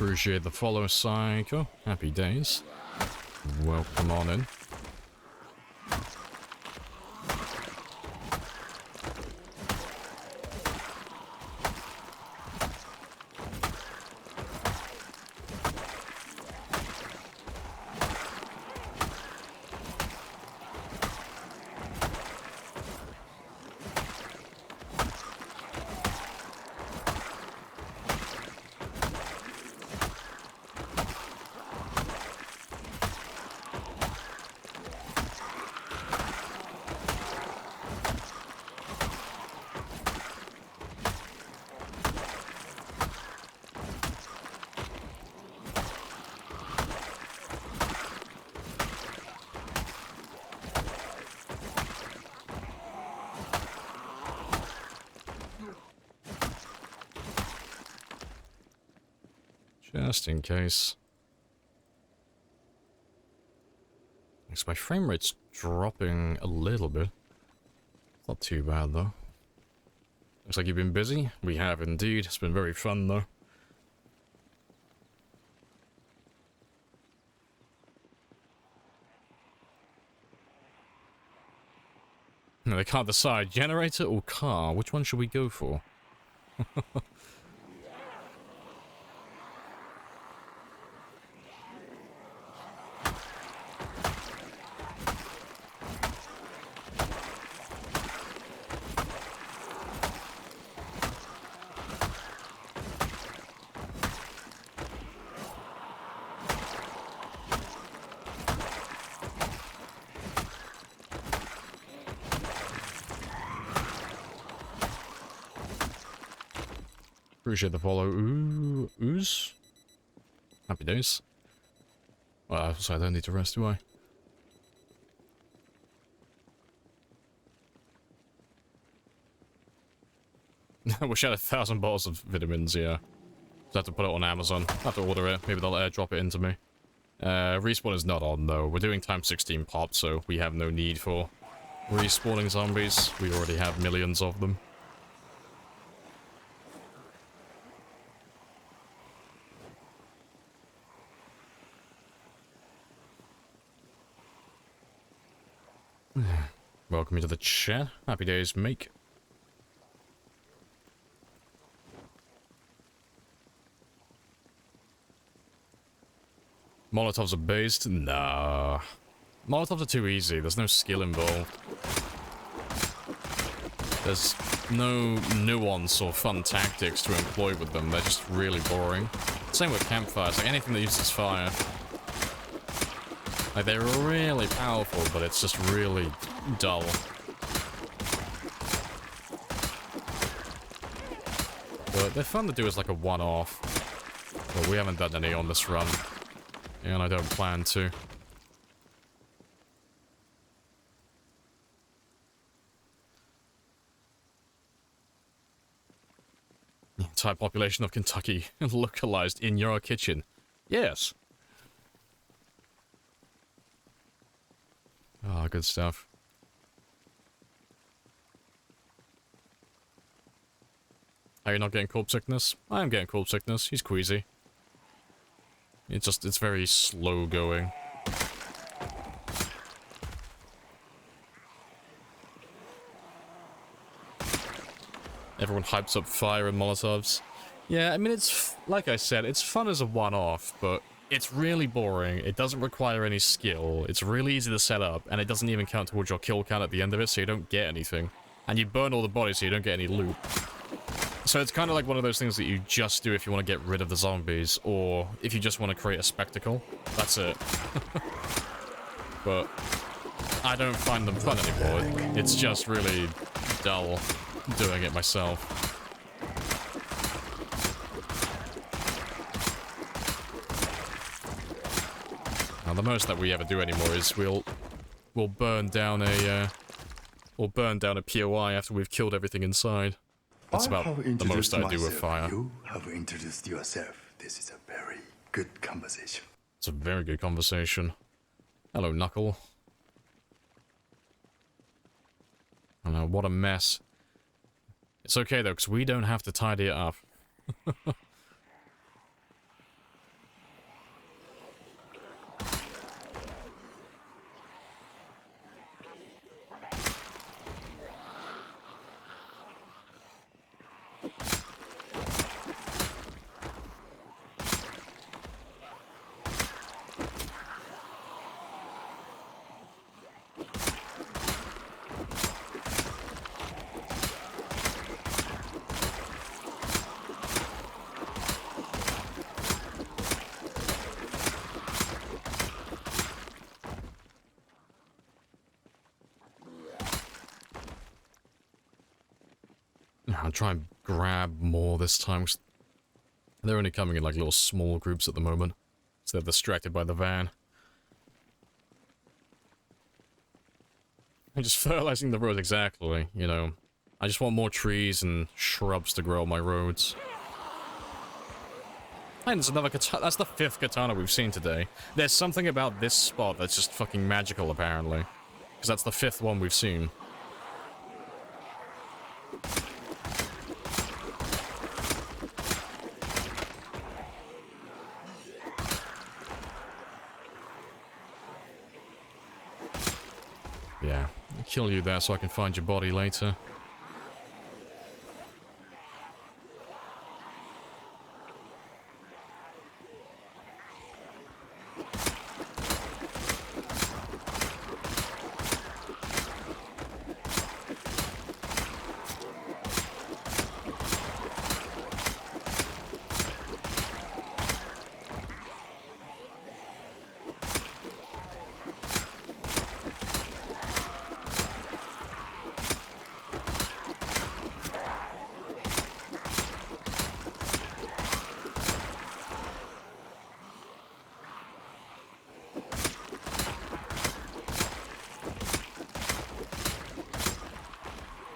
Appreciate the follow, Psycho. Happy days. Welcome on in. Just in case. So my frame rate's dropping a little bit. Not too bad though. Looks like you've been busy. We have indeed. It's been very fun though. No, they can't decide. Generator or car? Which one should we go for? Appreciate the follow. Ooze. Happy days. Well, so I don't need to rest, do I? I wish I had 1,000 bottles of vitamins, yeah. Just have to put it on Amazon. I have to order it. Maybe they'll airdrop it into me. Respawn is not on, though. We're doing times 16 pop, so we have no need for respawning zombies. We already have millions of them. Welcome to the chat. Happy days, mate. Molotovs are based? Nah. Molotovs are too easy. There's no skill involved. There's no nuance or fun tactics to employ with them. They're just really boring. Same with campfires. Like anything that uses fire. Like, they're really powerful, but it's just really dull. But they're fun to do as like a one-off. But we haven't done any on this run. And I don't plan to. The entire population of Kentucky localized in your kitchen. Yes. Ah, good stuff. Are you not getting cold sickness? I am getting cold sickness. He's queasy. It's very slow going. Everyone hypes up fire and Molotovs. Yeah, I mean, it's, like I said, it's fun as a one-off, but it's really boring. It doesn't require any skill. It's really easy to set up, and it doesn't even count towards your kill count at the end of it, so you don't get anything. And you burn all the bodies, so you don't get any loot. So it's kind of like one of those things that you just do if you want to get rid of the zombies, or if you just want to create a spectacle. That's it. But I don't find them fun anymore. It's just really dull doing it myself. Now the most that we ever do anymore is we'll burn down a POI after we've killed everything inside. That's about the most I do with fire. You have introduced yourself. This is a very good conversation. It's a very good conversation. Hello, Knuckle. I know, what a mess. It's okay, though, because we don't have to tidy it up. I'll try and grab more this time. 'Cause they're only coming in like little small groups at the moment. So they're distracted by the van. I'm just fertilizing the roads exactly, you know. I just want more trees and shrubs to grow on my roads. And there's another katana. That's the 5th katana we've seen today. There's something about this spot that's just fucking magical, apparently. Because that's the 5th one we've seen. Yeah, I'll kill you there so I can find your body later.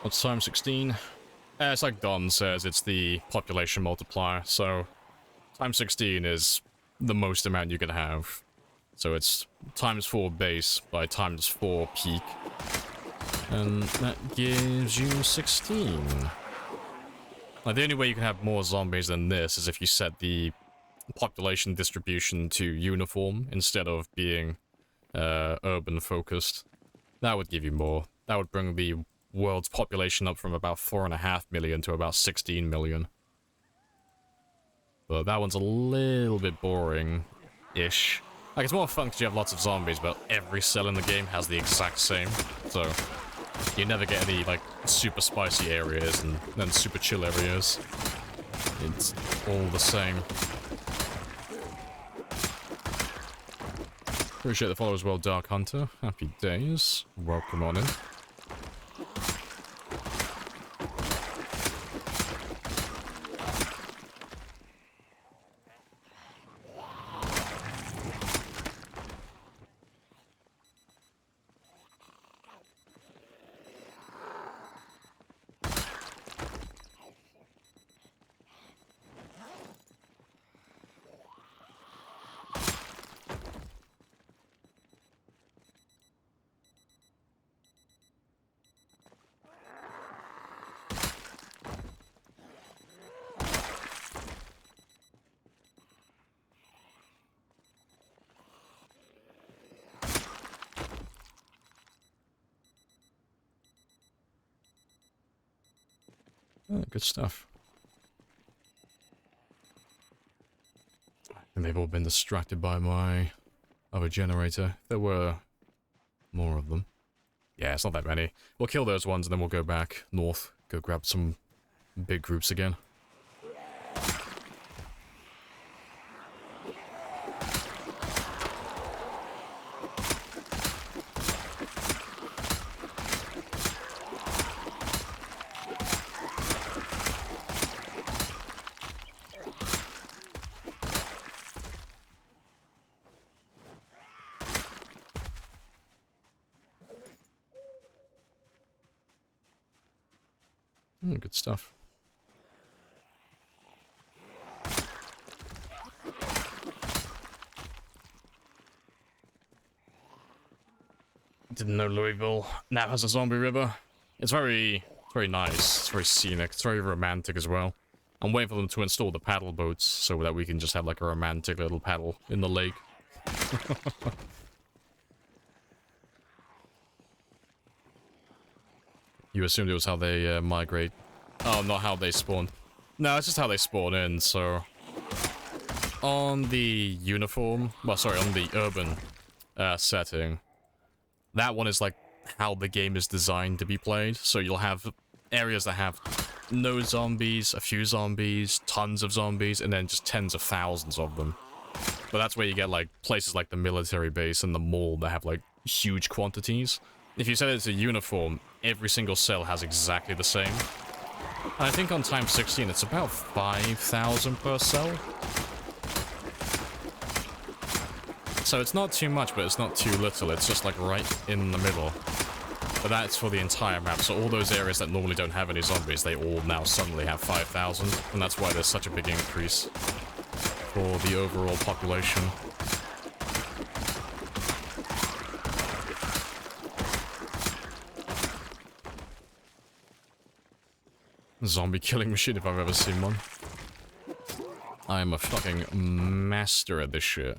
What's times 16? It's like Don says, it's the population multiplier, so times 16 is the most amount you can have. So it's times 4 base by times 4 peak. And that gives you 16. Like, the only way you can have more zombies than this is if you set the population distribution to uniform instead of being urban focused. That would give you more. That would bring the world's population up from about 4.5 million to about 16 million. But that one's a little bit boring-ish. Like, it's more fun because you have lots of zombies, but every cell in the game has the exact same. So, you never get any, like, super spicy areas and then super chill areas. It's all the same. Appreciate the follow as well, Dark Hunter. Happy days. Welcome on in. Oh, good stuff. And they've all been distracted by my other generator. There were more of them. Yeah, it's not that many. We'll kill those ones and then we'll go back north. Go grab some big groups again. Good stuff. Didn't know Louisville now has a zombie river. It's very nice. It's very scenic. It's very romantic as well. I'm waiting for them to install the paddle boats so that we can just have like a romantic little paddle in the lake. You assumed it was how they migrate. Oh, not how they spawn. No, it's just how they spawn in, so... On the uniform... Well, sorry, on the urban setting, that one is like how the game is designed to be played. So you'll have areas that have no zombies, a few zombies, tons of zombies, and then just tens of thousands of them. But that's where you get like places like the military base and the mall that have like huge quantities. If you set it to uniform, every single cell has exactly the same. I think on time 16 it's about 5,000 per cell. So it's not too much, but it's not too little. It's just like right in the middle. But that's for the entire map, so all those areas that normally don't have any zombies, they all now suddenly have 5,000. And that's why there's such a big increase for the overall population. Zombie killing machine if I've ever seen one. I am a fucking master at this shit.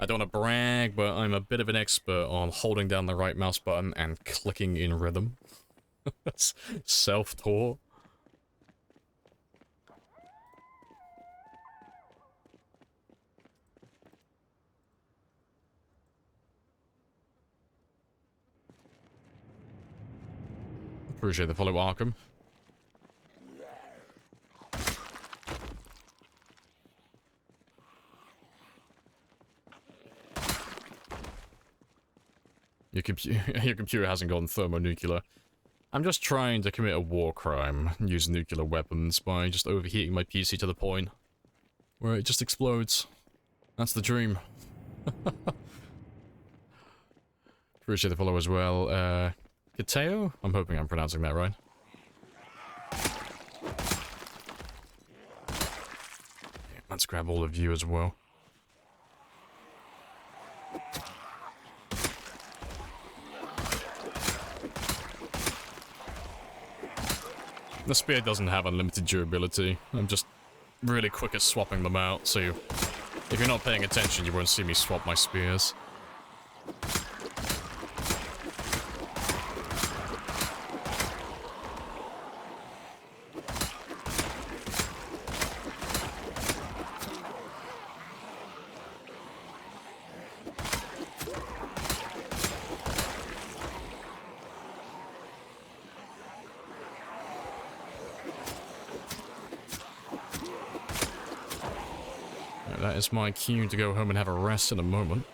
I don't want to brag, but I'm a bit of an expert on holding down the right mouse button and clicking in rhythm. Self-taught. Appreciate the follow, Arkham. Your computer hasn't gone thermonuclear. I'm just trying to commit a war crime, use nuclear weapons by just overheating my PC to the point where it just explodes. That's the dream. Appreciate the follow as well. Kateo? I'm hoping I'm pronouncing that right. Let's grab all of you as well. The spear doesn't have unlimited durability. I'm just really quick at swapping them out, so if you're not paying attention, you won't see me swap my spears. That is my cue to go home and have a rest in a moment.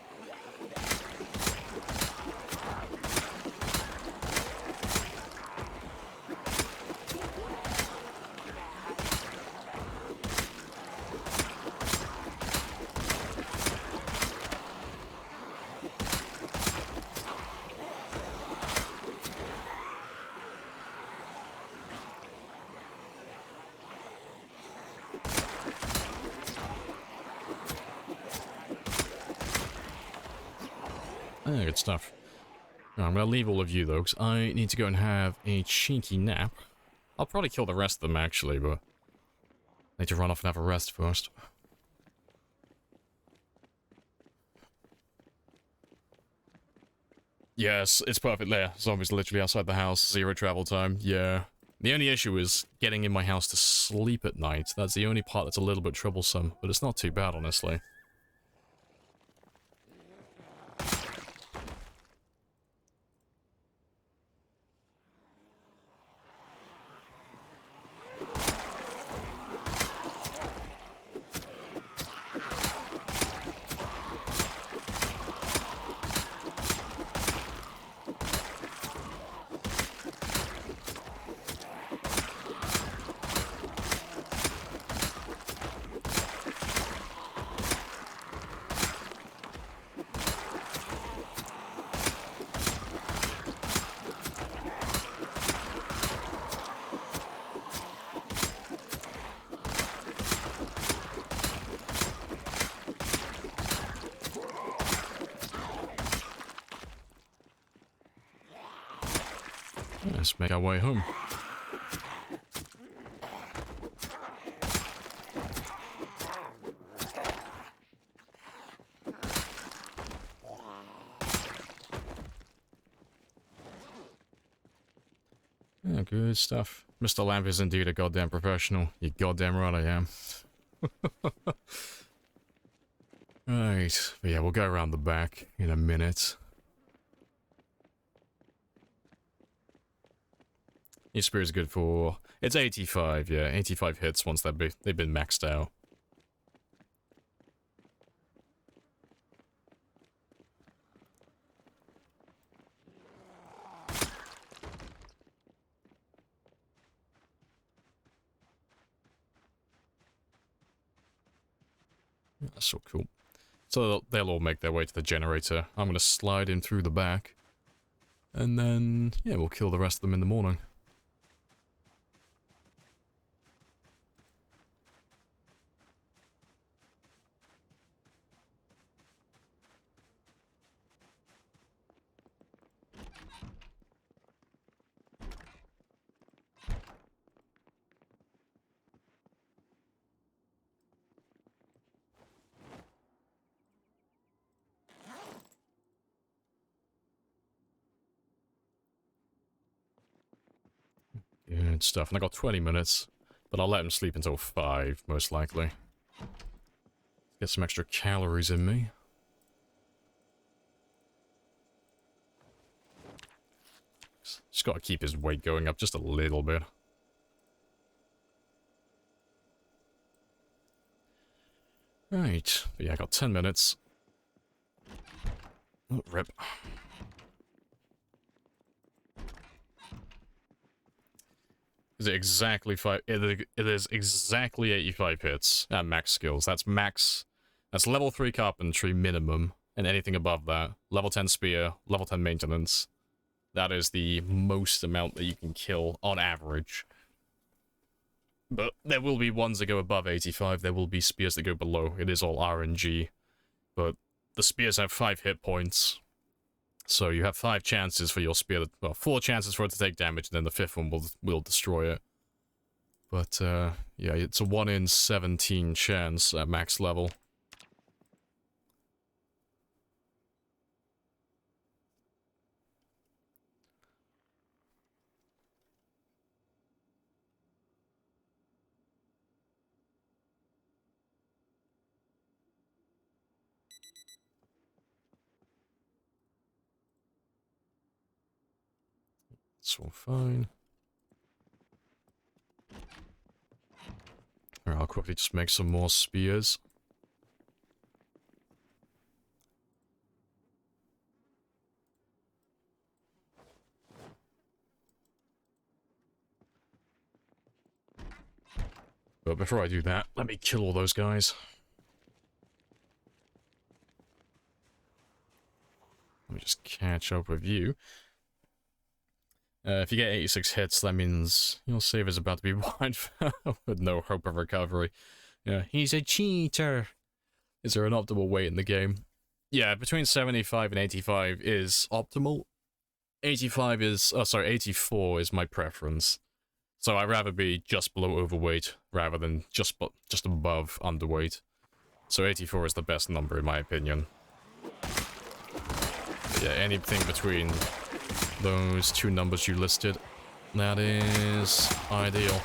Good stuff. I'm gonna leave all of you though, because I need to go and have a cheeky nap. I'll probably kill the rest of them actually, but I need to run off and have a rest first. Yes, it's perfect there. Zombies literally outside the house, 0 travel time, yeah. The only issue is getting in my house to sleep at night. That's the only part that's a little bit troublesome, but it's not too bad, honestly. Let's make our way home. Yeah, good stuff. Mr. Lamp is indeed a goddamn professional. You're goddamn right I am. Right, but yeah, we'll go around the back in a minute. Your spear is good for... It's 85, yeah. 85 hits once they've been maxed out. That's so cool. So they'll all make their way to the generator. I'm gonna slide in through the back. And then, yeah, we'll kill the rest of them in the morning. Good stuff. And I got 20 minutes, but I'll let him sleep until 5, most likely. Get some extra calories in me. Just gotta keep his weight going up just a little bit. Right, but yeah, I got 10 minutes. Oh, rip. Is it exactly 5? It is exactly 85 hits at max skills. That's max. That's level 3 carpentry minimum, and anything above that. Level 10 spear, level 10 maintenance. That is the most amount that you can kill on average. But there will be ones that go above 85. There will be spears that go below. It is all RNG. But the spears have 5 hit points. So you have 5 chances for your spear, well, 4 chances for it to take damage, and then the 5th one will destroy it. But, yeah, it's a 1 in 17 chance at max level. It's all fine. Alright, I'll quickly just make some more spears. But before I do that, let me kill all those guys. Let me just catch up with you. If you get 86 hits, that means your save is about to be wiped with no hope of recovery. Yeah, he's a cheater. Is there an optimal weight in the game? Yeah, between 75 and 85 is optimal. 85 is, oh sorry, 84 is my preference. So I'd rather be just below overweight rather than just above underweight. So 84 is the best number in my opinion. But yeah, anything between those two numbers you listed, that is ideal.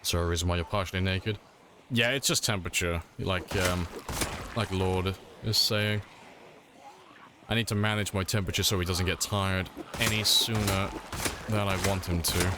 So a reason why you're partially naked? Yeah, it's just temperature, like Lord is saying. I need to manage my temperature so he doesn't get tired any sooner than I want him to.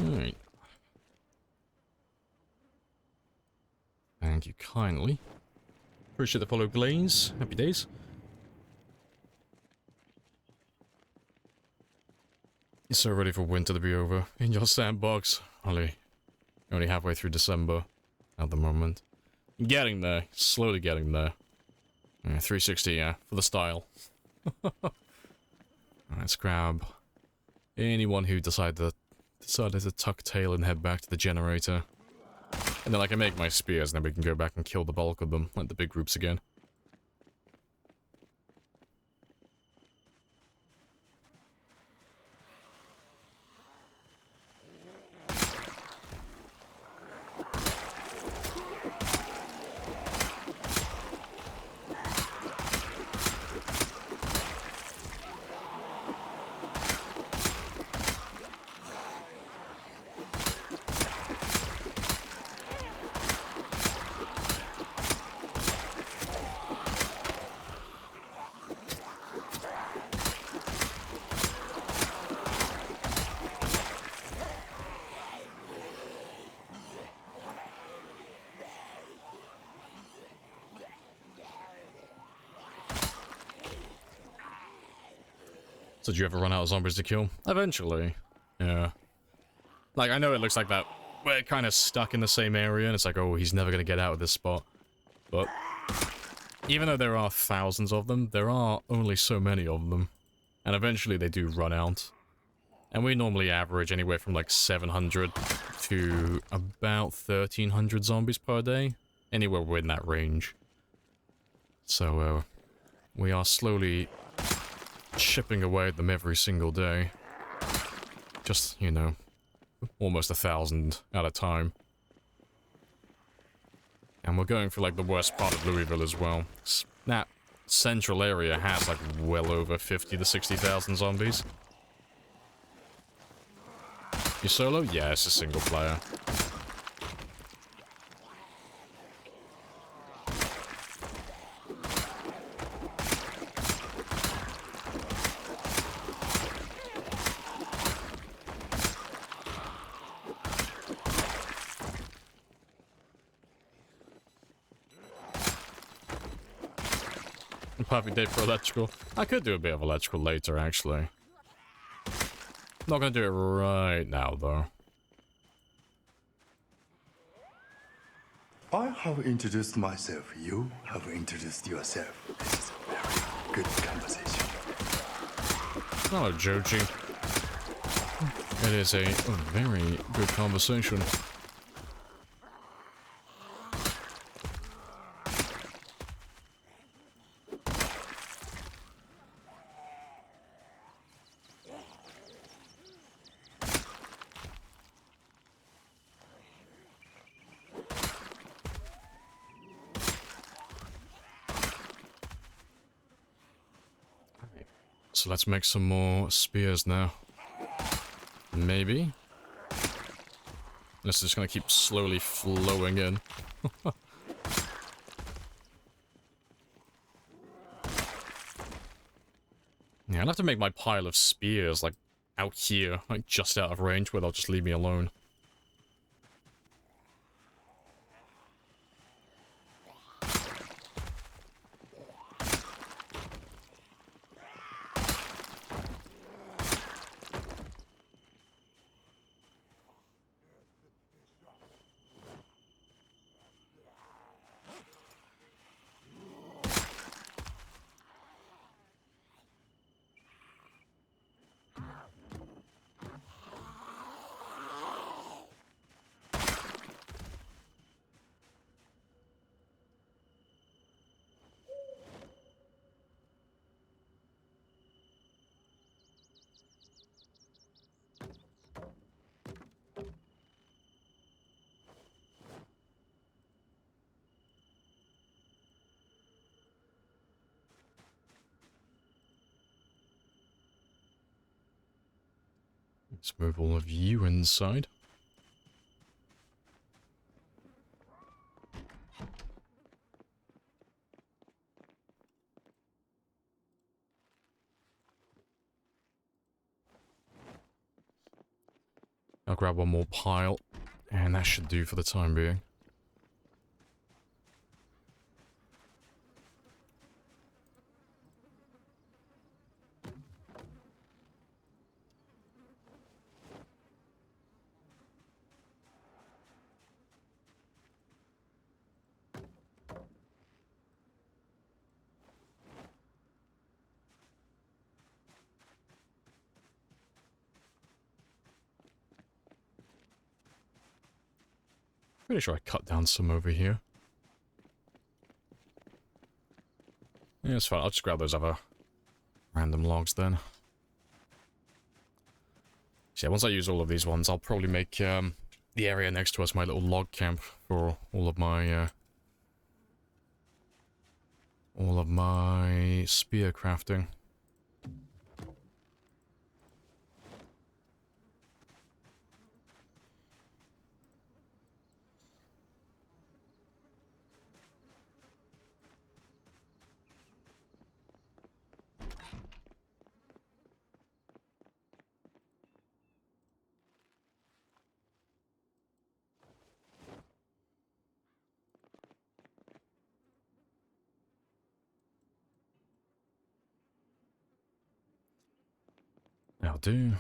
Alright. Thank you kindly. Appreciate the follow, Glaze. Happy days. You're so ready for winter to be over in your sandbox. Only halfway through December at the moment. Getting there. Slowly getting there. 360, yeah. For the style. Let's grab anyone who decided to tuck tail and head back to the generator. And then I can make my spears, and then we can go back and kill the bulk of them, like the big groups again. So did you ever run out of zombies to kill? Eventually. Yeah. Like, I know it looks like that. We're kind of stuck in the same area, and it's like, oh, he's never going to get out of this spot. But even though there are thousands of them, there are only so many of them. And eventually they do run out. And we normally average anywhere from like 700 to about 1,300 zombies per day. Anywhere within that range. So, we are slowly chipping away at them every single day. Just, you know, almost 1,000 at a time. And we're going for like the worst part of Louisville as well. That central area has like well over 50 to 60,000 zombies. You solo? Yeah, it's a single player. Perfect day for electrical. I could do a bit of electrical later, actually. Not gonna do it right now, though. I have introduced myself. You have introduced yourself. This is a very good conversation. Hello, Joji. It is a very good conversation. So let's make some more spears now. Maybe. This is just gonna keep slowly flowing in. Yeah, I'd have to make my pile of spears, like, out here, like, just out of range, where they'll just leave me alone. Let's move all of you inside. I'll grab one more pile, and that should do for the time being. Pretty sure I cut down some over here. Yeah, it's fine. I'll just grab those other random logs then. So yeah, once I use all of these ones, I'll probably make the area next to us my little log camp for all of my spear crafting. That'll do.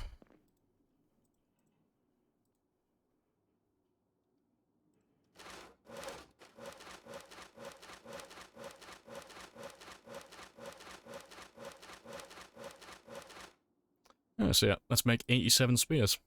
So yeah, let's make 87 spears.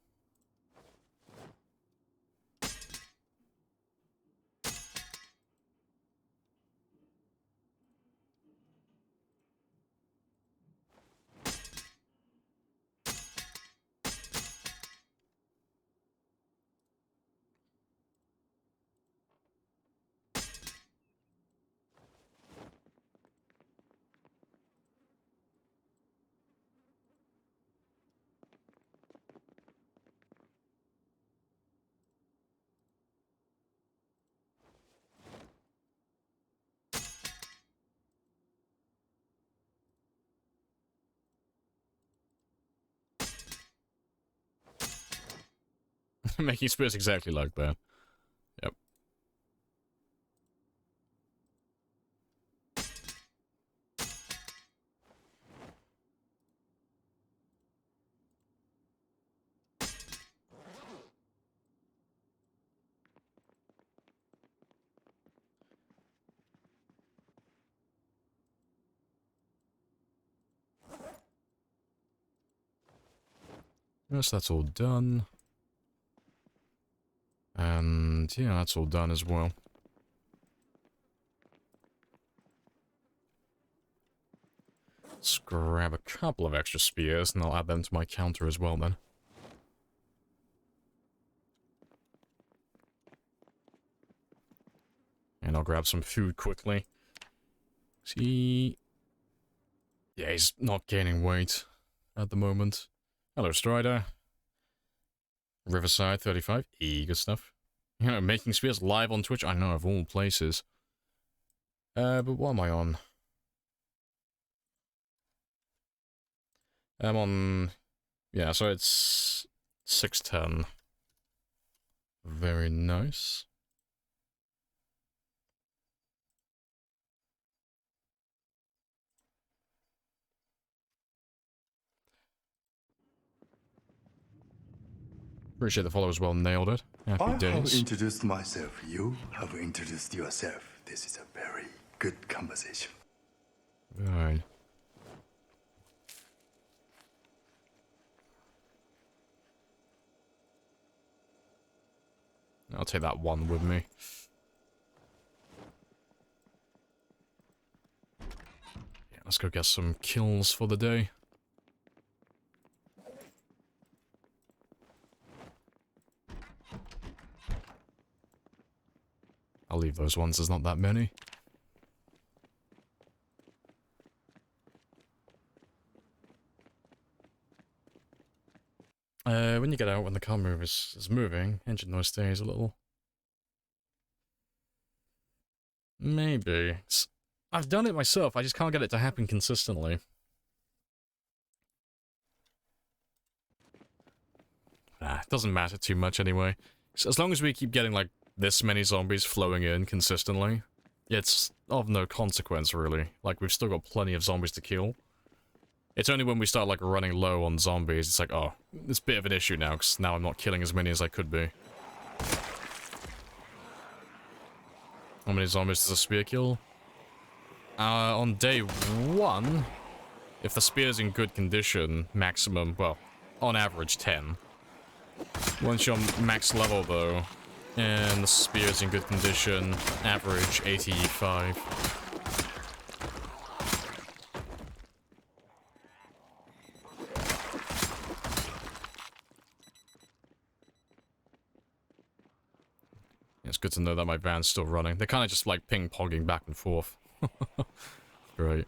Making spears exactly like that. Yep. Yes, that's all done. And yeah, that's all done as well. Let's grab a couple of extra spears and I'll add them to my counter as well then. And I'll grab some food quickly. See? Yeah, he's not gaining weight at the moment. Hello, Strider. Riverside 35. Good stuff. You know, making spears live on Twitch. I know, of all places. But what am I on? I'm on... Yeah, so it's 610. Very nice. Appreciate the followers well nailed it. Happy I have days. introduced myself. You have introduced yourself. This is a very good conversation. Right. I'll take that one with me. Yeah, let's go get some kills for the day. I'll leave those ones, there's not that many. When you get out, when the car is moving, engine noise stays a little. Maybe. I've done it myself, I just can't get it to happen consistently. It doesn't matter too much anyway. So as long as we keep getting, like, this many zombies flowing in consistently, it's of no consequence, really. Like, we've still got plenty of zombies to kill. It's only when we start, like, running low on zombies, it's like, oh, it's a bit of an issue now, because now I'm not killing as many as I could be. How many zombies does a spear kill? On day 1, if the spear's in good condition, maximum, well, on average 10. Once you're max level, though, and the spear's in good condition, average 85. It's good to know that my van's still running. They're kind of just like ping-ponging back and forth. Great.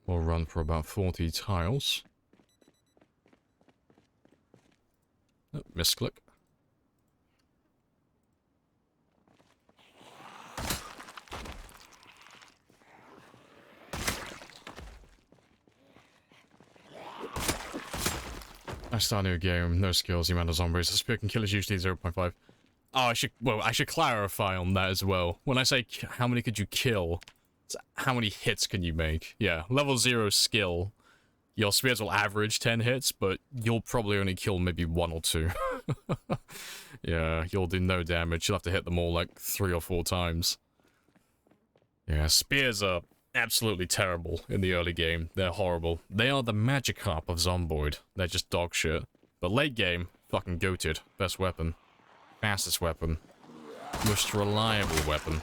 We'll run for about 40 tiles. Oh, misclick. I start a new game, no skills, the amount of zombies. The spear can kill is usually 0.5. Oh, I should clarify on that as well. When I say how many could you kill, it's how many hits can you make? Yeah, level 0 skill. Your spears will average 10 hits, but you'll probably only kill maybe 1 or 2. Yeah, you'll do no damage. You'll have to hit them all like 3 or 4 times. Yeah, spears are absolutely terrible in the early game. They're horrible. They are the Magikarp of Zomboid. They're just dog shit. But late game, fucking goated. Best weapon. Fastest weapon. Most reliable weapon.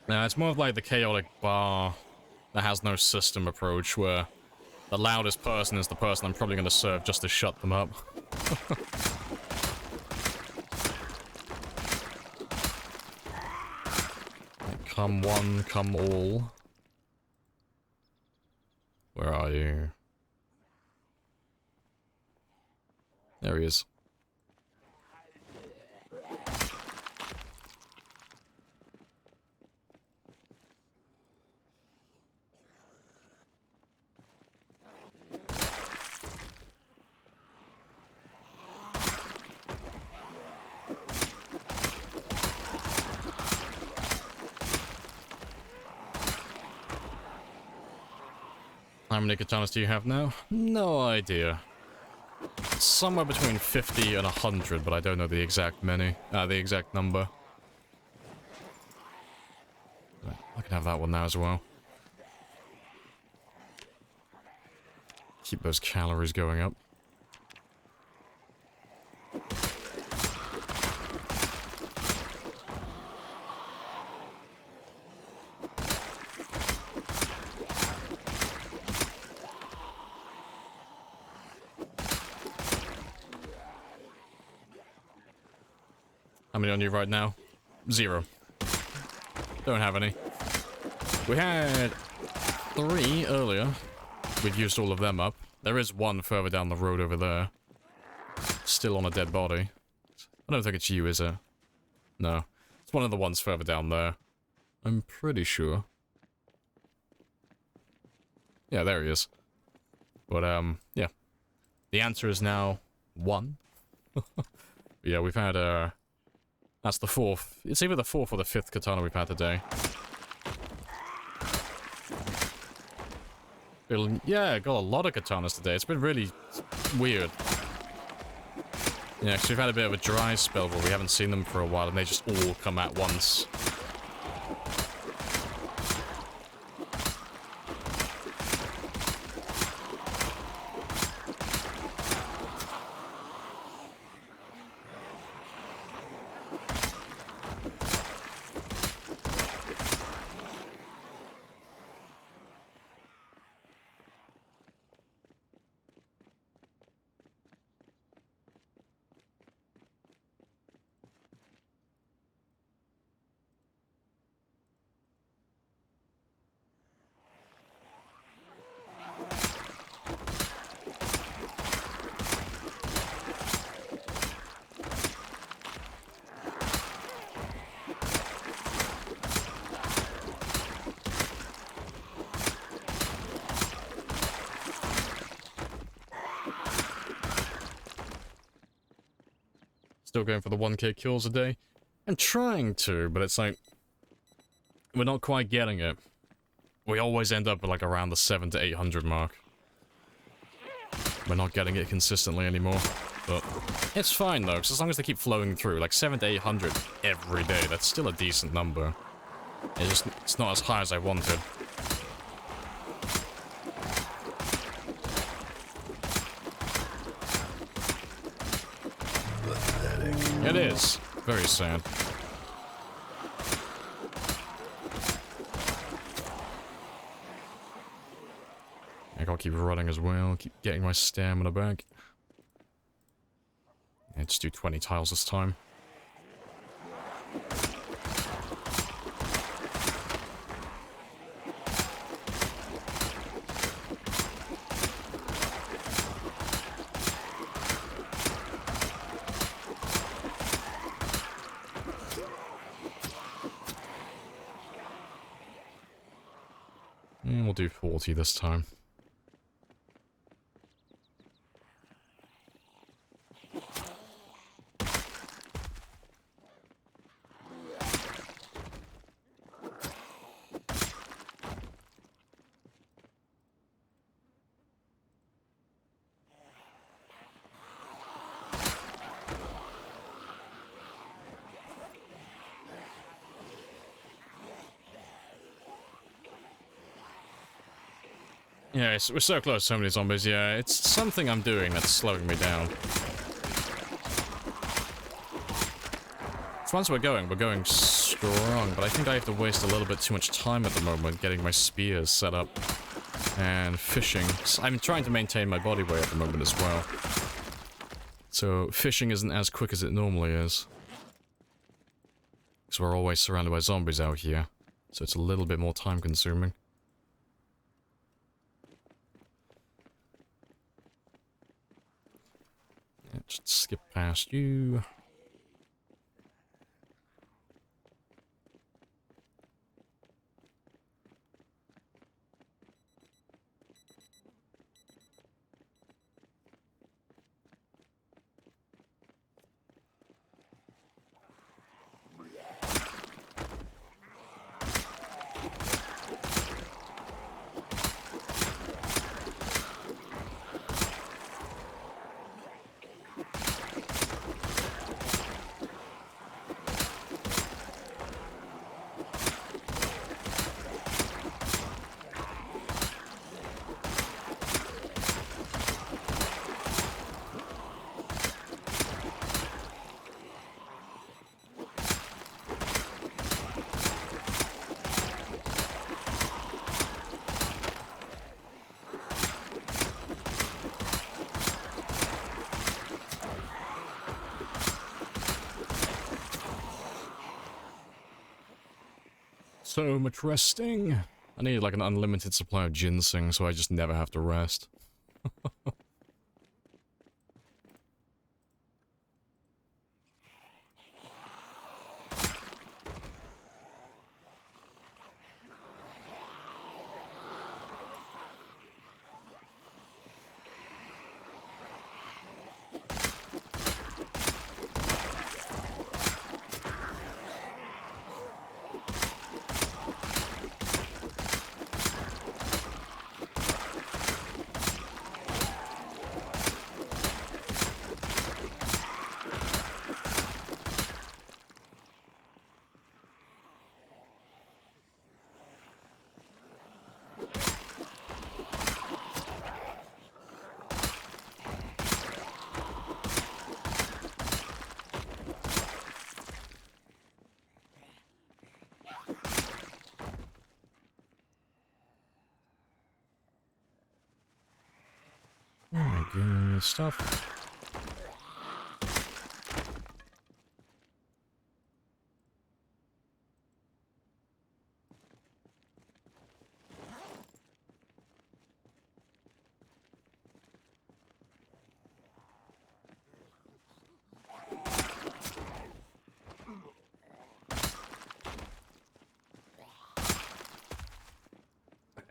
Now, it's more of like the chaotic bar that has no system approach, where the loudest person is the person I'm probably going to serve just to shut them up. Come one, come all. Where are you? There he is. How many katanas do you have now? No idea. Somewhere between 50 and 100, but I don't know the exact number. I can have that one now as well. Keep those calories going up. How many on you right now? 0. Don't have any. We had 3 earlier. We'd used all of them up. There is one further down the road over there. Still on a dead body. I don't think it's you, is it? No. It's one of the ones further down there. I'm pretty sure. Yeah, there he is. But, yeah. The answer is now 1. Yeah, we've had, that's the 4th. It's either the 4th or the 5th katana we've had today. Yeah, I got a lot of katanas today. It's been really weird. Yeah, because we've had a bit of a dry spell where we haven't seen them for a while, and they just all come at once. Still going for the 1k kills a day. I'm trying to, but it's like, we're not quite getting it. We always end up at like around the 700 to 800 mark. We're not getting it consistently anymore. But it's fine though, because as long as they keep flowing through, like 700 to 800 every day, that's still a decent number. It's not as high as I wanted. It is. Very sad. I gotta keep running as well, keep getting my stamina back. Yeah, just do 20 tiles this time. We'll do 40 this time. Yeah, we're so close to so many zombies, yeah. It's something I'm doing that's slowing me down. Once we're going strong, but I think I have to waste a little bit too much time at the moment getting my spears set up and fishing. I'm trying to maintain my body weight at the moment as well. So fishing isn't as quick as it normally is. Because we're always surrounded by zombies out here. So it's a little bit more time consuming. Just skip past you. So much resting. I need like an unlimited supply of ginseng so I just never have to rest. Good stuff.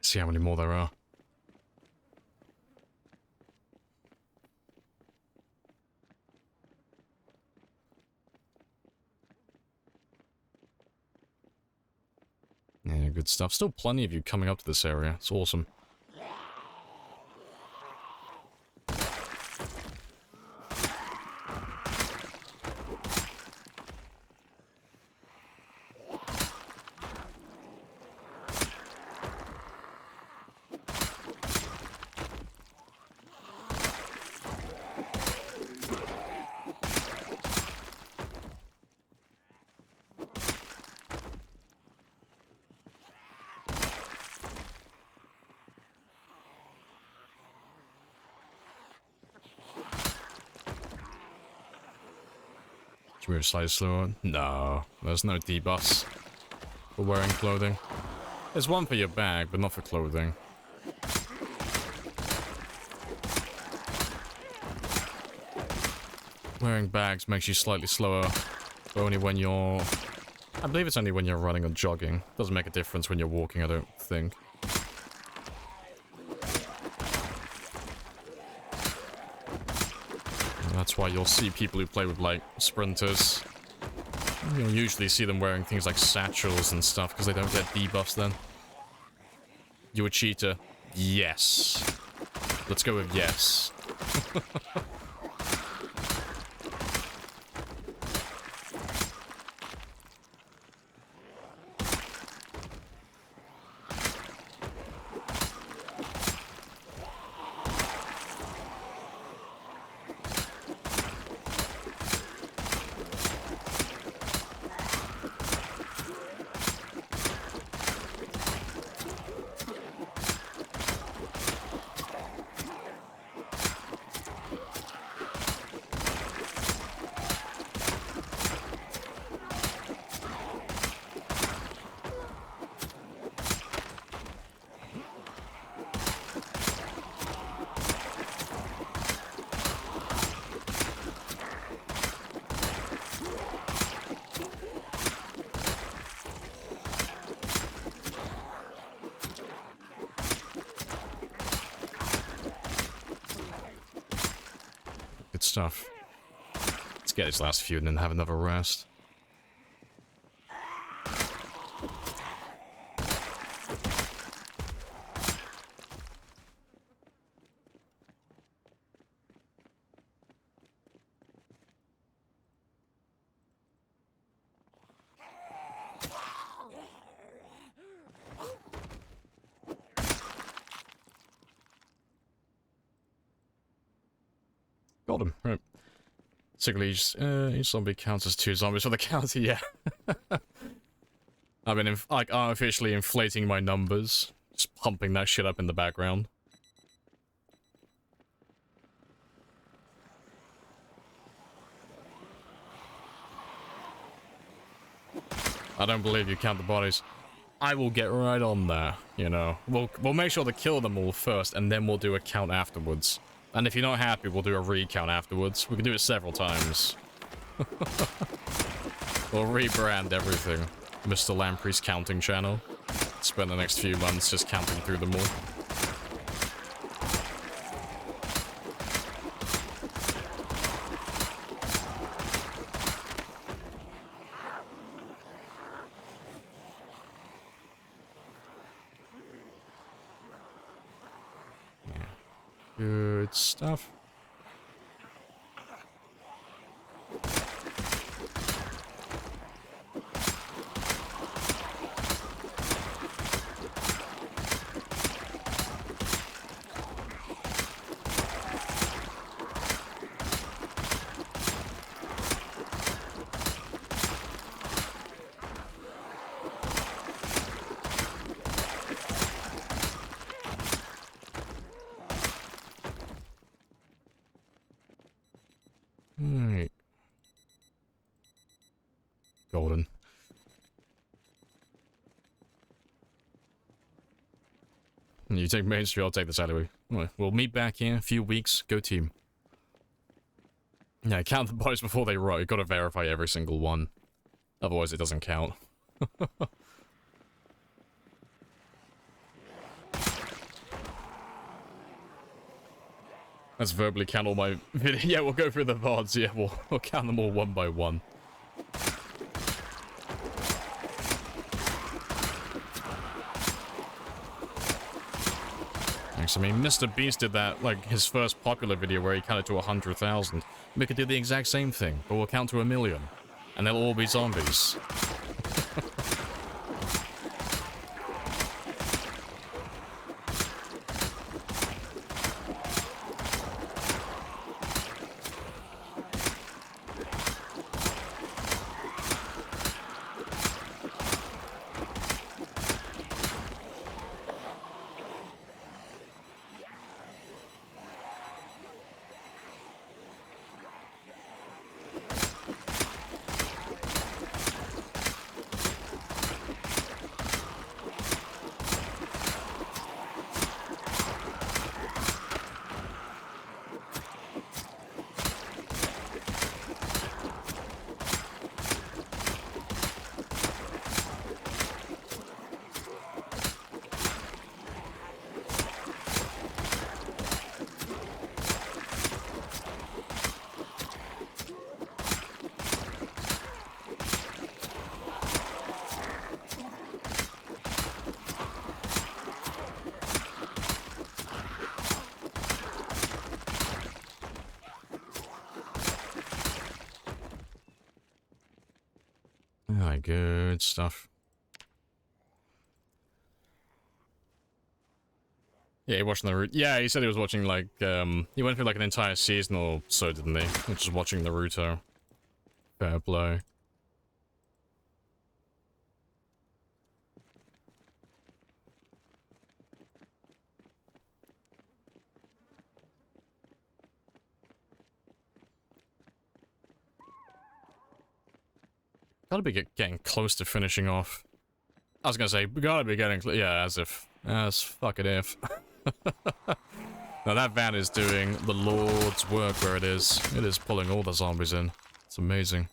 See how many more there are. Yeah, good stuff. Still plenty of you coming up to this area. It's awesome. Should we move slightly slower? No, there's no debuffs for wearing clothing. There's one for your bag, but not for clothing. Wearing bags makes you slightly slower, but only when you're... I believe it's only when you're running or jogging. Doesn't make a difference when you're walking, I don't think. That's why you'll see people who play with, like, sprinters. You'll usually see them wearing things like satchels and stuff, because they don't get debuffs then. You a cheater? Yes. Let's go with yes. Good stuff. Let's get this last few and then have another rest. Got him. Right. Basically, each zombie counts as 2 zombies for the counter, yeah. I've been, like, artificially inflating my numbers. Just pumping that shit up in the background. I don't believe you count the bodies. I will get right on there, you know. We'll make sure to kill them all first, and then we'll do a count afterwards. And if you're not happy, we'll do a recount afterwards. We can do it several times. We'll rebrand everything. Mr. Lamprey's counting channel. Spend the next few months just counting through them all. Good stuff. You take Main Street, I'll take this alleyway. We'll meet back here in a few weeks. Go team. Yeah, count the bodies before they rot. You've got to verify every single one. Otherwise it doesn't count. Let's verbally count all my video. Yeah, we'll go through the VODs. Yeah, we'll count them all one by one. Thanks. I mean, Mr. Beast did that, like, his first popular video where he counted to 100,000. We could do the exact same thing, but we'll count to 1,000,000. And they'll all be zombies. Alright, good stuff. Yeah, watching the yeah, he said he was watching like he went through like an entire season or so, didn't he? Which is watching Naruto. Fair play. Gotta be getting close to finishing off. I was gonna say, we gotta be getting, yeah, as fucking if. Now that van is doing the Lord's work where it is. It is pulling all the zombies in. It's amazing.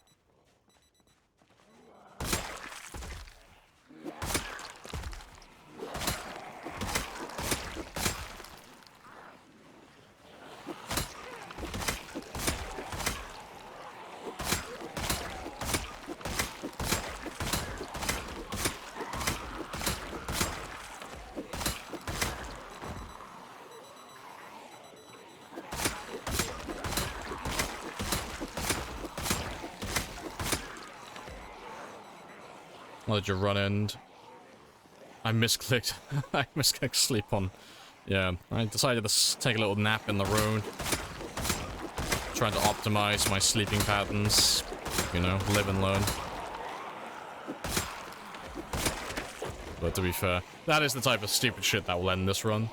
I'll let you run end. I misclicked. I misclicked sleep on. Yeah, I decided to take a little nap in the road. Trying to optimize my sleeping patterns. You know, live and learn. But to be fair, that is the type of stupid shit that will end this run.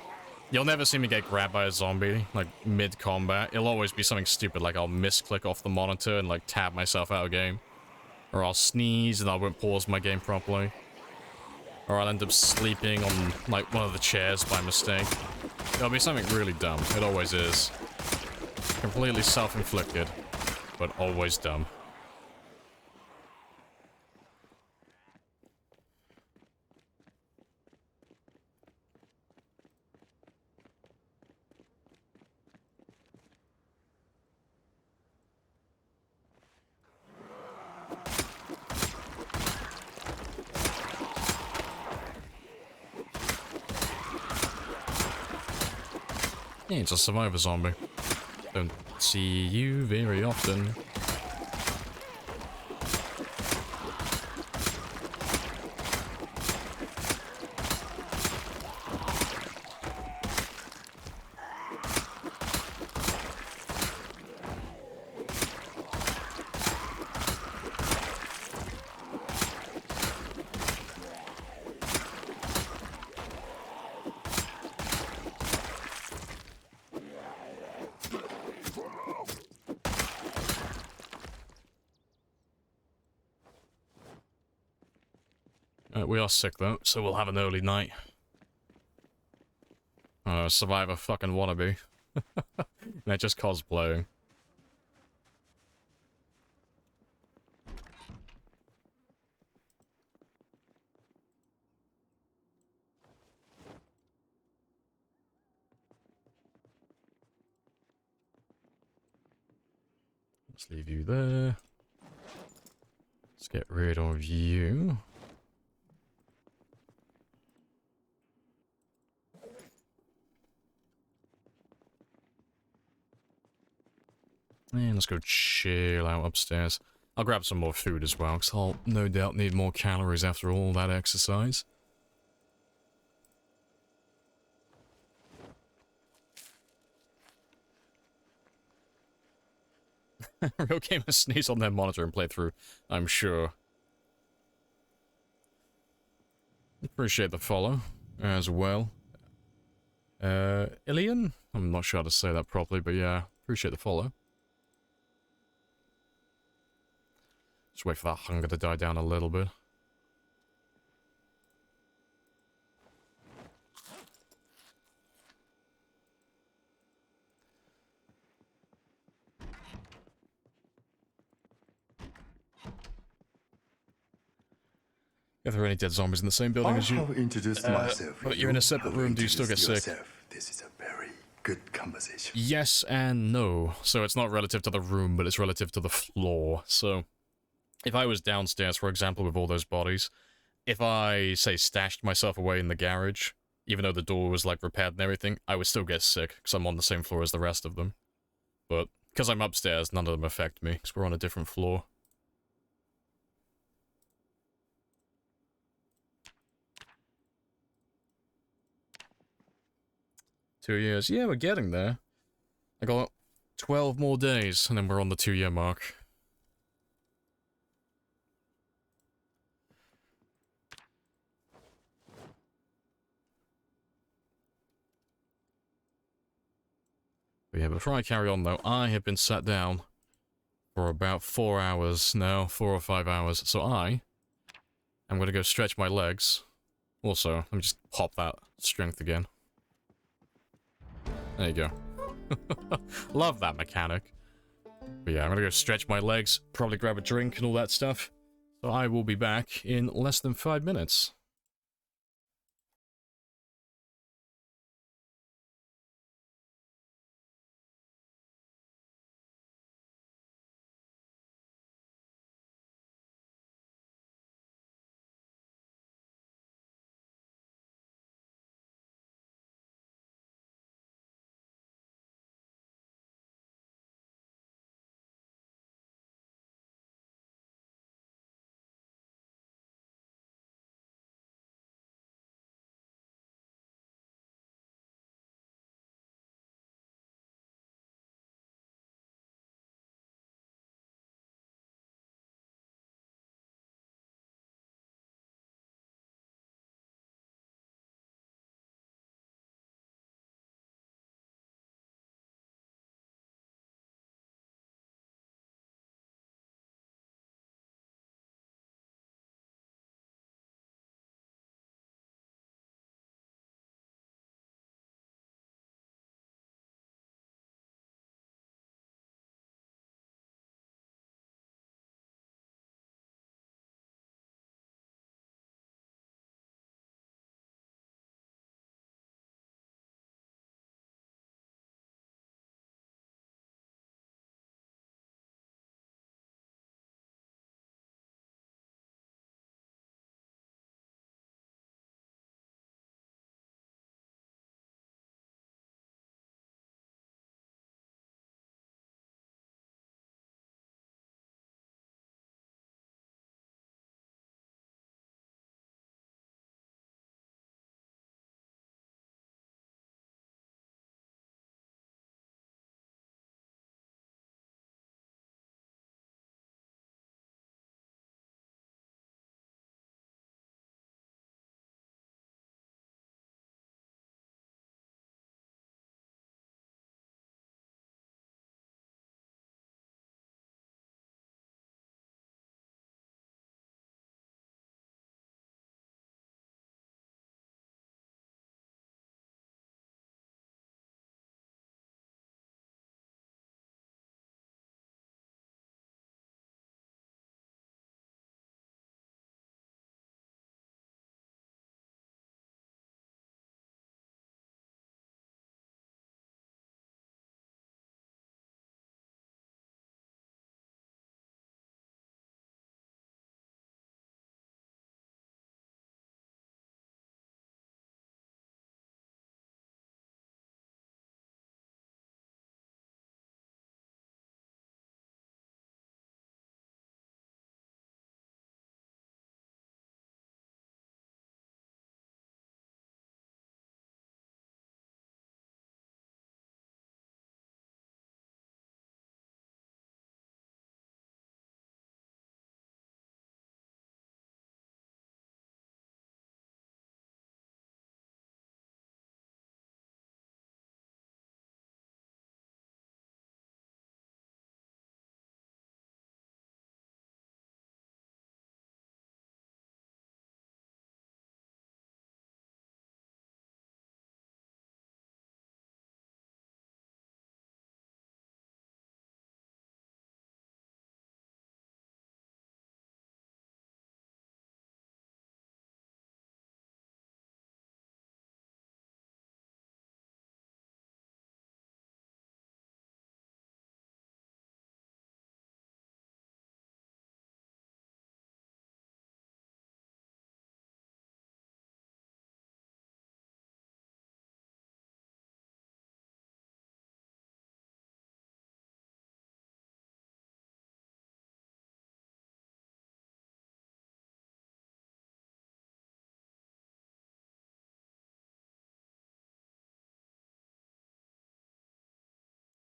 You'll never see me get grabbed by a zombie, like, mid-combat. It'll always be something stupid, like I'll misclick off the monitor and, like, tab myself out of game. Or I'll sneeze and I won't pause my game properly. Or I'll end up sleeping on, like, one of the chairs by mistake. It'll be something really dumb. It always is. Completely self-inflicted, but always dumb. Yeah, it's a survivor zombie. Don't see you very often. We are sick though, so we'll have an early night. Survivor fucking wannabe. And I just cosplaying. Let's leave you there. Let's get rid of you. And let's go chill out upstairs. I'll grab some more food as well, because I'll no doubt need more calories after all that exercise. Real gamers sneeze on their monitor and play through, I'm sure. Appreciate the follow as well. Ilian? I'm not sure how to say that properly, but yeah, appreciate the follow. Just wait for that hunger to die down a little bit. If there are any dead zombies in the same building I as you... have introduced myself. but you're in a separate have room, do you still get introduced sick? yourself. This is a very good conversation. Yes and no. So it's not relative to the room, but it's relative to the floor. So if I was downstairs, for example, with all those bodies, if I, say, stashed myself away in the garage, even though the door was, like, repaired and everything, I would still get sick, because I'm on the same floor as the rest of them. But because I'm upstairs, none of them affect me, because we're on a different floor. Two years. Yeah, we're getting there. I got 12 more days, and then we're on the 2-year mark. But yeah, before I carry on though, I have been sat down for about 4 hours now, 4 or 5 hours, so I'm gonna go stretch my legs. Also, let me just pop that strength again. There you go. Love that mechanic. But yeah, I'm gonna go stretch my legs, probably grab a drink and all that stuff. So I will be back in less than 5 minutes.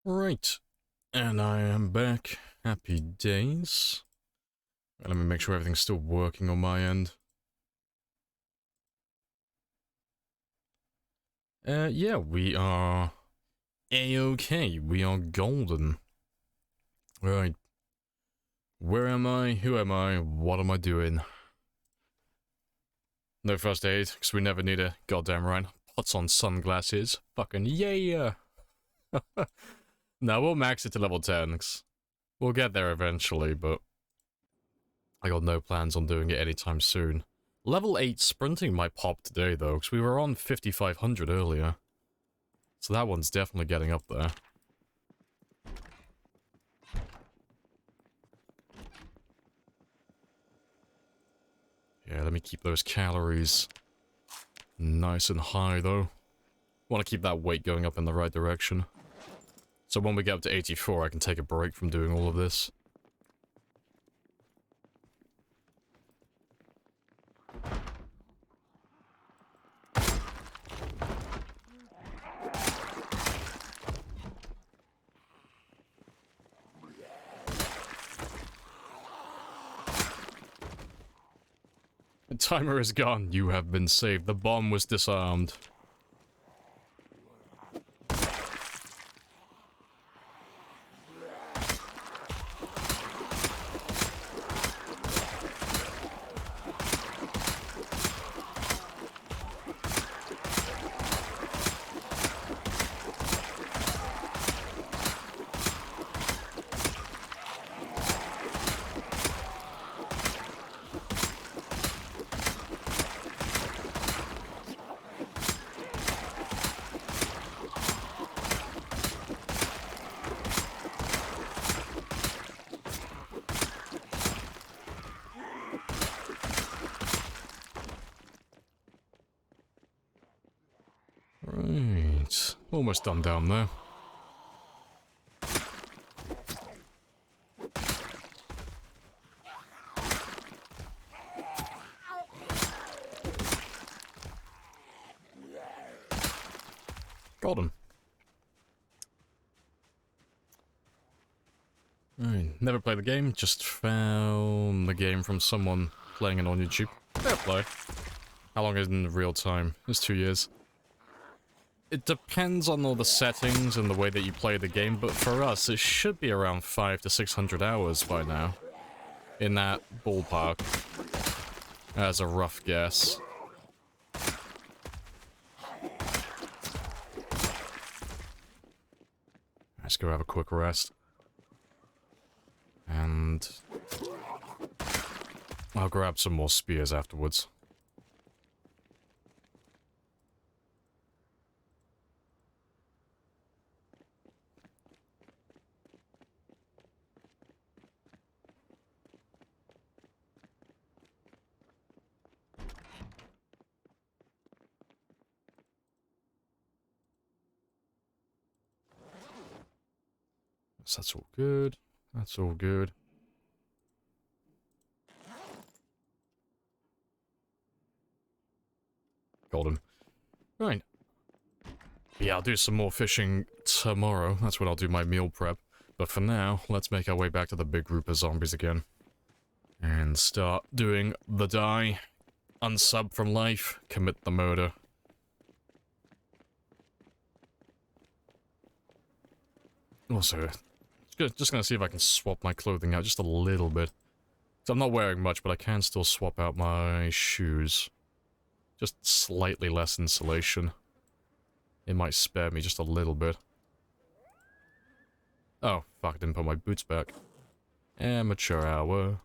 Right, and I am back. Happy days. Let me make sure everything's still working on my end. Yeah, we are A-okay. We are golden. Right. Where am I? Who am I? What am I doing? No first aid, because we never need a goddamn right. Puts on sunglasses. Fucking yeah! No, we'll max it to level 10, 'cause we'll get there eventually, but I got no plans on doing it anytime soon. Level 8 sprinting might pop today, though, because we were on 5,500 earlier. So that one's definitely getting up there. Yeah, let me keep those calories nice and high, though. Want to keep that weight going up in the right direction. So when we get up to 84, I can take a break from doing all of this. The timer is gone. You have been saved. The bomb was disarmed. Right. Almost done down there. Got him. Right. Never played the game, just found the game from someone playing it on YouTube. Fair play. How long is it in real time? It's 2 years. It depends on all the settings and the way that you play the game, but for us, it should be around 500 to 600 hours by now. In that ballpark. As a rough guess. Let's go have a quick rest. And I'll grab some more spears afterwards. So that's all good. That's all good. Got him. Right. Yeah, I'll do some more fishing tomorrow. That's when I'll do my meal prep. But for now, let's make our way back to the big group of zombies again. And start doing the die. Unsub from life. Commit the murder. Also, just gonna see if I can swap my clothing out just a little bit. So I'm not wearing much, but I can still swap out my shoes. Just slightly less insulation. It might spare me just a little bit. Oh, fuck, I didn't put my boots back. Amateur hour.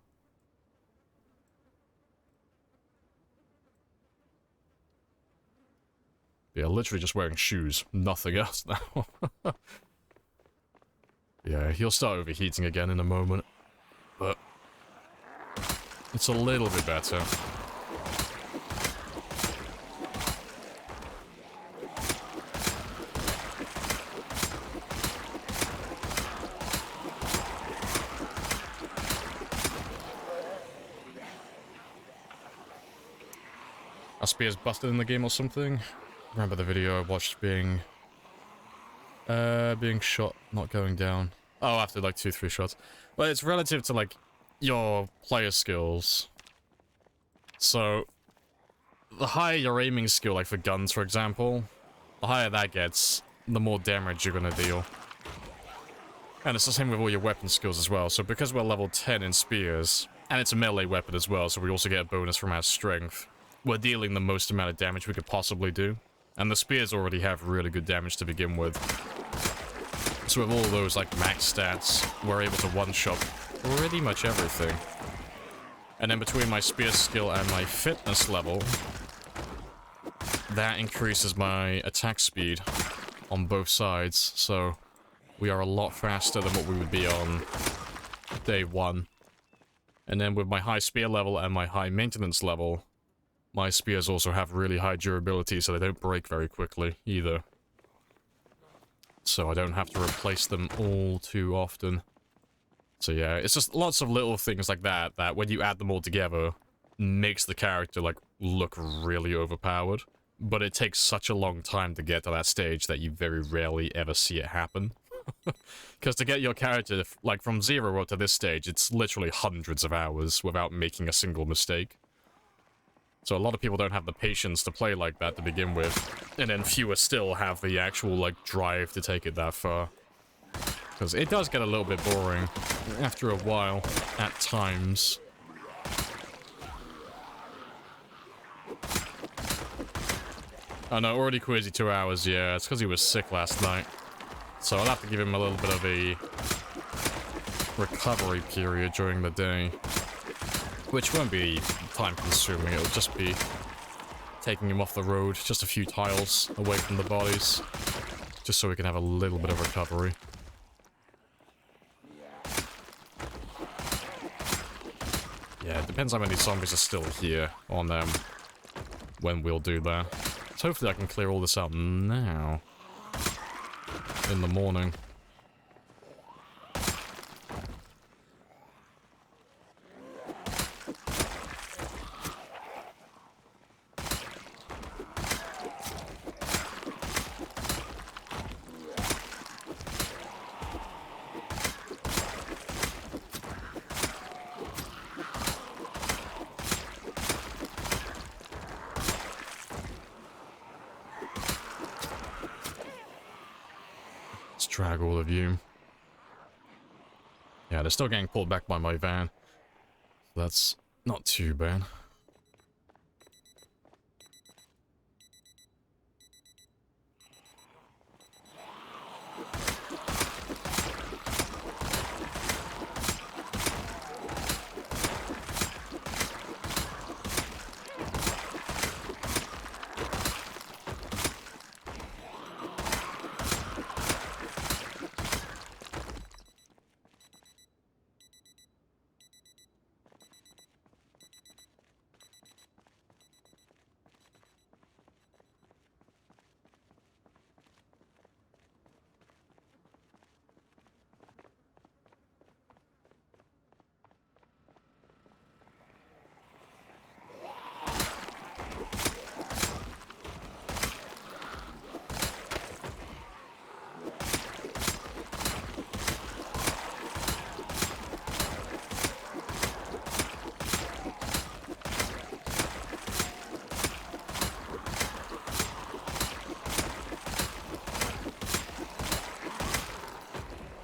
Yeah, literally just wearing shoes. Nothing else now. Yeah, he'll start overheating again in a moment. But it's a little bit better. Our spear's busted in the game or something. Remember the video I watched being Being shot, not going down. Oh, after like 2-3 shots. But it's relative to like your player skills. So, the higher your aiming skill, like for guns for example, the higher that gets, the more damage you're gonna deal. And it's the same with all your weapon skills as well. So because we're level 10 in spears, and it's a melee weapon as well, so we also get a bonus from our strength, we're dealing the most amount of damage we could possibly do. And the spears already have really good damage to begin with. So with all those like max stats, we're able to one-shot pretty much everything. And then between my spear skill and my fitness level, that increases my attack speed on both sides. So we are a lot faster than what we would be on day 1. And then with my high spear level and my high maintenance level, my spears also have really high durability, so they don't break very quickly either. So I don't have to replace them all too often. So yeah, it's just lots of little things like that, that when you add them all together, makes the character, like, look really overpowered. But it takes such a long time to get to that stage that you very rarely ever see it happen. Because to get your character, like, from 0 up to this stage, it's literally hundreds of hours without making a single mistake. So a lot of people don't have the patience to play like that to begin with, and then fewer still have the actual, like, drive to take it that far. Because it does get a little bit boring after a while, at times. Oh no, already Quizzy 2 hours, yeah, it's because he was sick last night. So I'll have to give him a little bit of a recovery period during the day. Which won't be time-consuming, it'll just be taking him off the road, just a few tiles away from the bodies. Just so we can have a little bit of recovery. Yeah, it depends how many zombies are still here on when we'll do that. So hopefully I can clear all this out now. In the morning. Drag all of you. Yeah, they're still getting pulled back by my van. That's not too bad.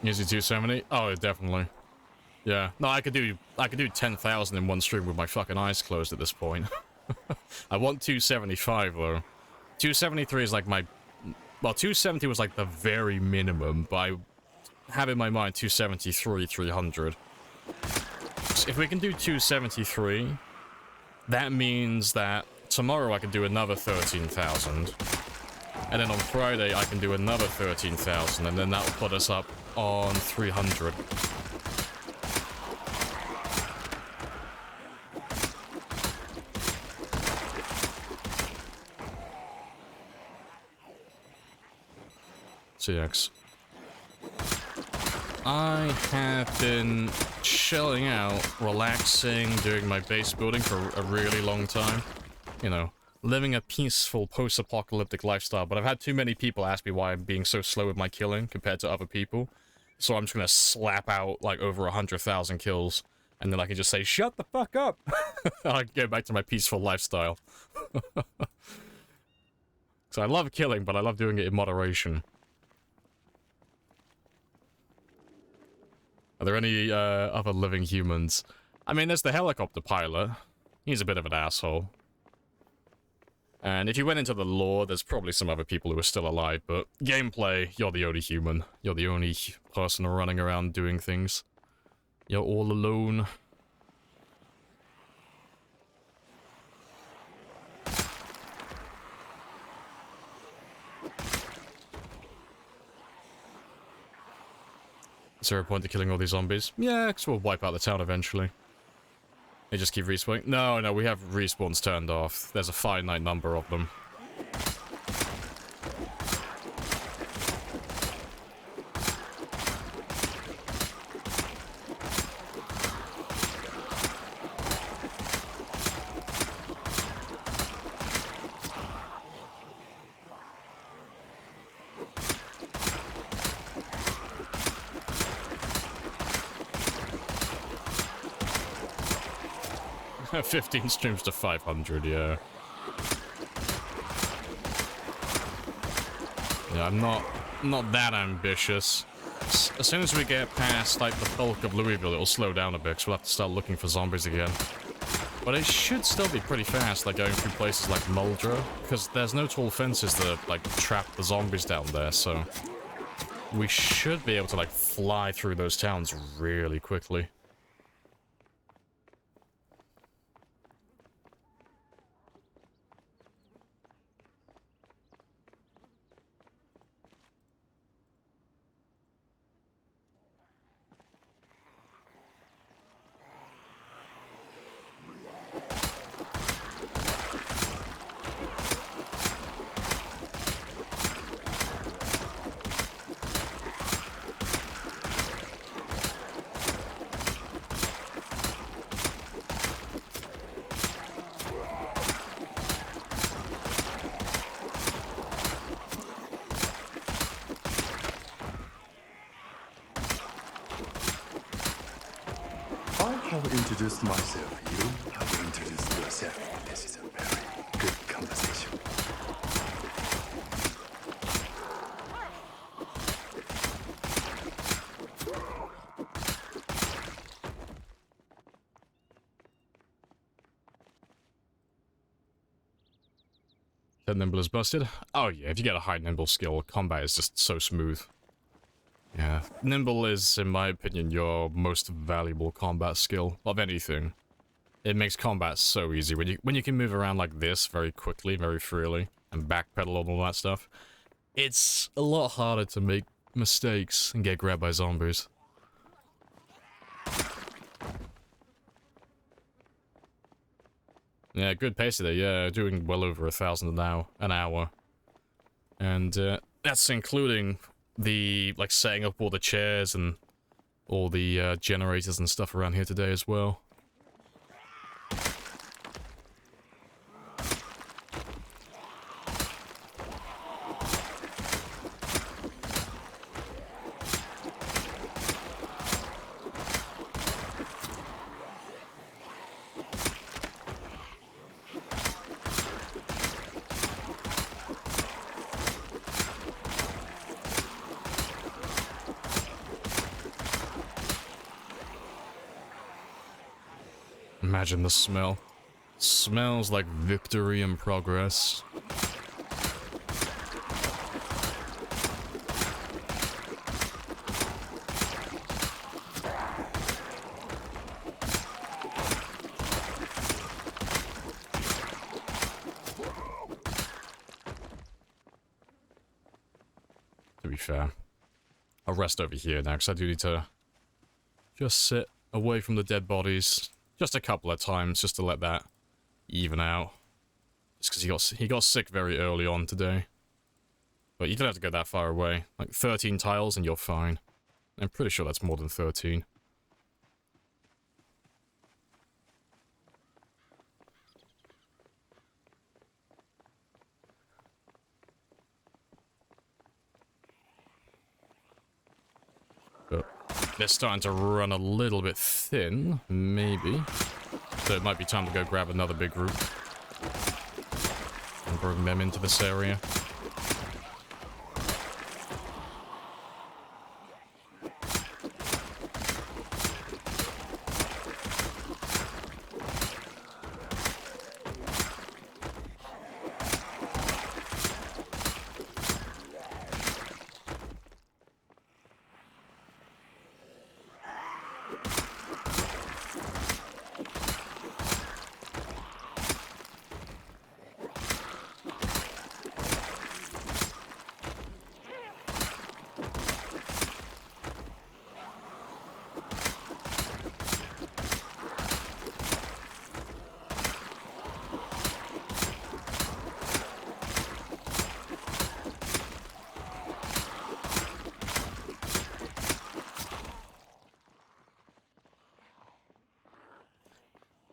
Easy 270? Oh, definitely. Yeah. No, I could do 10,000 in one stream with my fucking eyes closed at this point. I want 275 though. 273 is like my... Well, 270 was like the very minimum, but I have in my mind 273, 300. So if we can do 273, that means that tomorrow I can do another 13,000. And then on Friday I can do another 13,000, and then that'll put us up on 300. CX. I have been chilling out, relaxing, doing my base building for a really long time. You know, living a peaceful post-apocalyptic lifestyle, but I've had too many people ask me why I'm being so slow with my killing compared to other people. So I'm just gonna slap out like over 100,000 kills, and then I can just say, shut the fuck up! And I can go back to my peaceful lifestyle. So I love killing, but I love doing it in moderation. Are there any other living humans? I mean, there's the helicopter pilot. He's a bit of an asshole. And if you went into the lore, there's probably some other people who are still alive, but gameplay, you're the only human. You're the only person running around doing things. You're all alone. Is there a point to killing all these zombies? Yeah, because we'll wipe out the town eventually. They just keep respawning? No, we have respawns turned off. There's a finite number of them. Yeah. 15 streams to 500, yeah. Yeah, I'm not that ambitious. As soon as we get past, like, the bulk of Louisville, it'll slow down a bit, so we'll have to start looking for zombies again. But it should still be pretty fast, like, going through places like Muldrow, because there's no tall fences to, like, trap the zombies down there, so... we should be able to, like, fly through those towns really quickly. I have introduced myself. You have introduced yourself. This is a very good conversation. That nimble is busted? Oh yeah, if you get a high nimble skill, combat is just so smooth. Yeah, nimble is, in my opinion, your most valuable combat skill of anything. It makes combat so easy when you can move around like this very quickly, very freely, and backpedal and all that stuff. It's a lot harder to make mistakes and get grabbed by zombies. Yeah, good pace there. Yeah, doing well over 1,000 an hour, and that's including the, like, setting up all the chairs and all the generators and stuff around here today as well. Imagine the smell. Smells like victory in progress. To be fair, I'll rest over here now because I do need to just sit away from the dead bodies. Just a couple of times, just to let that even out. Just because he got sick very early on today. But you don't have to go that far away. Like 13 tiles and you're fine. I'm pretty sure that's more than 13. They're starting to run a little bit thin, maybe. So it might be time to go grab another big group. And bring them into this area.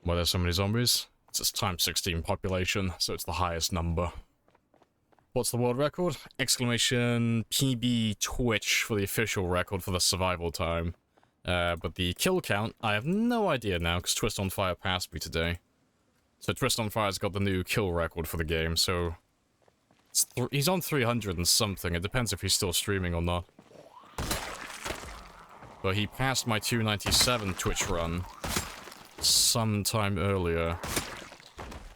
Well, there's so many zombies. It's its times 16 population, so it's the highest number. What's the world record? Exclamation PBTwitch for the official record for the survival time. But the kill count, I have no idea now, because Twist on Fire passed me today. So Twist on Fire's got the new kill record for the game, so... he's on 300 and something, it depends if he's still streaming or not. But he passed my 297 Twitch run sometime earlier.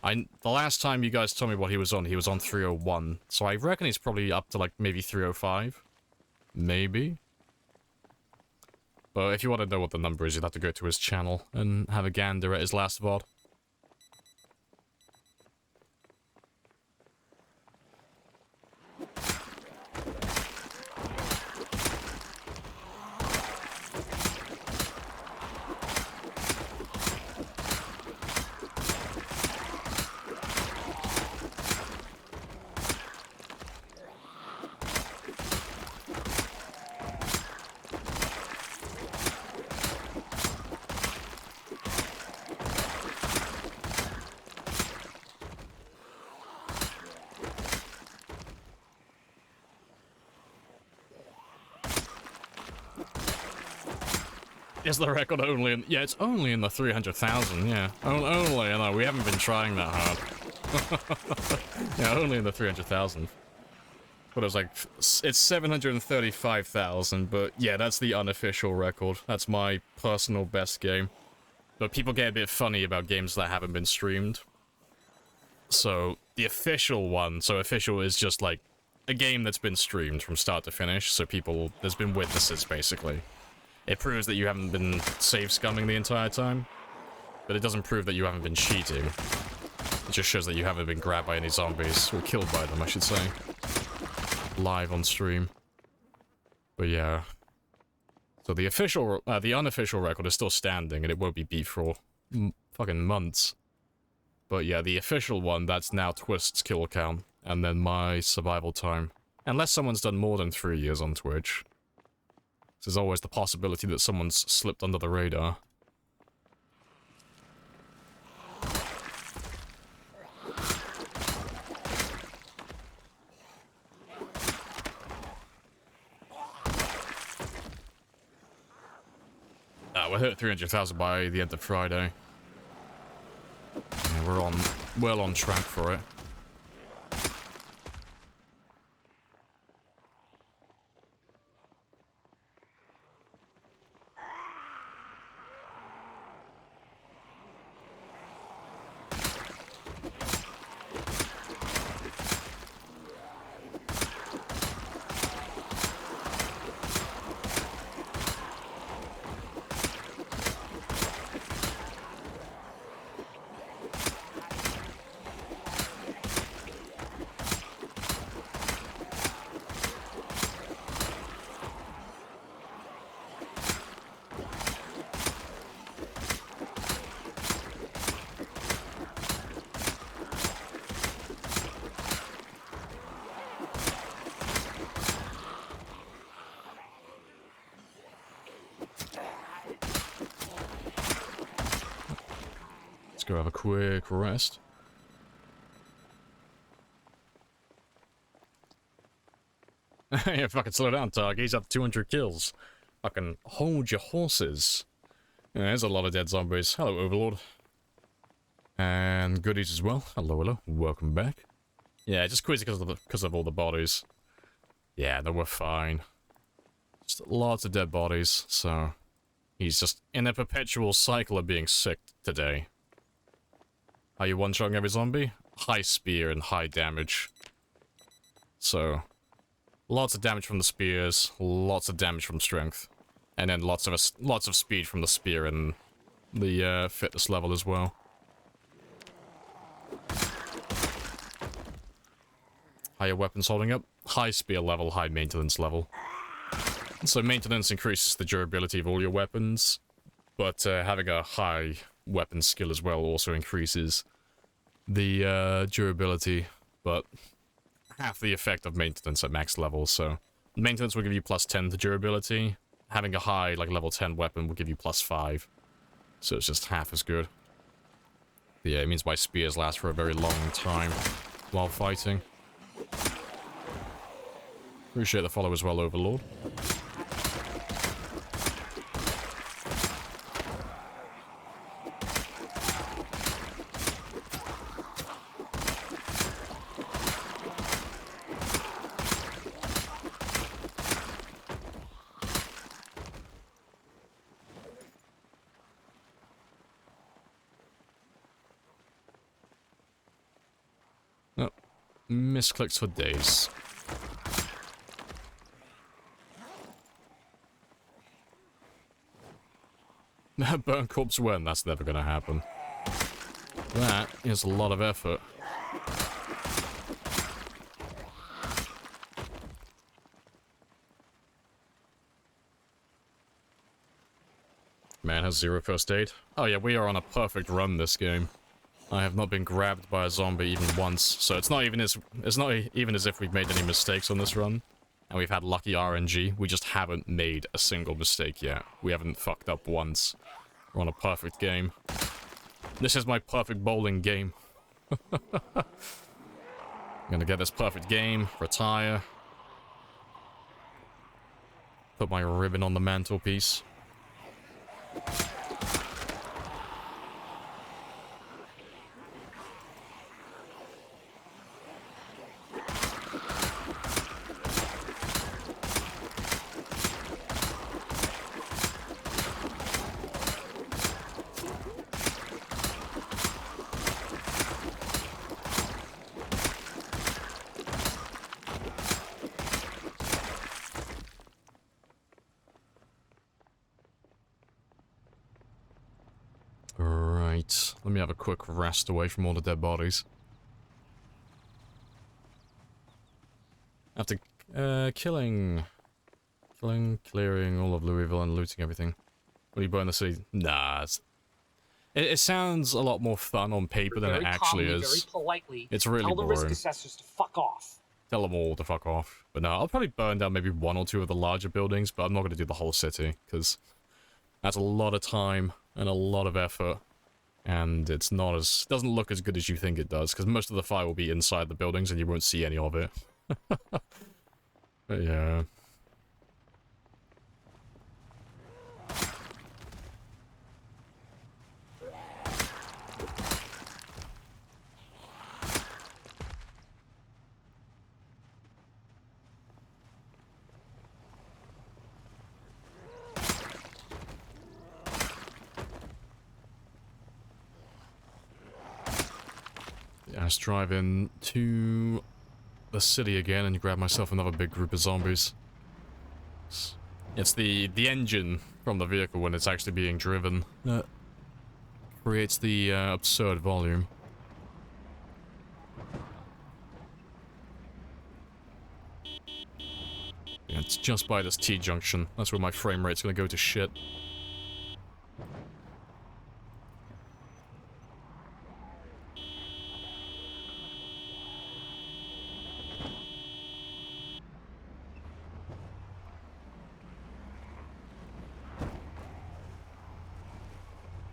The last time you guys told me what he was on 301. So I reckon he's probably up to like maybe 305. Maybe. But if you want to know what the number is, you'd have to go to his channel and have a gander at his last VOD. Is the record only in... yeah, it's only in the 300,000, yeah. Only, I know, we haven't been trying that hard. Yeah, only in the 300,000. But it was like... it's 735,000, but yeah, that's the unofficial record. That's my personal best game. But people get a bit funny about games that haven't been streamed. So, the official one, so official is just like a game that's been streamed from start to finish, so people... there's been witnesses, basically. It proves that you haven't been save scumming the entire time, but it doesn't prove that you haven't been cheating. It just shows that you haven't been grabbed by any zombies, or killed by them, I should say. Live on stream. But yeah. So the official, the unofficial record is still standing, and it won't be beat for fucking months. But yeah, the official one, that's now Twist's kill count, and then my survival time. Unless someone's done more than 3 years on Twitch. There's always the possibility that someone's slipped under the radar. We'll hit 300,000 by the end of Friday. Yeah, we're well on track for it. Go have a quick rest. Yeah, fucking slow down, Targ. He's up 200 kills. Fucking hold your horses. Yeah, there's a lot of dead zombies. Hello, Overlord. And goodies as well. Hello, hello. Welcome back. Yeah, just queasy because of all the bodies. Yeah, no, we're fine. Just lots of dead bodies, so... He's just in a perpetual cycle of being sick today. Are you one-shotting every zombie? High spear and high damage. So... Lots of damage from the spears, lots of damage from strength. And then lots of speed from the spear and the fitness level as well. How your weapons holding up? High spear level, high maintenance level. So maintenance increases the durability of all your weapons, but having a high weapon skill as well also increases the durability, but half the effect of maintenance at max level. So maintenance will give you plus 10 to durability. Having a high, like, level 10 weapon will give you plus 5. So it's just half as good. But yeah, it means my spears last for a very long time while fighting. Appreciate the follow as well, Overlord. Oh, misclicks for days. Burn corpse when? That's never gonna happen. That is a lot of effort. Man has 0 first aid. Oh yeah, we are on a perfect run this game. I have not been grabbed by a zombie even once, so it's not even as if we've made any mistakes on this run. And we've had lucky RNG, we just haven't made a single mistake yet. We haven't fucked up once. We're on a perfect game. This is my perfect bowling game. I'm gonna get this perfect game, retire. Put my ribbon on the mantelpiece. Right, let me have a quick rest away from all the dead bodies. After clearing all of Louisville and looting everything. Will you burn the city? Nah, it sounds a lot more fun on paper than it actually is. Very politely, it's really tell the risk boring. assessors to fuck off. Tell them all to fuck off. But no, I'll probably burn down maybe 1 or 2 of the larger buildings, but I'm not going to do the whole city, because that's a lot of time and a lot of effort. And it's not as... doesn't look as good as you think it does, because most of the fire will be inside the buildings and you won't see any of it. But yeah. Let's drive in to the city again and grab myself another big group of zombies. It's the engine from the vehicle when it's actually being driven that creates the absurd volume. Yeah, it's just by this T-junction. That's where my frame rate's gonna go to shit.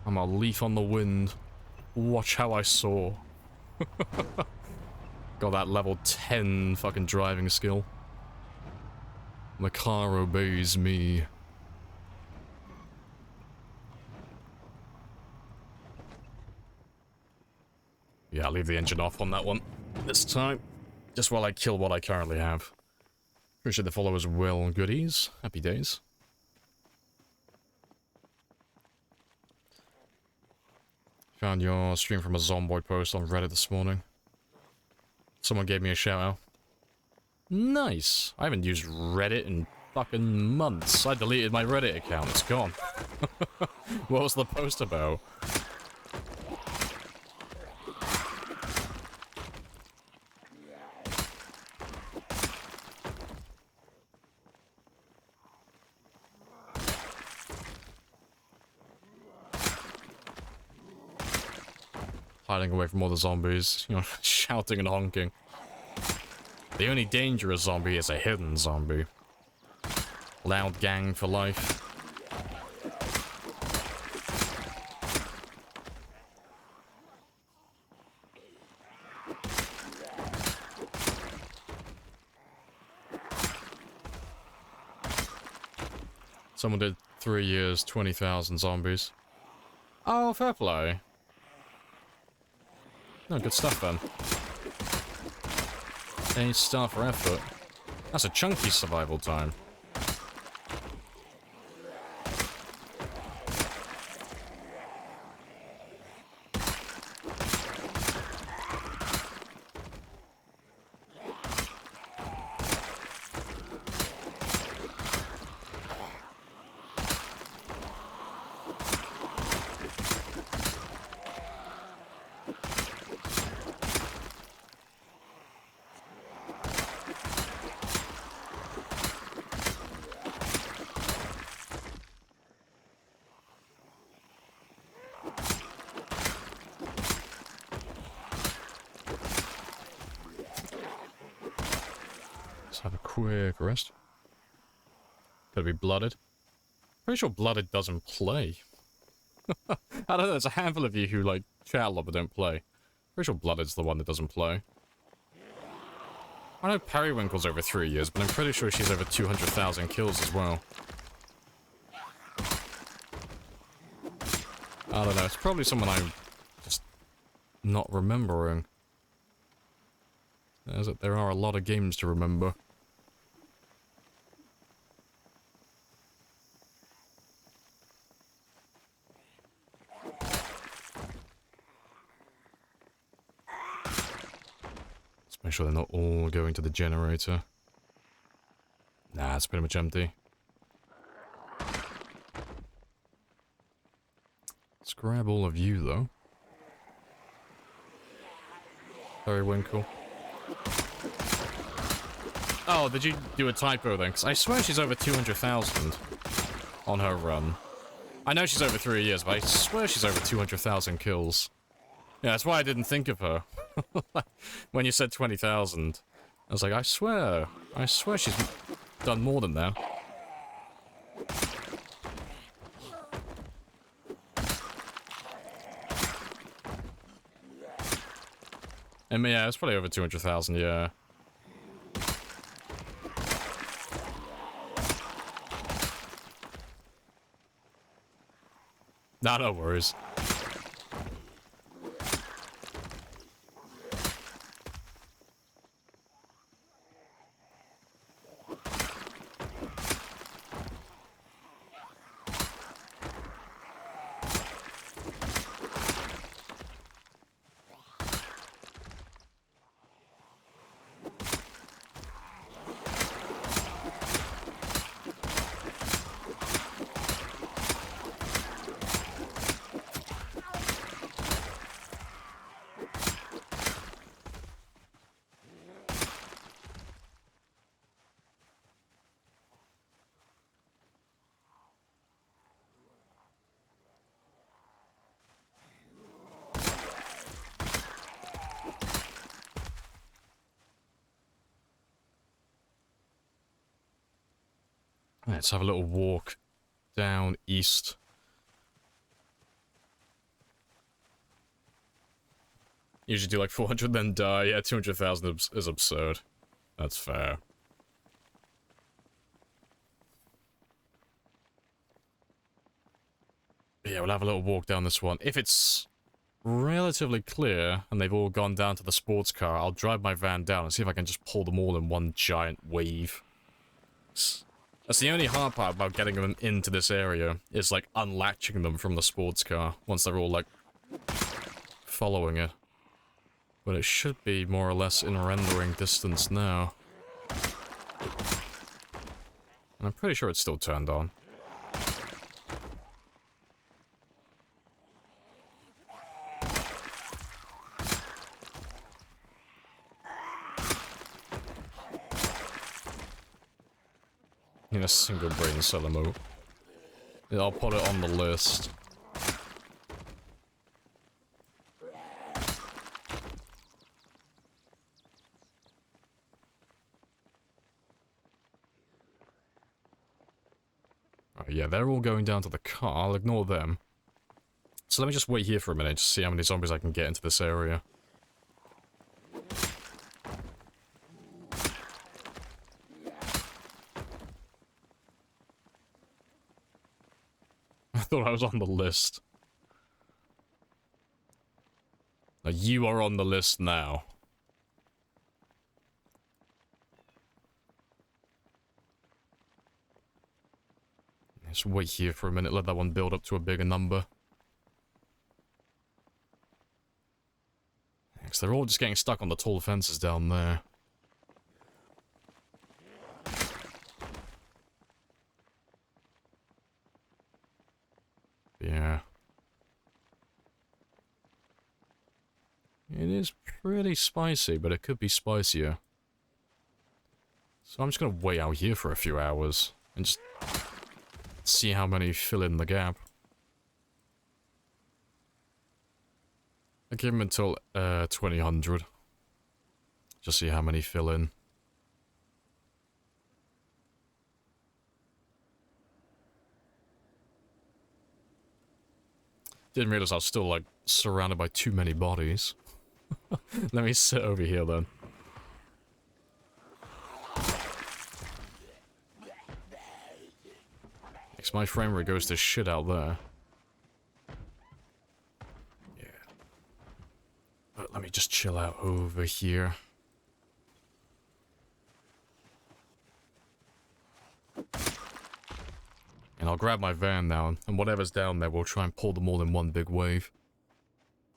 I'm a leaf on the wind. Watch how I soar. Got that level 10 fucking driving skill. The car obeys me. leave the engine off on that one this time, just while I kill what I currently have. Appreciate the followers, Will Goodies. Happy days. Found your stream from a Zomboid post on Reddit this morning. Someone gave me a shout out. Nice. I haven't used Reddit in fucking months. I deleted my Reddit account. It's gone. What was the post about? Hiding away from all the zombies, you know, shouting and honking. The only dangerous zombie is a hidden zombie. Loud gang for life. Someone did 3 years, 20,000 zombies. Oh, fair play. No, good stuff then. A star for effort. That's a chunky survival time. Have a quick rest. Gotta be blooded. Pretty sure blooded doesn't play. I don't know, there's a handful of you who like chat a lot but don't play. Pretty sure blooded's the one that doesn't play. I know Periwinkle's over 3 years, but I'm pretty sure she's over 200,000 kills as well. I don't know, it's probably someone I'm just not remembering. There are a lot of games to remember. Let's make sure they're not all going to the generator. Nah, it's pretty much empty. Let's grab all of you, though. Periwinkle. Oh, did you do a typo then? Because I swear she's over 200,000 on her run. I know she's over 3 years, but I swear she's over 200,000 kills. Yeah, that's why I didn't think of her. When you said 20,000, I was like, I swear she's done more than that. And yeah, it's probably over 200,000, yeah. Nah, no worries. Let's have a little walk down east. Usually do like 400 then die. Yeah, 200,000 is absurd. That's fair. Yeah, we'll have a little walk down this one. If it's relatively clear, and they've all gone down to the sports car, I'll drive my van down and see if I can just pull them all in one giant wave. That's the only hard part about getting them into this area, is like unlatching them from the sports car once they're all like following it. But it should be more or less in rendering distance now. And I'm pretty sure it's still turned on. In a single brain cell mode. I'll put it on the list. Oh, yeah, they're all going down to the car. I'll ignore them. So let me just wait here for a minute to see how many zombies I can get into this area. I thought I was on the list. Now, you are on the list now. Just wait here for a minute, let that one build up to a bigger number. Because they're all just getting stuck on the tall fences down there. Yeah. It is pretty spicy, but it could be spicier. So I'm just gonna wait out here for a few hours and just see how many fill in the gap. I give them until 2000. Just see how many fill in. Didn't realize I was still, like, surrounded by too many bodies. Let me sit over here, then. Because my frame rate goes to shit out there. Yeah. But let me just chill out over here. And I'll grab my van now, and whatever's down there, we'll try and pull them all in one big wave.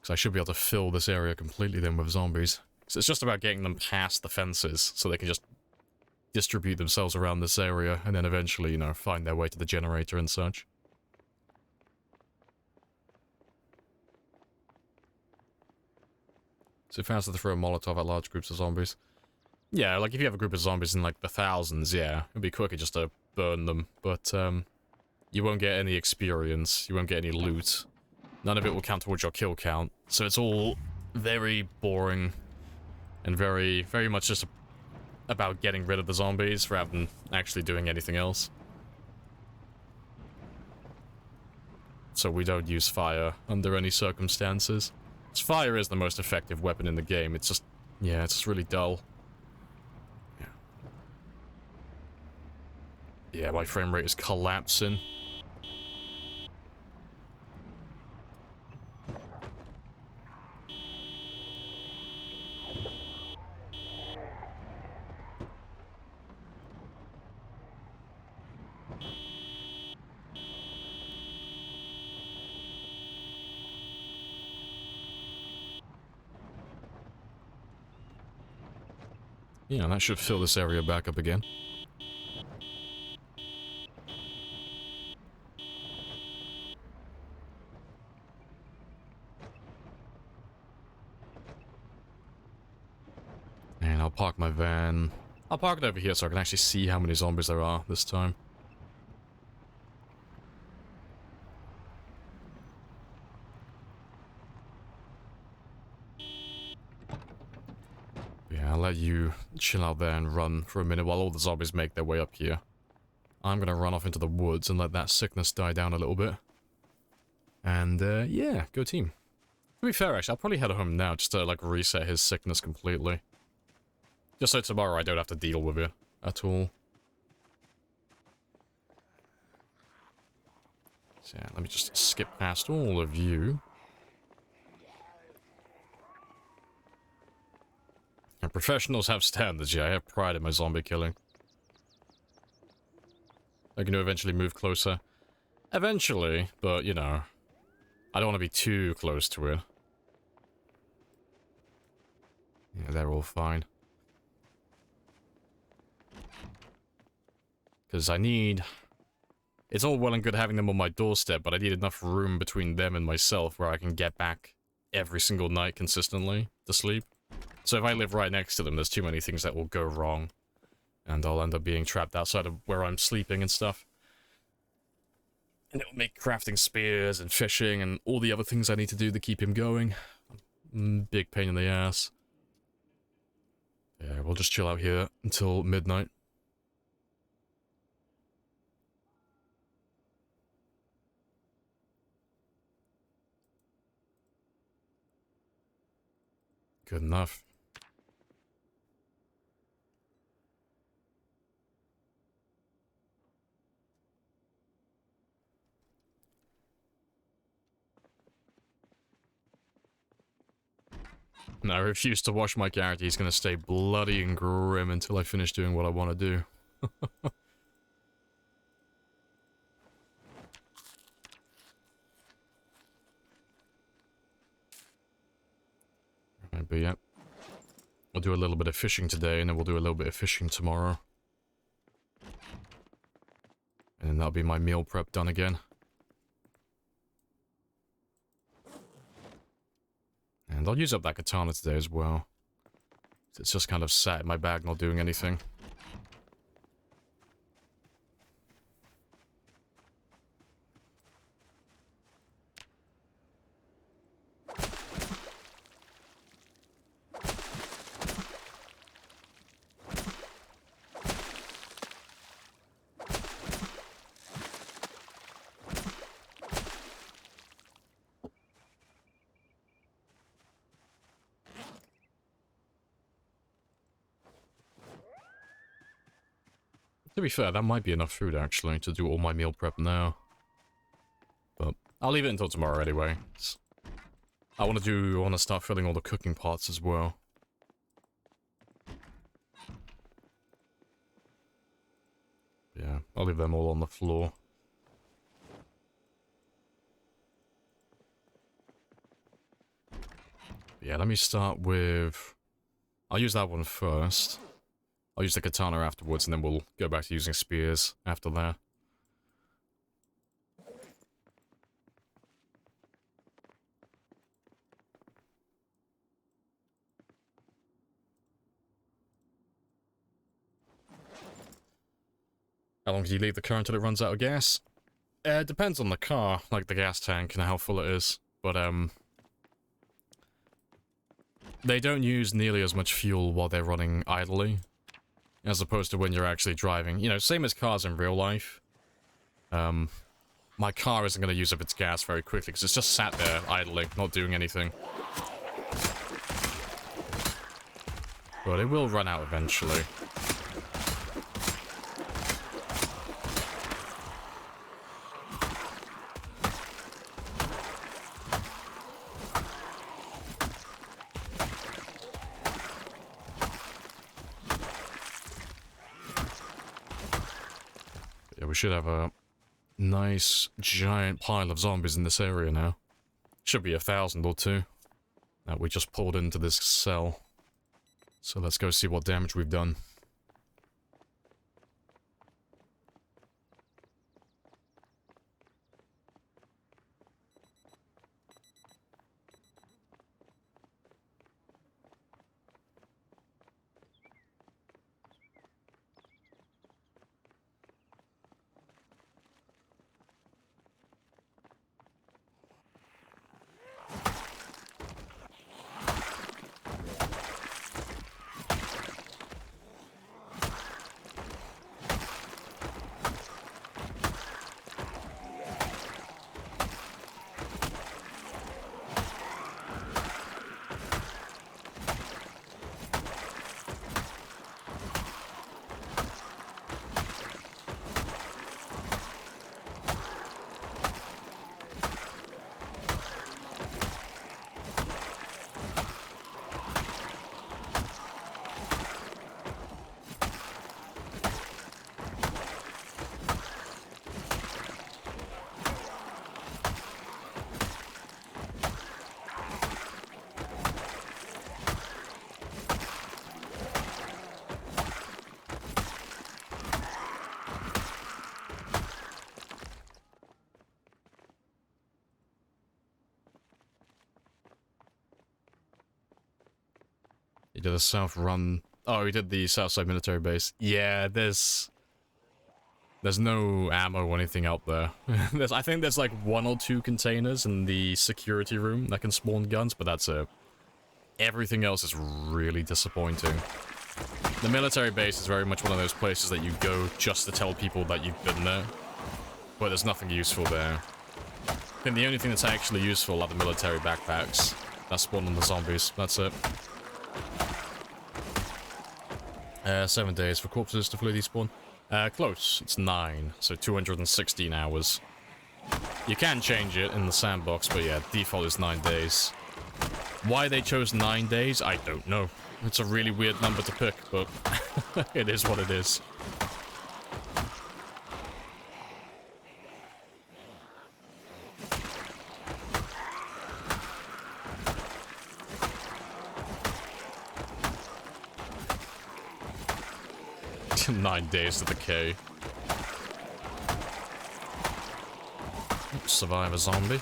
Because I should be able to fill this area completely then with zombies. So it's just about getting them past the fences, so they can just distribute themselves around this area, and then eventually, you know, find their way to the generator and such. So faster to throw a Molotov at large groups of zombies. Yeah, like if you have a group of zombies in like the thousands, yeah, it'd be quicker just to burn them, but you won't get any experience, you won't get any loot. None of it will count towards your kill count, so it's all very boring and very much just about getting rid of the zombies rather than actually doing anything else. So we don't use fire under any circumstances. Fire is the most effective weapon in the game, it's just, yeah, it's just really dull. Yeah, my frame rate is collapsing. Yeah, that should fill this area back up again. And I'll park my van. I'll park it over here so I can actually see how many zombies there are this time. Yeah, I'll let you chill out there and run for a minute while all the zombies make their way up here. I'm gonna run off into the woods and let that sickness die down a little bit. And, yeah, go team. To be fair, actually, I'll probably head home now just to, like, reset his sickness completely. Just so tomorrow I don't have to deal with it at all. So yeah, let me just skip past all of you. professionals have standards, yeah. I have pride in my zombie killing. I'm going to eventually move closer. Eventually, but, you know, I don't want to be too close to it. Yeah, they're all fine. Because I need... It's all well and good having them on my doorstep, but I need enough room between them and myself where I can get back every single night consistently to sleep. So if I live right next to them, there's too many things that will go wrong. And I'll end up being trapped outside of where I'm sleeping and stuff. And it'll make crafting spears and fishing and all the other things I need to do to keep him going. Big pain in the ass. Yeah, we'll just chill out here until midnight. Good enough. And I refuse to wash my character. He's going to stay bloody and grim until I finish doing what I want to do. Right, but yeah. We'll do a little bit of fishing today, and then we'll do a little bit of fishing tomorrow. And then that'll be my meal prep done again. And I'll use up that katana today as well. It's just kind of sat in my bag, not doing anything. To be fair, that might be enough food, actually, to do all my meal prep now. But I'll leave it until tomorrow, anyway. I want to start filling all the cooking pots as well. Yeah, I'll leave them all on the floor. Yeah, let me start with... I'll use that one first. I'll use the katana afterwards, and then we'll go back to using spears after that. How long do you leave the car until it runs out of gas? It depends on the car, like the gas tank and how full it is. But, they don't use nearly as much fuel while they're running idly, as opposed to when you're actually driving. You know, same as cars in real life. My car isn't going to use up its gas very quickly, because it's just sat there idling, not doing anything. But it will run out eventually. Yeah, we should have a nice giant pile of zombies in this area now. Should be 1,000 or 2 that we just pulled into this cell. So let's go see what damage we've done. did a South run. Oh, we did the Southside military base. Yeah, there's no ammo or anything out there. I think there's like 1 or 2 containers in the security room that can spawn guns, but that's it. Everything else is really disappointing. The military base is very much one of those places that you go just to tell people that you've been there, but there's nothing useful there. I think the only thing that's actually useful are the military backpacks that spawn on the zombies. That's it. 7 days for corpses to fully despawn. Close. It's 9, so 216 hours. You can change it in the sandbox, but yeah, default is 9 days. Why they chose 9 days, I don't know. It's a really weird number to pick, but it is what it is. Nine days to the K. Survive a zombie.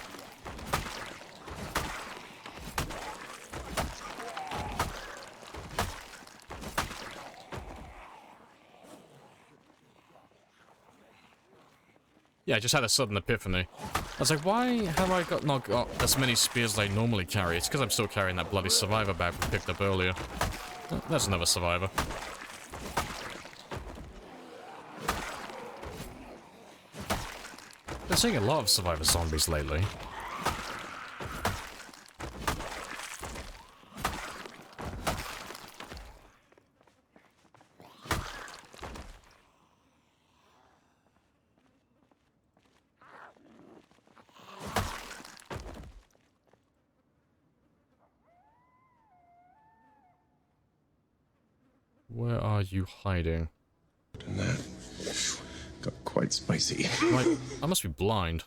Yeah, I just had a sudden epiphany. I was like, why have I not got as many spears as I normally carry? It's because I'm still carrying that bloody survivor bag we picked up earlier. Oh, there's another survivor. Been seeing a lot of survivor zombies lately. Where are you hiding? And that got quite spicy. Like, I must be blind.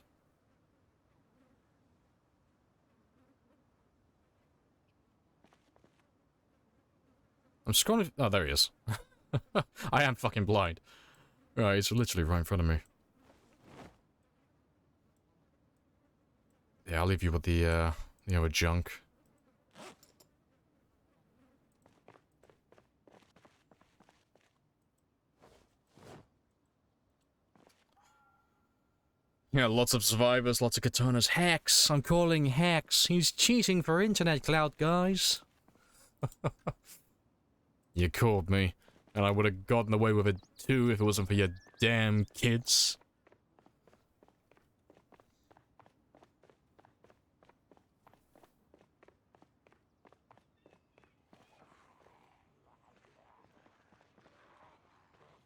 I'm scrolling. Oh, there he is. I am fucking blind. Right, he's literally right in front of me. Yeah, I'll leave you with the other junk. Yeah, lots of survivors, lots of katanas. Hacks! I'm calling hacks. He's cheating for internet clout, guys. You called me, and I would have gotten away with it too if it wasn't for your damn kids.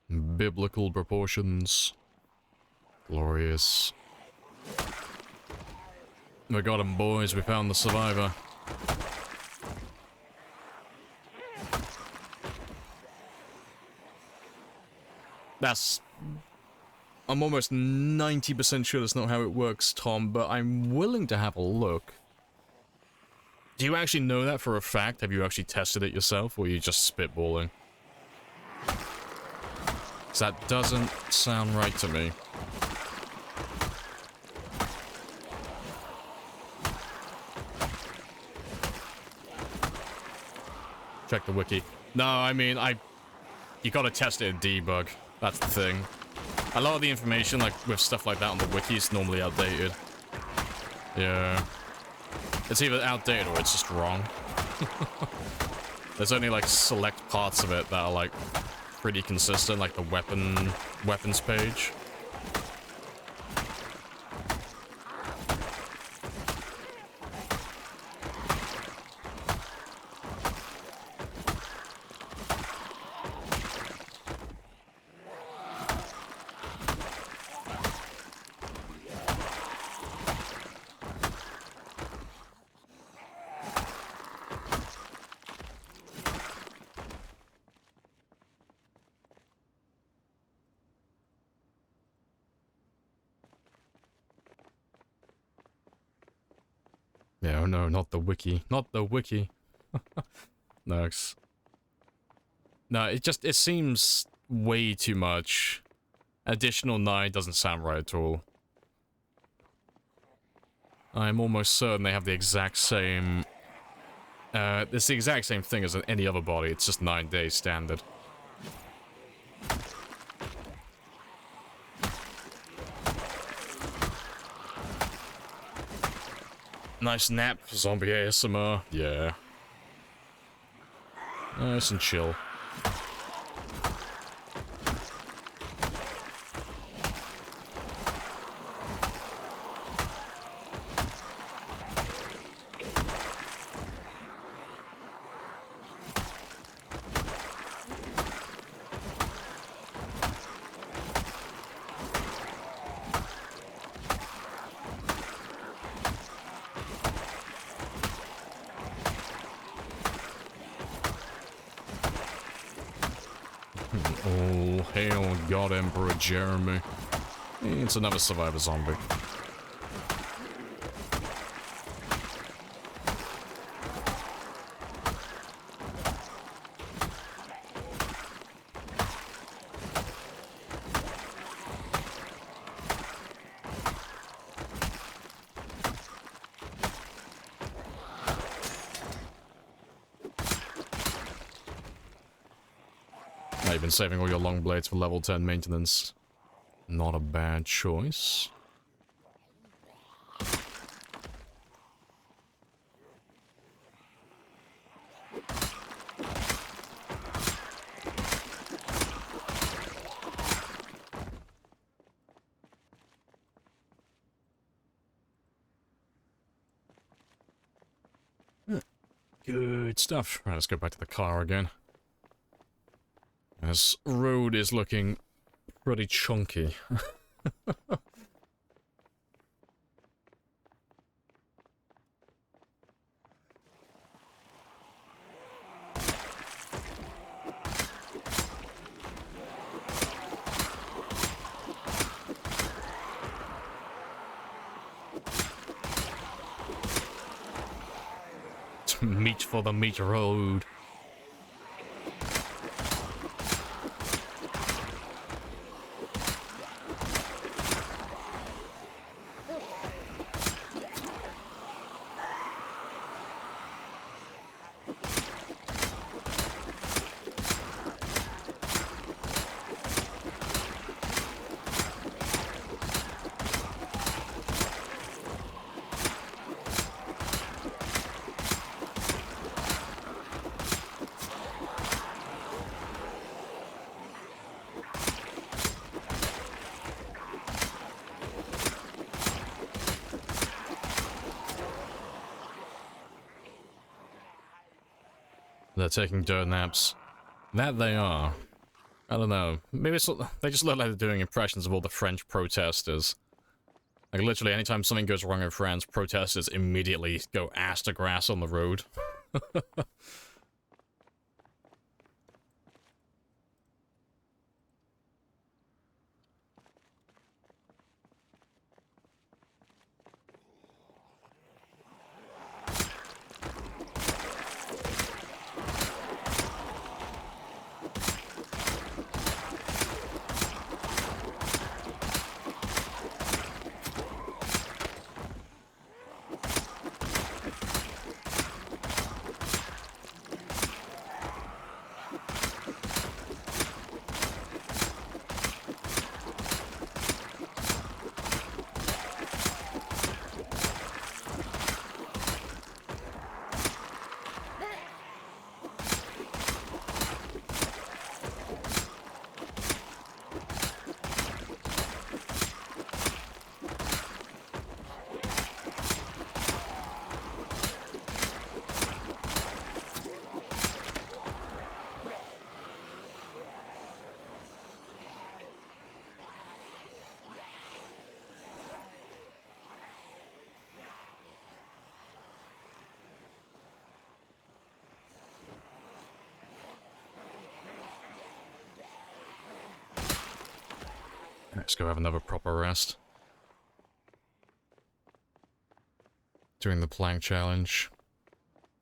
Biblical proportions. Glorious. We got him, boys. We found the survivor. I'm almost 90% sure that's not how it works, Tom, but I'm willing to have a look. Do you actually know that for a fact? Have you actually tested it yourself, or are you just spitballing? 'Cause that doesn't sound right to me. Check the wiki. No, I mean, you gotta test it in debug. That's the thing. A lot of the information, like, with stuff like that on the wiki is normally outdated. Yeah. It's either outdated or it's just wrong. There's only, like, select parts of it that are, like, pretty consistent, like the weapons page. Yeah, oh no, not the wiki. Not the wiki. No, it seems way too much. Additional 9 doesn't sound right at all. I'm almost certain they have the exact same It's the exact same thing as any other body, it's just 9 days standard. Nice nap, zombie ASMR, yeah. Nice and chill. Oh, hail God Emperor Jeremy. It's another survivor zombie. Now you've been saving all your long blades for level 10 maintenance. Not a bad choice. Good stuff. Right, let's go back to the car again. This road is looking pretty chunky. Meat for the meat road. They're taking dirt naps. That they are. I don't know. Maybe it's, they just look like they're doing impressions of all the French protesters. Like, literally, anytime something goes wrong in France, protesters immediately go ass to grass on the road. Let's go have another proper rest. Doing the plank challenge.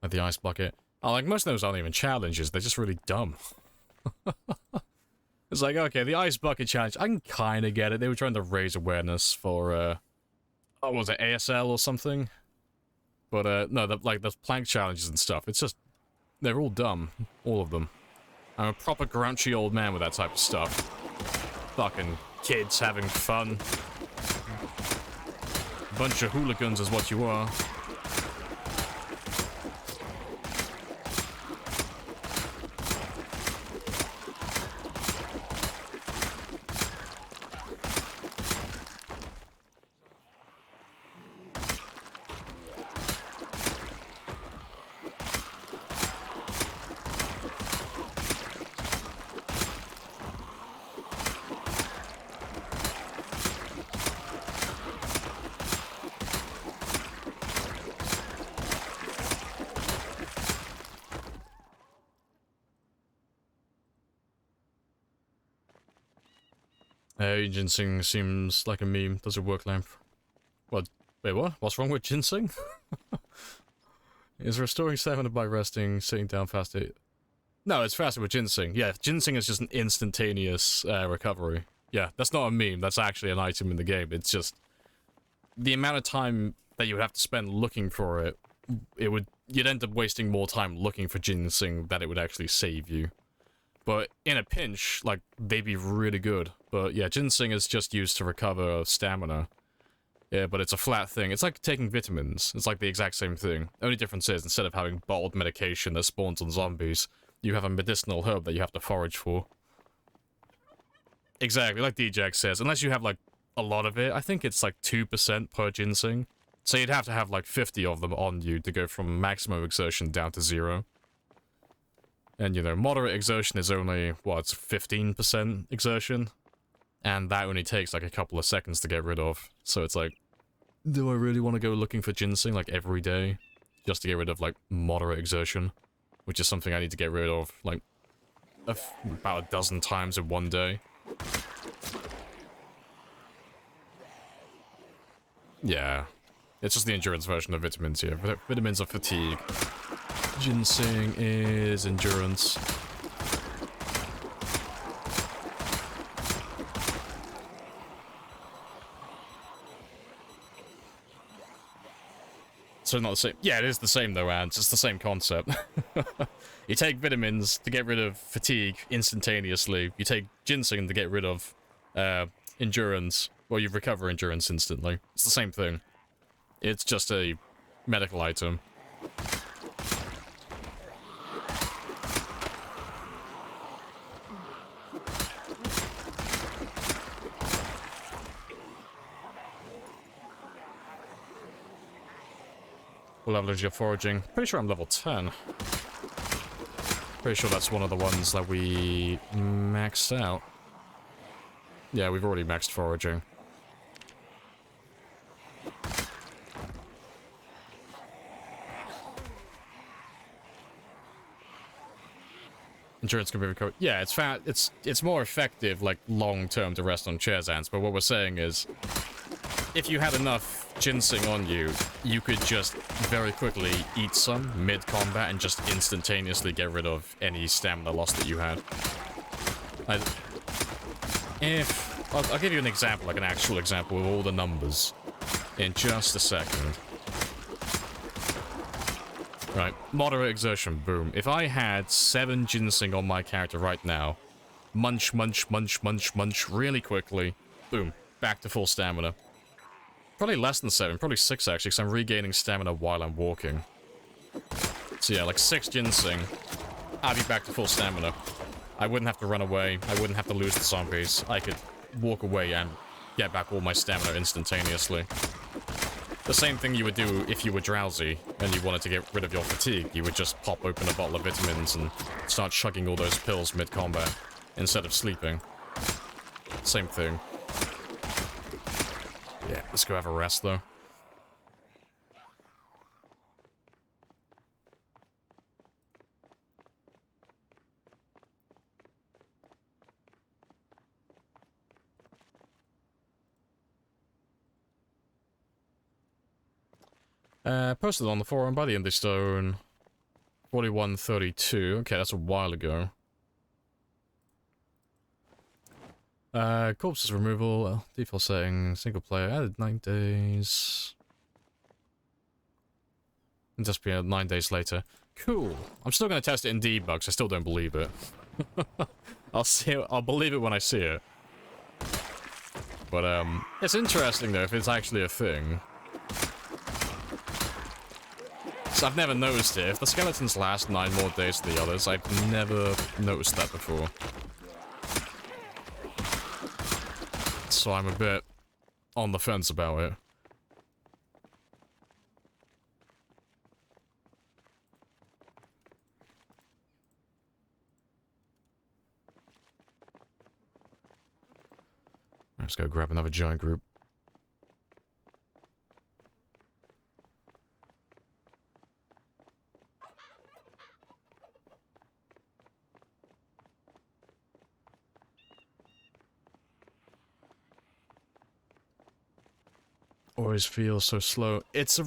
At the ice bucket. Oh, like, most of those aren't even challenges, they're just really dumb. It's like, okay, the ice bucket challenge, I can kinda get it. They were trying to raise awareness for, oh, was it ASL or something? But no, like the plank challenges and stuff, it's just, they're all dumb. All of them. I'm a proper grouchy old man with that type of stuff. Fucking kids having fun. Bunch of hooligans is what you are. Ginseng seems like a meme. Does it work, Lamp? What? Wait, what? What's wrong with ginseng? Is restoring stamina by resting, sitting down faster? No, it's faster with ginseng. Yeah, ginseng is just an instantaneous recovery. Yeah, that's not a meme. That's actually an item in the game. It's just the amount of time that you would have to spend looking for it. You'd end up wasting more time looking for ginseng than it would actually save you. But in a pinch, like, they'd be really good. But yeah, ginseng is just used to recover stamina. Yeah, but it's a flat thing. It's like taking vitamins. It's like the exact same thing. Only difference is, instead of having bottled medication that spawns on zombies, you have a medicinal herb that you have to forage for. Exactly, like DJX says. Unless you have, like, a lot of it. I think it's like 2% per ginseng. So you'd have to have, like, 50 of them on you to go from maximum exertion down to 0. And, you know, moderate exertion is only, what, 15% exertion? And that only takes, like, a couple of seconds to get rid of. So it's like, do I really want to go looking for ginseng, like, every day? Just to get rid of, like, moderate exertion? Which is something I need to get rid of, like, about a dozen times in one day. Yeah. It's just the endurance version of vitamins here. Vitamins are fatigue. Ginseng is endurance. So not the same. Yeah, it is the same though, Ants. It's the same concept. You take vitamins to get rid of fatigue instantaneously. You take ginseng to get rid of endurance. Well, you recover endurance instantly. It's the same thing. It's just a medical item. What level is your foraging? Pretty sure I'm level 10. Pretty sure that's one of the ones that we maxed out. Yeah, we've already maxed foraging. Endurance can be recovered. Yeah, it's more effective, like, long-term to rest on chairs, Ants, but what we're saying is, if you had enough ginseng on you, you could just very quickly eat some mid-combat and just instantaneously get rid of any stamina loss that you had. I'll give you an example, like an actual example with all the numbers in just a second. Right, moderate exertion, boom. If I had 7 ginseng on my character right now, munch, munch, munch, munch, munch, really quickly, boom, back to full stamina. Probably less than 7, probably 6 actually, because I'm regaining stamina while I'm walking. So yeah, like 6 ginseng, I'd be back to full stamina. I wouldn't have to run away, I wouldn't have to lose the zombies. I could walk away and get back all my stamina instantaneously. The same thing you would do if you were drowsy and you wanted to get rid of your fatigue. You would just pop open a bottle of vitamins and start chugging all those pills mid-combat instead of sleeping. Same thing. Yeah, let's go have a rest, though. Posted on the forum by the Indie Stone. 4132. Okay, that's a while ago. Corpses removal, default setting, single player, added 9 days. Just be 9 days later. Cool. I'm still going to test it in debugs. I still don't believe it. I'll see it. I'll believe it when I see it. But, it's interesting, though, if it's actually a thing. So I've never noticed it. If the skeletons last 9 more days than the others, I've never noticed that before. So I'm a bit on the fence about it. Let's go grab another giant group. Always feels so slow. It's a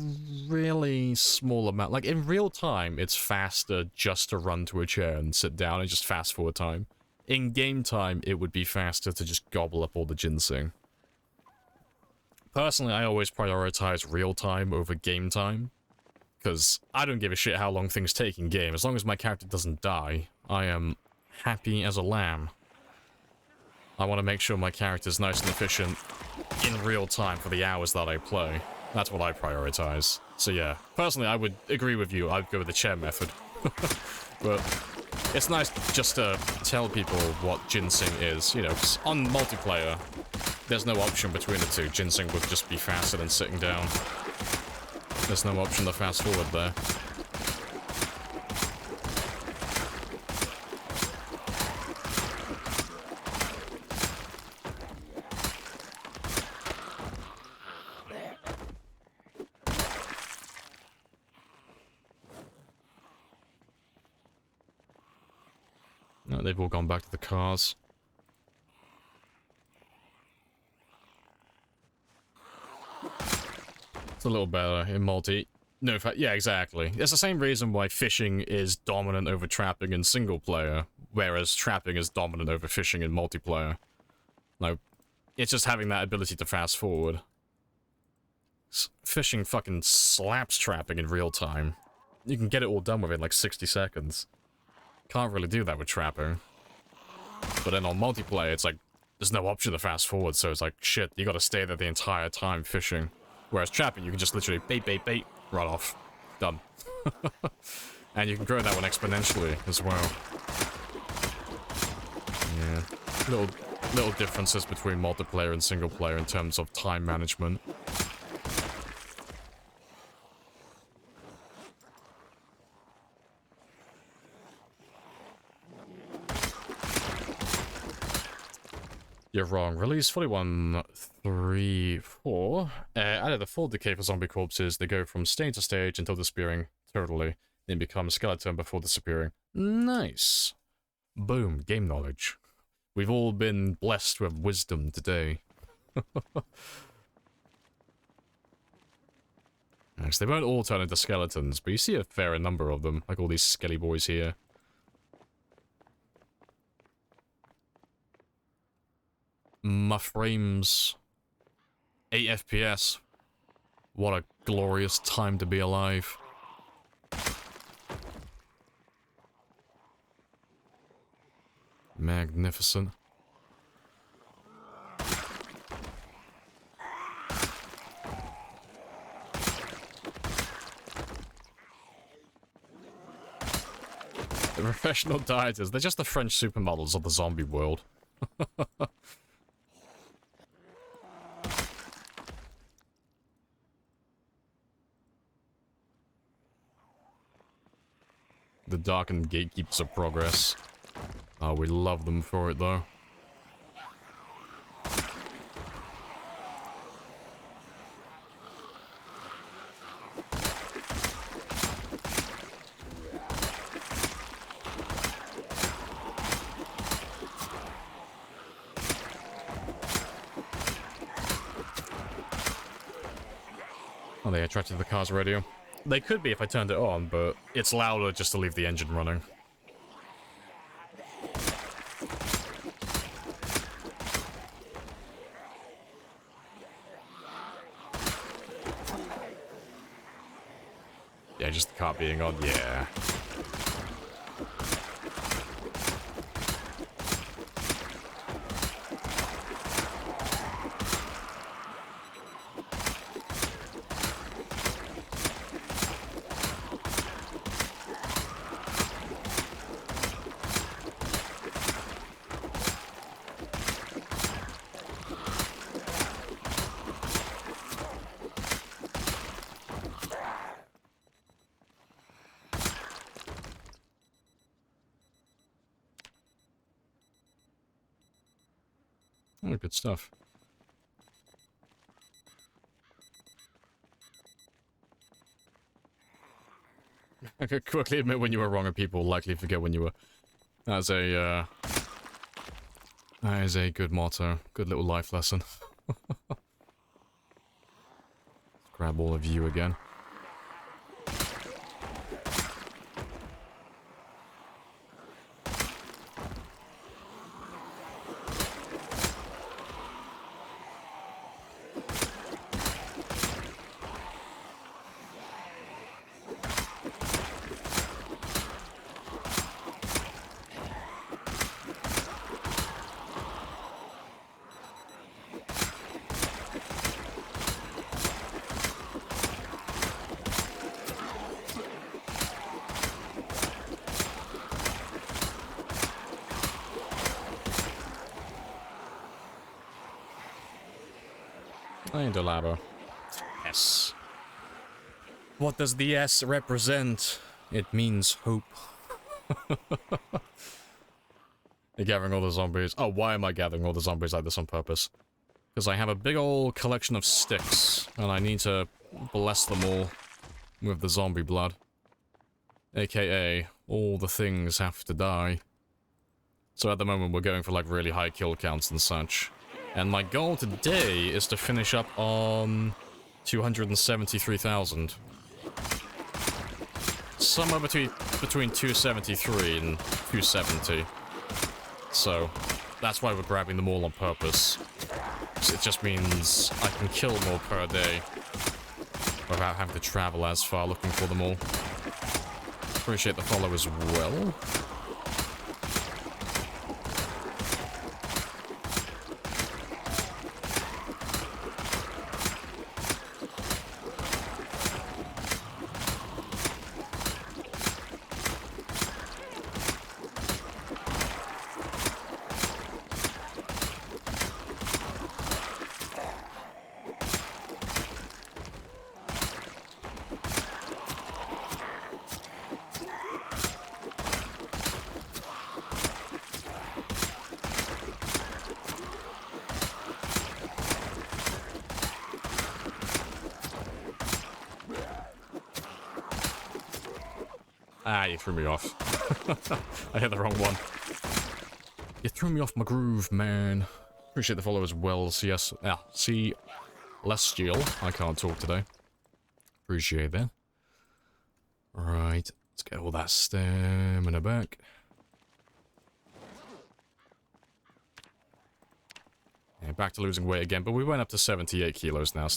really small amount. Like, in real time, it's faster just to run to a chair and sit down and just fast forward time. In game time, it would be faster to just gobble up all the ginseng. Personally, I always prioritize real time over game time. Because I don't give a shit how long things take in game. As long as my character doesn't die, I am happy as a lamb. I want to make sure my character's nice and efficient in real time for the hours that I play. That's what I prioritize. So yeah, personally I would agree with you, I'd go with the chair method. But it's nice just to tell people what ginseng is, you know, 'cause on multiplayer, there's no option between the two. Ginseng would just be faster than sitting down. There's no option to fast forward there. No, they've all gone back to the cars. It's a little better in multi. No, in fact, yeah, exactly. It's the same reason why fishing is dominant over trapping in single player, whereas trapping is dominant over fishing in multiplayer. Like, it's just having that ability to fast forward. Fishing fucking slaps trapping in real time. You can get it all done within like 60 seconds. Can't really do that with trapping. But then on multiplayer, it's like, there's no option to fast forward, so it's like, shit, you gotta stay there the entire time fishing. Whereas trapping, you can just literally bait, bait, bait, run off. Done. And you can grow that one exponentially as well. Yeah. Little differences between multiplayer and single player in terms of time management. You're wrong. Release 4134 added a full decay for zombie corpses. They go from stage to stage until disappearing totally, then become a skeleton before disappearing. Nice. Boom. Game knowledge. We've all been blessed with wisdom today. Nice. They won't all turn into skeletons, but you see a fair number of them, like all these skelly boys here. My frames 8 FPS. What a glorious time to be alive. Magnificent. The professional dieters, they're just the French supermodels of the zombie world. The darkened gatekeepers of progress. Oh, we love them for it, though. Oh, they attracted the car's radio. They could be if I turned it on, but it's louder just to leave the engine running. Yeah, just the car being on, yeah. Oh, good stuff. I could quickly admit when you were wrong and people will likely forget when you were. That is a good motto. Good little life lesson. Grab all of you again. And a ladder. S. What does the S represent? It means hope. You're gathering all the zombies. Oh, why am I gathering all the zombies like this on purpose? Because I have a big old collection of sticks, and I need to bless them all with the zombie blood. AKA, all the things have to die. So at the moment we're going for like really high kill counts and such. And my goal today is to finish up on 273,000. Somewhere between 273 and 270. So, that's why we're grabbing them all on purpose. It just means I can kill more per day without having to travel as far looking for them all. Appreciate the follow as well. Ah, you threw me off. I hit the wrong one. You threw me off my groove, man. Appreciate the follow as well, CS. Yeah, Celestial. I can't talk today. Appreciate that. Right, let's get all that stamina back. Yeah, back to losing weight again, but we went up to 78 kilos now.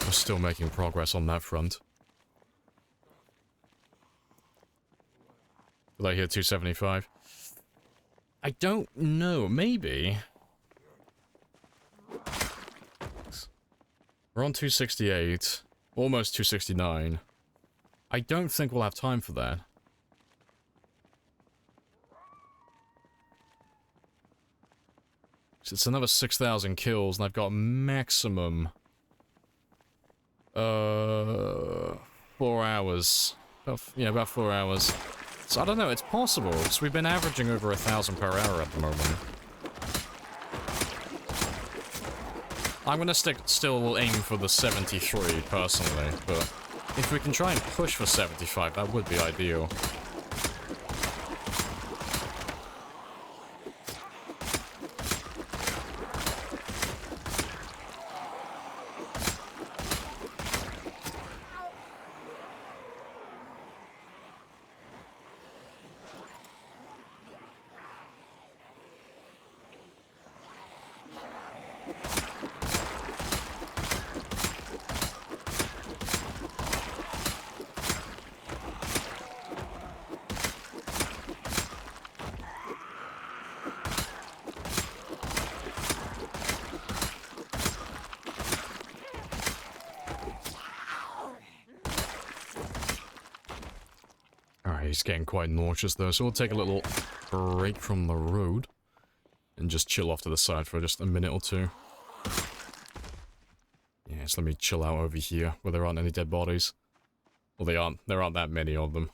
We're still making progress on that front. Did I hear 275? I don't know, maybe. We're on 268, almost 269. I don't think we'll have time for that. It's another 6,000 kills, and I've got maximum 4 hours. About 4 hours. So I don't know, it's possible, because we've been averaging over 1,000 per hour at the moment. I'm gonna still aim for the 73, personally, but if we can try and push for 75, that would be ideal. he's getting quite nauseous though, so we'll take a little break from the road and just chill off to the side for just a minute or two. Yeah, just let me chill out over here where there aren't any dead bodies. Well, there aren't that many of them.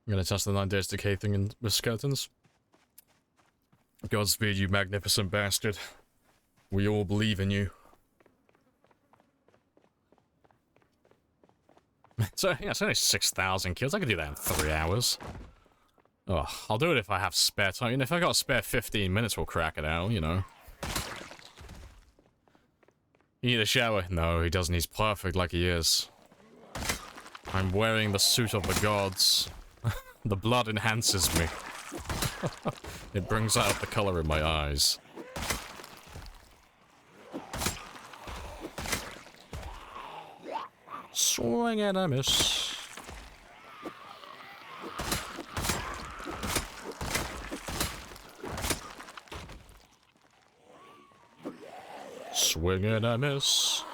I'm gonna test the 9 days decay thing with skeletons. Godspeed, you magnificent bastard. We all believe in you. So, yeah, it's only 6,000 kills. I could do that in 3 hours. Oh, I'll do it if I have spare time. You know, if I got a spare 15 minutes, we'll crack it out, you know. You need a shower? No, he doesn't. He's perfect like he is. I'm wearing the suit of the gods. The blood enhances me. It brings out the color in my eyes. Swing and a miss. Swing and a miss.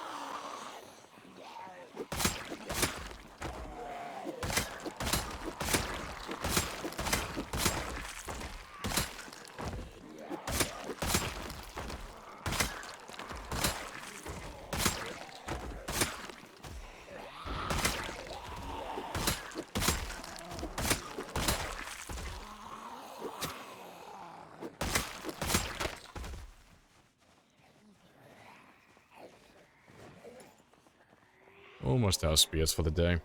Almost out of spears for the day.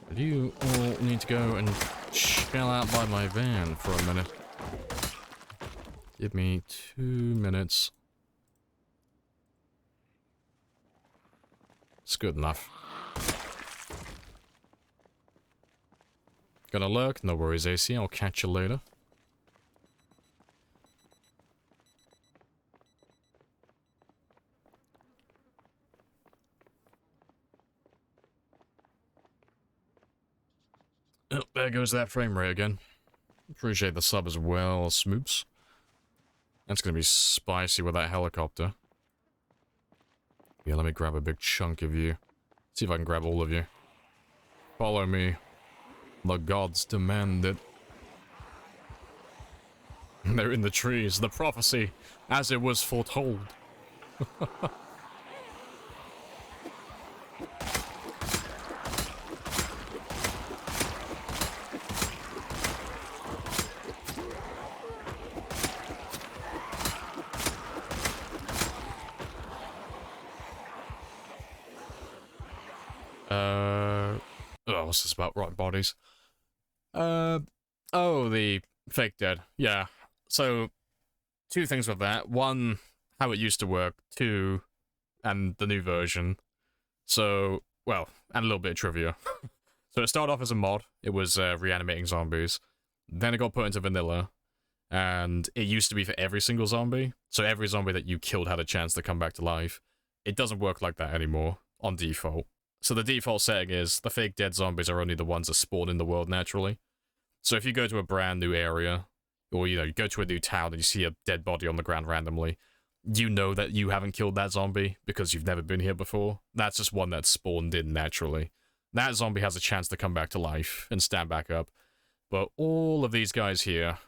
But you all need to go and chill out by my van for a minute. Give me 2 minutes. It's good enough. Gonna lurk? No worries, AC. I'll catch you later. Oh, there goes that frame rate again. Appreciate the sub as well, Smoops. That's gonna be spicy with that helicopter. Yeah, let me grab a big chunk of you. See if I can grab all of you. Follow me. The gods demand it. They're in the trees. The prophecy, as it was foretold. Oh, what's this about rotten bodies? Oh, the fake dead. Yeah. So, 2 things with that. 1, how it used to work. 2, and the new version. So, well, and a little bit of trivia. So it started off as a mod. It was reanimating zombies. Then it got put into vanilla. And it used to be for every single zombie. So every zombie that you killed had a chance to come back to life. It doesn't work like that anymore on default. So the default setting is the fake dead zombies are only the ones that spawn in the world naturally. So if you go to a brand new area, or you know, you go to a new town and you see a dead body on the ground randomly, you know that you haven't killed that zombie because you've never been here before. That's just one that spawned in naturally. That zombie has a chance to come back to life and stand back up. But all of these guys here,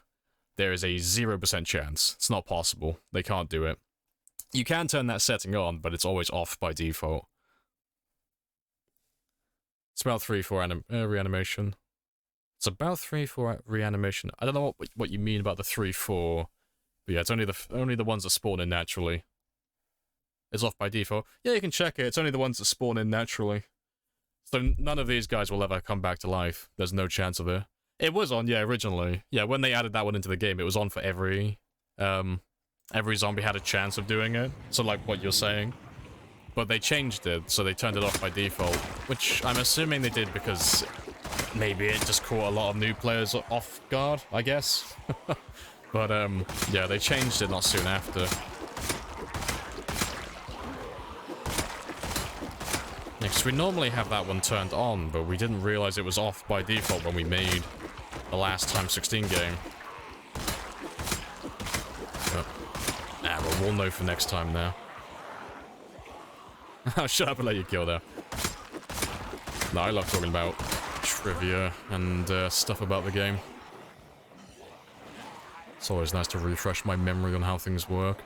there is a 0% chance. It's not possible. They can't do it. You can turn that setting on, but it's always off by default. It's about 3-4 reanimation. It's about 3-4 reanimation. I don't know what you mean about the 3-4. But yeah, it's only the ones that spawn in naturally. It's off by default. Yeah, you can check it. It's only the ones that spawn in naturally. So none of these guys will ever come back to life. There's no chance of it. It was on, yeah, originally. Yeah, when they added that one into the game, it was on for every zombie had a chance of doing it. So like what you're saying. But they changed it, so they turned it off by default. Which I'm assuming they did because maybe it just caught a lot of new players off guard, I guess. But yeah, they changed it not soon after. Because we normally have that one turned on, but we didn't realize it was off by default when we made the last Time 16 game. But we'll know for next time now. Shut up and let you kill there. No, I love talking about trivia and stuff about the game. It's always nice to refresh my memory on how things work.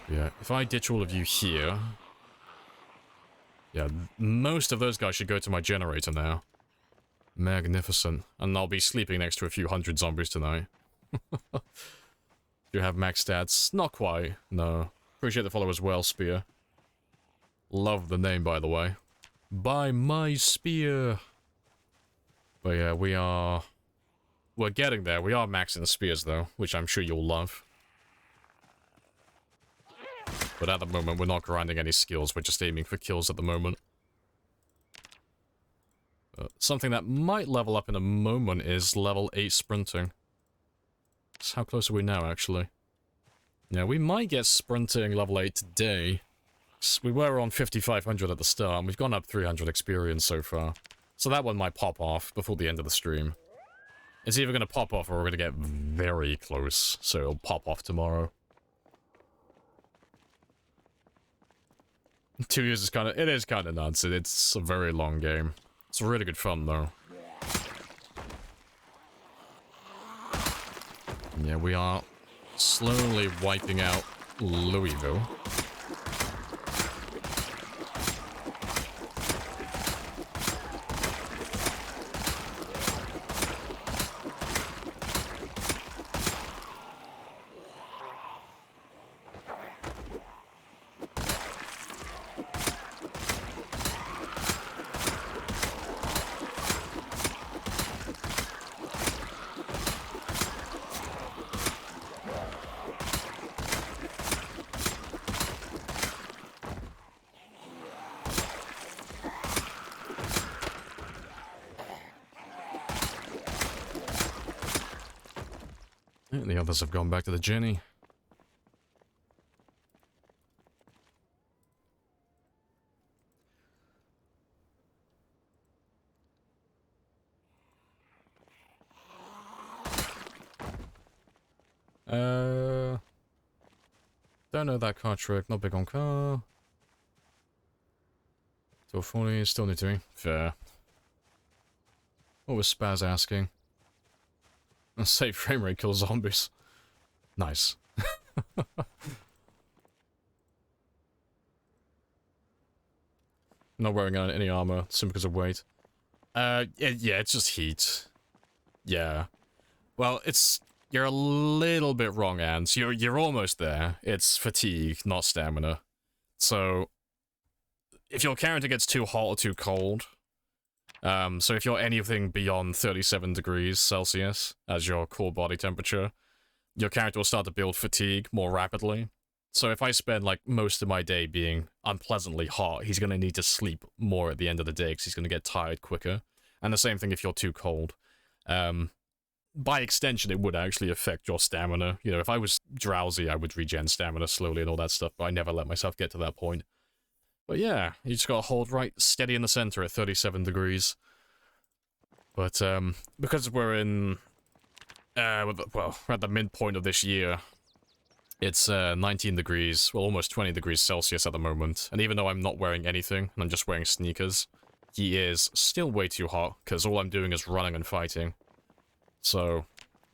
Yeah, if I ditch all of you here... Yeah, most of those guys should go to my generator now. Magnificent. And I'll be sleeping next to a few hundred zombies tonight. Do you have max stats? Not quite, no. Appreciate the follow as well, Spear. Love the name, by the way. Buy my spear! But yeah, we're getting there. We are maxing the spears, though, which I'm sure you'll love. But at the moment, we're not grinding any skills. We're just aiming for kills at the moment. Something that might level up in a moment is level 8 sprinting. So how close are we now, actually? Yeah, we might get sprinting level 8 today. We were on 5,500 at the start, and we've gone up 300 experience so far. So that one might pop off before the end of the stream. It's either going to pop off or we're going to get very close, so it'll pop off tomorrow. 2 years is kind of... It is kind of nuts. It's a very long game. It's really good fun, though. Yeah, we are slowly wiping out Louisville. And the others have gone back to the Jenny. Don't know that car trick, not big on car. 240, still need to be. Fair. What was Spaz asking? A safe frame rate kills zombies. Nice. Not wearing any armor, simply because of weight. Yeah, it's just heat. Yeah. Well, you're a little bit wrong, Ants. You're almost there. It's fatigue, not stamina. So, if your character gets too hot or too cold, so if you're anything beyond 37 degrees Celsius as your core body temperature, your character will start to build fatigue more rapidly. So if I spend like most of my day being unpleasantly hot, he's going to need to sleep more at the end of the day because he's going to get tired quicker. And the same thing if you're too cold. By extension, it would actually affect your stamina. You know, if I was drowsy, I would regen stamina slowly and all that stuff, but I never let myself get to that point. But yeah, you just gotta hold right steady in the center at 37 degrees. But, because we're in, well, we're at the midpoint of this year, it's 19 degrees, well, almost 20 degrees Celsius at the moment. And even though I'm not wearing anything, and I'm just wearing sneakers, he is still way too hot, because all I'm doing is running and fighting. So,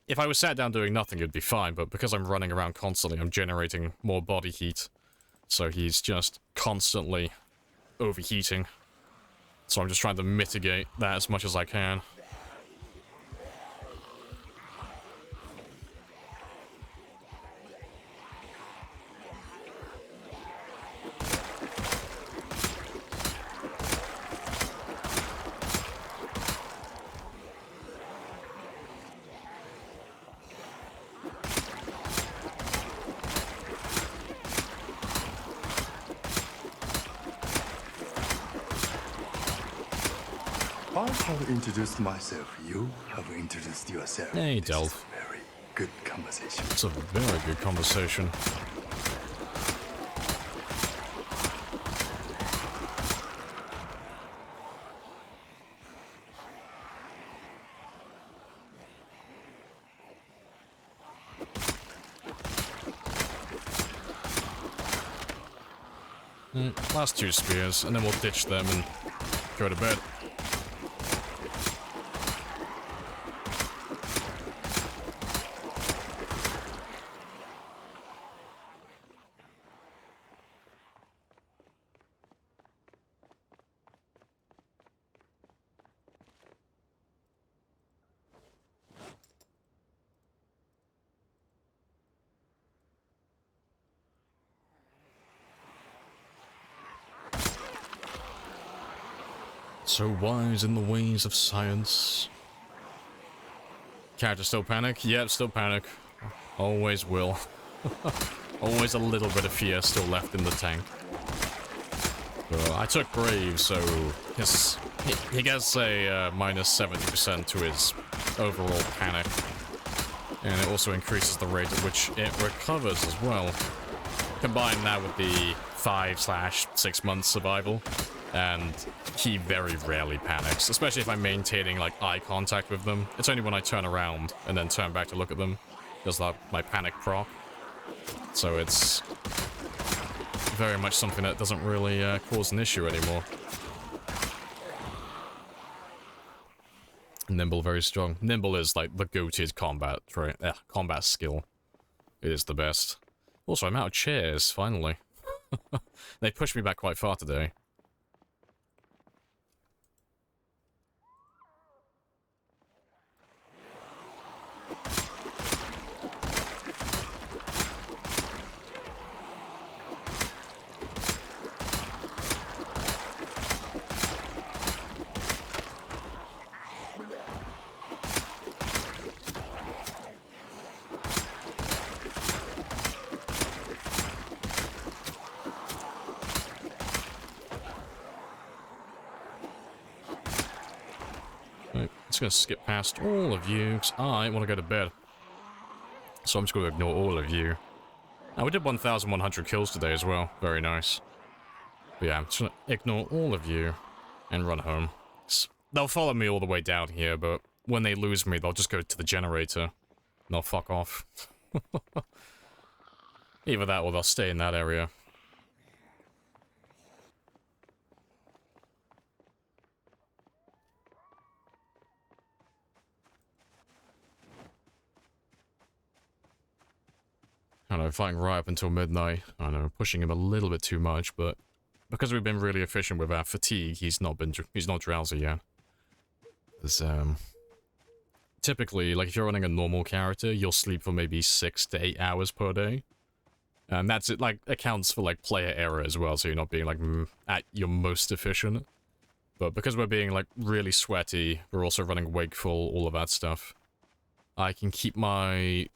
if I was sat down doing nothing, it'd be fine, but because I'm running around constantly, I'm generating more body heat. So he's just constantly overheating. So I'm just trying to mitigate that as much as I can. have introduced myself. You have introduced yourself. Hey, This Delph. is a very good conversation. It's a very good conversation. Last 2 spears, and then we'll ditch them and go to bed. So wise in the ways of science. Character still panic? Yep, still panic. Always will. Always a little bit of fear still left in the tank. I took Brave, so he gets a minus 70% to his overall panic. And it also increases the rate at which it recovers as well. Combine that with the 5/6 month survival. And he very rarely panics, especially if I'm maintaining like eye contact with them. It's only when I turn around and then turn back to look at them does that my panic proc. So it's very much something that doesn't really cause an issue anymore. Nimble very strong. Nimble is like the go-to combat skill. It is the best. Also, I'm out of chairs finally. They pushed me back quite far today. Gonna skip past all of you because I want to go to bed, so I'm just going to ignore all of you. Now we did 1,100 kills today as well, very nice. But yeah, I'm just gonna ignore all of you and run home. They'll follow me all the way down here, but when they lose me they'll just go to the generator and they'll fuck off. Either that or they'll stay in that area. I don't know, fighting right up until midnight. I know, pushing him a little bit too much, but because we've been really efficient with our fatigue, he's not drowsy yet. There's, typically, like if you're running a normal character, you'll sleep for maybe 6 to 8 hours per day. And that's it, like, accounts for, like, player error as well, so you're not being, like, at your most efficient. But because we're being, like, really sweaty, we're also running wakeful, all of that stuff. I can keep my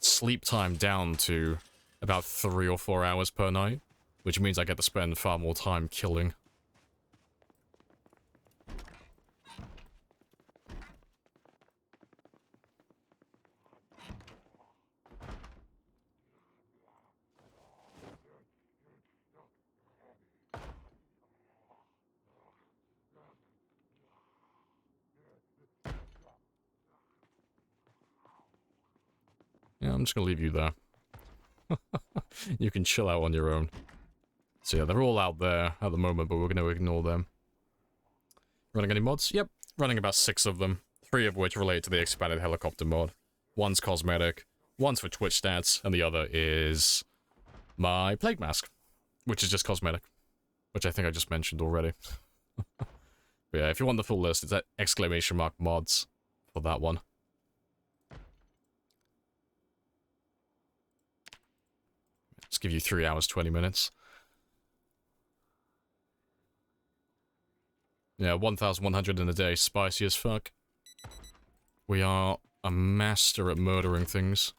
sleep time down to about 3 or 4 hours per night, which means I get to spend far more time killing. Yeah, I'm just gonna leave you there. You can chill out on your own. So yeah, they're all out there at the moment, but we're gonna ignore them. Running any mods? Yep, running about 6 of them. 3 of which relate to the expanded helicopter mod. One's cosmetic, one's for Twitch stats, and the other is my plague mask, which is just cosmetic, which I think I just mentioned already. But yeah, if you want the full list, it's at !mods for that one. Let's give you 3 hours, 20 minutes. Yeah, 1,100 in a day. Spicy as fuck. We are a master at murdering things.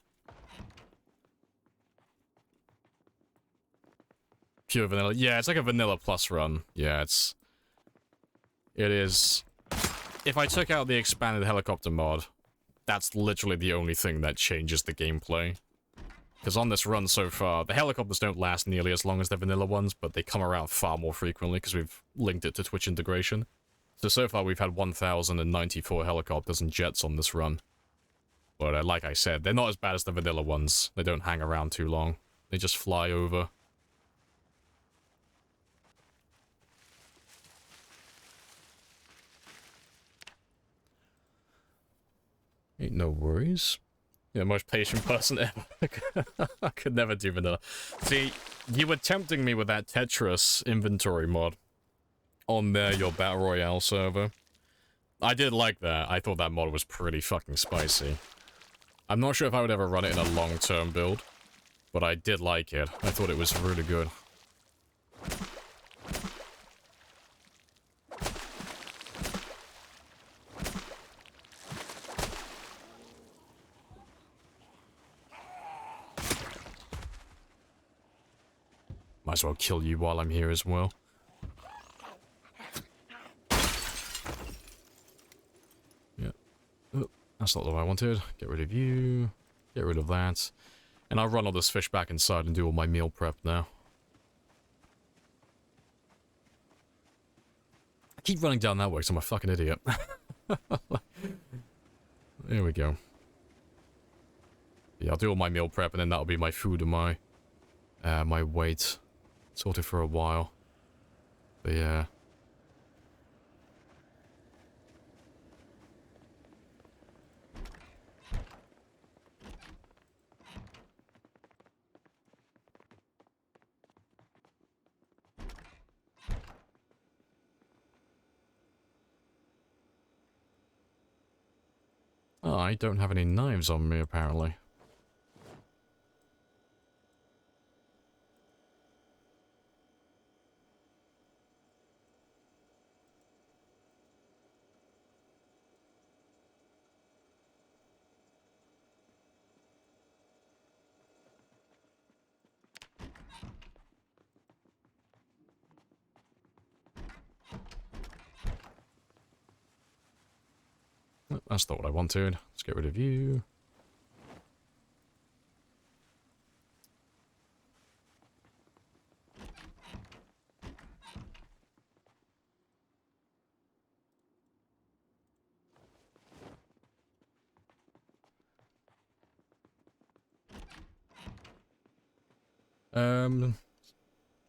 Pure vanilla. Yeah, it's like a vanilla plus run. Yeah, it is if I took out the expanded helicopter mod, that's literally the only thing that changes the gameplay. Because on this run so far, the helicopters don't last nearly as long as the vanilla ones, but they come around far more frequently because we've linked it to Twitch integration. So far we've had 1,094 helicopters and jets on this run. But like I said, they're not as bad as the vanilla ones. They don't hang around too long. They just fly over. Ain't no worries. You're the most patient person ever. I could never do vanilla. See, you were tempting me with that Tetris inventory mod on your Battle Royale server. I did like that. I thought that mod was pretty fucking spicy. I'm not sure if I would ever run it in a long-term build, but I did like it. I thought it was really good. Might as well kill you while I'm here as well. Yeah. Oh, that's not what I wanted. Get rid of you. Get rid of that. And I'll run all this fish back inside and do all my meal prep now. I keep running down that way because I'm a fucking idiot. There we go. Yeah, I'll do all my meal prep and then that'll be my food and my weight. Sorted for a while. But yeah. Oh, I don't have any knives on me apparently. That's not what I wanted. Let's get rid of you.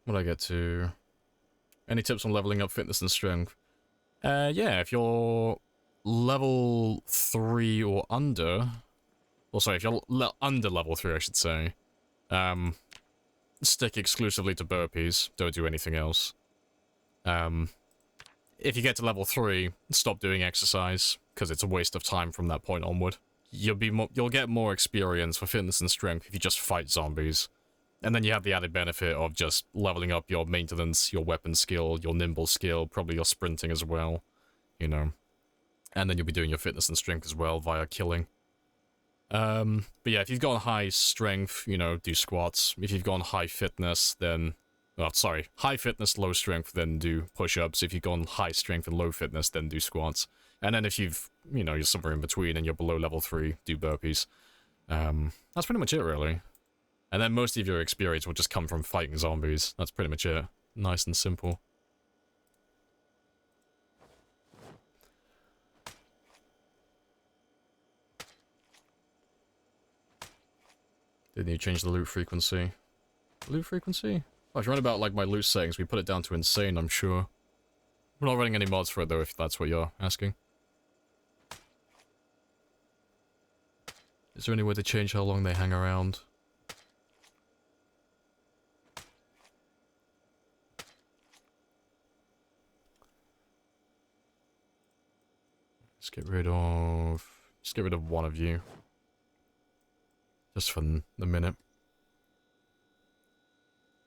What do I get to? Any tips on leveling up fitness and strength? Yeah, if you're level 3 or under, or sorry, if you're under level 3, I should say, stick exclusively to burpees. Don't do anything else. If you get to level 3, stop doing exercise, because it's a waste of time from that point onward. You'll get more experience for fitness and strength if you just fight zombies. And then you have the added benefit of just leveling up your maintenance, your weapon skill, your nimble skill, probably your sprinting as well, you know. And then you'll be doing your fitness and strength as well via killing. But yeah, if you've gone high strength, you know, do squats. If you've gone high fitness, then... Oh, sorry. High fitness, low strength, then do push-ups. If you've gone high strength and low fitness, then do squats. And then if you've, you know, you're somewhere in between and you're below level 3, do burpees. That's pretty much it, really. And then most of your experience will just come from fighting zombies. That's pretty much it. Nice and simple. Didn't you change the loot frequency? Loot frequency? Oh, if you're on about, like, my loot settings, we put it down to insane, I'm sure. We're not running any mods for it, though, if that's what you're asking. Is there any way to change how long they hang around? Let's get rid of... Just get rid of one of you. Just for the minute.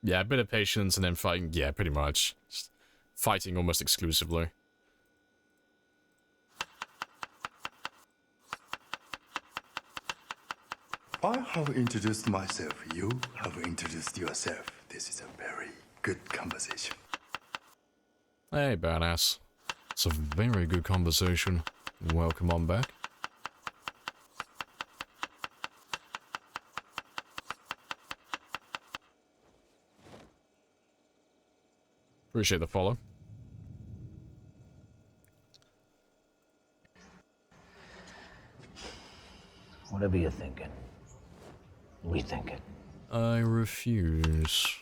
Yeah, a bit of patience and then fighting. Yeah, pretty much. Just fighting almost exclusively. I have introduced myself. You have introduced yourself. This is a very good conversation. Hey, badass. It's a very good conversation. Welcome on back. Appreciate the follow. Whatever you're thinking, we think it. I refuse.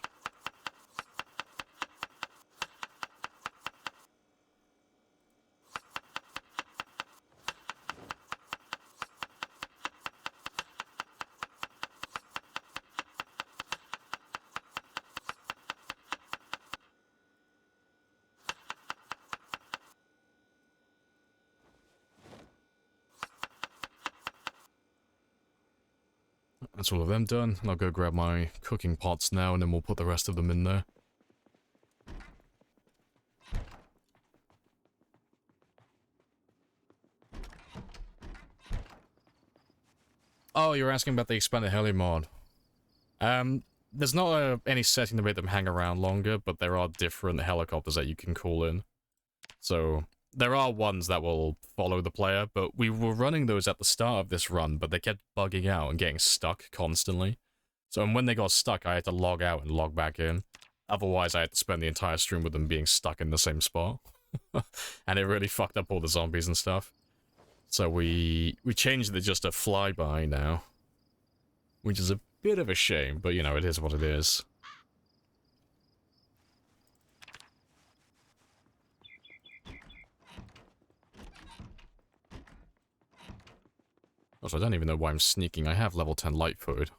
That's all of them done. I'll go grab my cooking pots now, and then we'll put the rest of them in there. Oh, you're asking about the expanded heli mod. There's not any setting to make them hang around longer, but there are different helicopters that you can call in. So, there are ones that will follow the player, but we were running those at the start of this run, but they kept bugging out and getting stuck constantly. So when they got stuck, I had to log out and log back in. Otherwise, I had to spend the entire stream with them being stuck in the same spot. And it really fucked up all the zombies and stuff. So we changed it to just a flyby now. Which is a bit of a shame, but you know, it is what it is. Also, I don't even know why I'm sneaking. I have level 10 light footed.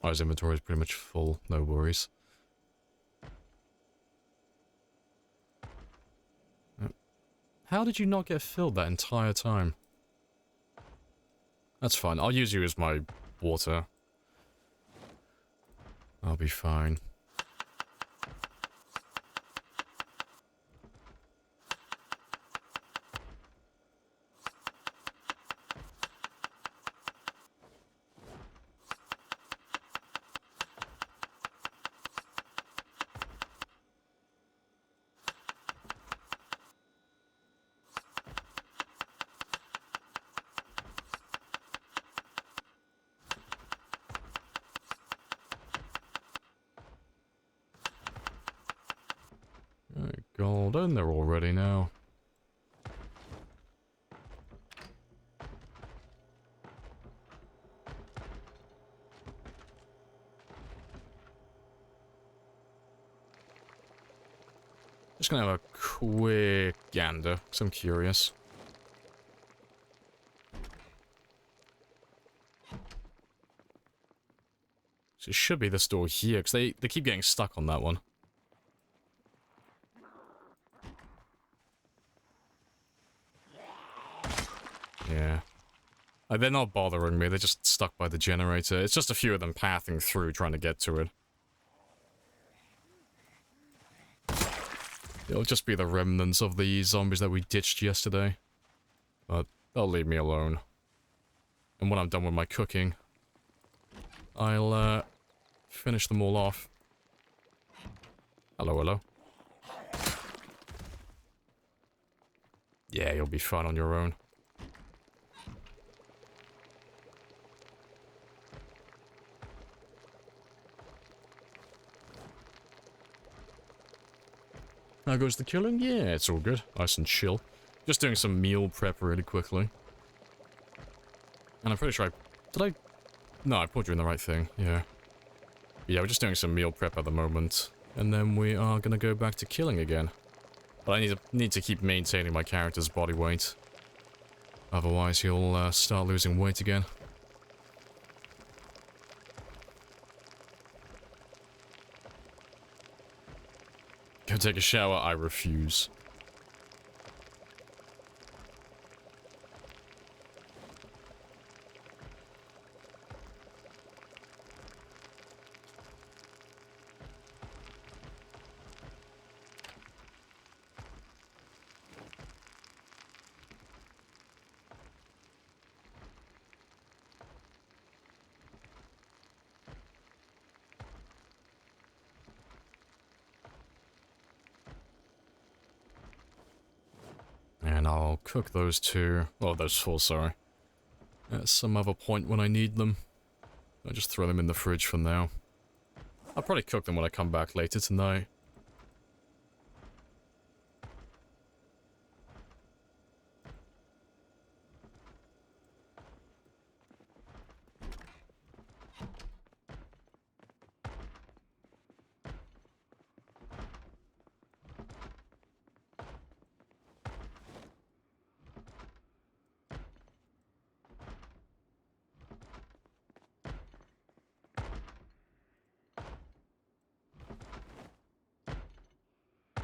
Oh, his inventory is pretty much full. No worries. How did you not get filled that entire time? That's fine. I'll use you as my water. I'll be fine. Golden, they're all ready now. Just gonna have a quick gander, because I'm curious. So it should be this door here, because they keep getting stuck on that one. Yeah. Like, they're not bothering me, they're just stuck by the generator. It's just a few of them pathing through, trying to get to it. It'll just be the remnants of the zombies that we ditched yesterday. But they'll leave me alone. And when I'm done with my cooking, I'll, finish them all off. Hello, hello. Yeah, you'll be fine on your own. How goes the killing? Yeah, it's all good. Nice and chill. Just doing some meal prep really quickly. And I'm pretty sure did I? No, I put you in the right thing, yeah. Yeah, we're just doing some meal prep at the moment. And then we are gonna go back to killing again. But I need to keep maintaining my character's body weight. Otherwise he'll start losing weight again. Go take a shower? I refuse. And I'll cook those two, oh, those four, sorry, at some other point when I need them. I'll just throw them in the fridge for now. I'll probably cook them when I come back later tonight.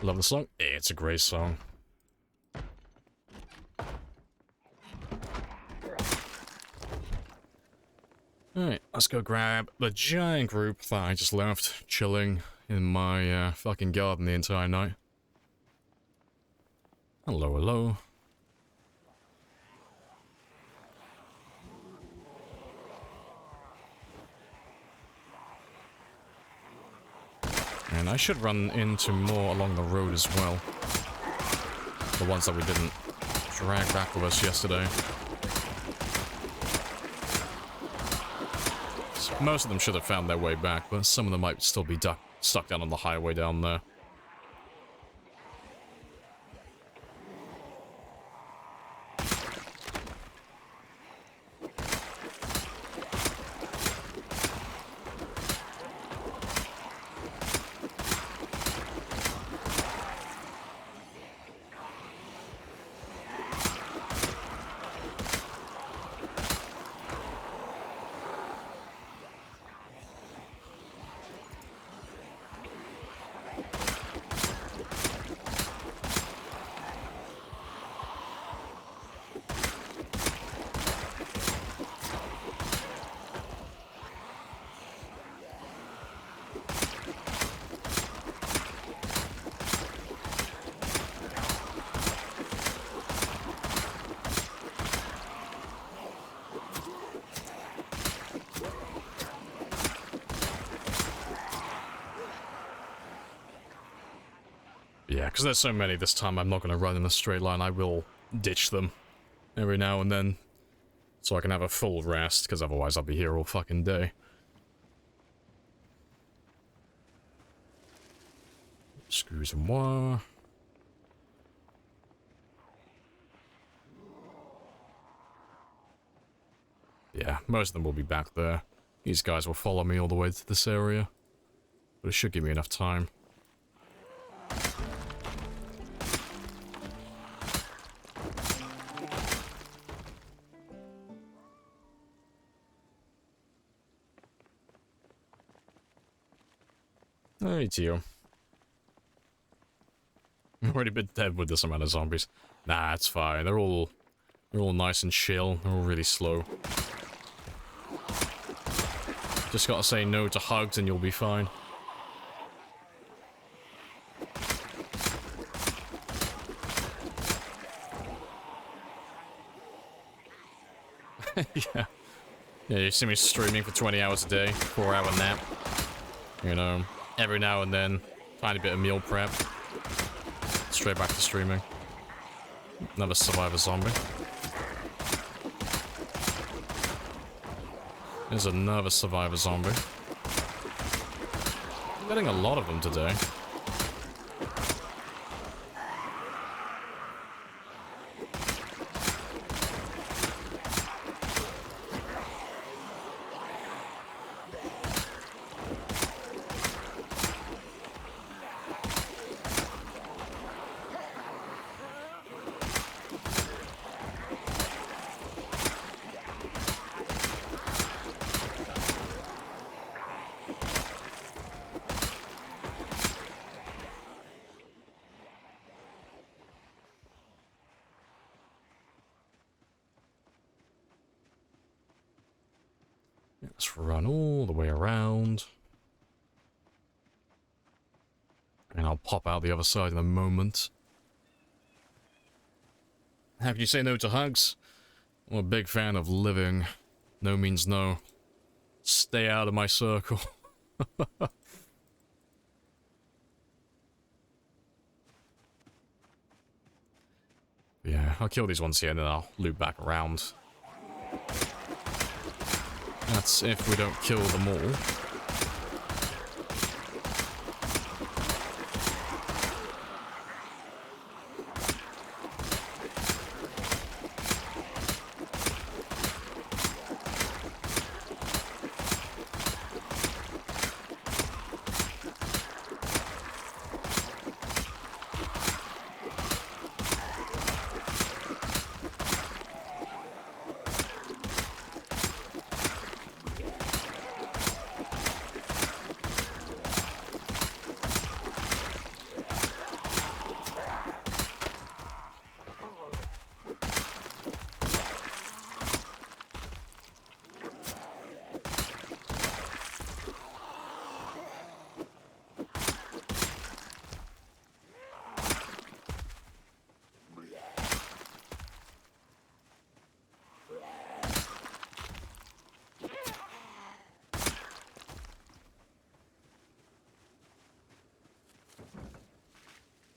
Love the song? Yeah, it's a great song. Alright, let's go grab the giant group that I just left chilling in my fucking garden the entire night. Hello, hello. And I should run into more along the road as well. The ones that we didn't drag back with us yesterday. So most of them should have found their way back, but some of them might still be stuck down on the highway down there. Yeah, because there's so many this time, I'm not going to run in a straight line. I will ditch them every now and then, so I can have a full rest, because otherwise I'll be here all fucking day. Excusez-moi. Yeah, most of them will be back there. These guys will follow me all the way to this area, but it should give me enough time. Hey, Tio. I've already been dead with this amount of zombies. Nah, it's fine. They're all nice and chill. They're all really slow. Just gotta say no to hugs and you'll be fine. Yeah. Yeah, you see me streaming for 20 hours a day, 4-hour nap. You know, every now and then, tiny bit of meal prep. Straight back to streaming. Another survivor zombie. There's another survivor zombie. I'm getting a lot of them today. Let's run all the way around. And I'll pop out the other side in a moment. How can you say no to hugs? I'm a big fan of living. No means no. Stay out of my circle. Yeah, I'll kill these ones here and then I'll loop back around. That's if we don't kill them all.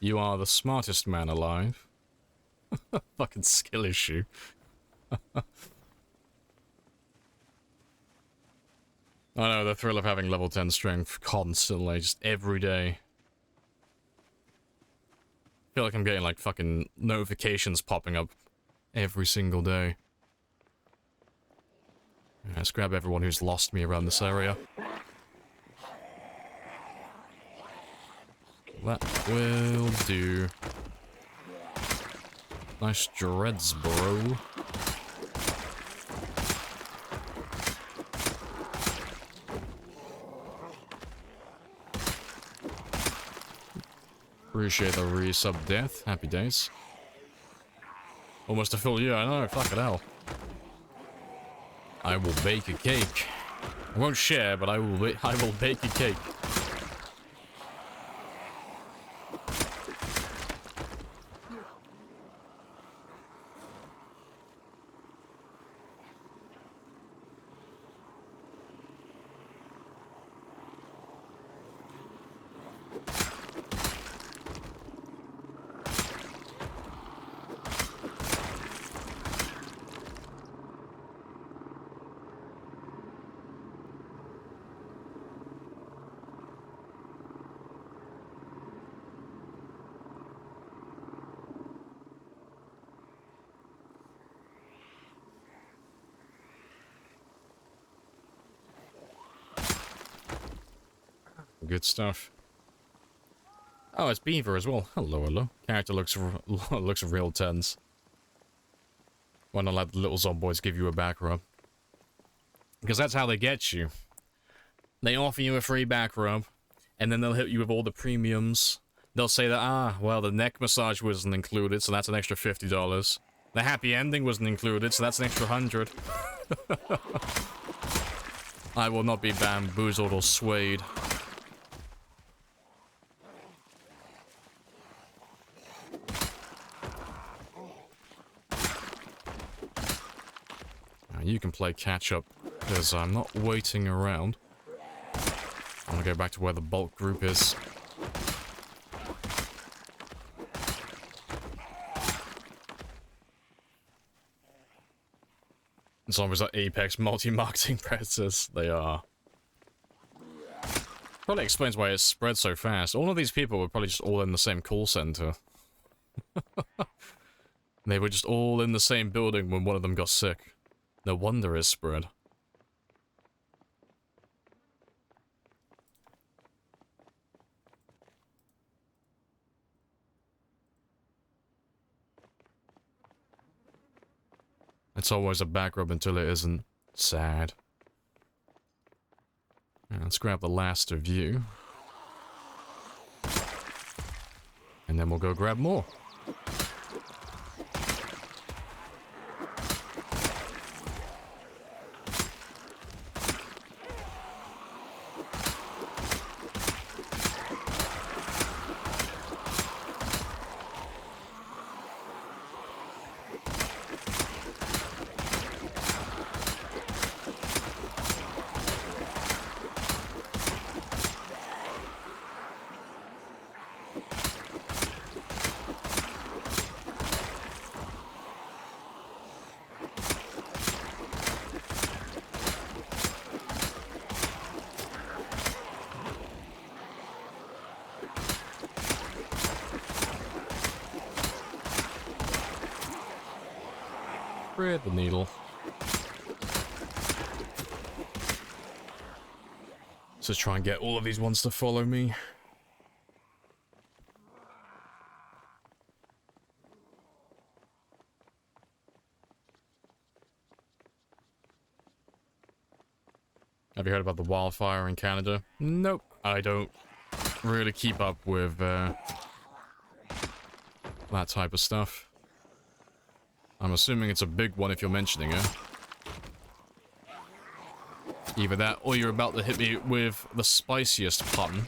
You are the smartest man alive. Fucking skill issue. I know, the thrill of having level 10 strength constantly, just every day. I feel like I'm getting like fucking notifications popping up every single day. Yeah, let's grab everyone who's lost me around this area. That will do. Nice dreads, bro. Appreciate the resub death. Happy days. Almost a full year, I know, fuck it hell. I will bake a cake. I won't share, but I will bake a cake. Good stuff. Oh, it's Beaver as well. Hello, hello. Character looks looks real tense. Why not let the little zomboids give you a back rub? Because that's how they get you. They offer you a free back rub, and then they'll hit you with all the premiums. They'll say that, well, the neck massage wasn't included, so that's an extra $50. The happy ending wasn't included, so that's an extra $100. I will not be bamboozled or swayed. You can play catch-up, because I'm not waiting around. I want to go back to where the bulk group is. Zombies are apex multi-marketing predators. They are. Probably explains why it spread so fast. All of these people were probably just all in the same call center. They were just all in the same building when one of them got sick. No wonder it spread. It's always a back rub until it isn't. Sad. Yeah, let's grab the last of you. And then we'll go grab more. thread the needle. So try and get all of these ones to follow me. Have you heard about the wildfire in Canada? Nope. I don't really keep up with that type of stuff. I'm assuming it's a big one if you're mentioning it. Either that, or you're about to hit me with the spiciest pun.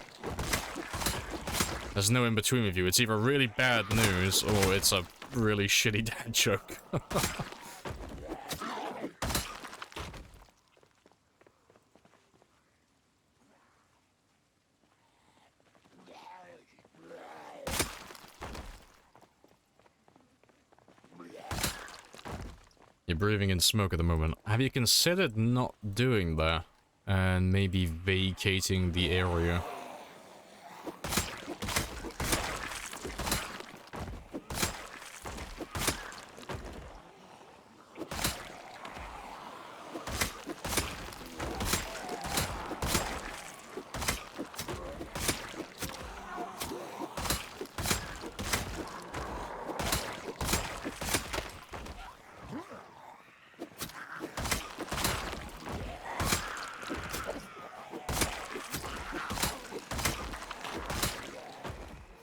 There's no in between with you. It's either really bad news, or it's a really shitty dad joke. You're breathing in smoke at the moment. Have you considered not doing that? And maybe vacating the area?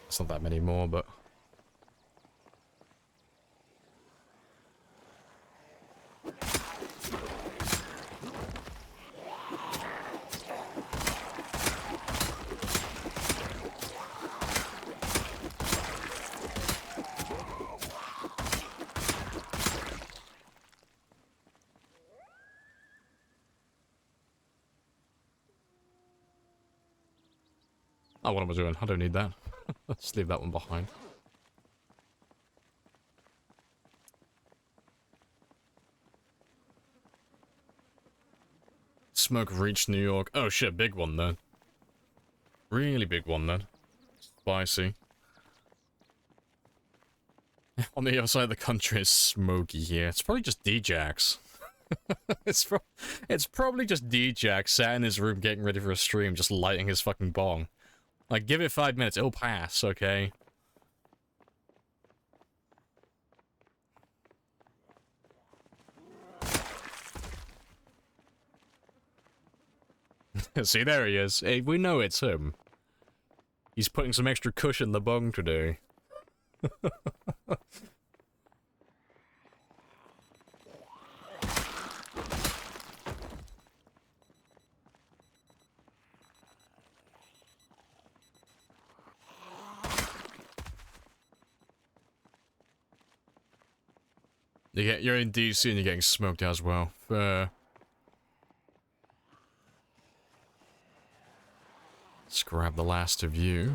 It's not that many more, but... Oh, what am I doing? I don't need that. Let's leave that one behind. Smoke reached New York. Oh shit, big one then. Really big one then. Spicy. On the other side of the country, it's smoky here. It's probably just D-Jax. It's probably just D-Jax sat in his room getting ready for a stream, just lighting his fucking bong. Like, give it 5 minutes, it'll pass, okay? See, there he is. Hey, we know it's him. He's putting some extra cushion in the bong today. You're in DC and you're getting smoked as well. Let's grab the last of you.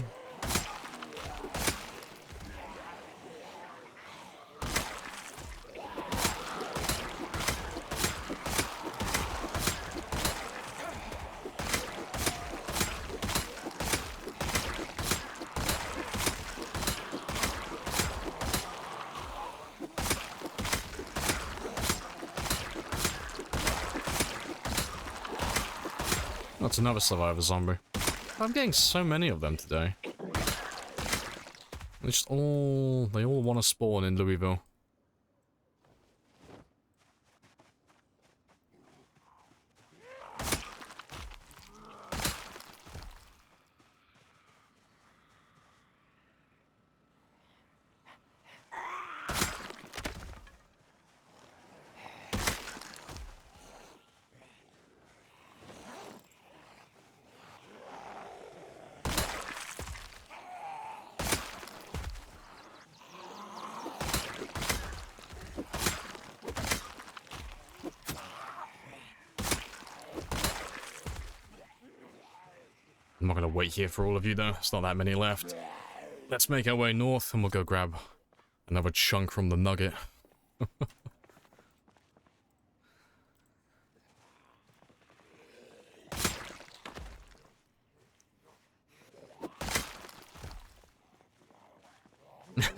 That's another survivor zombie. I'm getting so many of them today. They all want to spawn in Louisville. I'm not gonna wait here for all of you though, there's not that many left. Let's make our way north and we'll go grab another chunk from the nugget.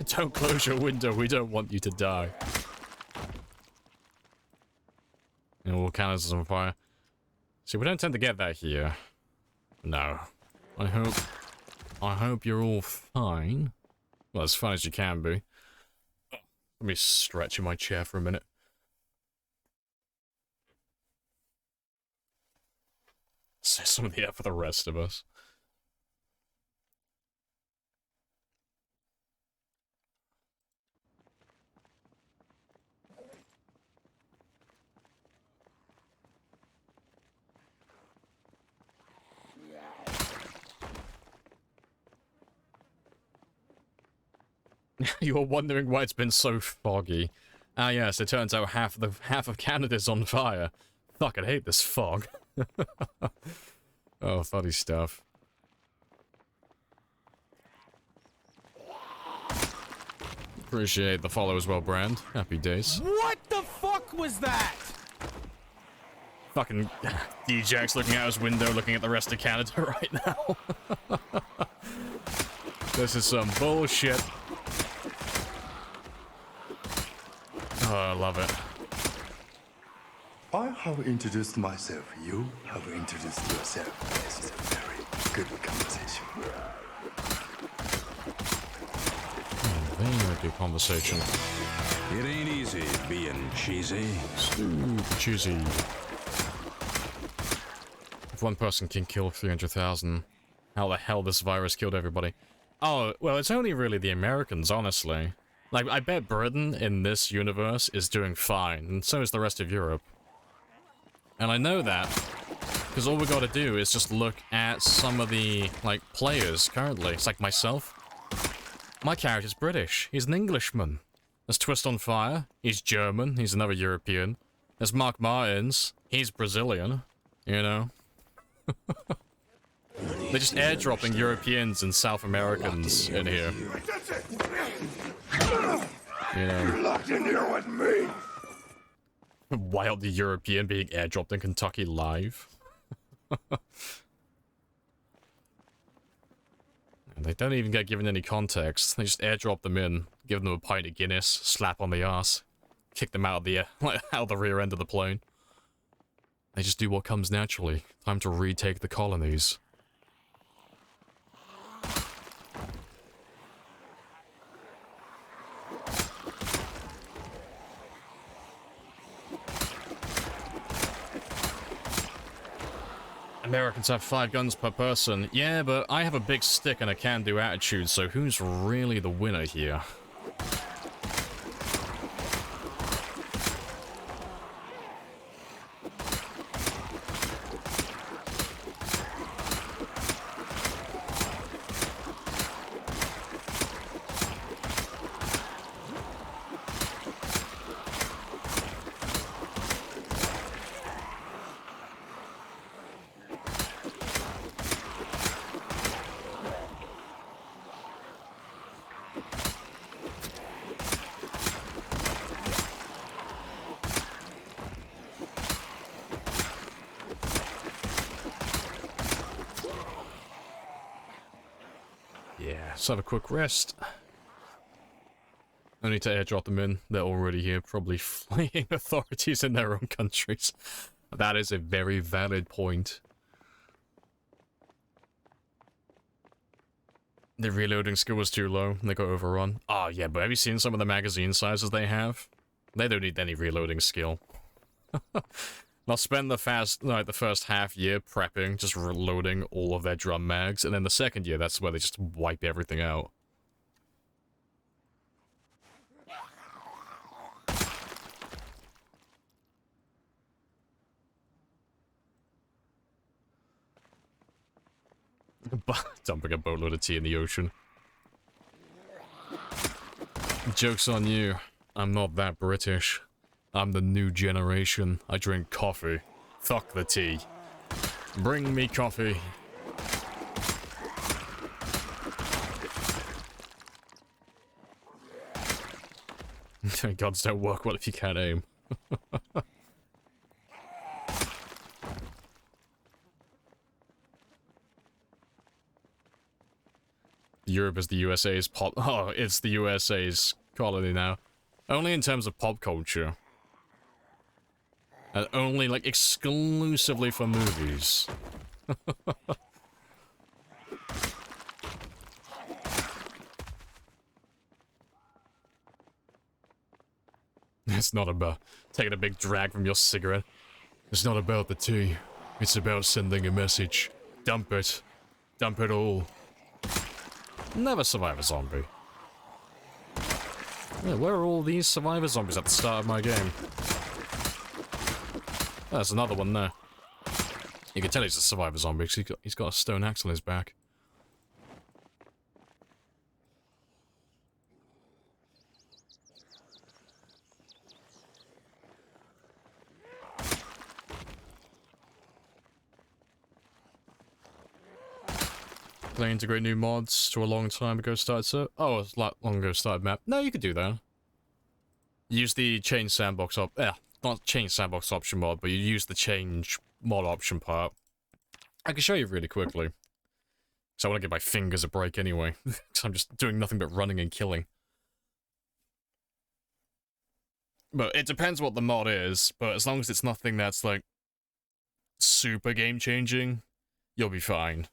Don't close your window, we don't want you to die. Canada's on fire. See, we don't tend to get that here. No. I hope you're all fine. Well, as fine as you can be. Let me stretch in my chair for a minute. Say some of the air for the rest of us. You were wondering why it's been so foggy. Ah yes, it turns out half of Canada's on fire. Fuck, I hate this fog. Oh, funny stuff. Appreciate the follow as well, Brand. Happy days. What the fuck was that? Fucking DJ's looking out his window, looking at the rest of Canada right now. This is some bullshit. Oh, I love it. I have introduced myself. You have introduced yourself. This is a very good conversation. Very good conversation. It ain't easy being cheesy. Super cheesy. If one person can kill 300,000, how the hell this virus killed everybody? Oh, well, it's only really the Americans, honestly. Like, I bet Britain in this universe is doing fine, and so is the rest of Europe. And I know that, because all we gotta do is just look at some of the, like, players currently. It's like myself. My character's British. He's an Englishman. There's Twist on Fire. He's German. He's another European. There's Mark Martins. He's Brazilian. You know? They're just airdropping Europeans and South Americans in here. You know? You're locked in here with me. Wild European being airdropped in Kentucky live. They don't even get given any context. They just airdrop them in, give them a pint of Guinness, slap on the ass, kick them out of the out of the rear end of the plane. They just do what comes naturally. Time to retake the colonies. Americans have 5 guns per person. Yeah, but I have a big stick and a can-do attitude, so who's really the winner here? Let's have a quick rest. I need to airdrop them in. They're already here, probably fleeing authorities in their own countries. That is a very valid point. The reloading skill was too low. They got overrun. Oh, yeah, but have you seen some of the magazine sizes they have? They don't need any reloading skill. They'll spend the first half year prepping, just reloading all of their drum mags, and then the second year, that's where they just wipe everything out. Dumping a boatload of tea in the ocean. Joke's on you. I'm not that British. I'm the new generation. I drink coffee. Fuck the tea. Bring me coffee. Guns don't work well if you can't aim. Europe is the USA's pop. Oh, it's the USA's colony now. Only in terms of pop culture. And only, like, exclusively for movies. It's not about taking a big drag from your cigarette. It's not about the tea. It's about sending a message. Dump it. Dump it all. Never survive a zombie. Yeah, where are all these survivor zombies at the start of my game? Oh, there's another one there. You can tell he's a survivor zombie because he's got a stone axe on his back. They integrate new mods to a long time ago started so it's long ago started map. No, you could do that. Use the change sandbox not change sandbox option mod, but you use the change mod option part. I can show you really quickly. So I want to give my fingers a break anyway. Because I'm just doing nothing but running and killing. But it depends what the mod is, but as long as it's nothing that's like super game changing, you'll be fine.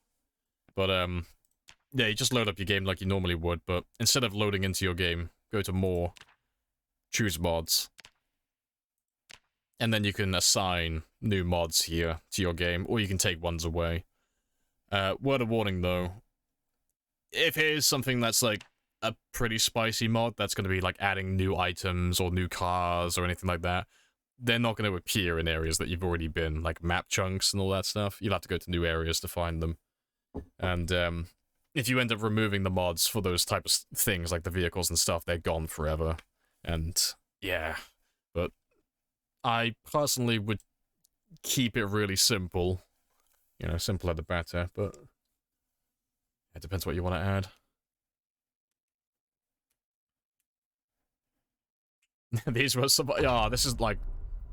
But yeah, you just load up your game like you normally would, but instead of loading into your game, go to more, choose mods. And then you can assign new mods here to your game, or you can take ones away. Word of warning though, if it is something that's like a pretty spicy mod, that's going to be like adding new items or new cars or anything like that, they're not going to appear in areas that you've already been, like map chunks and all that stuff. You'll have to go to new areas to find them. And if you end up removing the mods for those type of things, like the vehicles and stuff, they're gone forever. And yeah, but I personally would keep it really simple. You know, simpler the better, but it depends what you want to add. These were some... Oh, this is like...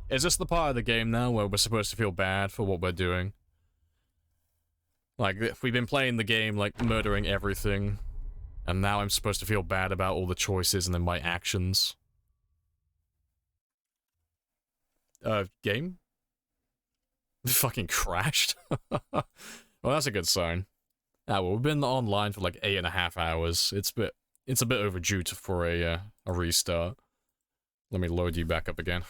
Is this the part of the game now where we're supposed to feel bad for what we're doing? Like, we've been playing the game, like, murdering everything, and now I'm supposed to feel bad about all the choices and then my actions. Game? Fucking crashed. Well, that's a good sign. Ah, well, we've been online for like 8.5 hours. It's a bit overdue for a restart. Let me load you back up again.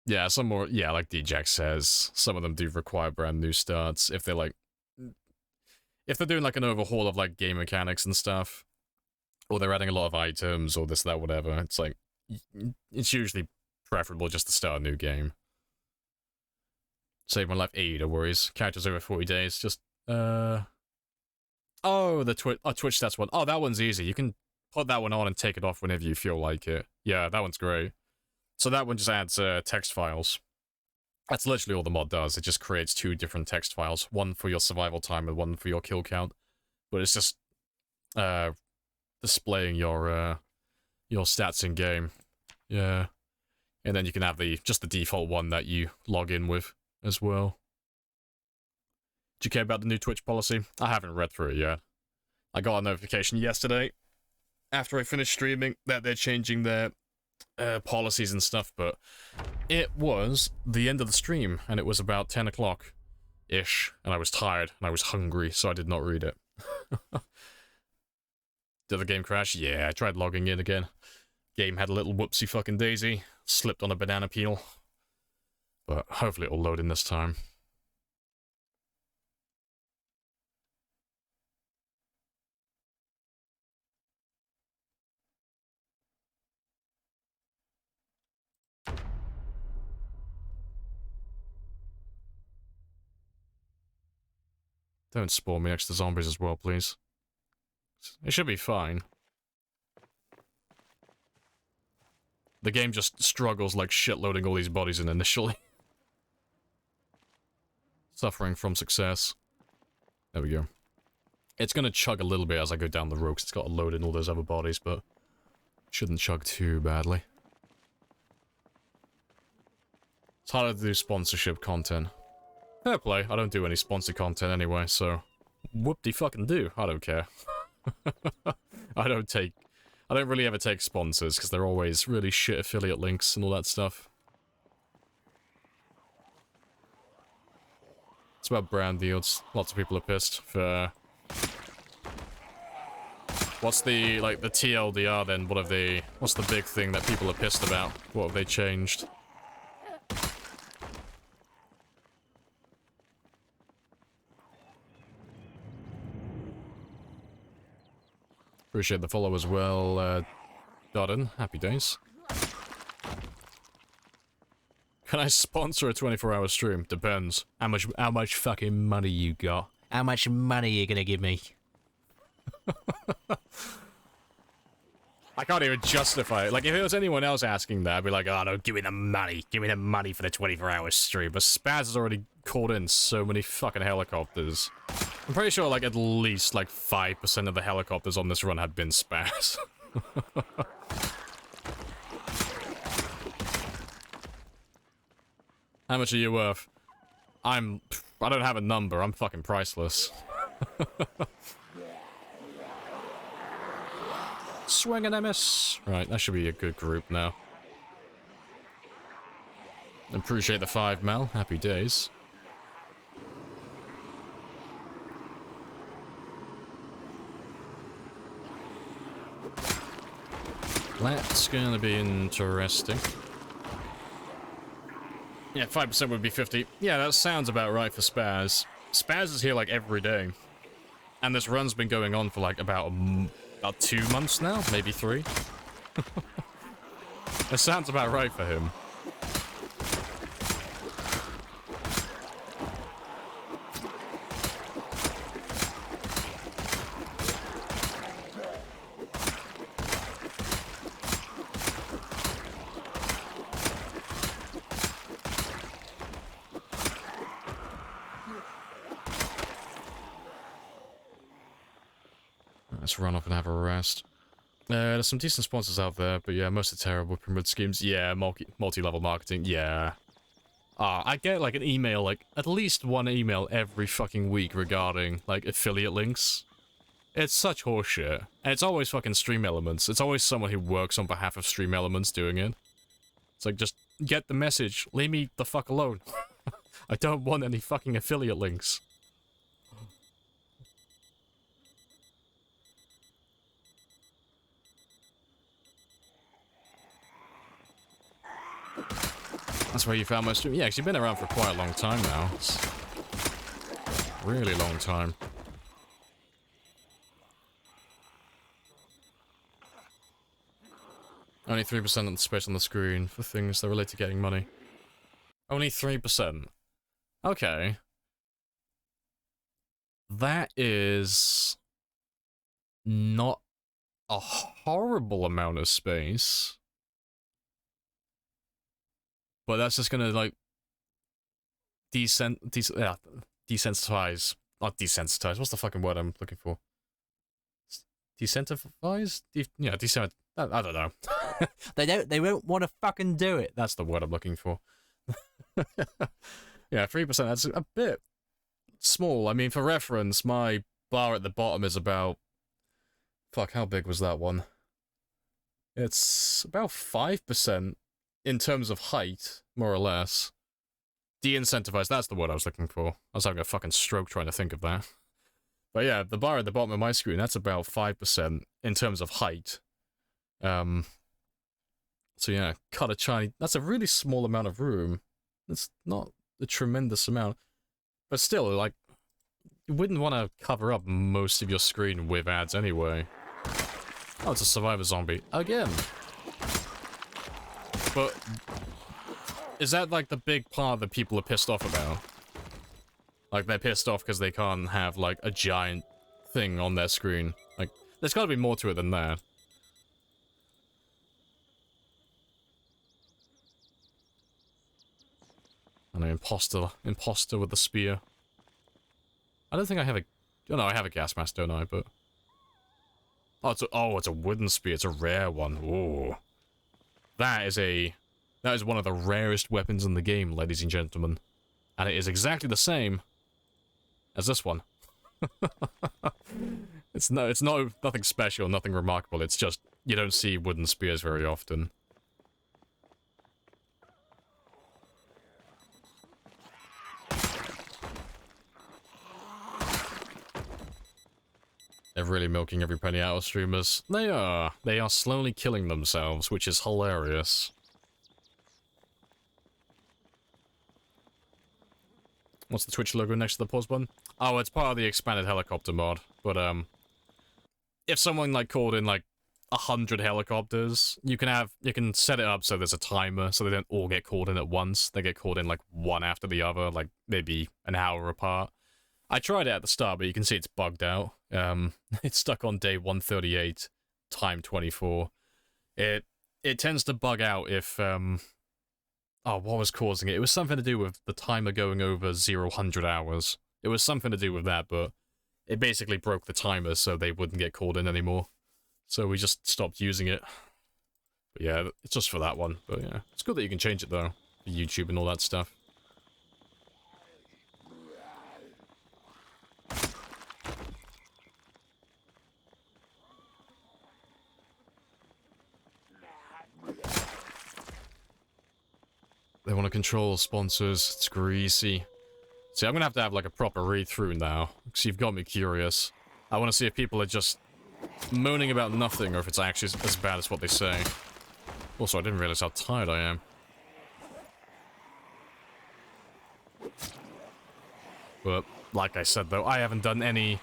Yeah, some more, yeah, like DJack says, some of them do require brand new starts if they're like, if they're doing like an overhaul of like game mechanics and stuff, or they're adding a lot of items or this, that, whatever. It's like, it's usually preferable just to start a new game. Save my life, no worries. Characters over 40 days, just, oh, the Twitch stats one. Oh, that one's easy. You can put that one on and take it off whenever you feel like it. Yeah, that one's great. So that one just adds text files. That's literally all the mod does. It just creates 2 different text files, one for your survival time and one for your kill count. But it's just displaying your stats in game. Yeah, and then you can have just the default one that you log in with as well. Do you care about the new Twitch policy? I haven't read through it yet. I got a notification yesterday after I finished streaming that they're changing their policies and stuff, but it was the end of the stream, and it was about 10 o'clock-ish, and I was tired, and I was hungry, so I did not read it. Did the game crash? Yeah, I tried logging in again. Game had a little whoopsie fucking daisy, slipped on a banana peel, but hopefully it'll load in this time. Don't spawn me next to zombies as well, please. It should be fine. The game just struggles like shit loading all these bodies in initially. Suffering from success. There we go. It's gonna chug a little bit as I go down the road, 'cause it's got to load in all those other bodies, but shouldn't chug too badly. It's harder to do sponsorship content. Fair play, I don't do any sponsored content anyway, so whoop-de-fucking-do. I don't care. I don't really ever take sponsors, because they're always really shit affiliate links and all that stuff. It's about brand deals. Lots of people are pissed for... What's the, like, the TLDR then? What's the big thing that people are pissed about? What have they changed? Appreciate the follow as well, Dodden. Happy days. Can I sponsor a 24-hour stream? Depends. How much fucking money you got? How much money you gonna give me? I can't even justify it. Like, if it was anyone else asking that, I'd be like, oh no, give me the money. Give me the money for the 24-hour stream. But Spaz has already called in so many fucking helicopters. I'm pretty sure, like, at least, like, 5% of the helicopters on this run have been Spaz. How much are you worth? I don't have a number. I'm fucking priceless. Swing an MS. Right, that should be a good group now. Appreciate the 5 Mel. Happy days. That's gonna be interesting. Yeah, 5% would be 50. Yeah, that sounds about right for Spaz. Spaz is here like every day. And this run's been going on for like about 2 months now, maybe 3. That sounds about right for him. Let's run off and have a rest. There's some decent sponsors out there, but yeah, most are terrible. Pyramid schemes, yeah. Multi-level marketing, yeah. I get like an email, like at least one email every fucking week regarding like affiliate links. It's such horseshit. And it's always fucking Stream Elements. It's always someone who works on behalf of Stream Elements doing it. It's like, just get the message. Leave me the fuck alone. I don't want any fucking affiliate links. That's where you found my stream? Yeah, because you've been around for quite a long time now. It's really long time. Only 3% of the space on the screen for things that relate to getting money. Only 3%. Okay. That is not a horrible amount of space. But that's just gonna, like, desensitize. Not desensitize. What's the fucking word I'm looking for? Decentivize? Yeah, I don't know. They won't want to fucking do it. That's the word I'm looking for. Yeah, 3%, that's a bit small. I mean, for reference, my bar at the bottom is about... Fuck, how big was that one? It's about 5%. In terms of height, more or less. De-incentivized, that's the word I was looking for. I was having a fucking stroke trying to think of that. But yeah, the bar at the bottom of my screen, that's about 5% in terms of height. So yeah, cut a Chinese... That's a really small amount of room. It's not a tremendous amount. But still, like, you wouldn't want to cover up most of your screen with ads anyway. Oh, it's a survivor zombie. Again! But is that like the big part that people are pissed off about? Like they're pissed off because they can't have like a giant thing on their screen. Like there's got to be more to it than that. And an imposter with a spear. I don't think I have a... Oh no, I have a gas mask, don't I? But it's a wooden spear. It's a rare one. Ooh. That is one of the rarest weapons in the game, ladies and gentlemen. And it is exactly the same as this one. It's nothing special, nothing remarkable. It's just you don't see wooden spears very often. They're really milking every penny out of streamers. They are. They are slowly killing themselves, which is hilarious. What's the Twitch logo next to the pause button? Oh, it's part of the expanded helicopter mod. But, if someone, like, called in, like, 100 helicopters, you can set it up so there's a timer, so they don't all get called in at once. They get called in, like, one after the other, like, maybe an hour apart. I tried it at the start, but you can see it's bugged out. It's stuck on day 138, time 24. It tends to bug out if, oh, what was causing it? It was something to do with the timer going over 0-100 hours. It was something to do with that, but it basically broke the timer so they wouldn't get called in anymore. So we just stopped using it. But yeah, it's just for that one. But yeah, it's good that you can change it though, for YouTube and all that stuff. They want to control sponsors. It's greasy. See, I'm going to have like a proper read-through now, because you've got me curious. I want to see if people are just moaning about nothing, or if it's actually as bad as what they say. Also, I didn't realize how tired I am. But, like I said though, I haven't done any...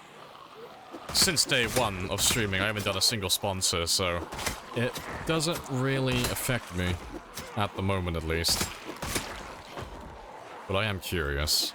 Since day one of streaming, I haven't done a single sponsor, so... It doesn't really affect me. At the moment, at least. But I am curious.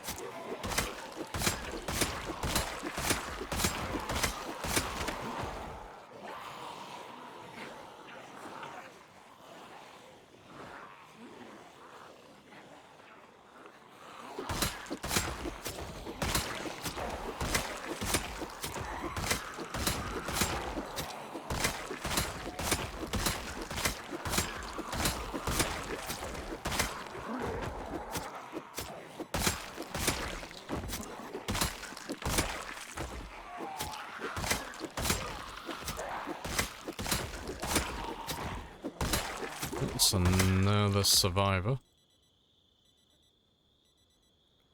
Another survivor.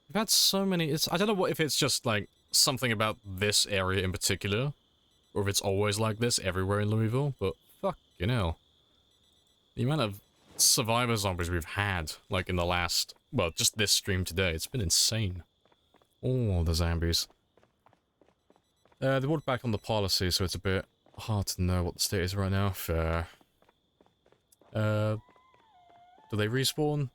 We've had so many. I don't know what if it's just like something about this area in particular, or if it's always like this everywhere in Louisville. But fucking hell, the amount of survivor zombies we've had, like in the last, well, just this stream today, it's been insane. Oh, the zombies. They went back on the policy, so it's a bit hard to know what the state is right now. Fair. Do they respawn?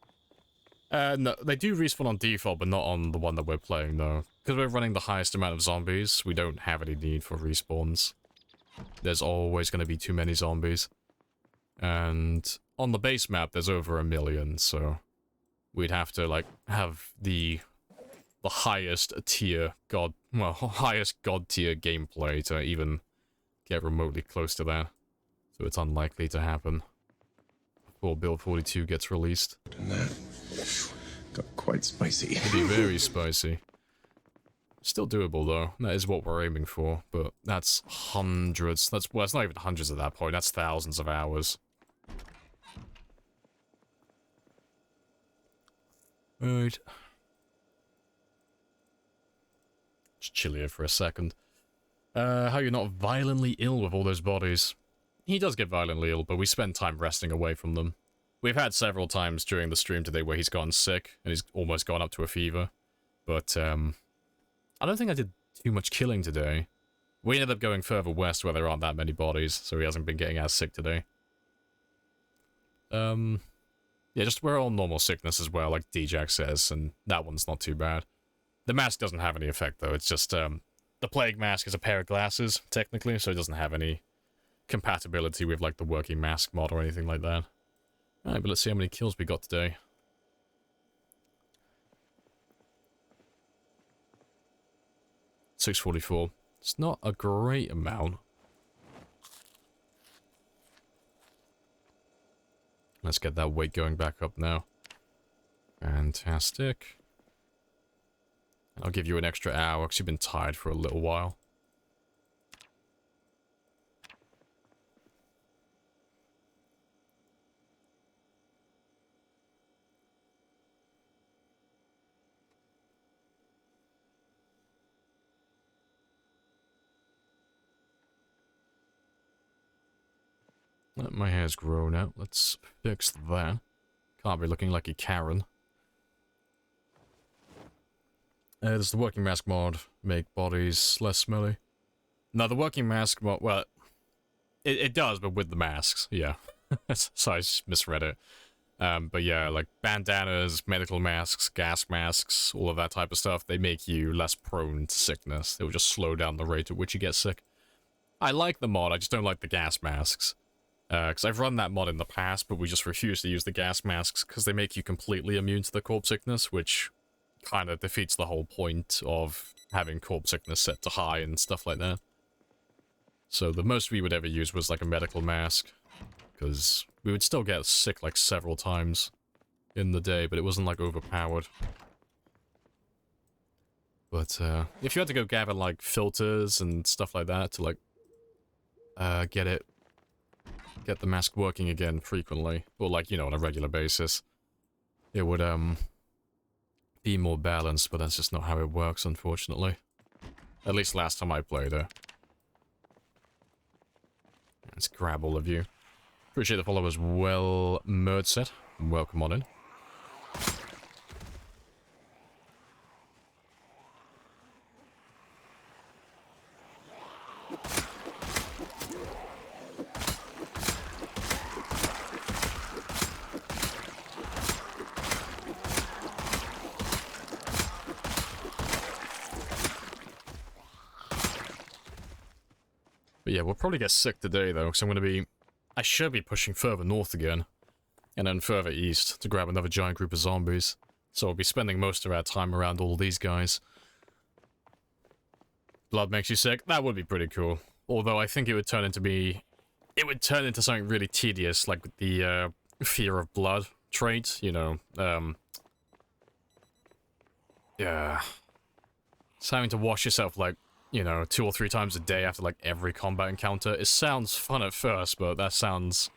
No, they do respawn on default, but not on the one that we're playing, though. Because we're running the highest amount of zombies, we don't have any need for respawns. There's always going to be too many zombies. And on the base map, there's over 1 million, so... We'd have to, like, have the highest tier god... Well, highest god tier gameplay to even get remotely close to that. So it's unlikely to happen. Before Build 42 gets released. And that got quite spicy. It'd be very spicy. Still doable though. That is what we're aiming for, but that's hundreds. Well, it's not even hundreds at that point. That's thousands of hours. Right. Just chill here for a second. How you're not violently ill with all those bodies? He does get violently ill, but we spend time resting away from them. We've had several times during the stream today where he's gone sick, and he's almost gone up to a fever. But, I don't think I did too much killing today. We ended up going further west where there aren't that many bodies, so he hasn't been getting as sick today. Yeah, just we're all normal sickness as well, like D-Jack says, and that one's not too bad. The mask doesn't have any effect, though. It's just, the plague mask is a pair of glasses, technically, so it doesn't have any compatibility with, like, the working mask mod or anything like that. Alright, but let's see how many kills we got today. 644. It's not a great amount. Let's get that weight going back up now. Fantastic. I'll give you an extra hour because you've been tired for a little while. My hair's grown out. Let's fix that. Can't be looking like a Karen. Does the working mask mod make bodies less smelly? No, the working mask mod, well, it does, but with the masks, yeah. So I just misread it. But yeah, like bandanas, medical masks, gas masks, all of that type of stuff, they make you less prone to sickness. They will just slow down the rate at which you get sick. I like the mod, I just don't like the gas masks. Because I've run that mod in the past, but we just refuse to use the gas masks because they make you completely immune to the corpse sickness, which kind of defeats the whole point of having corpse sickness set to high and stuff like that. So the most we would ever use was like a medical mask, because we would still get sick like several times in the day, but it wasn't like overpowered. But if you had to go gather like filters and stuff like that to like get the mask working again frequently, or like, you know, on a regular basis, it would be more balanced, but that's just not how it works, unfortunately. At least last time I played it. Let's grab all of you. Appreciate the follow as well, Merdset. Welcome on in. But yeah, we'll probably get sick today, though, because I should be pushing further north again, and then further east to grab another giant group of zombies. So we'll be spending most of our time around all these guys. Blood makes you sick? That would be pretty cool. Although I think it would turn into something really tedious, like with the fear of blood trait, you know, yeah. It's having to wash yourself, like, you know, 2 or 3 times a day after, like, every combat encounter. It sounds fun at first, but that sounds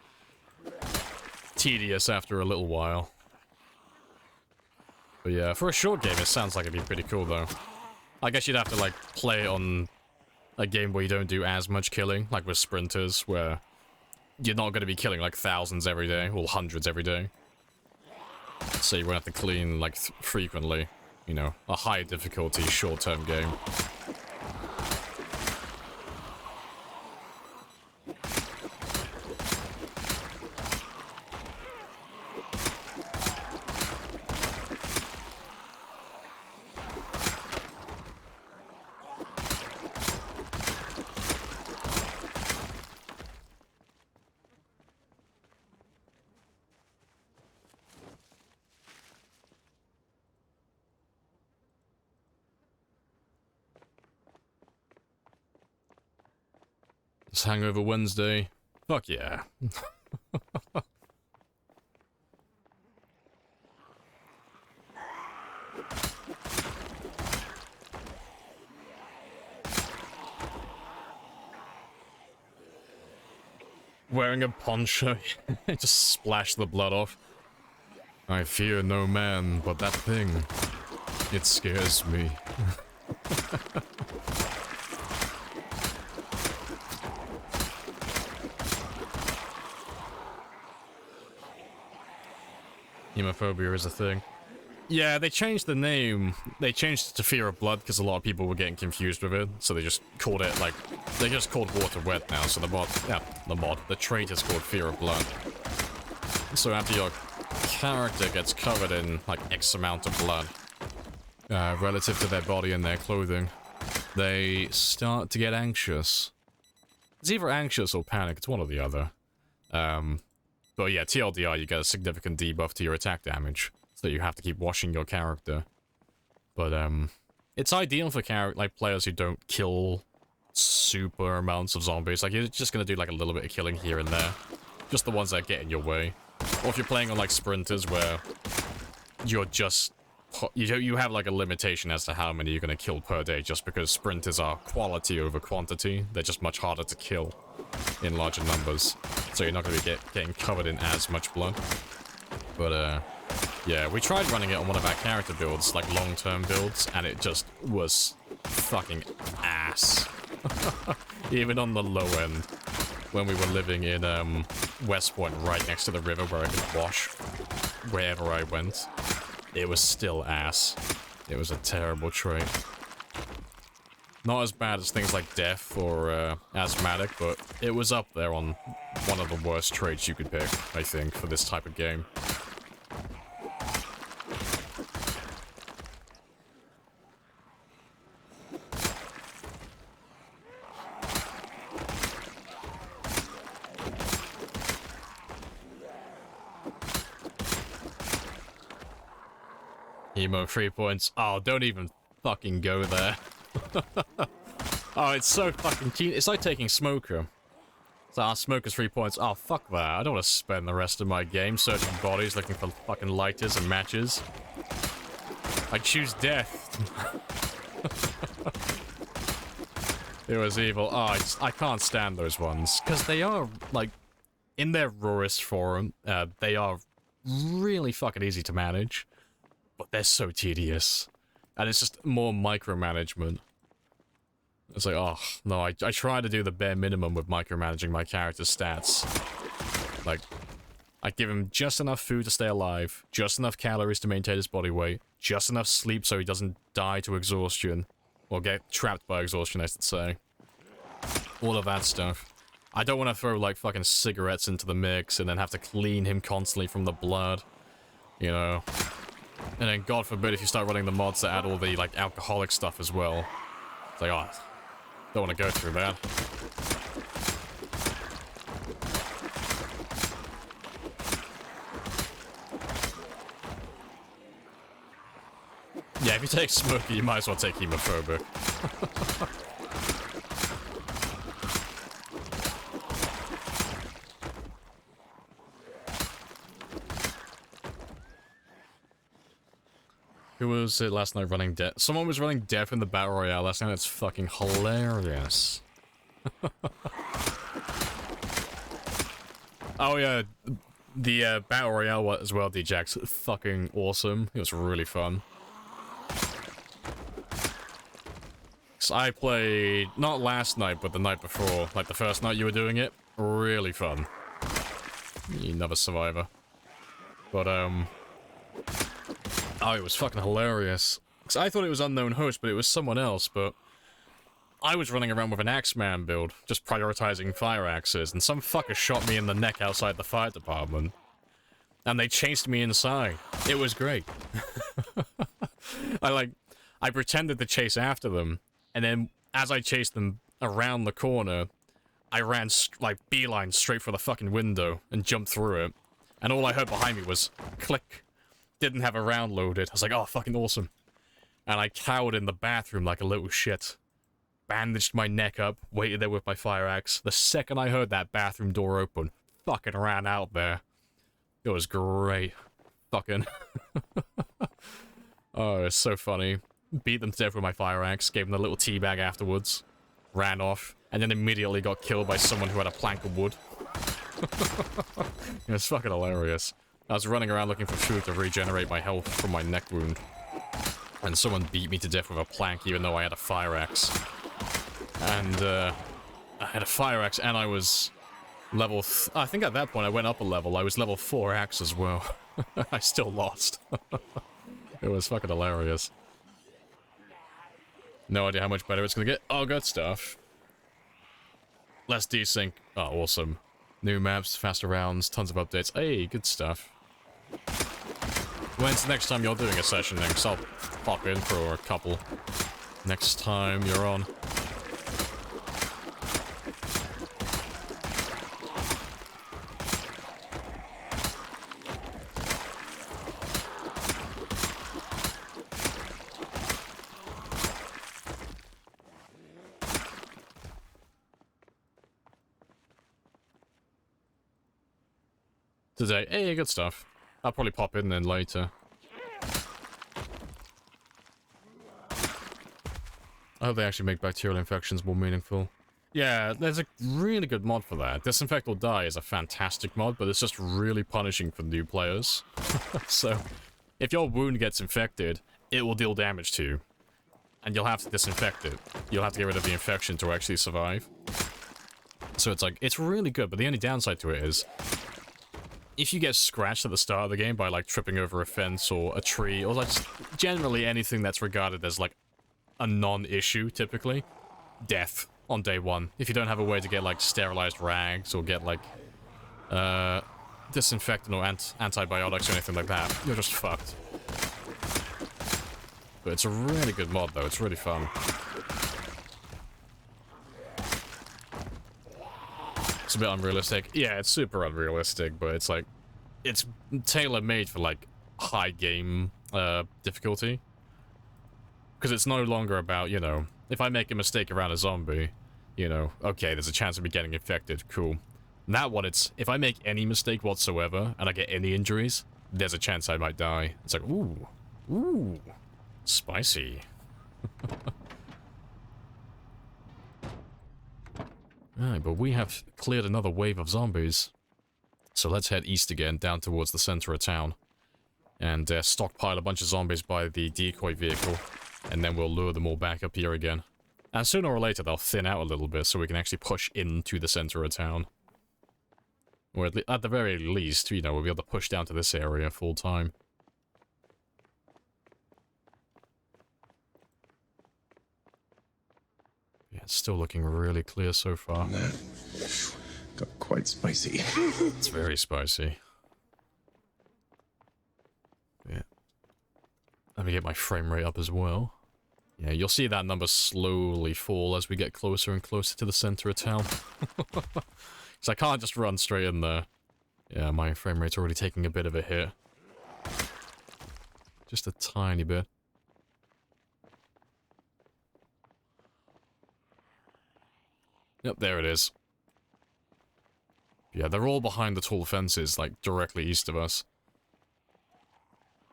tedious after a little while. But yeah, for a short game, it sounds like it'd be pretty cool, though. I guess you'd have to, like, play it on a game where you don't do as much killing, like with sprinters, where you're not going to be killing, like, thousands every day, or hundreds every day. So you won't have to clean, like, frequently. You know, a high difficulty, short-term game. It's Hangover Wednesday. Fuck yeah. Wearing a poncho, just splash the blood off. I fear no man, but that thing, it scares me. Hemophobia is a thing. Yeah, they changed the name. They changed it to Fear of Blood because a lot of people were getting confused with it. So they just called it, like, they just called water wet now. So the trait is called Fear of Blood. So after your character gets covered in, like, X amount of blood, relative to their body and their clothing, they start to get anxious. It's either anxious or panic. It's one or the other. But yeah, TLDR, you get a significant debuff to your attack damage, so you have to keep washing your character. But, it's ideal for players who don't kill super amounts of zombies. Like, you're just gonna do, like, a little bit of killing here and there. Just the ones that get in your way. Or if you're playing on, like, sprinters where you're just you have like a limitation as to how many you're gonna kill per day, just because sprinters are quality over quantity. They're just much harder to kill in larger numbers, so you're not gonna be getting covered in as much blood. But yeah, we tried running it on one of our character builds, like long-term builds, and it just was fucking ass. Even on the low end, when we were living in West Point, right next to the river where I could wash wherever I went, it was still ass. It was a terrible trait. Not as bad as things like deaf or asthmatic, but it was up there on one of the worst traits you could pick, I think, for this type of game. Emo 3 points. Oh, don't even fucking go there. Oh, it's so fucking keen. It's like taking Smoker. So, Smoker's 3 points. Oh, fuck that. I don't want to spend the rest of my game searching bodies, looking for fucking lighters and matches. I choose death. It was evil. Oh, I can't stand those ones. Because they are, like, in their rawest form, they are really fucking easy to manage. But they're so tedious. And it's just more micromanagement. It's like, oh, no, I try to do the bare minimum with micromanaging my character's stats. Like, I give him just enough food to stay alive, just enough calories to maintain his body weight, just enough sleep so he doesn't die to exhaustion. Or get trapped by exhaustion, I should say. All of that stuff. I don't want to throw, like, fucking cigarettes into the mix and then have to clean him constantly from the blood. You know? And then, God forbid, if you start running the mods that add all the, like, alcoholic stuff as well. It's like, oh, don't want to go through that. Yeah, if you take Smokey, you might as well take Hemophobic. Who was it last night running Death? Someone was running Death in the Battle Royale last night. It's fucking hilarious. Oh yeah, the Battle Royale one as well, D-Jax. Fucking awesome. It was really fun. So I played, not last night, but the night before. Like the first night you were doing it. Really fun. You're another survivor. But, oh, it was fucking hilarious. Because I thought it was Unknown Host, but it was someone else, but I was running around with an Axeman build, just prioritizing fire axes, and some fucker shot me in the neck outside the fire department. And they chased me inside. It was great. I pretended to chase after them, and then as I chased them around the corner, I ran, like, beeline straight for the fucking window and jumped through it. And all I heard behind me was click. Didn't have a round loaded. I was like, oh, fucking awesome. And I cowered in the bathroom like a little shit. Bandaged my neck up, waited there with my fire axe. The second I heard that bathroom door open, fucking ran out there. It was great. Fucking. Oh, it's so funny. Beat them to death with my fire axe, gave them a little teabag afterwards, ran off, and then immediately got killed by someone who had a plank of wood. It was fucking hilarious. I was running around looking for food to regenerate my health from my neck wound. And someone beat me to death with a plank even though I had a fire axe. And, I had a fire axe and I was level... I think at that point I went up a level. I was level 4 axe as well. I still lost. It was fucking hilarious. No idea how much better it's gonna get. Oh, good stuff. Less desync. Oh, awesome. New maps, faster rounds, tons of updates. Hey, good stuff. When's the next time you're doing a session then? 'Cause I'll pop in for a couple. Next time you're on. Today. Hey, good stuff. I'll probably pop in then later. I hope they actually make bacterial infections more meaningful. Yeah, there's a really good mod for that. Disinfect or Die is a fantastic mod, but it's just really punishing for new players. So, if your wound gets infected, it will deal damage to you. And you'll have to disinfect it. You'll have to get rid of the infection to actually survive. So it's like, it's really good, but the only downside to it is, if you get scratched at the start of the game by, like, tripping over a fence or a tree, or, like, generally anything that's regarded as, like, a non-issue, typically, death on day one. If you don't have a way to get, like, sterilized rags or get, like, disinfectant or antibiotics or anything like that, you're just fucked. But it's a really good mod, though. It's really fun. It's a bit unrealistic. Yeah, it's super unrealistic, but it's like, it's tailor-made for, like, high game difficulty. Because it's no longer about, you know, if I make a mistake around a zombie, you know, okay, there's a chance of me getting infected, cool. And that one, it's, if I make any mistake whatsoever, and I get any injuries, there's a chance I might die. It's like, ooh, spicy. Alright, but we have cleared another wave of zombies. So let's head east again, down towards the center of town. And stockpile a bunch of zombies by the decoy vehicle. And then we'll lure them all back up here again. And sooner or later they'll thin out a little bit so we can actually push into the center of town. Or at the very least, you know, we'll be able to push down to this area full time. Yeah, it's still looking really clear so far. That got quite spicy. It's very spicy. Yeah. Let me get my frame rate up as well. Yeah, you'll see that number slowly fall as we get closer and closer to the center of town. Because I can't just run straight in there. Yeah, my frame rate's already taking a bit of a hit. Just a tiny bit. Yep, there it is. Yeah, they're all behind the tall fences, like, directly east of us.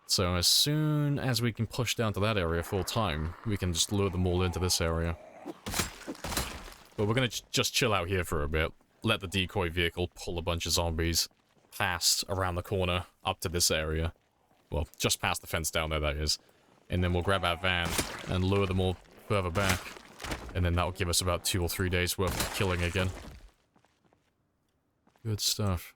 So as soon as we can push down to that area full time, we can just lure them all into this area. But we're gonna just chill out here for a bit, let the decoy vehicle pull a bunch of zombies past around the corner up to this area. Well, just past the fence down there, that is. And then we'll grab our van and lure them all further back. And then that'll give us about 2 or 3 days worth of killing again. Good stuff.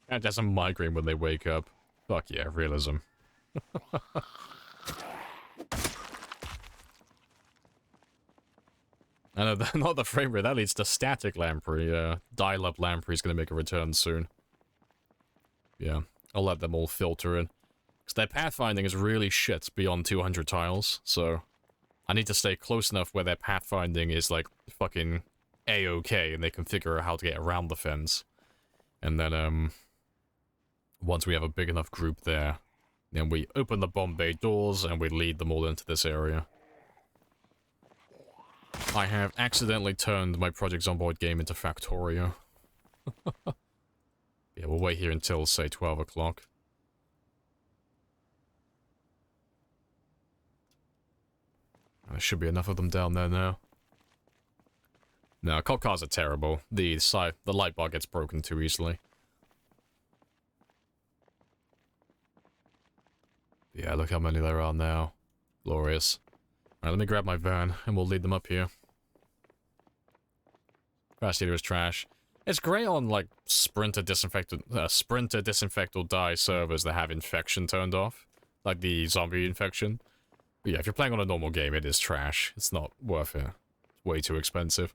Cat has a migraine when they wake up. Fuck yeah, realism. I know, not the frame rate, that leads to static Lamprey. Dial-up Lamprey is going to make a return soon. Yeah, I'll let them all filter in. Because their pathfinding is really shit beyond 200 tiles, so I need to stay close enough where their pathfinding is, like, fucking A-okay, and they can figure out how to get around the fence. And then, once we have a big enough group there, then we open the bomb bay doors, and we lead them all into this area. I have accidentally turned my Project Zomboid game into Factorio. Yeah, we'll wait here until, say, 12 o'clock. There should be enough of them down there now. No, cop cars are terrible. The light bar gets broken too easily. Yeah, look how many there are now. Glorious. Alright, let me grab my van, and we'll lead them up here. Fast Eater is trash. It's great on, like, Sprinter Disinfect or Die servers that have infection turned off. Like the zombie infection. But yeah, if you're playing on a normal game, it is trash. It's not worth it. It's way too expensive.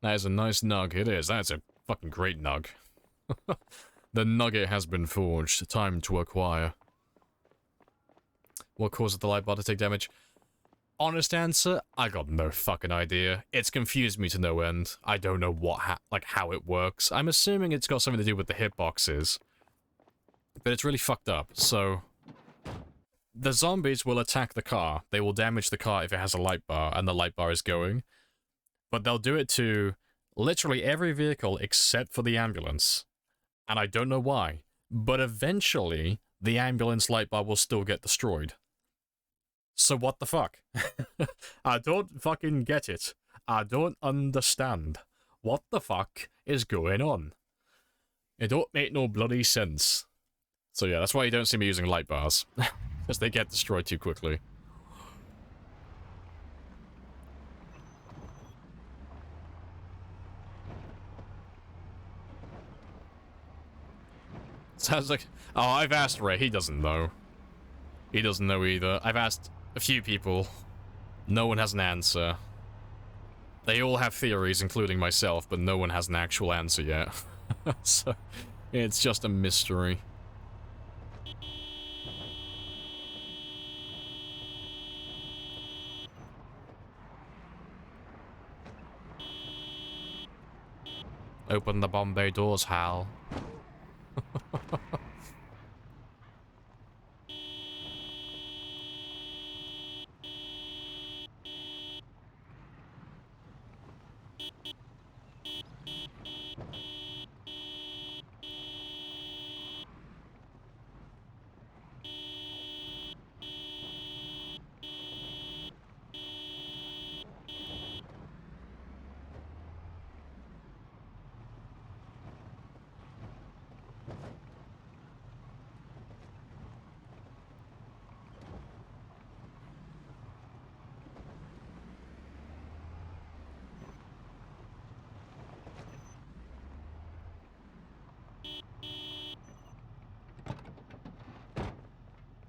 That is a nice nug. It is. That's a fucking great nug. The nugget has been forged. Time to acquire. What causes the light bar to take damage? Honest answer, I got no fucking idea. It's confused me to no end. I don't know what how it works. I'm assuming it's got something to do with the hitboxes. But it's really fucked up, so... The zombies will attack the car. They will damage the car if it has a light bar, and the light bar is going. But they'll do it to literally every vehicle except for the ambulance. And I don't know why. But eventually, the ambulance light bar will still get destroyed. So what the fuck? I don't fucking get it. I don't understand. What the fuck is going on? It don't make no bloody sense. So yeah, that's why you don't see me using light bars. Because they get destroyed too quickly. Sounds like... Oh, I've asked Ray. He doesn't know. He doesn't know either. I've asked a few people. No one has an answer. They all have theories, including myself, but no one has an actual answer yet. So, it's just a mystery. Open the Bombay doors, Hal.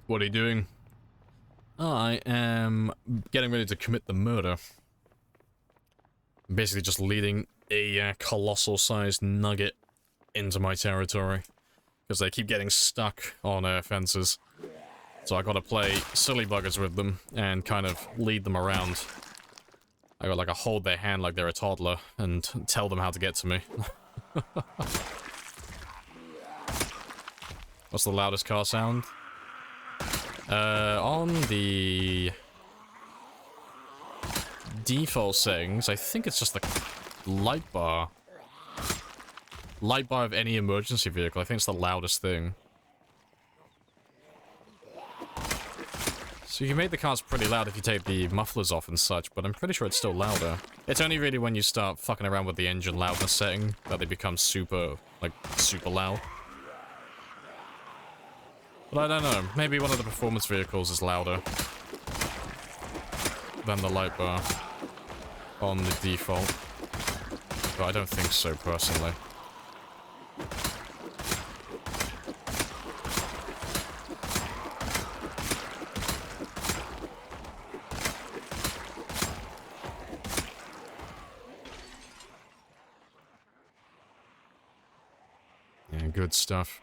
What are you doing? I am getting ready to commit the murder. I'm basically just leading a colossal-sized nugget into my territory. Because they keep getting stuck on fences. So I gotta play silly buggers with them and kind of lead them around. I gotta like hold their hand like they're a toddler and tell them how to get to me. What's the loudest car sound? On the default settings, I think it's just the light bar. Light bar of any emergency vehicle, I think it's the loudest thing. So you can make the cars pretty loud if you take the mufflers off and such, but I'm pretty sure it's still louder. It's only really when you start fucking around with the engine loudness setting that they become super, like, super loud. But I don't know, maybe one of the performance vehicles is louder than the light bar on the default. But I don't think so, personally. Yeah, good stuff.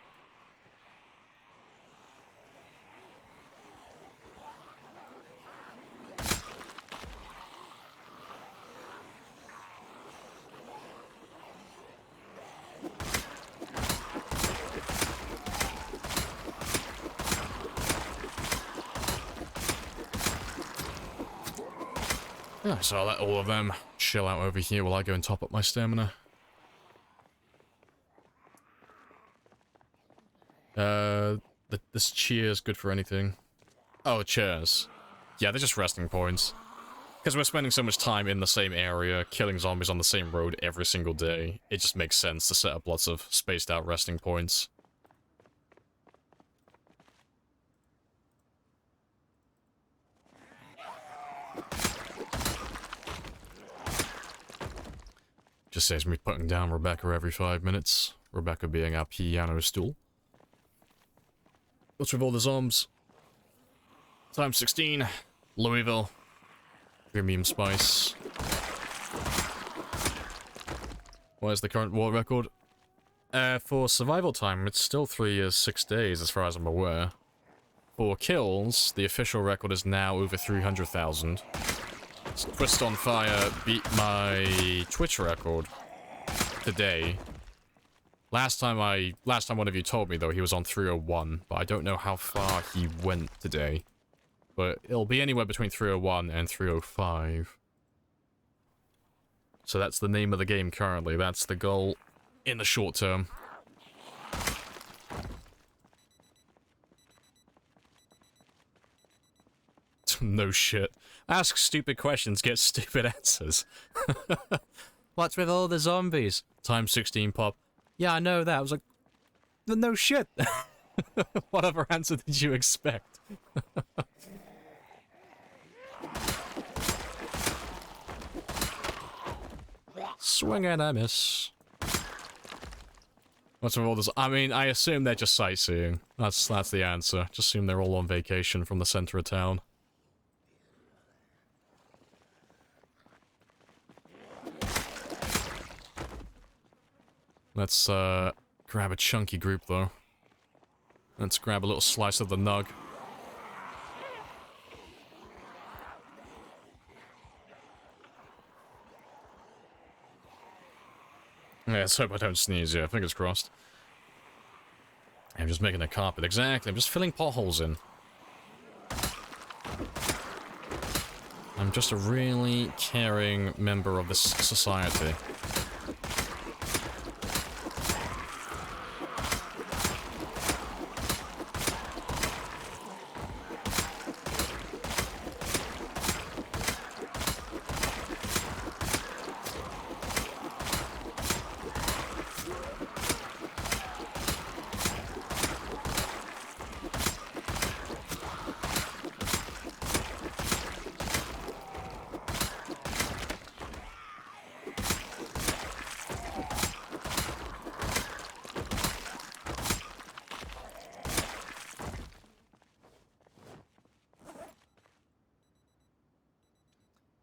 Yeah, so I'll let all of them chill out over here while I go and top up my stamina. This chair's good for anything. Oh, chairs. Yeah, they're just resting points. Because we're spending so much time in the same area, killing zombies on the same road every single day, it just makes sense to set up lots of spaced out resting points. Just saves me putting down Rebecca every 5 minutes. Rebecca being our piano stool. What's with all the zombs? Time 16. Louisville. Premium spice. What is the current war record? For survival time, it's still 3 years, 6 days, as far as I'm aware. for kills, the official record is now over 300,000. Twist on Fire beat my Twitch record today. Last time one of you told me, though, he was on 301, but I don't know how far he went today. But it'll be anywhere between 301 and 305. So that's the name of the game currently. That's the goal in the short term. No shit. Ask stupid questions, get stupid answers. What's with all the zombies? Times 16 pop. Yeah, I know that. I was like, no shit. What other answer did you expect? Swing and I miss. What's with all this? I mean, I assume they're just sightseeing. That's the answer. Just assume they're all on vacation from the center of town. Let's grab a chunky group though. Let's grab a little slice of the nug. Yeah, let's hope I don't sneeze, yeah, fingers crossed. I'm just making a carpet, exactly, I'm just filling potholes in. I'm just a really caring member of this society.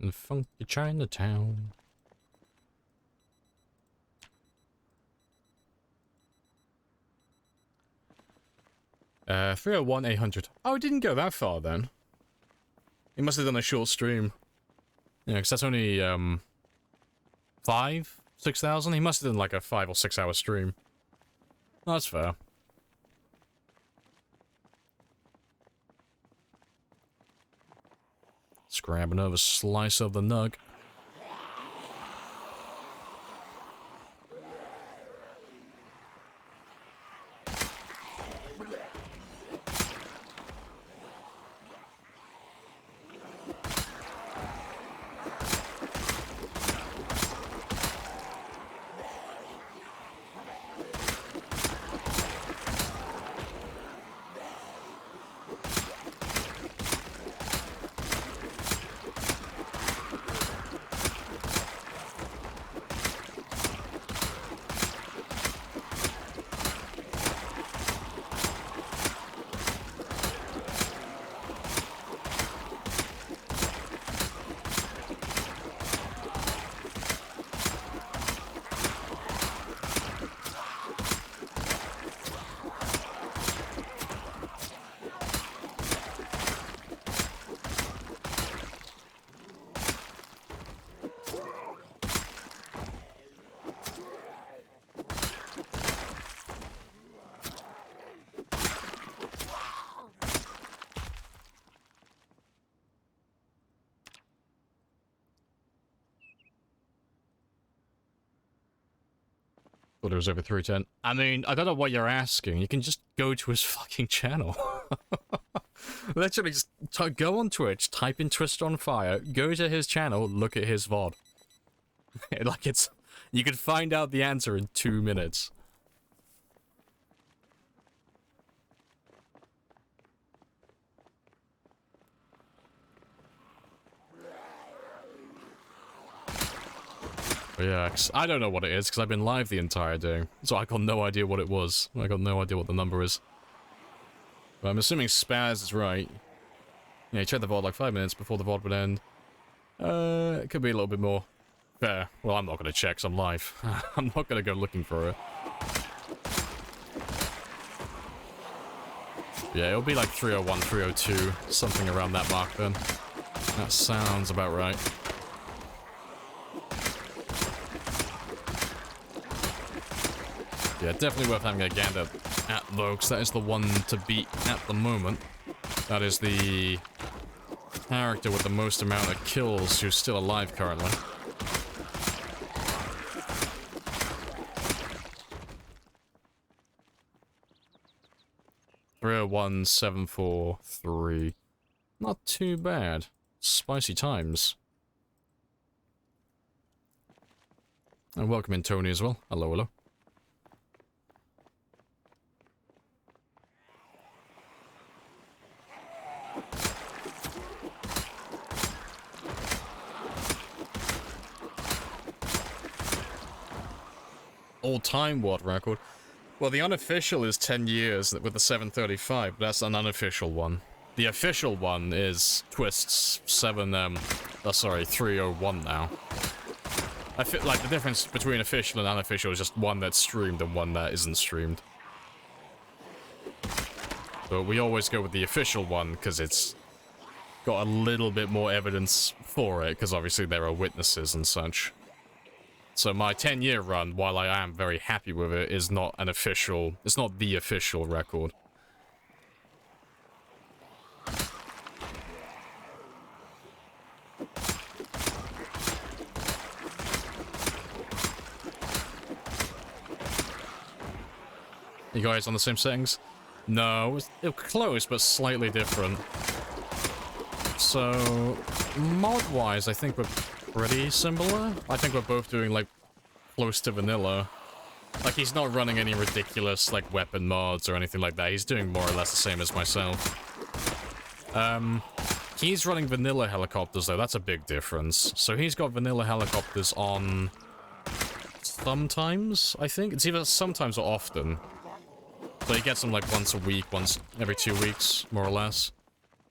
In funky Chinatown. Uh, 301 800. Oh, it didn't go that far then. He must have done a short stream. Yeah, because that's only 6,000. He must have done like a 5 or 6 hour stream. That's fair. Let's grab another slice of the nug. Thought it was over 310. I mean, I don't know what you're asking. You can just go to his fucking channel. Literally, just go on Twitch, type in Twist on Fire, go to his channel, look at his VOD. Like, it's... You can find out the answer in 2 minutes. But yeah, I don't know what it is, because I've been live the entire day. So I got no idea what it was. I got no idea what the number is. But I'm assuming Spaz is right. Yeah, he checked the VOD like 5 minutes before the VOD would end. It could be a little bit more. Fair. Well, I'm not going to check, 'cause I'm live. I'm not going to go looking for it. Yeah, it'll be like 301, 302, something around that mark then. That sounds about right. Yeah, definitely worth having a gander at though, because that is the one to beat at the moment. That is the character with the most amount of kills who's still alive currently. Three 1743. Not too bad. Spicy times. And welcome in Tony as well. Hello, hello. All-time what record? Well, the unofficial is 10 years with the 735, but that's an unofficial one. The official one is Twist's 301 now. I feel like the difference between official and unofficial is just one that's streamed and one that isn't streamed. But we always go with the official one because it's got a little bit more evidence for it, because obviously there are witnesses and such. So my 10-year run, while I am very happy with it, is not an official... It's not the official record. You guys on the same settings? No, it was close, but slightly different. So, mod-wise, I think we're pretty similar. I think we're both doing, like, close to vanilla. Like, he's not running any ridiculous, like, weapon mods or anything like that. He's doing more or less the same as myself. He's running vanilla helicopters, though. That's a big difference. So he's got vanilla helicopters on... sometimes, I think? It's either sometimes or often. So he gets them, like, once a week, once every 2 weeks, more or less.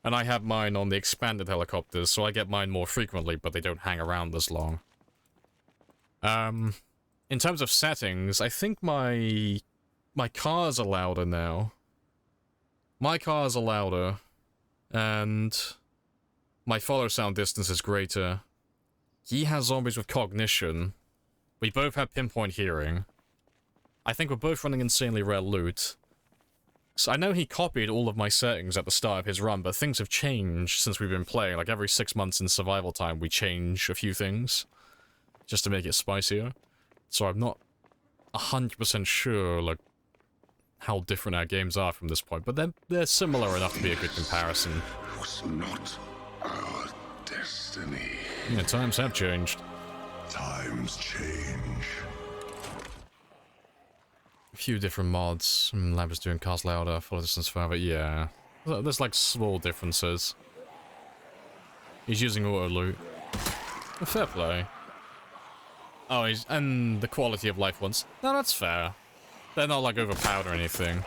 And I have mine on the expanded helicopters, so I get mine more frequently, but they don't hang around as long. In terms of settings, I think my cars are louder now. My cars are louder, and my follow sound distance is greater. He has zombies with cognition. We both have pinpoint hearing. I think we're both running insanely rare loot. So I know he copied all of my settings at the start of his run, but things have changed since we've been playing. Like, every 6 months in survival time, we change a few things, just to make it spicier. So I'm not 100% sure, like, how different our games are from this point, but they're similar enough to be a good comparison. It was not our destiny. Yeah, times have changed. Times change. A few different mods. Lamprey's doing cars louder, follow distance further, yeah. There's like small differences. He's using auto loot. Fair play. Oh, and the quality of life ones. No, that's fair. They're not like overpowered or anything.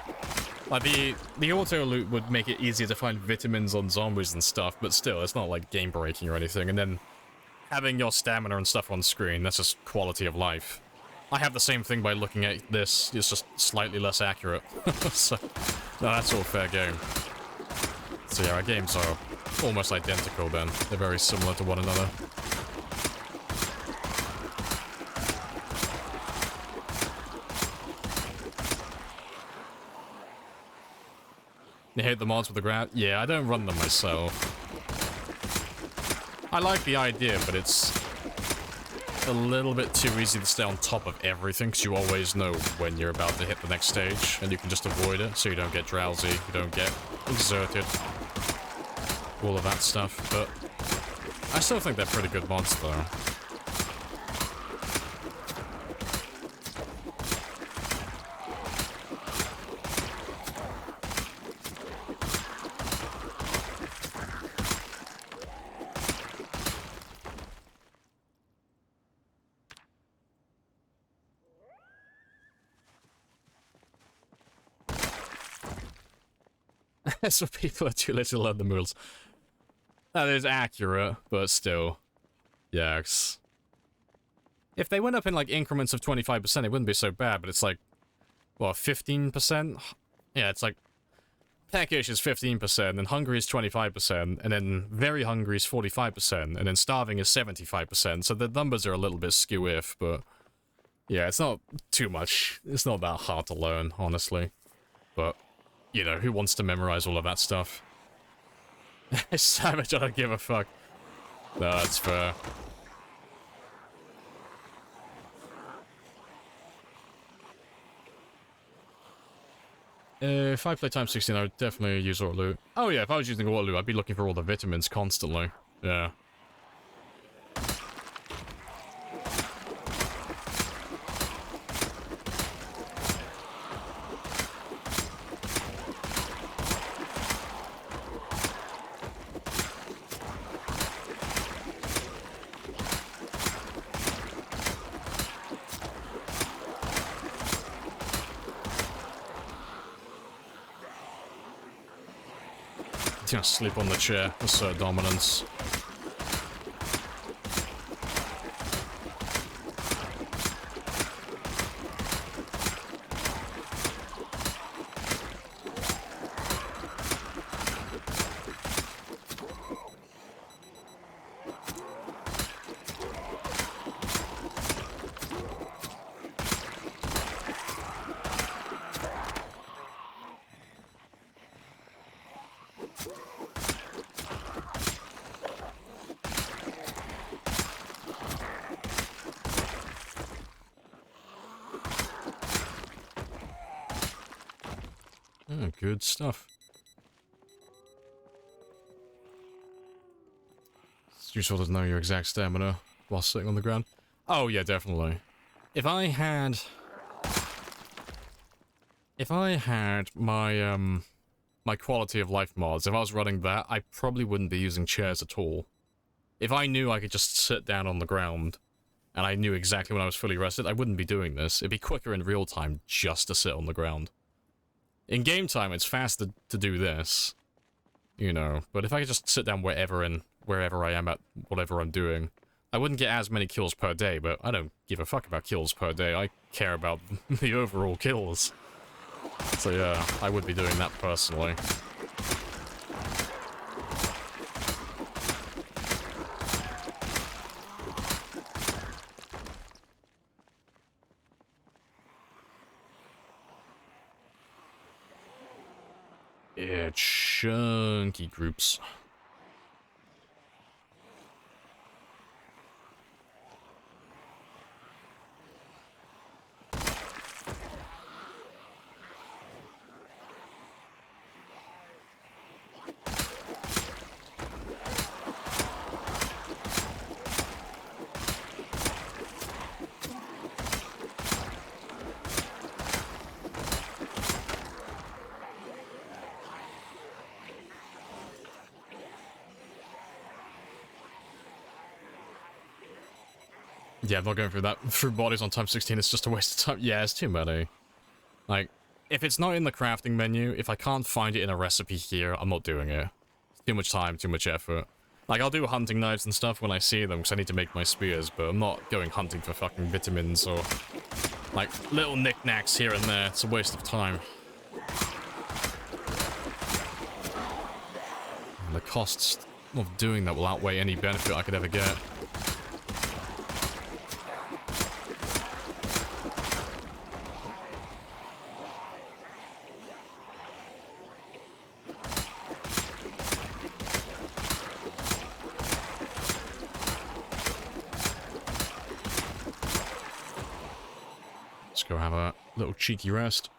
Like the auto loot would make it easier to find vitamins on zombies and stuff, but still, it's not like game breaking or anything. And then having your stamina and stuff on screen, that's just quality of life. I have the same thing by looking at this, it's just slightly less accurate. So, no, that's all fair game. So yeah, our games are almost identical then. They're very similar to one another. You hate the mods with the ground? Yeah, I don't run them myself. I like the idea, but it's a little bit too easy to stay on top of everything, because you always know when you're about to hit the next stage, and you can just avoid it, so you don't get drowsy, you don't get exerted, all of that stuff, but I still think they're pretty good mods, though. So people are too little to learn the rules. That is accurate, but still. Yikes. If they went up in like increments of 25%, it wouldn't be so bad, but it's like, what, 15%? Yeah, it's like peckish is 15%, and hungry is 25%, and then very hungry is 45%, and then starving is 75%, so the numbers are a little bit skew-if, but yeah, it's not too much. It's not that hard to learn, honestly. But, you know, who wants to memorize all of that stuff? Savage, I don't give a fuck. No, that's fair. If I play times 16, I would definitely use auto loot. Oh yeah, if I was using auto loot, I'd be looking for all the vitamins constantly. Yeah. He's gonna sleep on the chair. Assert dominance. Oh, good stuff. It's useful to know your exact stamina while sitting on the ground. Oh yeah, definitely. If I had my my quality of life mods, if I was running that, I probably wouldn't be using chairs at all. If I knew I could just sit down on the ground and I knew exactly when I was fully rested, I wouldn't be doing this. It'd be quicker in real time just to sit on the ground. In game time, it's faster to do this, you know, but if I could just sit down wherever I am at whatever I'm doing, I wouldn't get as many kills per day, but I don't give a fuck about kills per day. I care about the overall kills. So yeah, I would be doing that personally. Yeah, chunky groups. Yeah, I'm not going through that. Through bodies on time 16, it's just a waste of time. Yeah, it's too many. Like, if it's not in the crafting menu, if I can't find it in a recipe here, I'm not doing it. It's too much time, too much effort. Like, I'll do hunting knives and stuff when I see them, because I need to make my spears, but I'm not going hunting for fucking vitamins or, like, little knickknacks here and there. It's a waste of time. And the costs of doing that will outweigh any benefit I could ever get. Go have a little cheeky rest.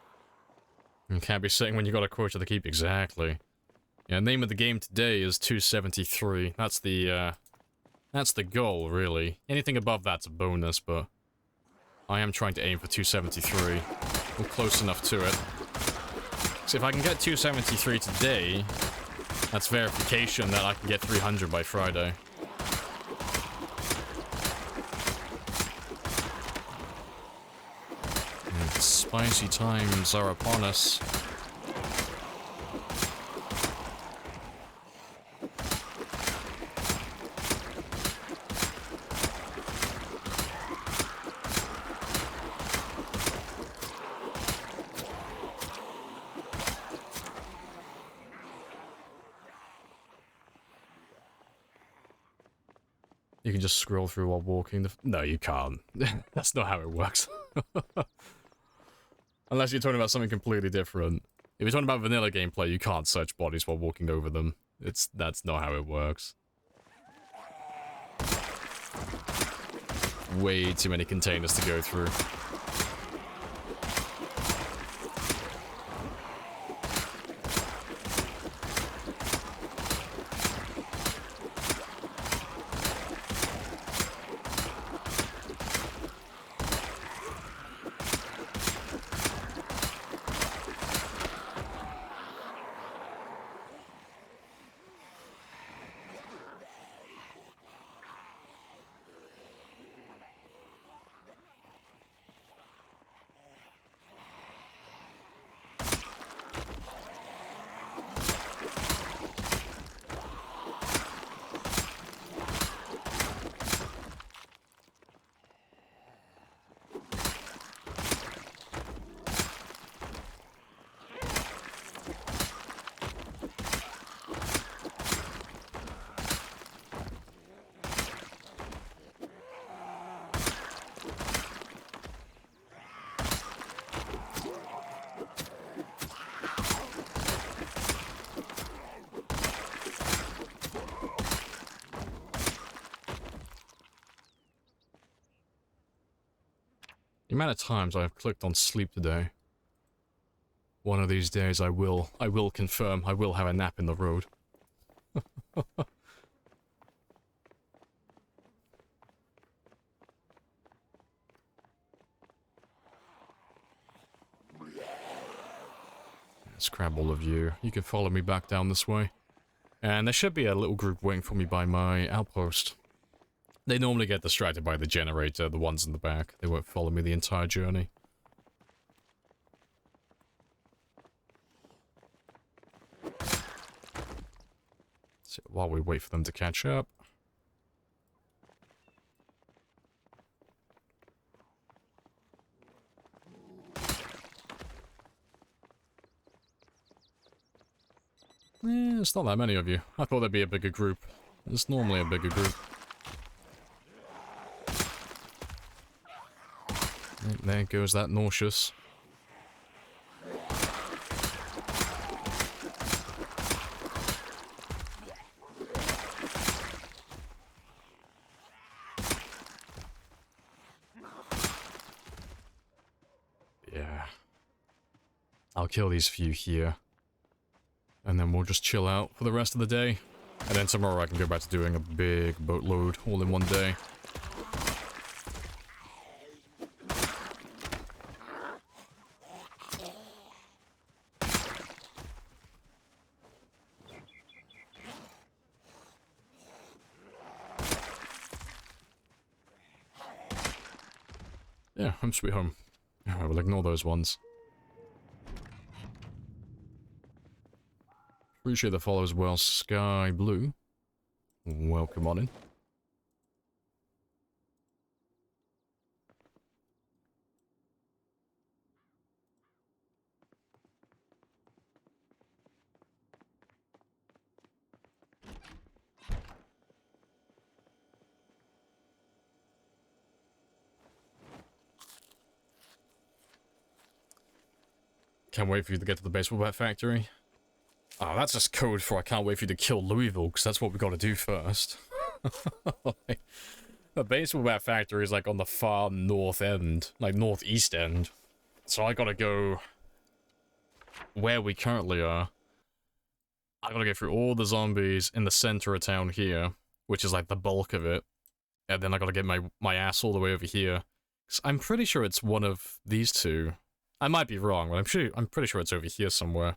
You can't be sitting when you got a quota to keep. Exactly. Yeah, name of the game today is 273. That's the goal, really. Anything above that's a bonus, but I am trying to aim for 273. I'm close enough to it. So if I can get 273 today, that's verification that I can get 300 by Friday. Spicy times are upon us. You can just scroll through while walking. No, you can't. That's not how it works. Unless you're talking about something completely different. If you're talking about vanilla gameplay, you can't search bodies while walking over them. That's not how it works. Way too many containers to go through. The amount of times I have clicked on sleep today. One of these days I will confirm, I will have a nap in the road. Let's grab all of you. You can follow me back down this way. And there should be a little group waiting for me by my outpost. They normally get distracted by the generator, the ones in the back. They won't follow me the entire journey. So while we wait for them to catch up. It's not that many of you. I thought there'd be a bigger group. There's normally a bigger group. There goes that nauseous. Yeah. I'll kill these few here. And then we'll just chill out for the rest of the day. And then tomorrow I can go back to doing a big boatload all in one day. Yeah, home sweet home. I will ignore those ones. Appreciate the follow as well, Sky Blue. Welcome on in. Can't wait for you to get to the baseball bat factory. Oh, that's just code for I can't wait for you to kill Louisville, because that's what we got to do first. Like, the baseball bat factory is like on the far north end, like northeast end. So I gotta go where we currently are. I gotta go through all the zombies in the center of town here, which is like the bulk of it. And then I gotta get my ass all the way over here. 'Cause I'm pretty sure it's one of these two. I might be wrong, but I'm pretty sure it's over here somewhere.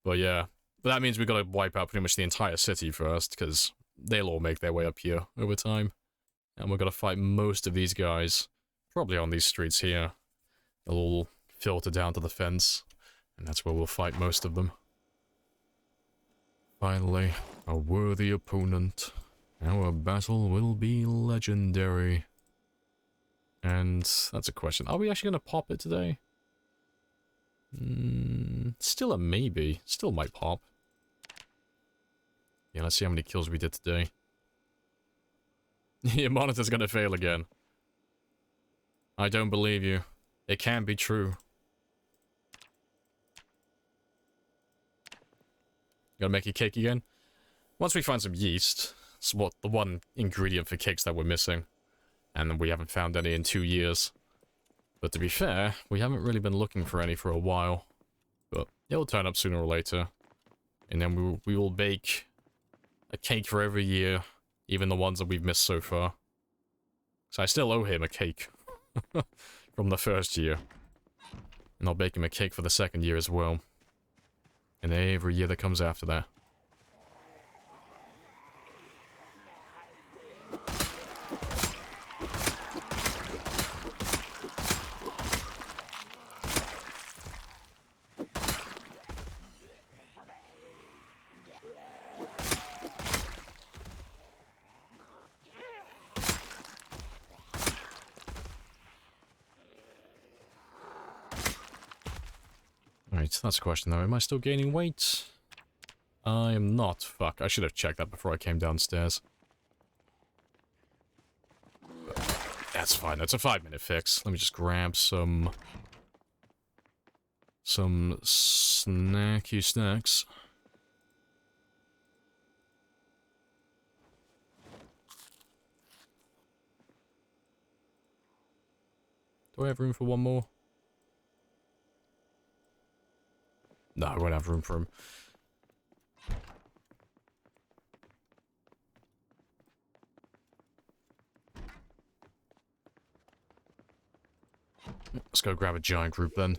But yeah, but that means we gotta wipe out pretty much the entire city first, because they'll all make their way up here over time. And we're gonna fight most of these guys, probably on these streets here. They'll all filter down to the fence, and that's where we'll fight most of them. Finally, a worthy opponent. Our battle will be legendary. And that's a question. Are we actually gonna pop it today? Still a maybe. Still might pop. Yeah, let's see how many kills we did today. Your monitor's gonna fail again. I don't believe you. It can't be true. Gotta make a cake again? Once we find some yeast, it's what the one ingredient for cakes that we're missing. And we haven't found any in 2 years. But to be fair, we haven't really been looking for any for a while. But it'll turn up sooner or later. And then we will bake a cake for every year, even the ones that we've missed so far. So I still owe him a cake from the first year. And I'll bake him a cake for the second year as well. And every year that comes after that. Right, that's a question though. Am I still gaining weight? I am not. Fuck, I should have checked that before I came downstairs. But that's fine, that's a 5-minute fix. Let me just grab some snacky snacks. Do I have room for one more? No, I won't have room for him. Let's go grab a giant group then.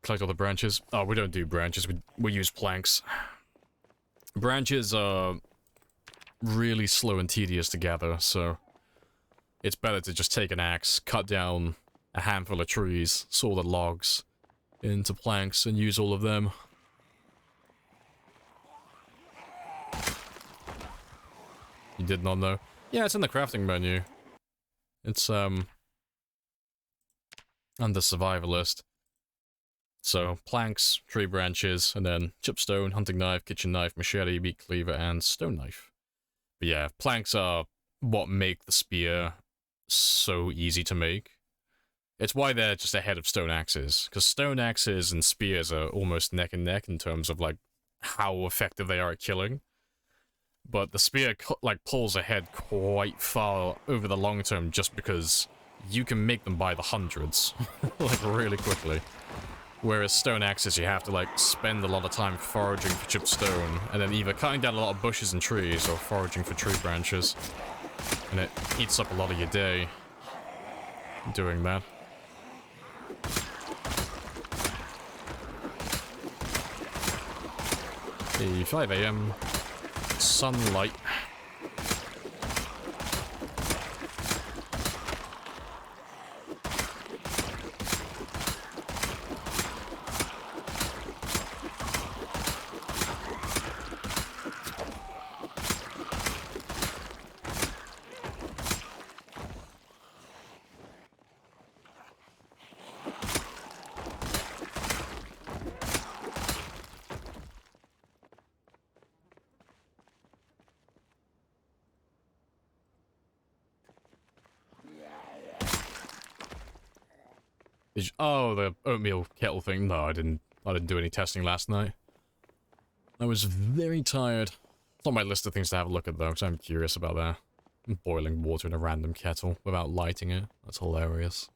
Collect all the branches. Oh, we don't do branches. We use planks. Branches are really slow and tedious to gather, so it's better to just take an axe, cut down a handful of trees, saw the logs into planks, and use all of them. You did not know? Yeah, it's in the crafting menu. It's, under survivalist. So, planks, tree branches, and then chipstone, hunting knife, kitchen knife, machete, meat cleaver, and stone knife. But yeah, planks are what make the spear so easy to make. It's why they're just ahead of stone axes, because stone axes and spears are almost neck and neck in terms of, like, how effective they are at killing. But the spear, like, pulls ahead quite far over the long term just because you can make them by the hundreds, like, really quickly. Whereas stone axes, you have to, like, spend a lot of time foraging for chipped stone, and then either cutting down a lot of bushes and trees, or foraging for tree branches. And it eats up a lot of your day doing that. The 5 AM sunlight. Oh, the oatmeal kettle thing. No, I didn't do any testing last night. I was very tired. It's on my list of things to have a look at, though, because I'm curious about that. Boiling water in a random kettle without lighting it. That's hilarious.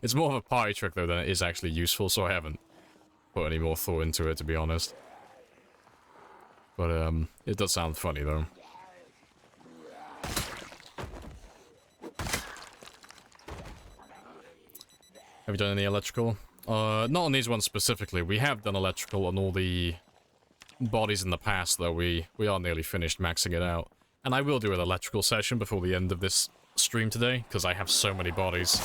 It's more of a party trick, though, than it is actually useful, so I haven't put any more thought into it, to be honest. But, it does sound funny, though. Have you done any electrical? Not on these ones specifically. We have done electrical on all the bodies in the past, though. We are nearly finished maxing it out. And I will do an electrical session before the end of this stream today, because I have so many bodies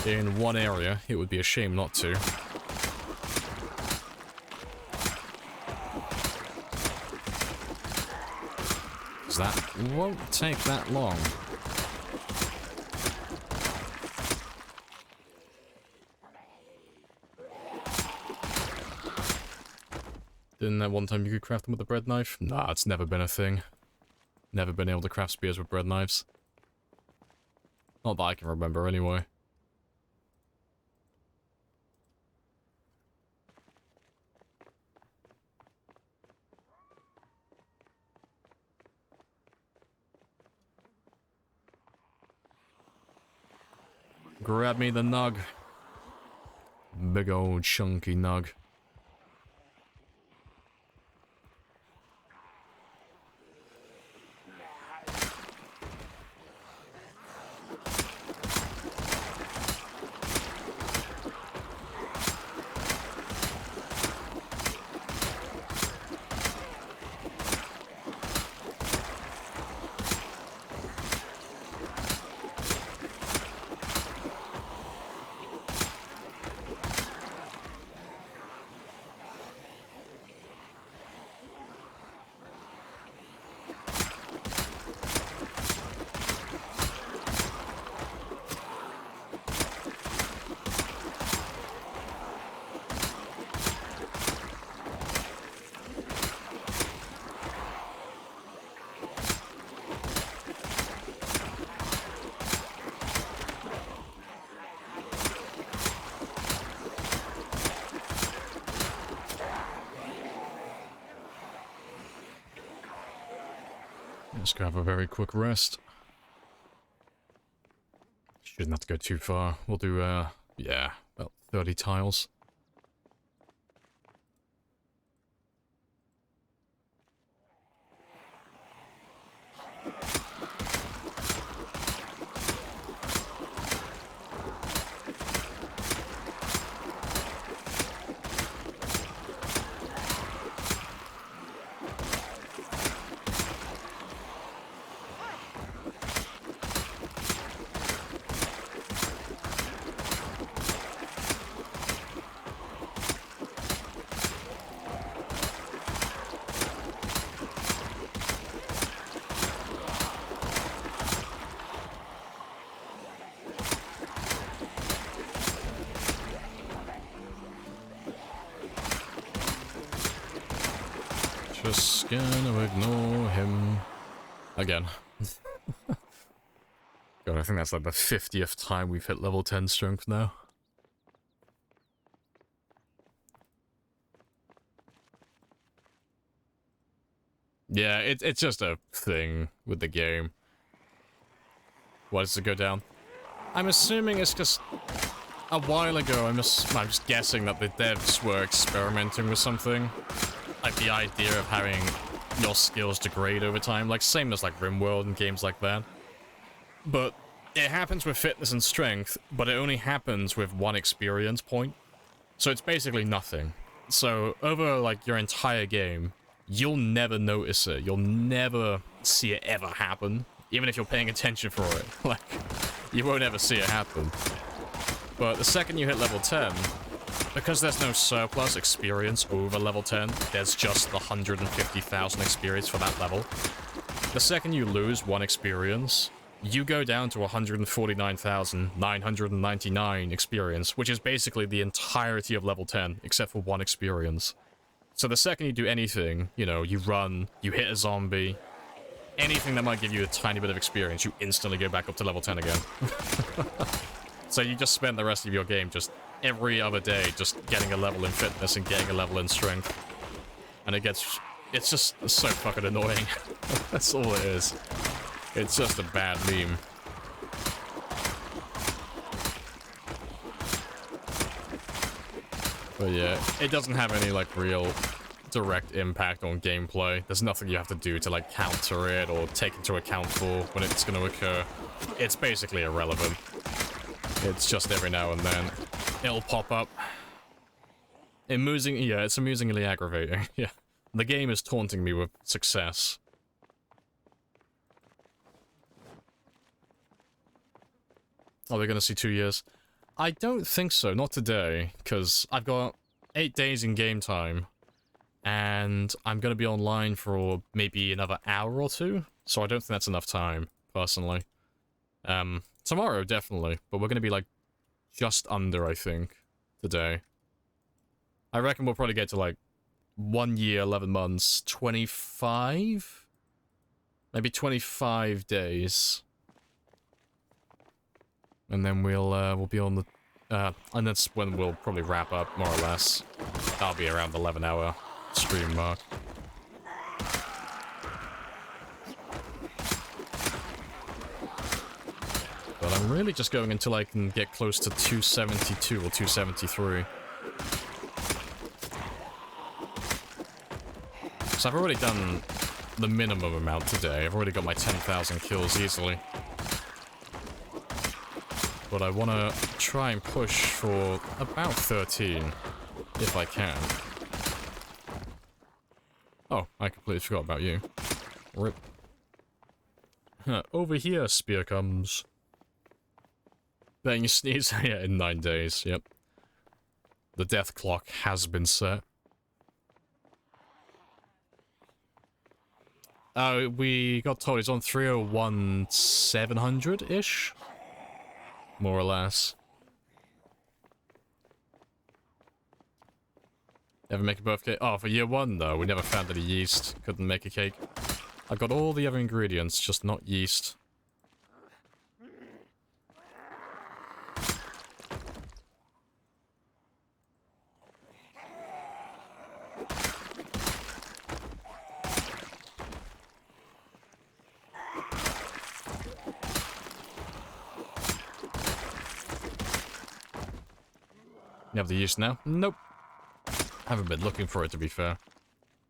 in one area. It would be a shame not to. Because that won't take that long. Didn't that one time you could craft them with a bread knife? Nah, it's never been a thing. Never been able to craft spears with bread knives. Not that I can remember, anyway. Grab me the nug. Big old chunky nug. Let's go have a very quick rest. Shouldn't have to go too far. We'll do, yeah, about 30 tiles. Just gonna ignore him. Again. God, I think that's like the 50th time we've hit level 10 strength now. Yeah, it's just a thing with the game. Why does it go down? I'm assuming it's just... A while ago, I'm just guessing that the devs were experimenting with something. Like the idea of having your skills degrade over time, like same as like RimWorld and games like that. But it happens with fitness and strength, but it only happens with one experience point. So it's basically nothing. So over like your entire game, you'll never notice it. You'll never see it ever happen. Even if you're paying attention for it. Like, you won't ever see it happen. But the second you hit level 10, because there's no surplus experience over level 10, there's just the 150,000 experience for that level. The second you lose one experience, you go down to 149,999 experience, which is basically the entirety of level 10, except for one experience. So the second you do anything, you know, you run, you hit a zombie, anything that might give you a tiny bit of experience, you instantly go back up to level 10 again. So you just spend the rest of your game just every other day just getting a level in fitness and getting a level in strength. And it's just so fucking annoying. That's all it is. It's just a bad meme. But yeah, it doesn't have any like real direct impact on gameplay. There's nothing you have to do to like counter it or take into account for when it's going to occur. It's basically irrelevant. It's just every now and then it'll pop up. Yeah, it's amusingly aggravating. Yeah, the game is taunting me with success. Are we going to see 2 years? I don't think so, not today, because I've got 8 days in game time, and I'm going to be online for maybe another hour or two, so I don't think that's enough time, personally. Tomorrow, definitely, but we're going to be, like, just under, I think, today. I reckon we'll probably get to, like, 1 year, 11 months, 25? Maybe 25 days. And then we'll be on the... and that's when we'll probably wrap up, more or less. That'll be around the 11-hour stream mark. But I'm really just going until I can get close to 272 or 273. So I've already done the minimum amount today. I've already got my 10,000 kills easily. But I want to try and push for about 13, if I can. Oh, I completely forgot about you. Rip. Over here, spear comes. Then you sneeze. Yeah, in 9 days, yep. The death clock has been set. We got told it's on 301 700-ish? More or less. Ever make a birthday? Oh, for year 1 though, we never found any yeast. Couldn't make a cake. I got all the other ingredients, just not yeast. You have the yeast now? Nope. Haven't been looking for it, to be fair.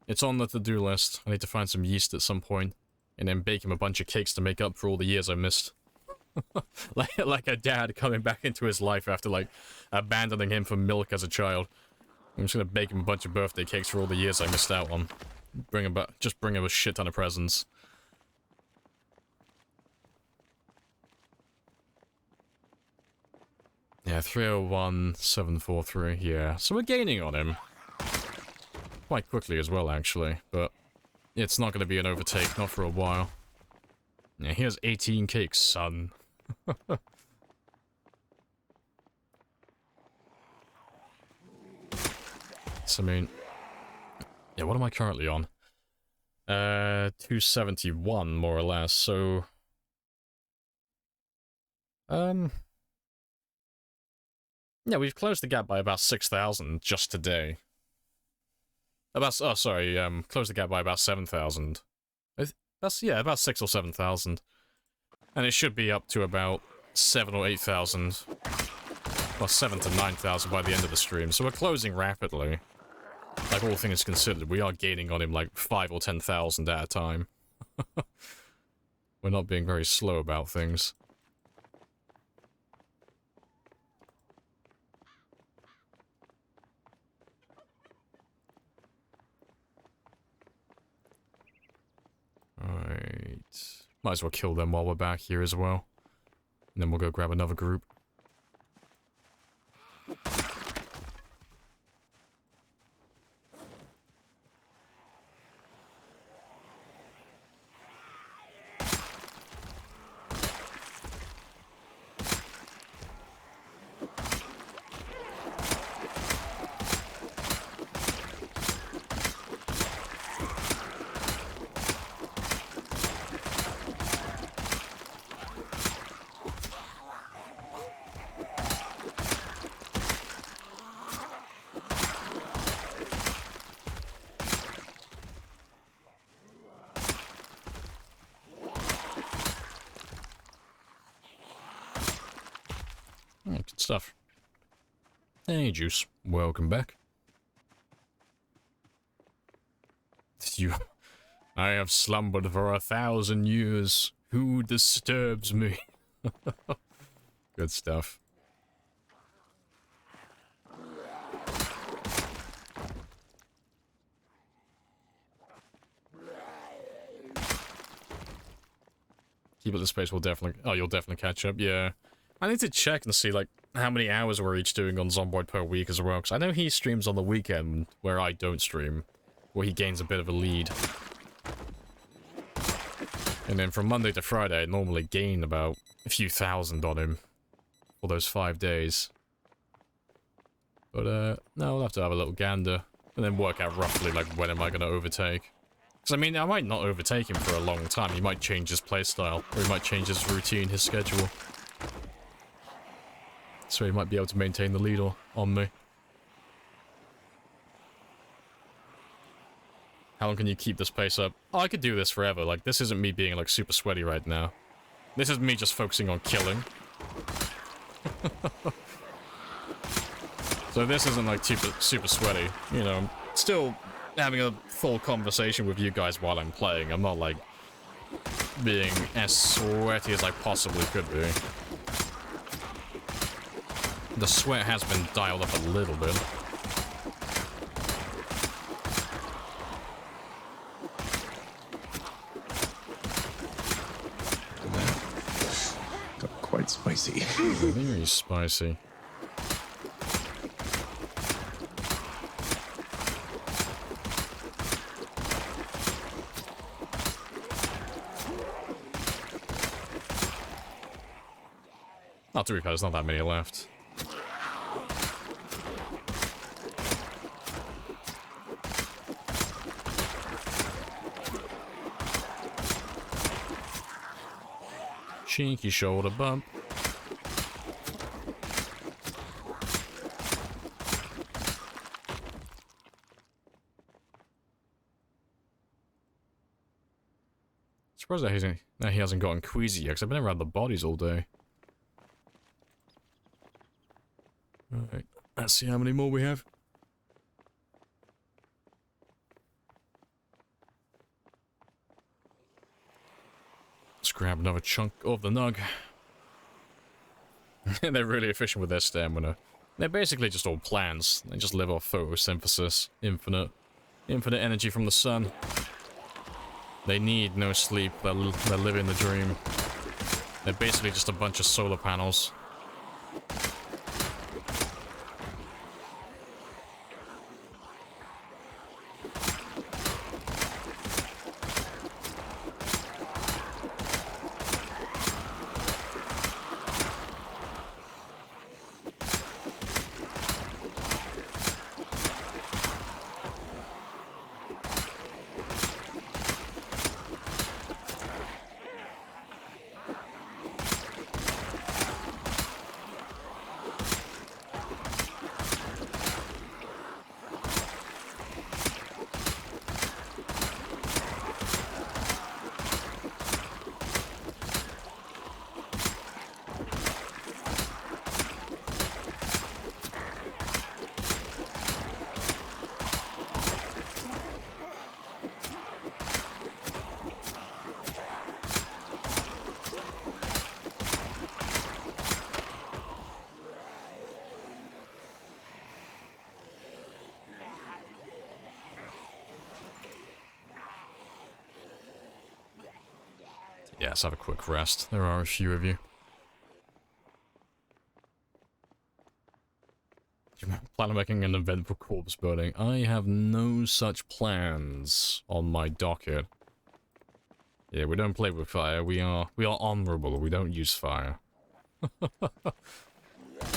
It's on the to-do list. I need to find some yeast at some point, and then bake him a bunch of cakes to make up for all the years I missed. like a dad coming back into his life after, like, abandoning him for milk as a child. I'm just gonna bake him a bunch of birthday cakes for all the years I missed out on. Just bring him a shit ton of presents. Yeah, 301 743, yeah. So we're gaining on him. Quite quickly as well, actually, but it's not going to be an overtake, not for a while. Yeah, here's 18 cakes, son. So, I mean... Yeah, what am I currently on? 271, more or less, so... Yeah, we've closed the gap by about 6,000 just today. Closed the gap by about 7,000. Yeah, about 6 or 7,000. And it should be up to about 7 or 8,000. Well, 7 to 9,000 by the end of the stream. So we're closing rapidly. Like, all things considered, we are gaining on him like 5 or 10,000 at a time. We're not being very slow about things. Alright. Might as well kill them while we're back here as well. And then we'll go grab another group. Good stuff. Hey, Juice. Welcome back. I have slumbered for 1,000 years. Who disturbs me? Good stuff. Keep it the space, we'll definitely... Oh, you'll definitely catch up, yeah. I need to check and see, like, how many hours we're each doing on Zomboid per week as well, because I know he streams on the weekend, where I don't stream, where he gains a bit of a lead. And then from Monday to Friday, I normally gain about a few thousand on him for those 5 days. But, no, we'll have to have a little gander. And then work out roughly, like, when am I going to overtake. Because, I mean, I might not overtake him for a long time. He might change his playstyle, or he might change his routine, his schedule. So he might be able to maintain the lead on me. How long can you keep this pace up? Oh, I could do this forever. Like, this isn't me being, like, super sweaty right now. This is me just focusing on killing. So this isn't, like, super sweaty. You know, I'm still having a full conversation with you guys while I'm playing. I'm not, like, being as sweaty as I possibly could be. The sweat has been dialed up a little bit. Got quite spicy. Very spicy. Not to be fair, there's not that many left. Cheeky shoulder bump. Surprised that he hasn't gotten queasy yet, because I've been around the bodies all day. Alright, let's see how many more we have. Let's grab another chunk of the nug. They're really efficient with their stamina. They're basically just all plants. They just live off photosynthesis. Infinite energy from the sun. They need no sleep. They're living the dream. They're basically just a bunch of solar panels. Yeah, let's have a quick rest. There are a few of you. Do you plan on making an event for corpse burning? I have no such plans on my docket. Yeah, we don't play with fire. We are honorable. We don't use fire.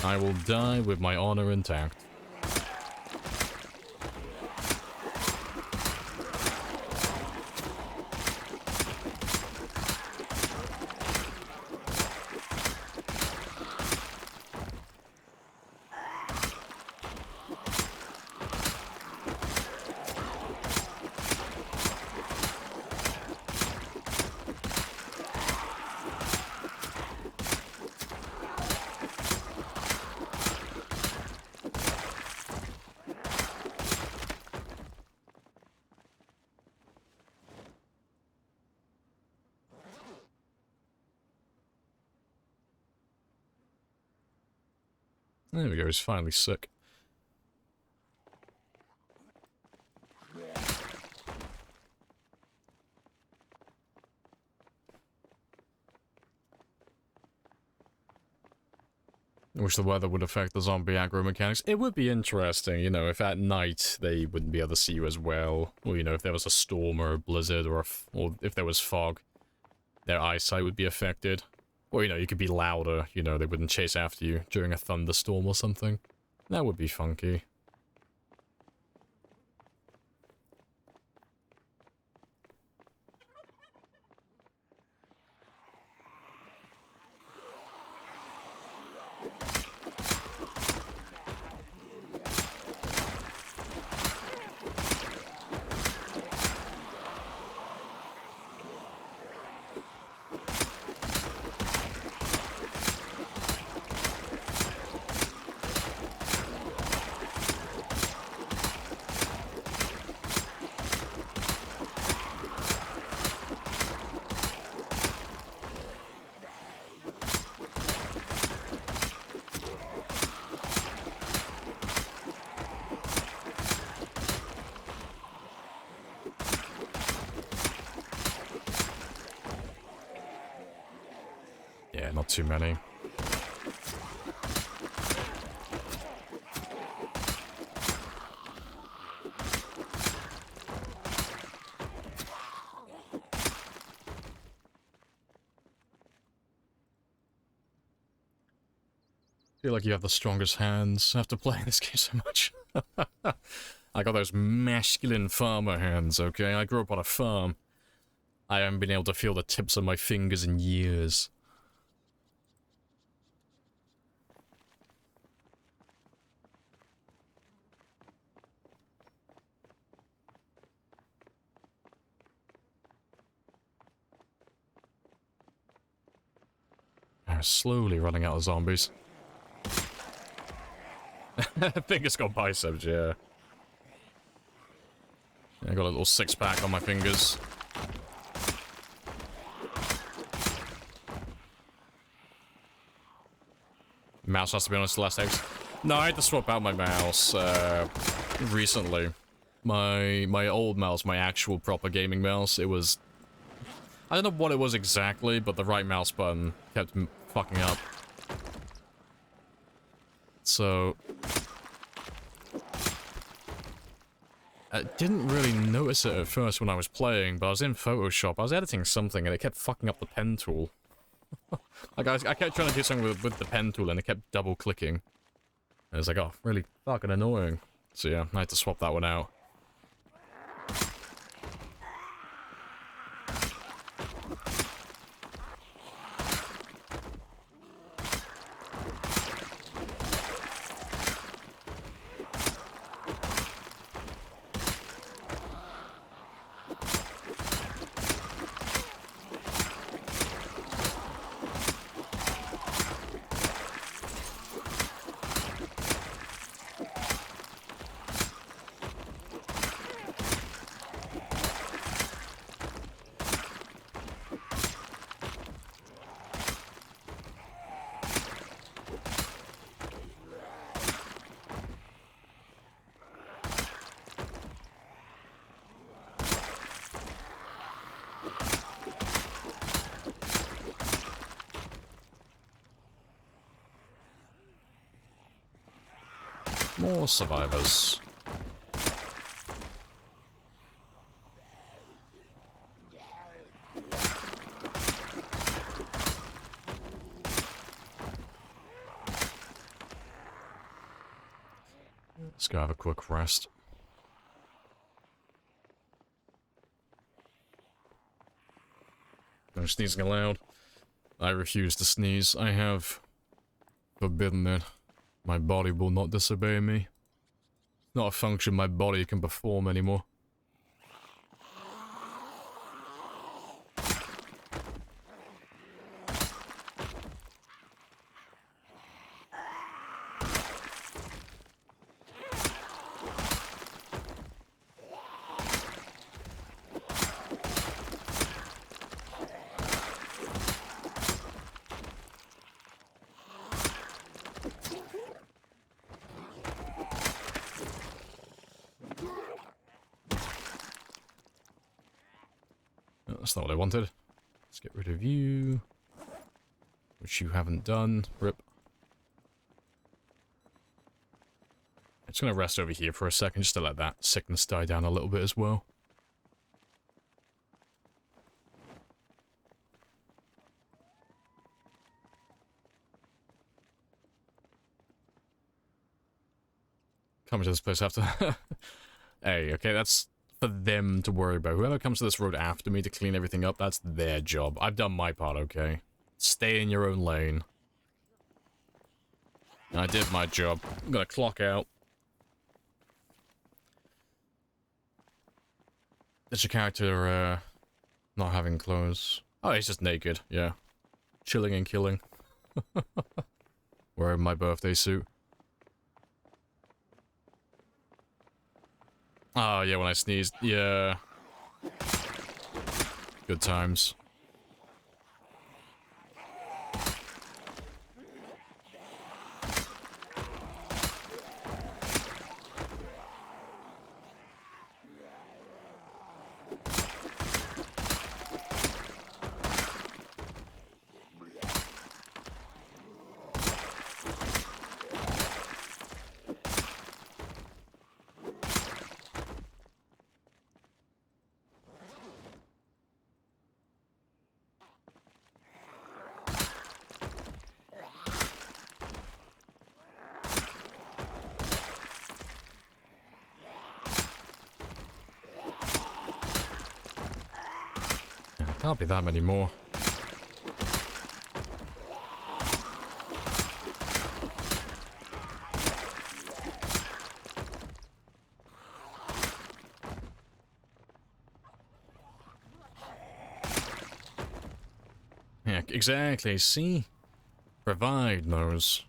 I will die with my honor intact. There we go, he's finally sick. I wish the weather would affect the zombie aggro mechanics. It would be interesting, you know, if at night they wouldn't be able to see you as well. Or, you know, if there was a storm or a blizzard or if there was fog, their eyesight would be affected. Or, you know, you could be louder, you know, they wouldn't chase after you during a thunderstorm or something. That would be funky. Not too many. Feel like you have the strongest hands after playing this game so much. I got those masculine farmer hands, okay? I grew up on a farm. I haven't been able to feel the tips of my fingers in years. I'm slowly running out of zombies. Fingers got biceps, yeah. I got a little six-pack on my fingers. Mouse has to be honest, the last eggs. No, I had to swap out my mouse recently. My old mouse, my actual proper gaming mouse, it was... I don't know what it was exactly, but the right mouse button kept fucking up. So... I didn't really notice it at first when I was playing, but I was in Photoshop, I was editing something and it kept fucking up the pen tool. Like, I kept trying to do something with the pen tool and it kept double clicking. And it was like, oh, really fucking annoying. So yeah, I had to swap that one out. More survivors. Let's go have a quick rest. No sneezing allowed. I refuse to sneeze. I have forbidden it. My body will not disobey me. Not a function my body can perform anymore. That's not what I wanted. Let's get rid of you. Which you haven't done. Rip. I'm just gonna rest over here for a second just to let that sickness die down a little bit as well. Coming to this place after... Hey, okay, that's for them to worry about. Whoever comes to this road after me to clean everything up, that's their job. I've done my part, okay? Stay in your own lane. I did my job. I'm gonna clock out. Is your character, not having clothes? Oh, he's just naked, yeah. Chilling and killing. Wearing my birthday suit. Oh, yeah, when I sneezed. Yeah. Good times. Can't be that many more. Yeah, exactly, see? Provide those.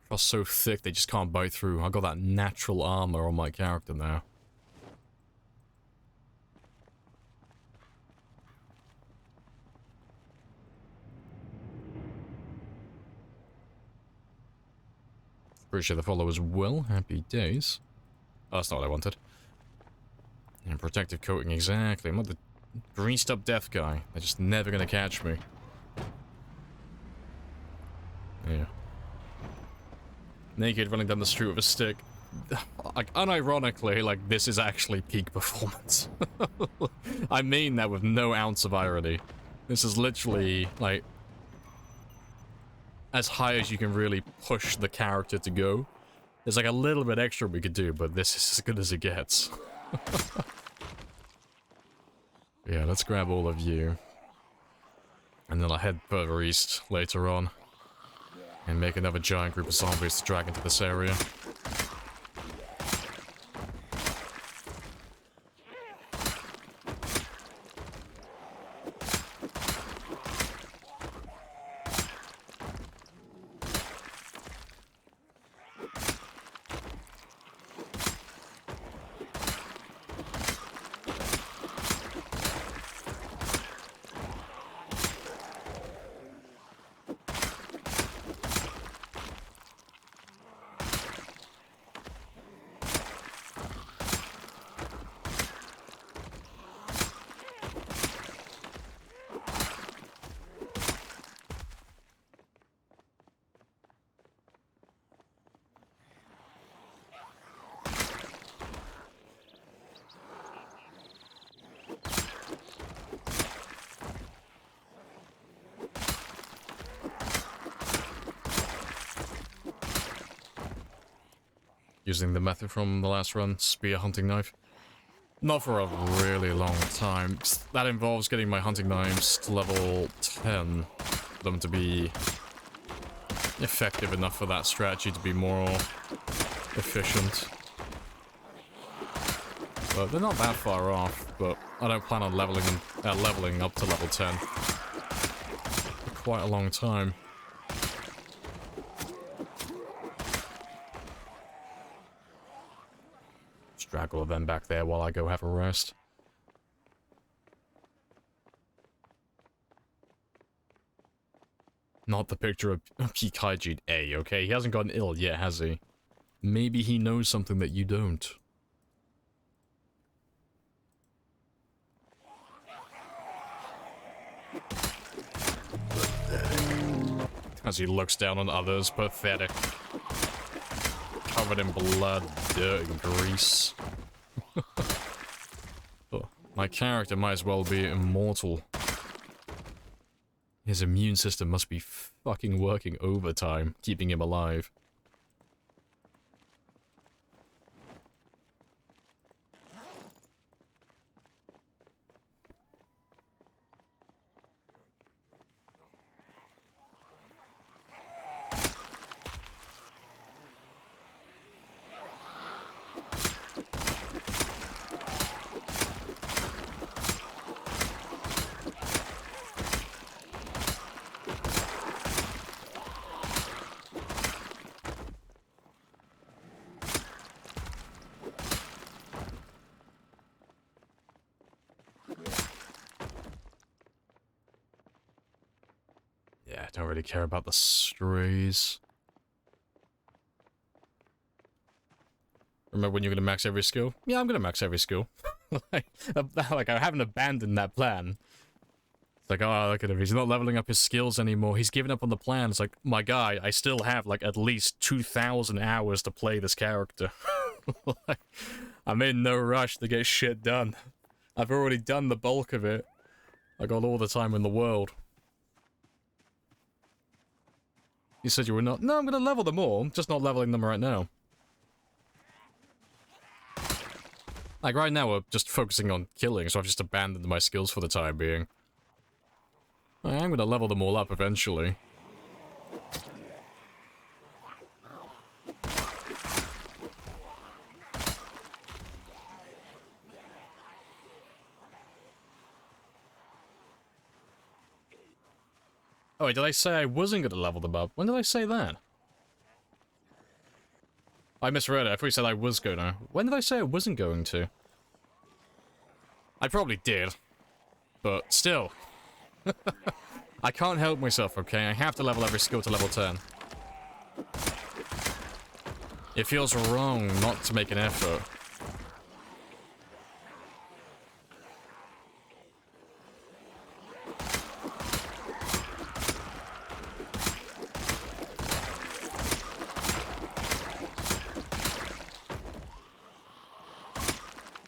Frost so thick they just can't bite through. I got that natural armor on my character now. Pretty sure the followers will. Happy days. Oh, that's not what I wanted. And protective coating, exactly. I'm not the greased up death guy. They're just never gonna catch me. Yeah. Naked running down the street with a stick. Like, unironically, like, this is actually peak performance. I mean that with no ounce of irony. This is literally, like, as high as you can really push the character to go. There's like a little bit extra we could do, but this is as good as it gets. Yeah, let's grab all of you. And then I'll head further east later on. And make another giant group of zombies to drag into this area. Using the method from the last run, spear hunting knife. Not for a really long time. That involves getting my hunting knives to level 10 for them to be effective enough for that strategy to be more efficient. But they're not that far off, but I don't plan on leveling up to level 10 for quite a long time. Drag them back there while I go have a rest. Not the picture of peak hygiene A, okay? He hasn't gotten ill yet, has he? Maybe he knows something that you don't. As he looks down on others, pathetic. Covered in blood, dirt, and grease. Oh, my character might as well be immortal. His immune system must be fucking working overtime, keeping him alive. Yeah, I don't really care about the strays. Remember when you're gonna max every skill? Yeah, I'm gonna max every skill. like I haven't abandoned that plan. It's like, oh, look at him, he's not leveling up his skills anymore. He's given up on the plan. It's like, my guy, I still have like at least 2,000 hours to play this character. Like, I'm in no rush to get shit done. I've already done the bulk of it. I got all the time in the world. You said you were not. No, I'm gonna level them all. I'm just not leveling them right now. Like, right now we're just focusing on killing, so I've just abandoned my skills for the time being. I am gonna level them all up eventually. Oh wait, did I say I wasn't gonna level them up? When did I say that? I misread it. I thought you said I was gonna. When did I say I wasn't going to? I probably did. But still. I can't help myself, okay? I have to level every skill to level 10. It feels wrong not to make an effort.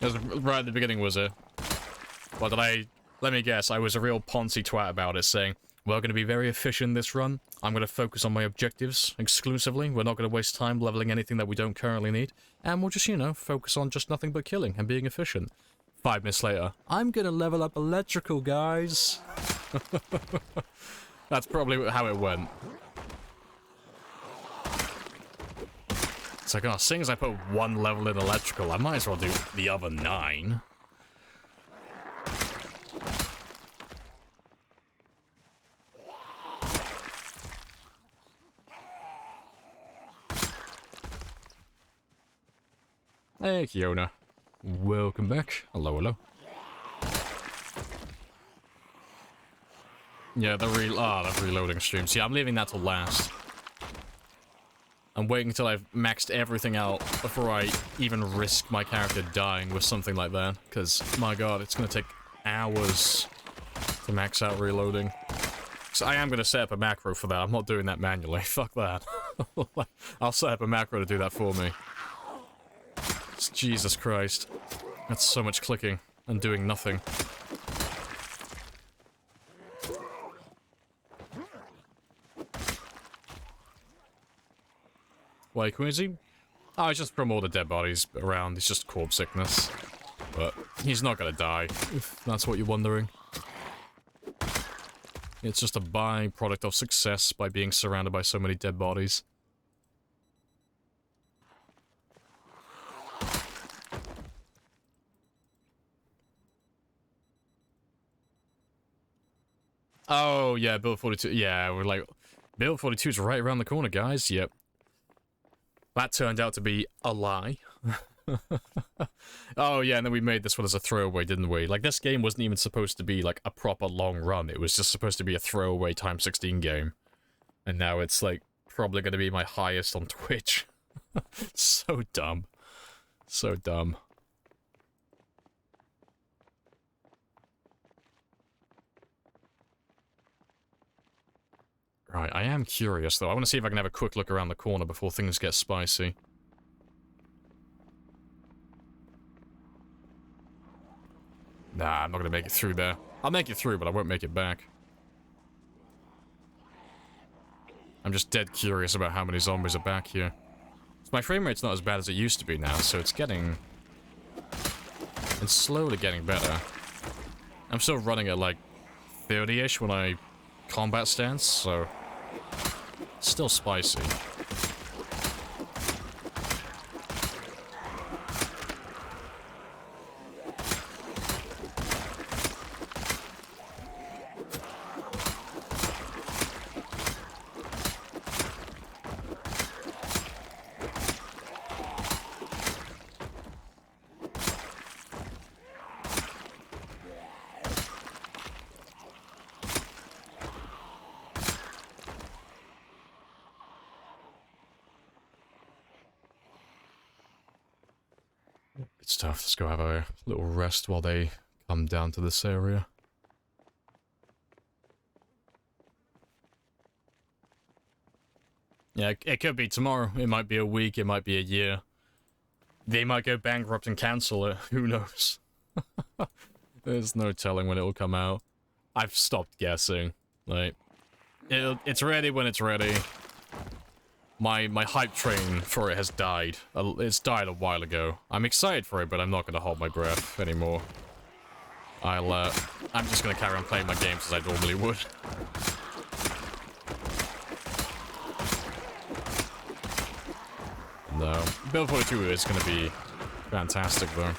It was right at the beginning, was it? Well, did I... Let me guess, I was a real poncy twat about it, saying, we're going to be very efficient this run. I'm going to focus on my objectives exclusively. We're not going to waste time leveling anything that we don't currently need. And we'll just, you know, focus on just nothing but killing and being efficient. 5 minutes later, I'm going to level up electrical, guys. That's probably how it went. It's like, oh, seeing as I put 1 level in electrical, I might as well do the other 9. Hey, Kiona. Welcome back. Hello, hello. Yeah, the reloading streams. Yeah, I'm leaving that to last. I'm waiting until I've maxed everything out before I even risk my character dying with something like that. Because, my god, it's going to take hours to max out reloading. So I am going to set up a macro for that. I'm not doing that manually. Fuck that. I'll set up a macro to do that for me. Jesus Christ. That's so much clicking and doing nothing. Why, Quincy? Oh, it's just from all the dead bodies around. It's just corpse sickness. But he's not gonna die, if that's what you're wondering. It's just a byproduct of success by being surrounded by so many dead bodies. Oh, yeah, Build 42. Yeah, we're like... Build 42 is right around the corner, guys. Yep. That turned out to be a lie. Oh, yeah, and then we made this one as a throwaway, didn't we? Like, this game wasn't even supposed to be, like, a proper long run. It was just supposed to be a throwaway times 16 game. And now it's, like, probably going to be my highest on Twitch. So dumb. So dumb. Right, I am curious, though. I want to see if I can have a quick look around the corner before things get spicy. Nah, I'm not going to make it through there. I'll make it through, but I won't make it back. I'm just dead curious about how many zombies are back here. My frame rate's not as bad as it used to be now, so it's getting... It's slowly getting better. I'm still running at, like, 30-ish when I combat stance, so... Still spicy. It's tough. Let's go have a little rest while they come down to this area. Yeah, it could be tomorrow. It might be a week. It might be a year. They might go bankrupt and cancel it. Who knows? There's no telling when it will come out. I've stopped guessing. Like, it's ready when it's ready. My hype train for it has died. It's died a while ago. I'm excited for it, but I'm not going to hold my breath anymore. I'm just gonna carry on playing my games as I normally would. No, Build 42 is gonna be fantastic though.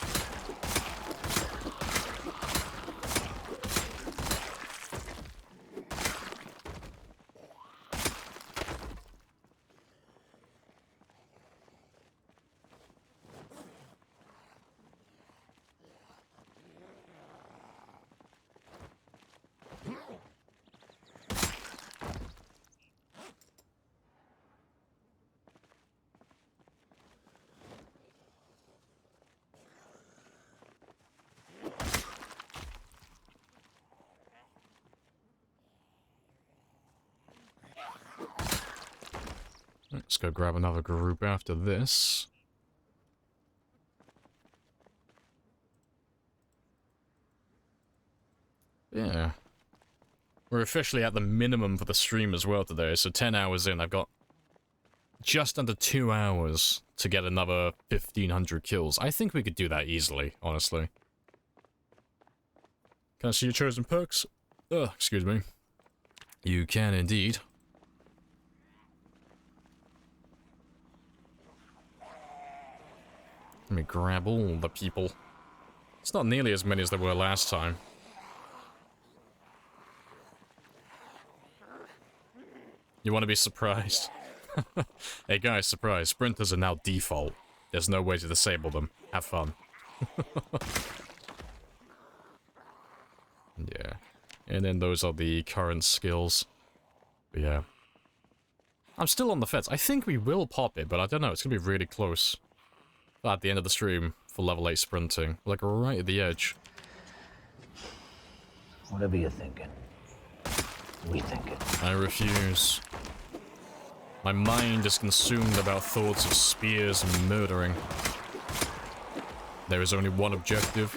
Let's go grab another group after this. Yeah. We're officially at the minimum for the stream as well today, so 10 hours in, I've got just under 2 hours to get another 1,500 kills. I think we could do that easily, honestly. Can I see your chosen perks? Excuse me. You can indeed. Let me grab all the people. It's not nearly as many as there were last time. You want to be surprised? Hey guys, surprise. Sprinters are now default. There's no way to disable them. Have fun. Yeah. And then those are the current skills. But yeah. I'm still on the fence. I think we will pop it, but I don't know. It's going to be really close. At the end of the stream for level 8 sprinting. Like right at the edge. Whatever you're thinking, we think it. I refuse. My mind is consumed about thoughts of spears and murdering. There is only one objective.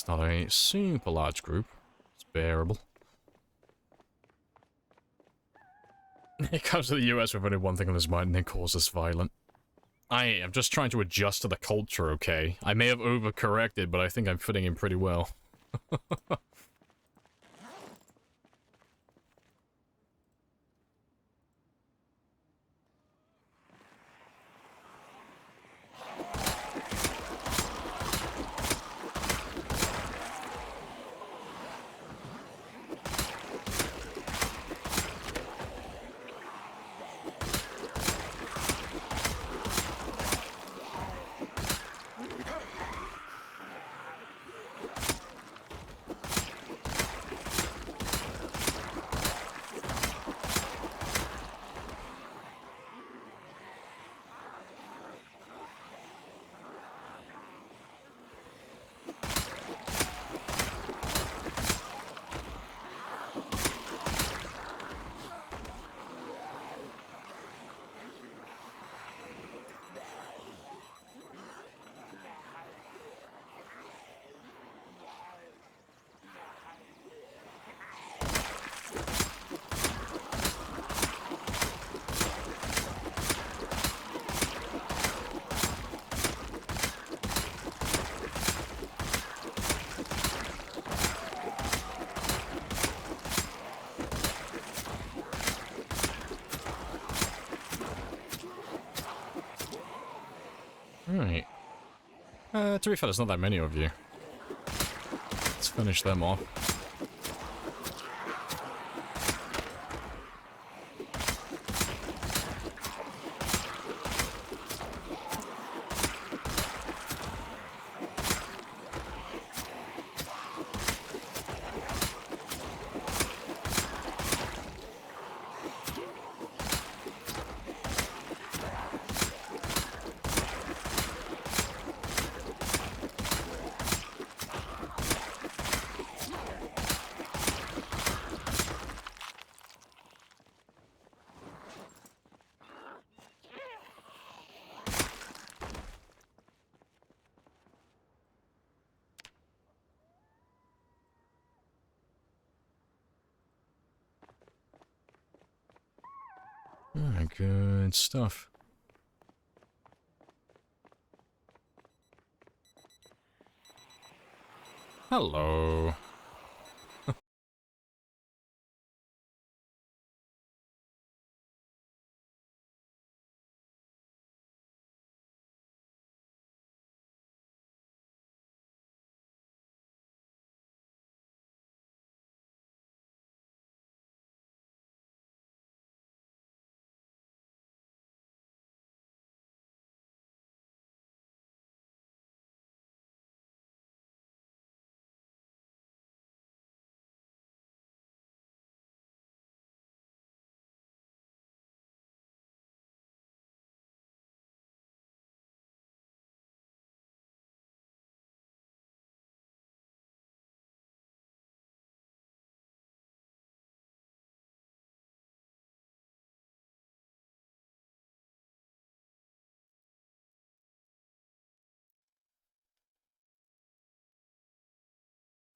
Not a super large group. It's bearable. It comes to the US with only one thing on his mind and it causes violent. I am just trying to adjust to the culture, okay? I may have overcorrected, but I think I'm fitting in pretty well. Right. To be fair, there's not that many of you. Let's finish them off. Alright, good stuff. Hello.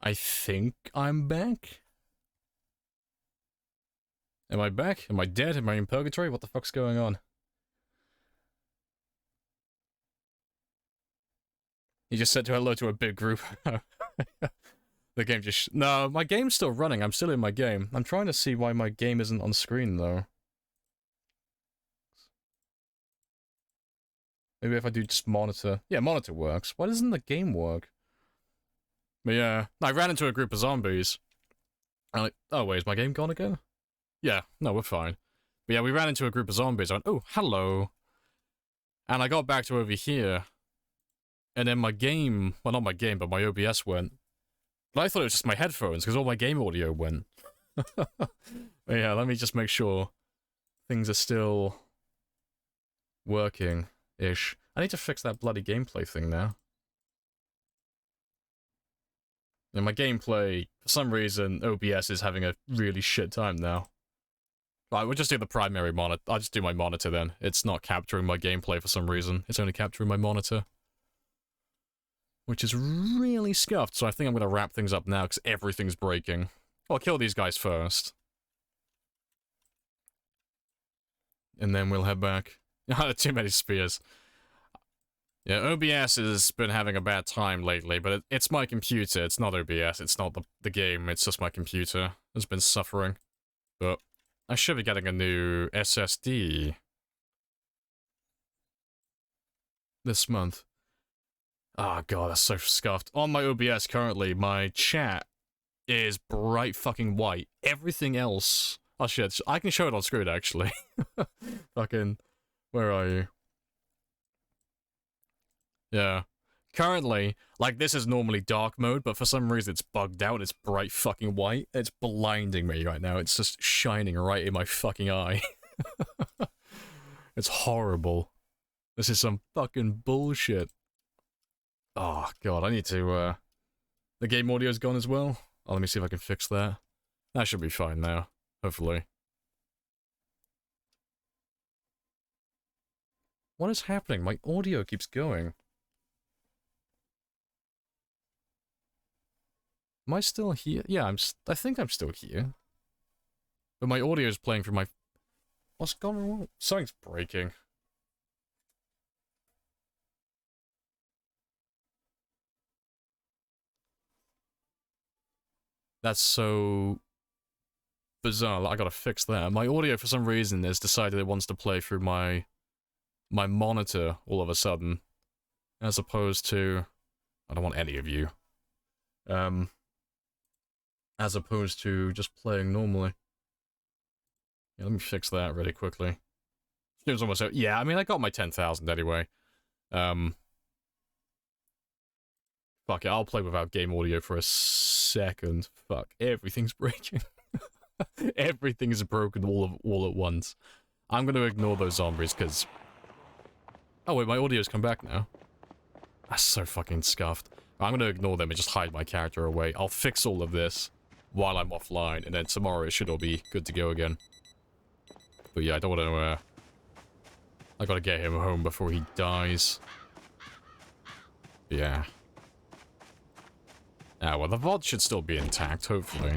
I think I'm back. Am I back? Am I dead? Am I in purgatory? What the fuck's going on? You just said hello to a big group. The game just... No, my game's still running. I'm still in my game. I'm trying to see why my game isn't on screen, though. Maybe if I do just monitor... Yeah, monitor works. Why doesn't the game work? But yeah, I ran into a group of zombies. I'm like, oh wait, is my game gone again? Yeah, no, we're fine. But yeah, we ran into a group of zombies. I went, oh, hello. And I got back to over here. And then my game... Well, not my game, but my OBS went. But I thought it was just my headphones, because all my game audio went. But yeah, let me just make sure things are still working-ish. I need to fix that bloody gameplay thing now. And my gameplay, for some reason, OBS is having a really shit time now. Right, we'll just do the primary monitor. I'll just do my monitor then. It's not capturing my gameplay for some reason. It's only capturing my monitor. Which is really scuffed, so I think I'm going to wrap things up now, because everything's breaking. I'll kill these guys first. And then we'll head back. Too many spears. Yeah, OBS has been having a bad time lately, but it's my computer. It's not OBS. It's not the game. It's just my computer. It's been suffering. But I should be getting a new SSD this month. Oh god, that's so scuffed. On my OBS currently, my chat is bright fucking white. Everything else... Oh shit, I can show it on screen actually. Fucking... Where are you? Yeah. Currently, like, this is normally dark mode, but for some reason it's bugged out. It's bright fucking white. It's blinding me right now. It's just shining right in my fucking eye. It's horrible. This is some fucking bullshit. Oh, God, I need to, The game audio's gone as well. Oh, let me see if I can fix that. That should be fine now. Hopefully. What is happening? My audio keeps going. Am I still here? Yeah, I think I'm still here. But my audio is playing through my... What's going on? Something's breaking. That's so... bizarre. I gotta fix that. My audio, for some reason, has decided it wants to play through my monitor all of a sudden. As opposed to... I don't want any of you. As opposed to just playing normally. Yeah, let me fix that really quickly. It was almost out. Yeah, I mean, I got my 10,000 anyway. Fuck it, I'll play without game audio for a second. Fuck, everything's breaking. Everything's broken all at once. I'm gonna ignore those zombies, because... Oh wait, my audio's come back now. That's so fucking scuffed. I'm gonna ignore them and just hide my character away. I'll fix all of this while I'm offline, and then tomorrow it should all be good to go again. But yeah, I don't want to, I gotta get him home before he dies. Yeah. Ah, well, the VOD should still be intact, hopefully.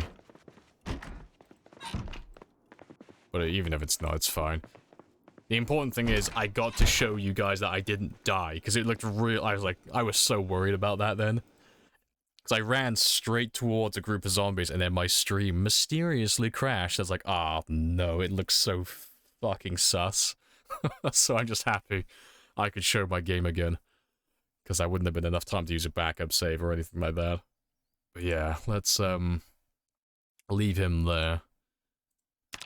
But even if it's not, it's fine. The important thing is I got to show you guys that I didn't die, because it looked real. I was so worried about that then. Because I ran straight towards a group of zombies, and then my stream mysteriously crashed. I was like, oh no, it looks so fucking sus. So I'm just happy I could show my game again. Because I wouldn't have been enough time to use a backup save or anything like that. But yeah, let's leave him there.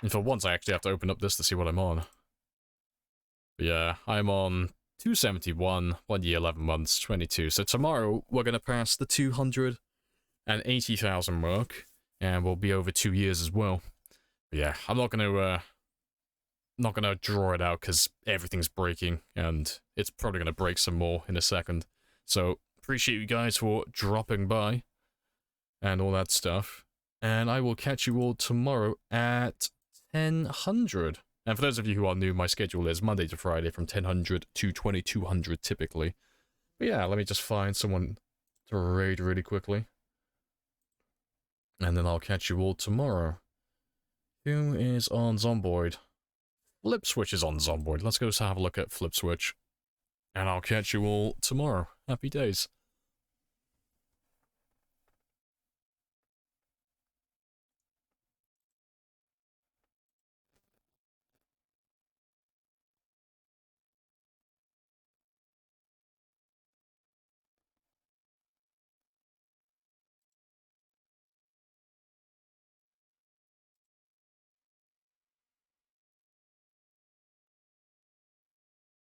And for once I actually have to open up this to see what I'm on. But yeah, I'm on 271, 1 year, 11 months, 22. So tomorrow, we're going to pass the 280,000 mark, and we'll be over 2 years as well. But yeah, I'm not going to draw it out because everything's breaking, and it's probably going to break some more in a second. So, appreciate you guys for dropping by, and all that stuff. And I will catch you all tomorrow at 1000. And for those of you who are new, my schedule is Monday to Friday from 1000 to 2200 typically. But yeah, let me just find someone to raid really quickly. And then I'll catch you all tomorrow. Who is on Zomboid? Flipswitch is on Zomboid. Let's go have a look at Flipswitch. And I'll catch you all tomorrow. Happy days.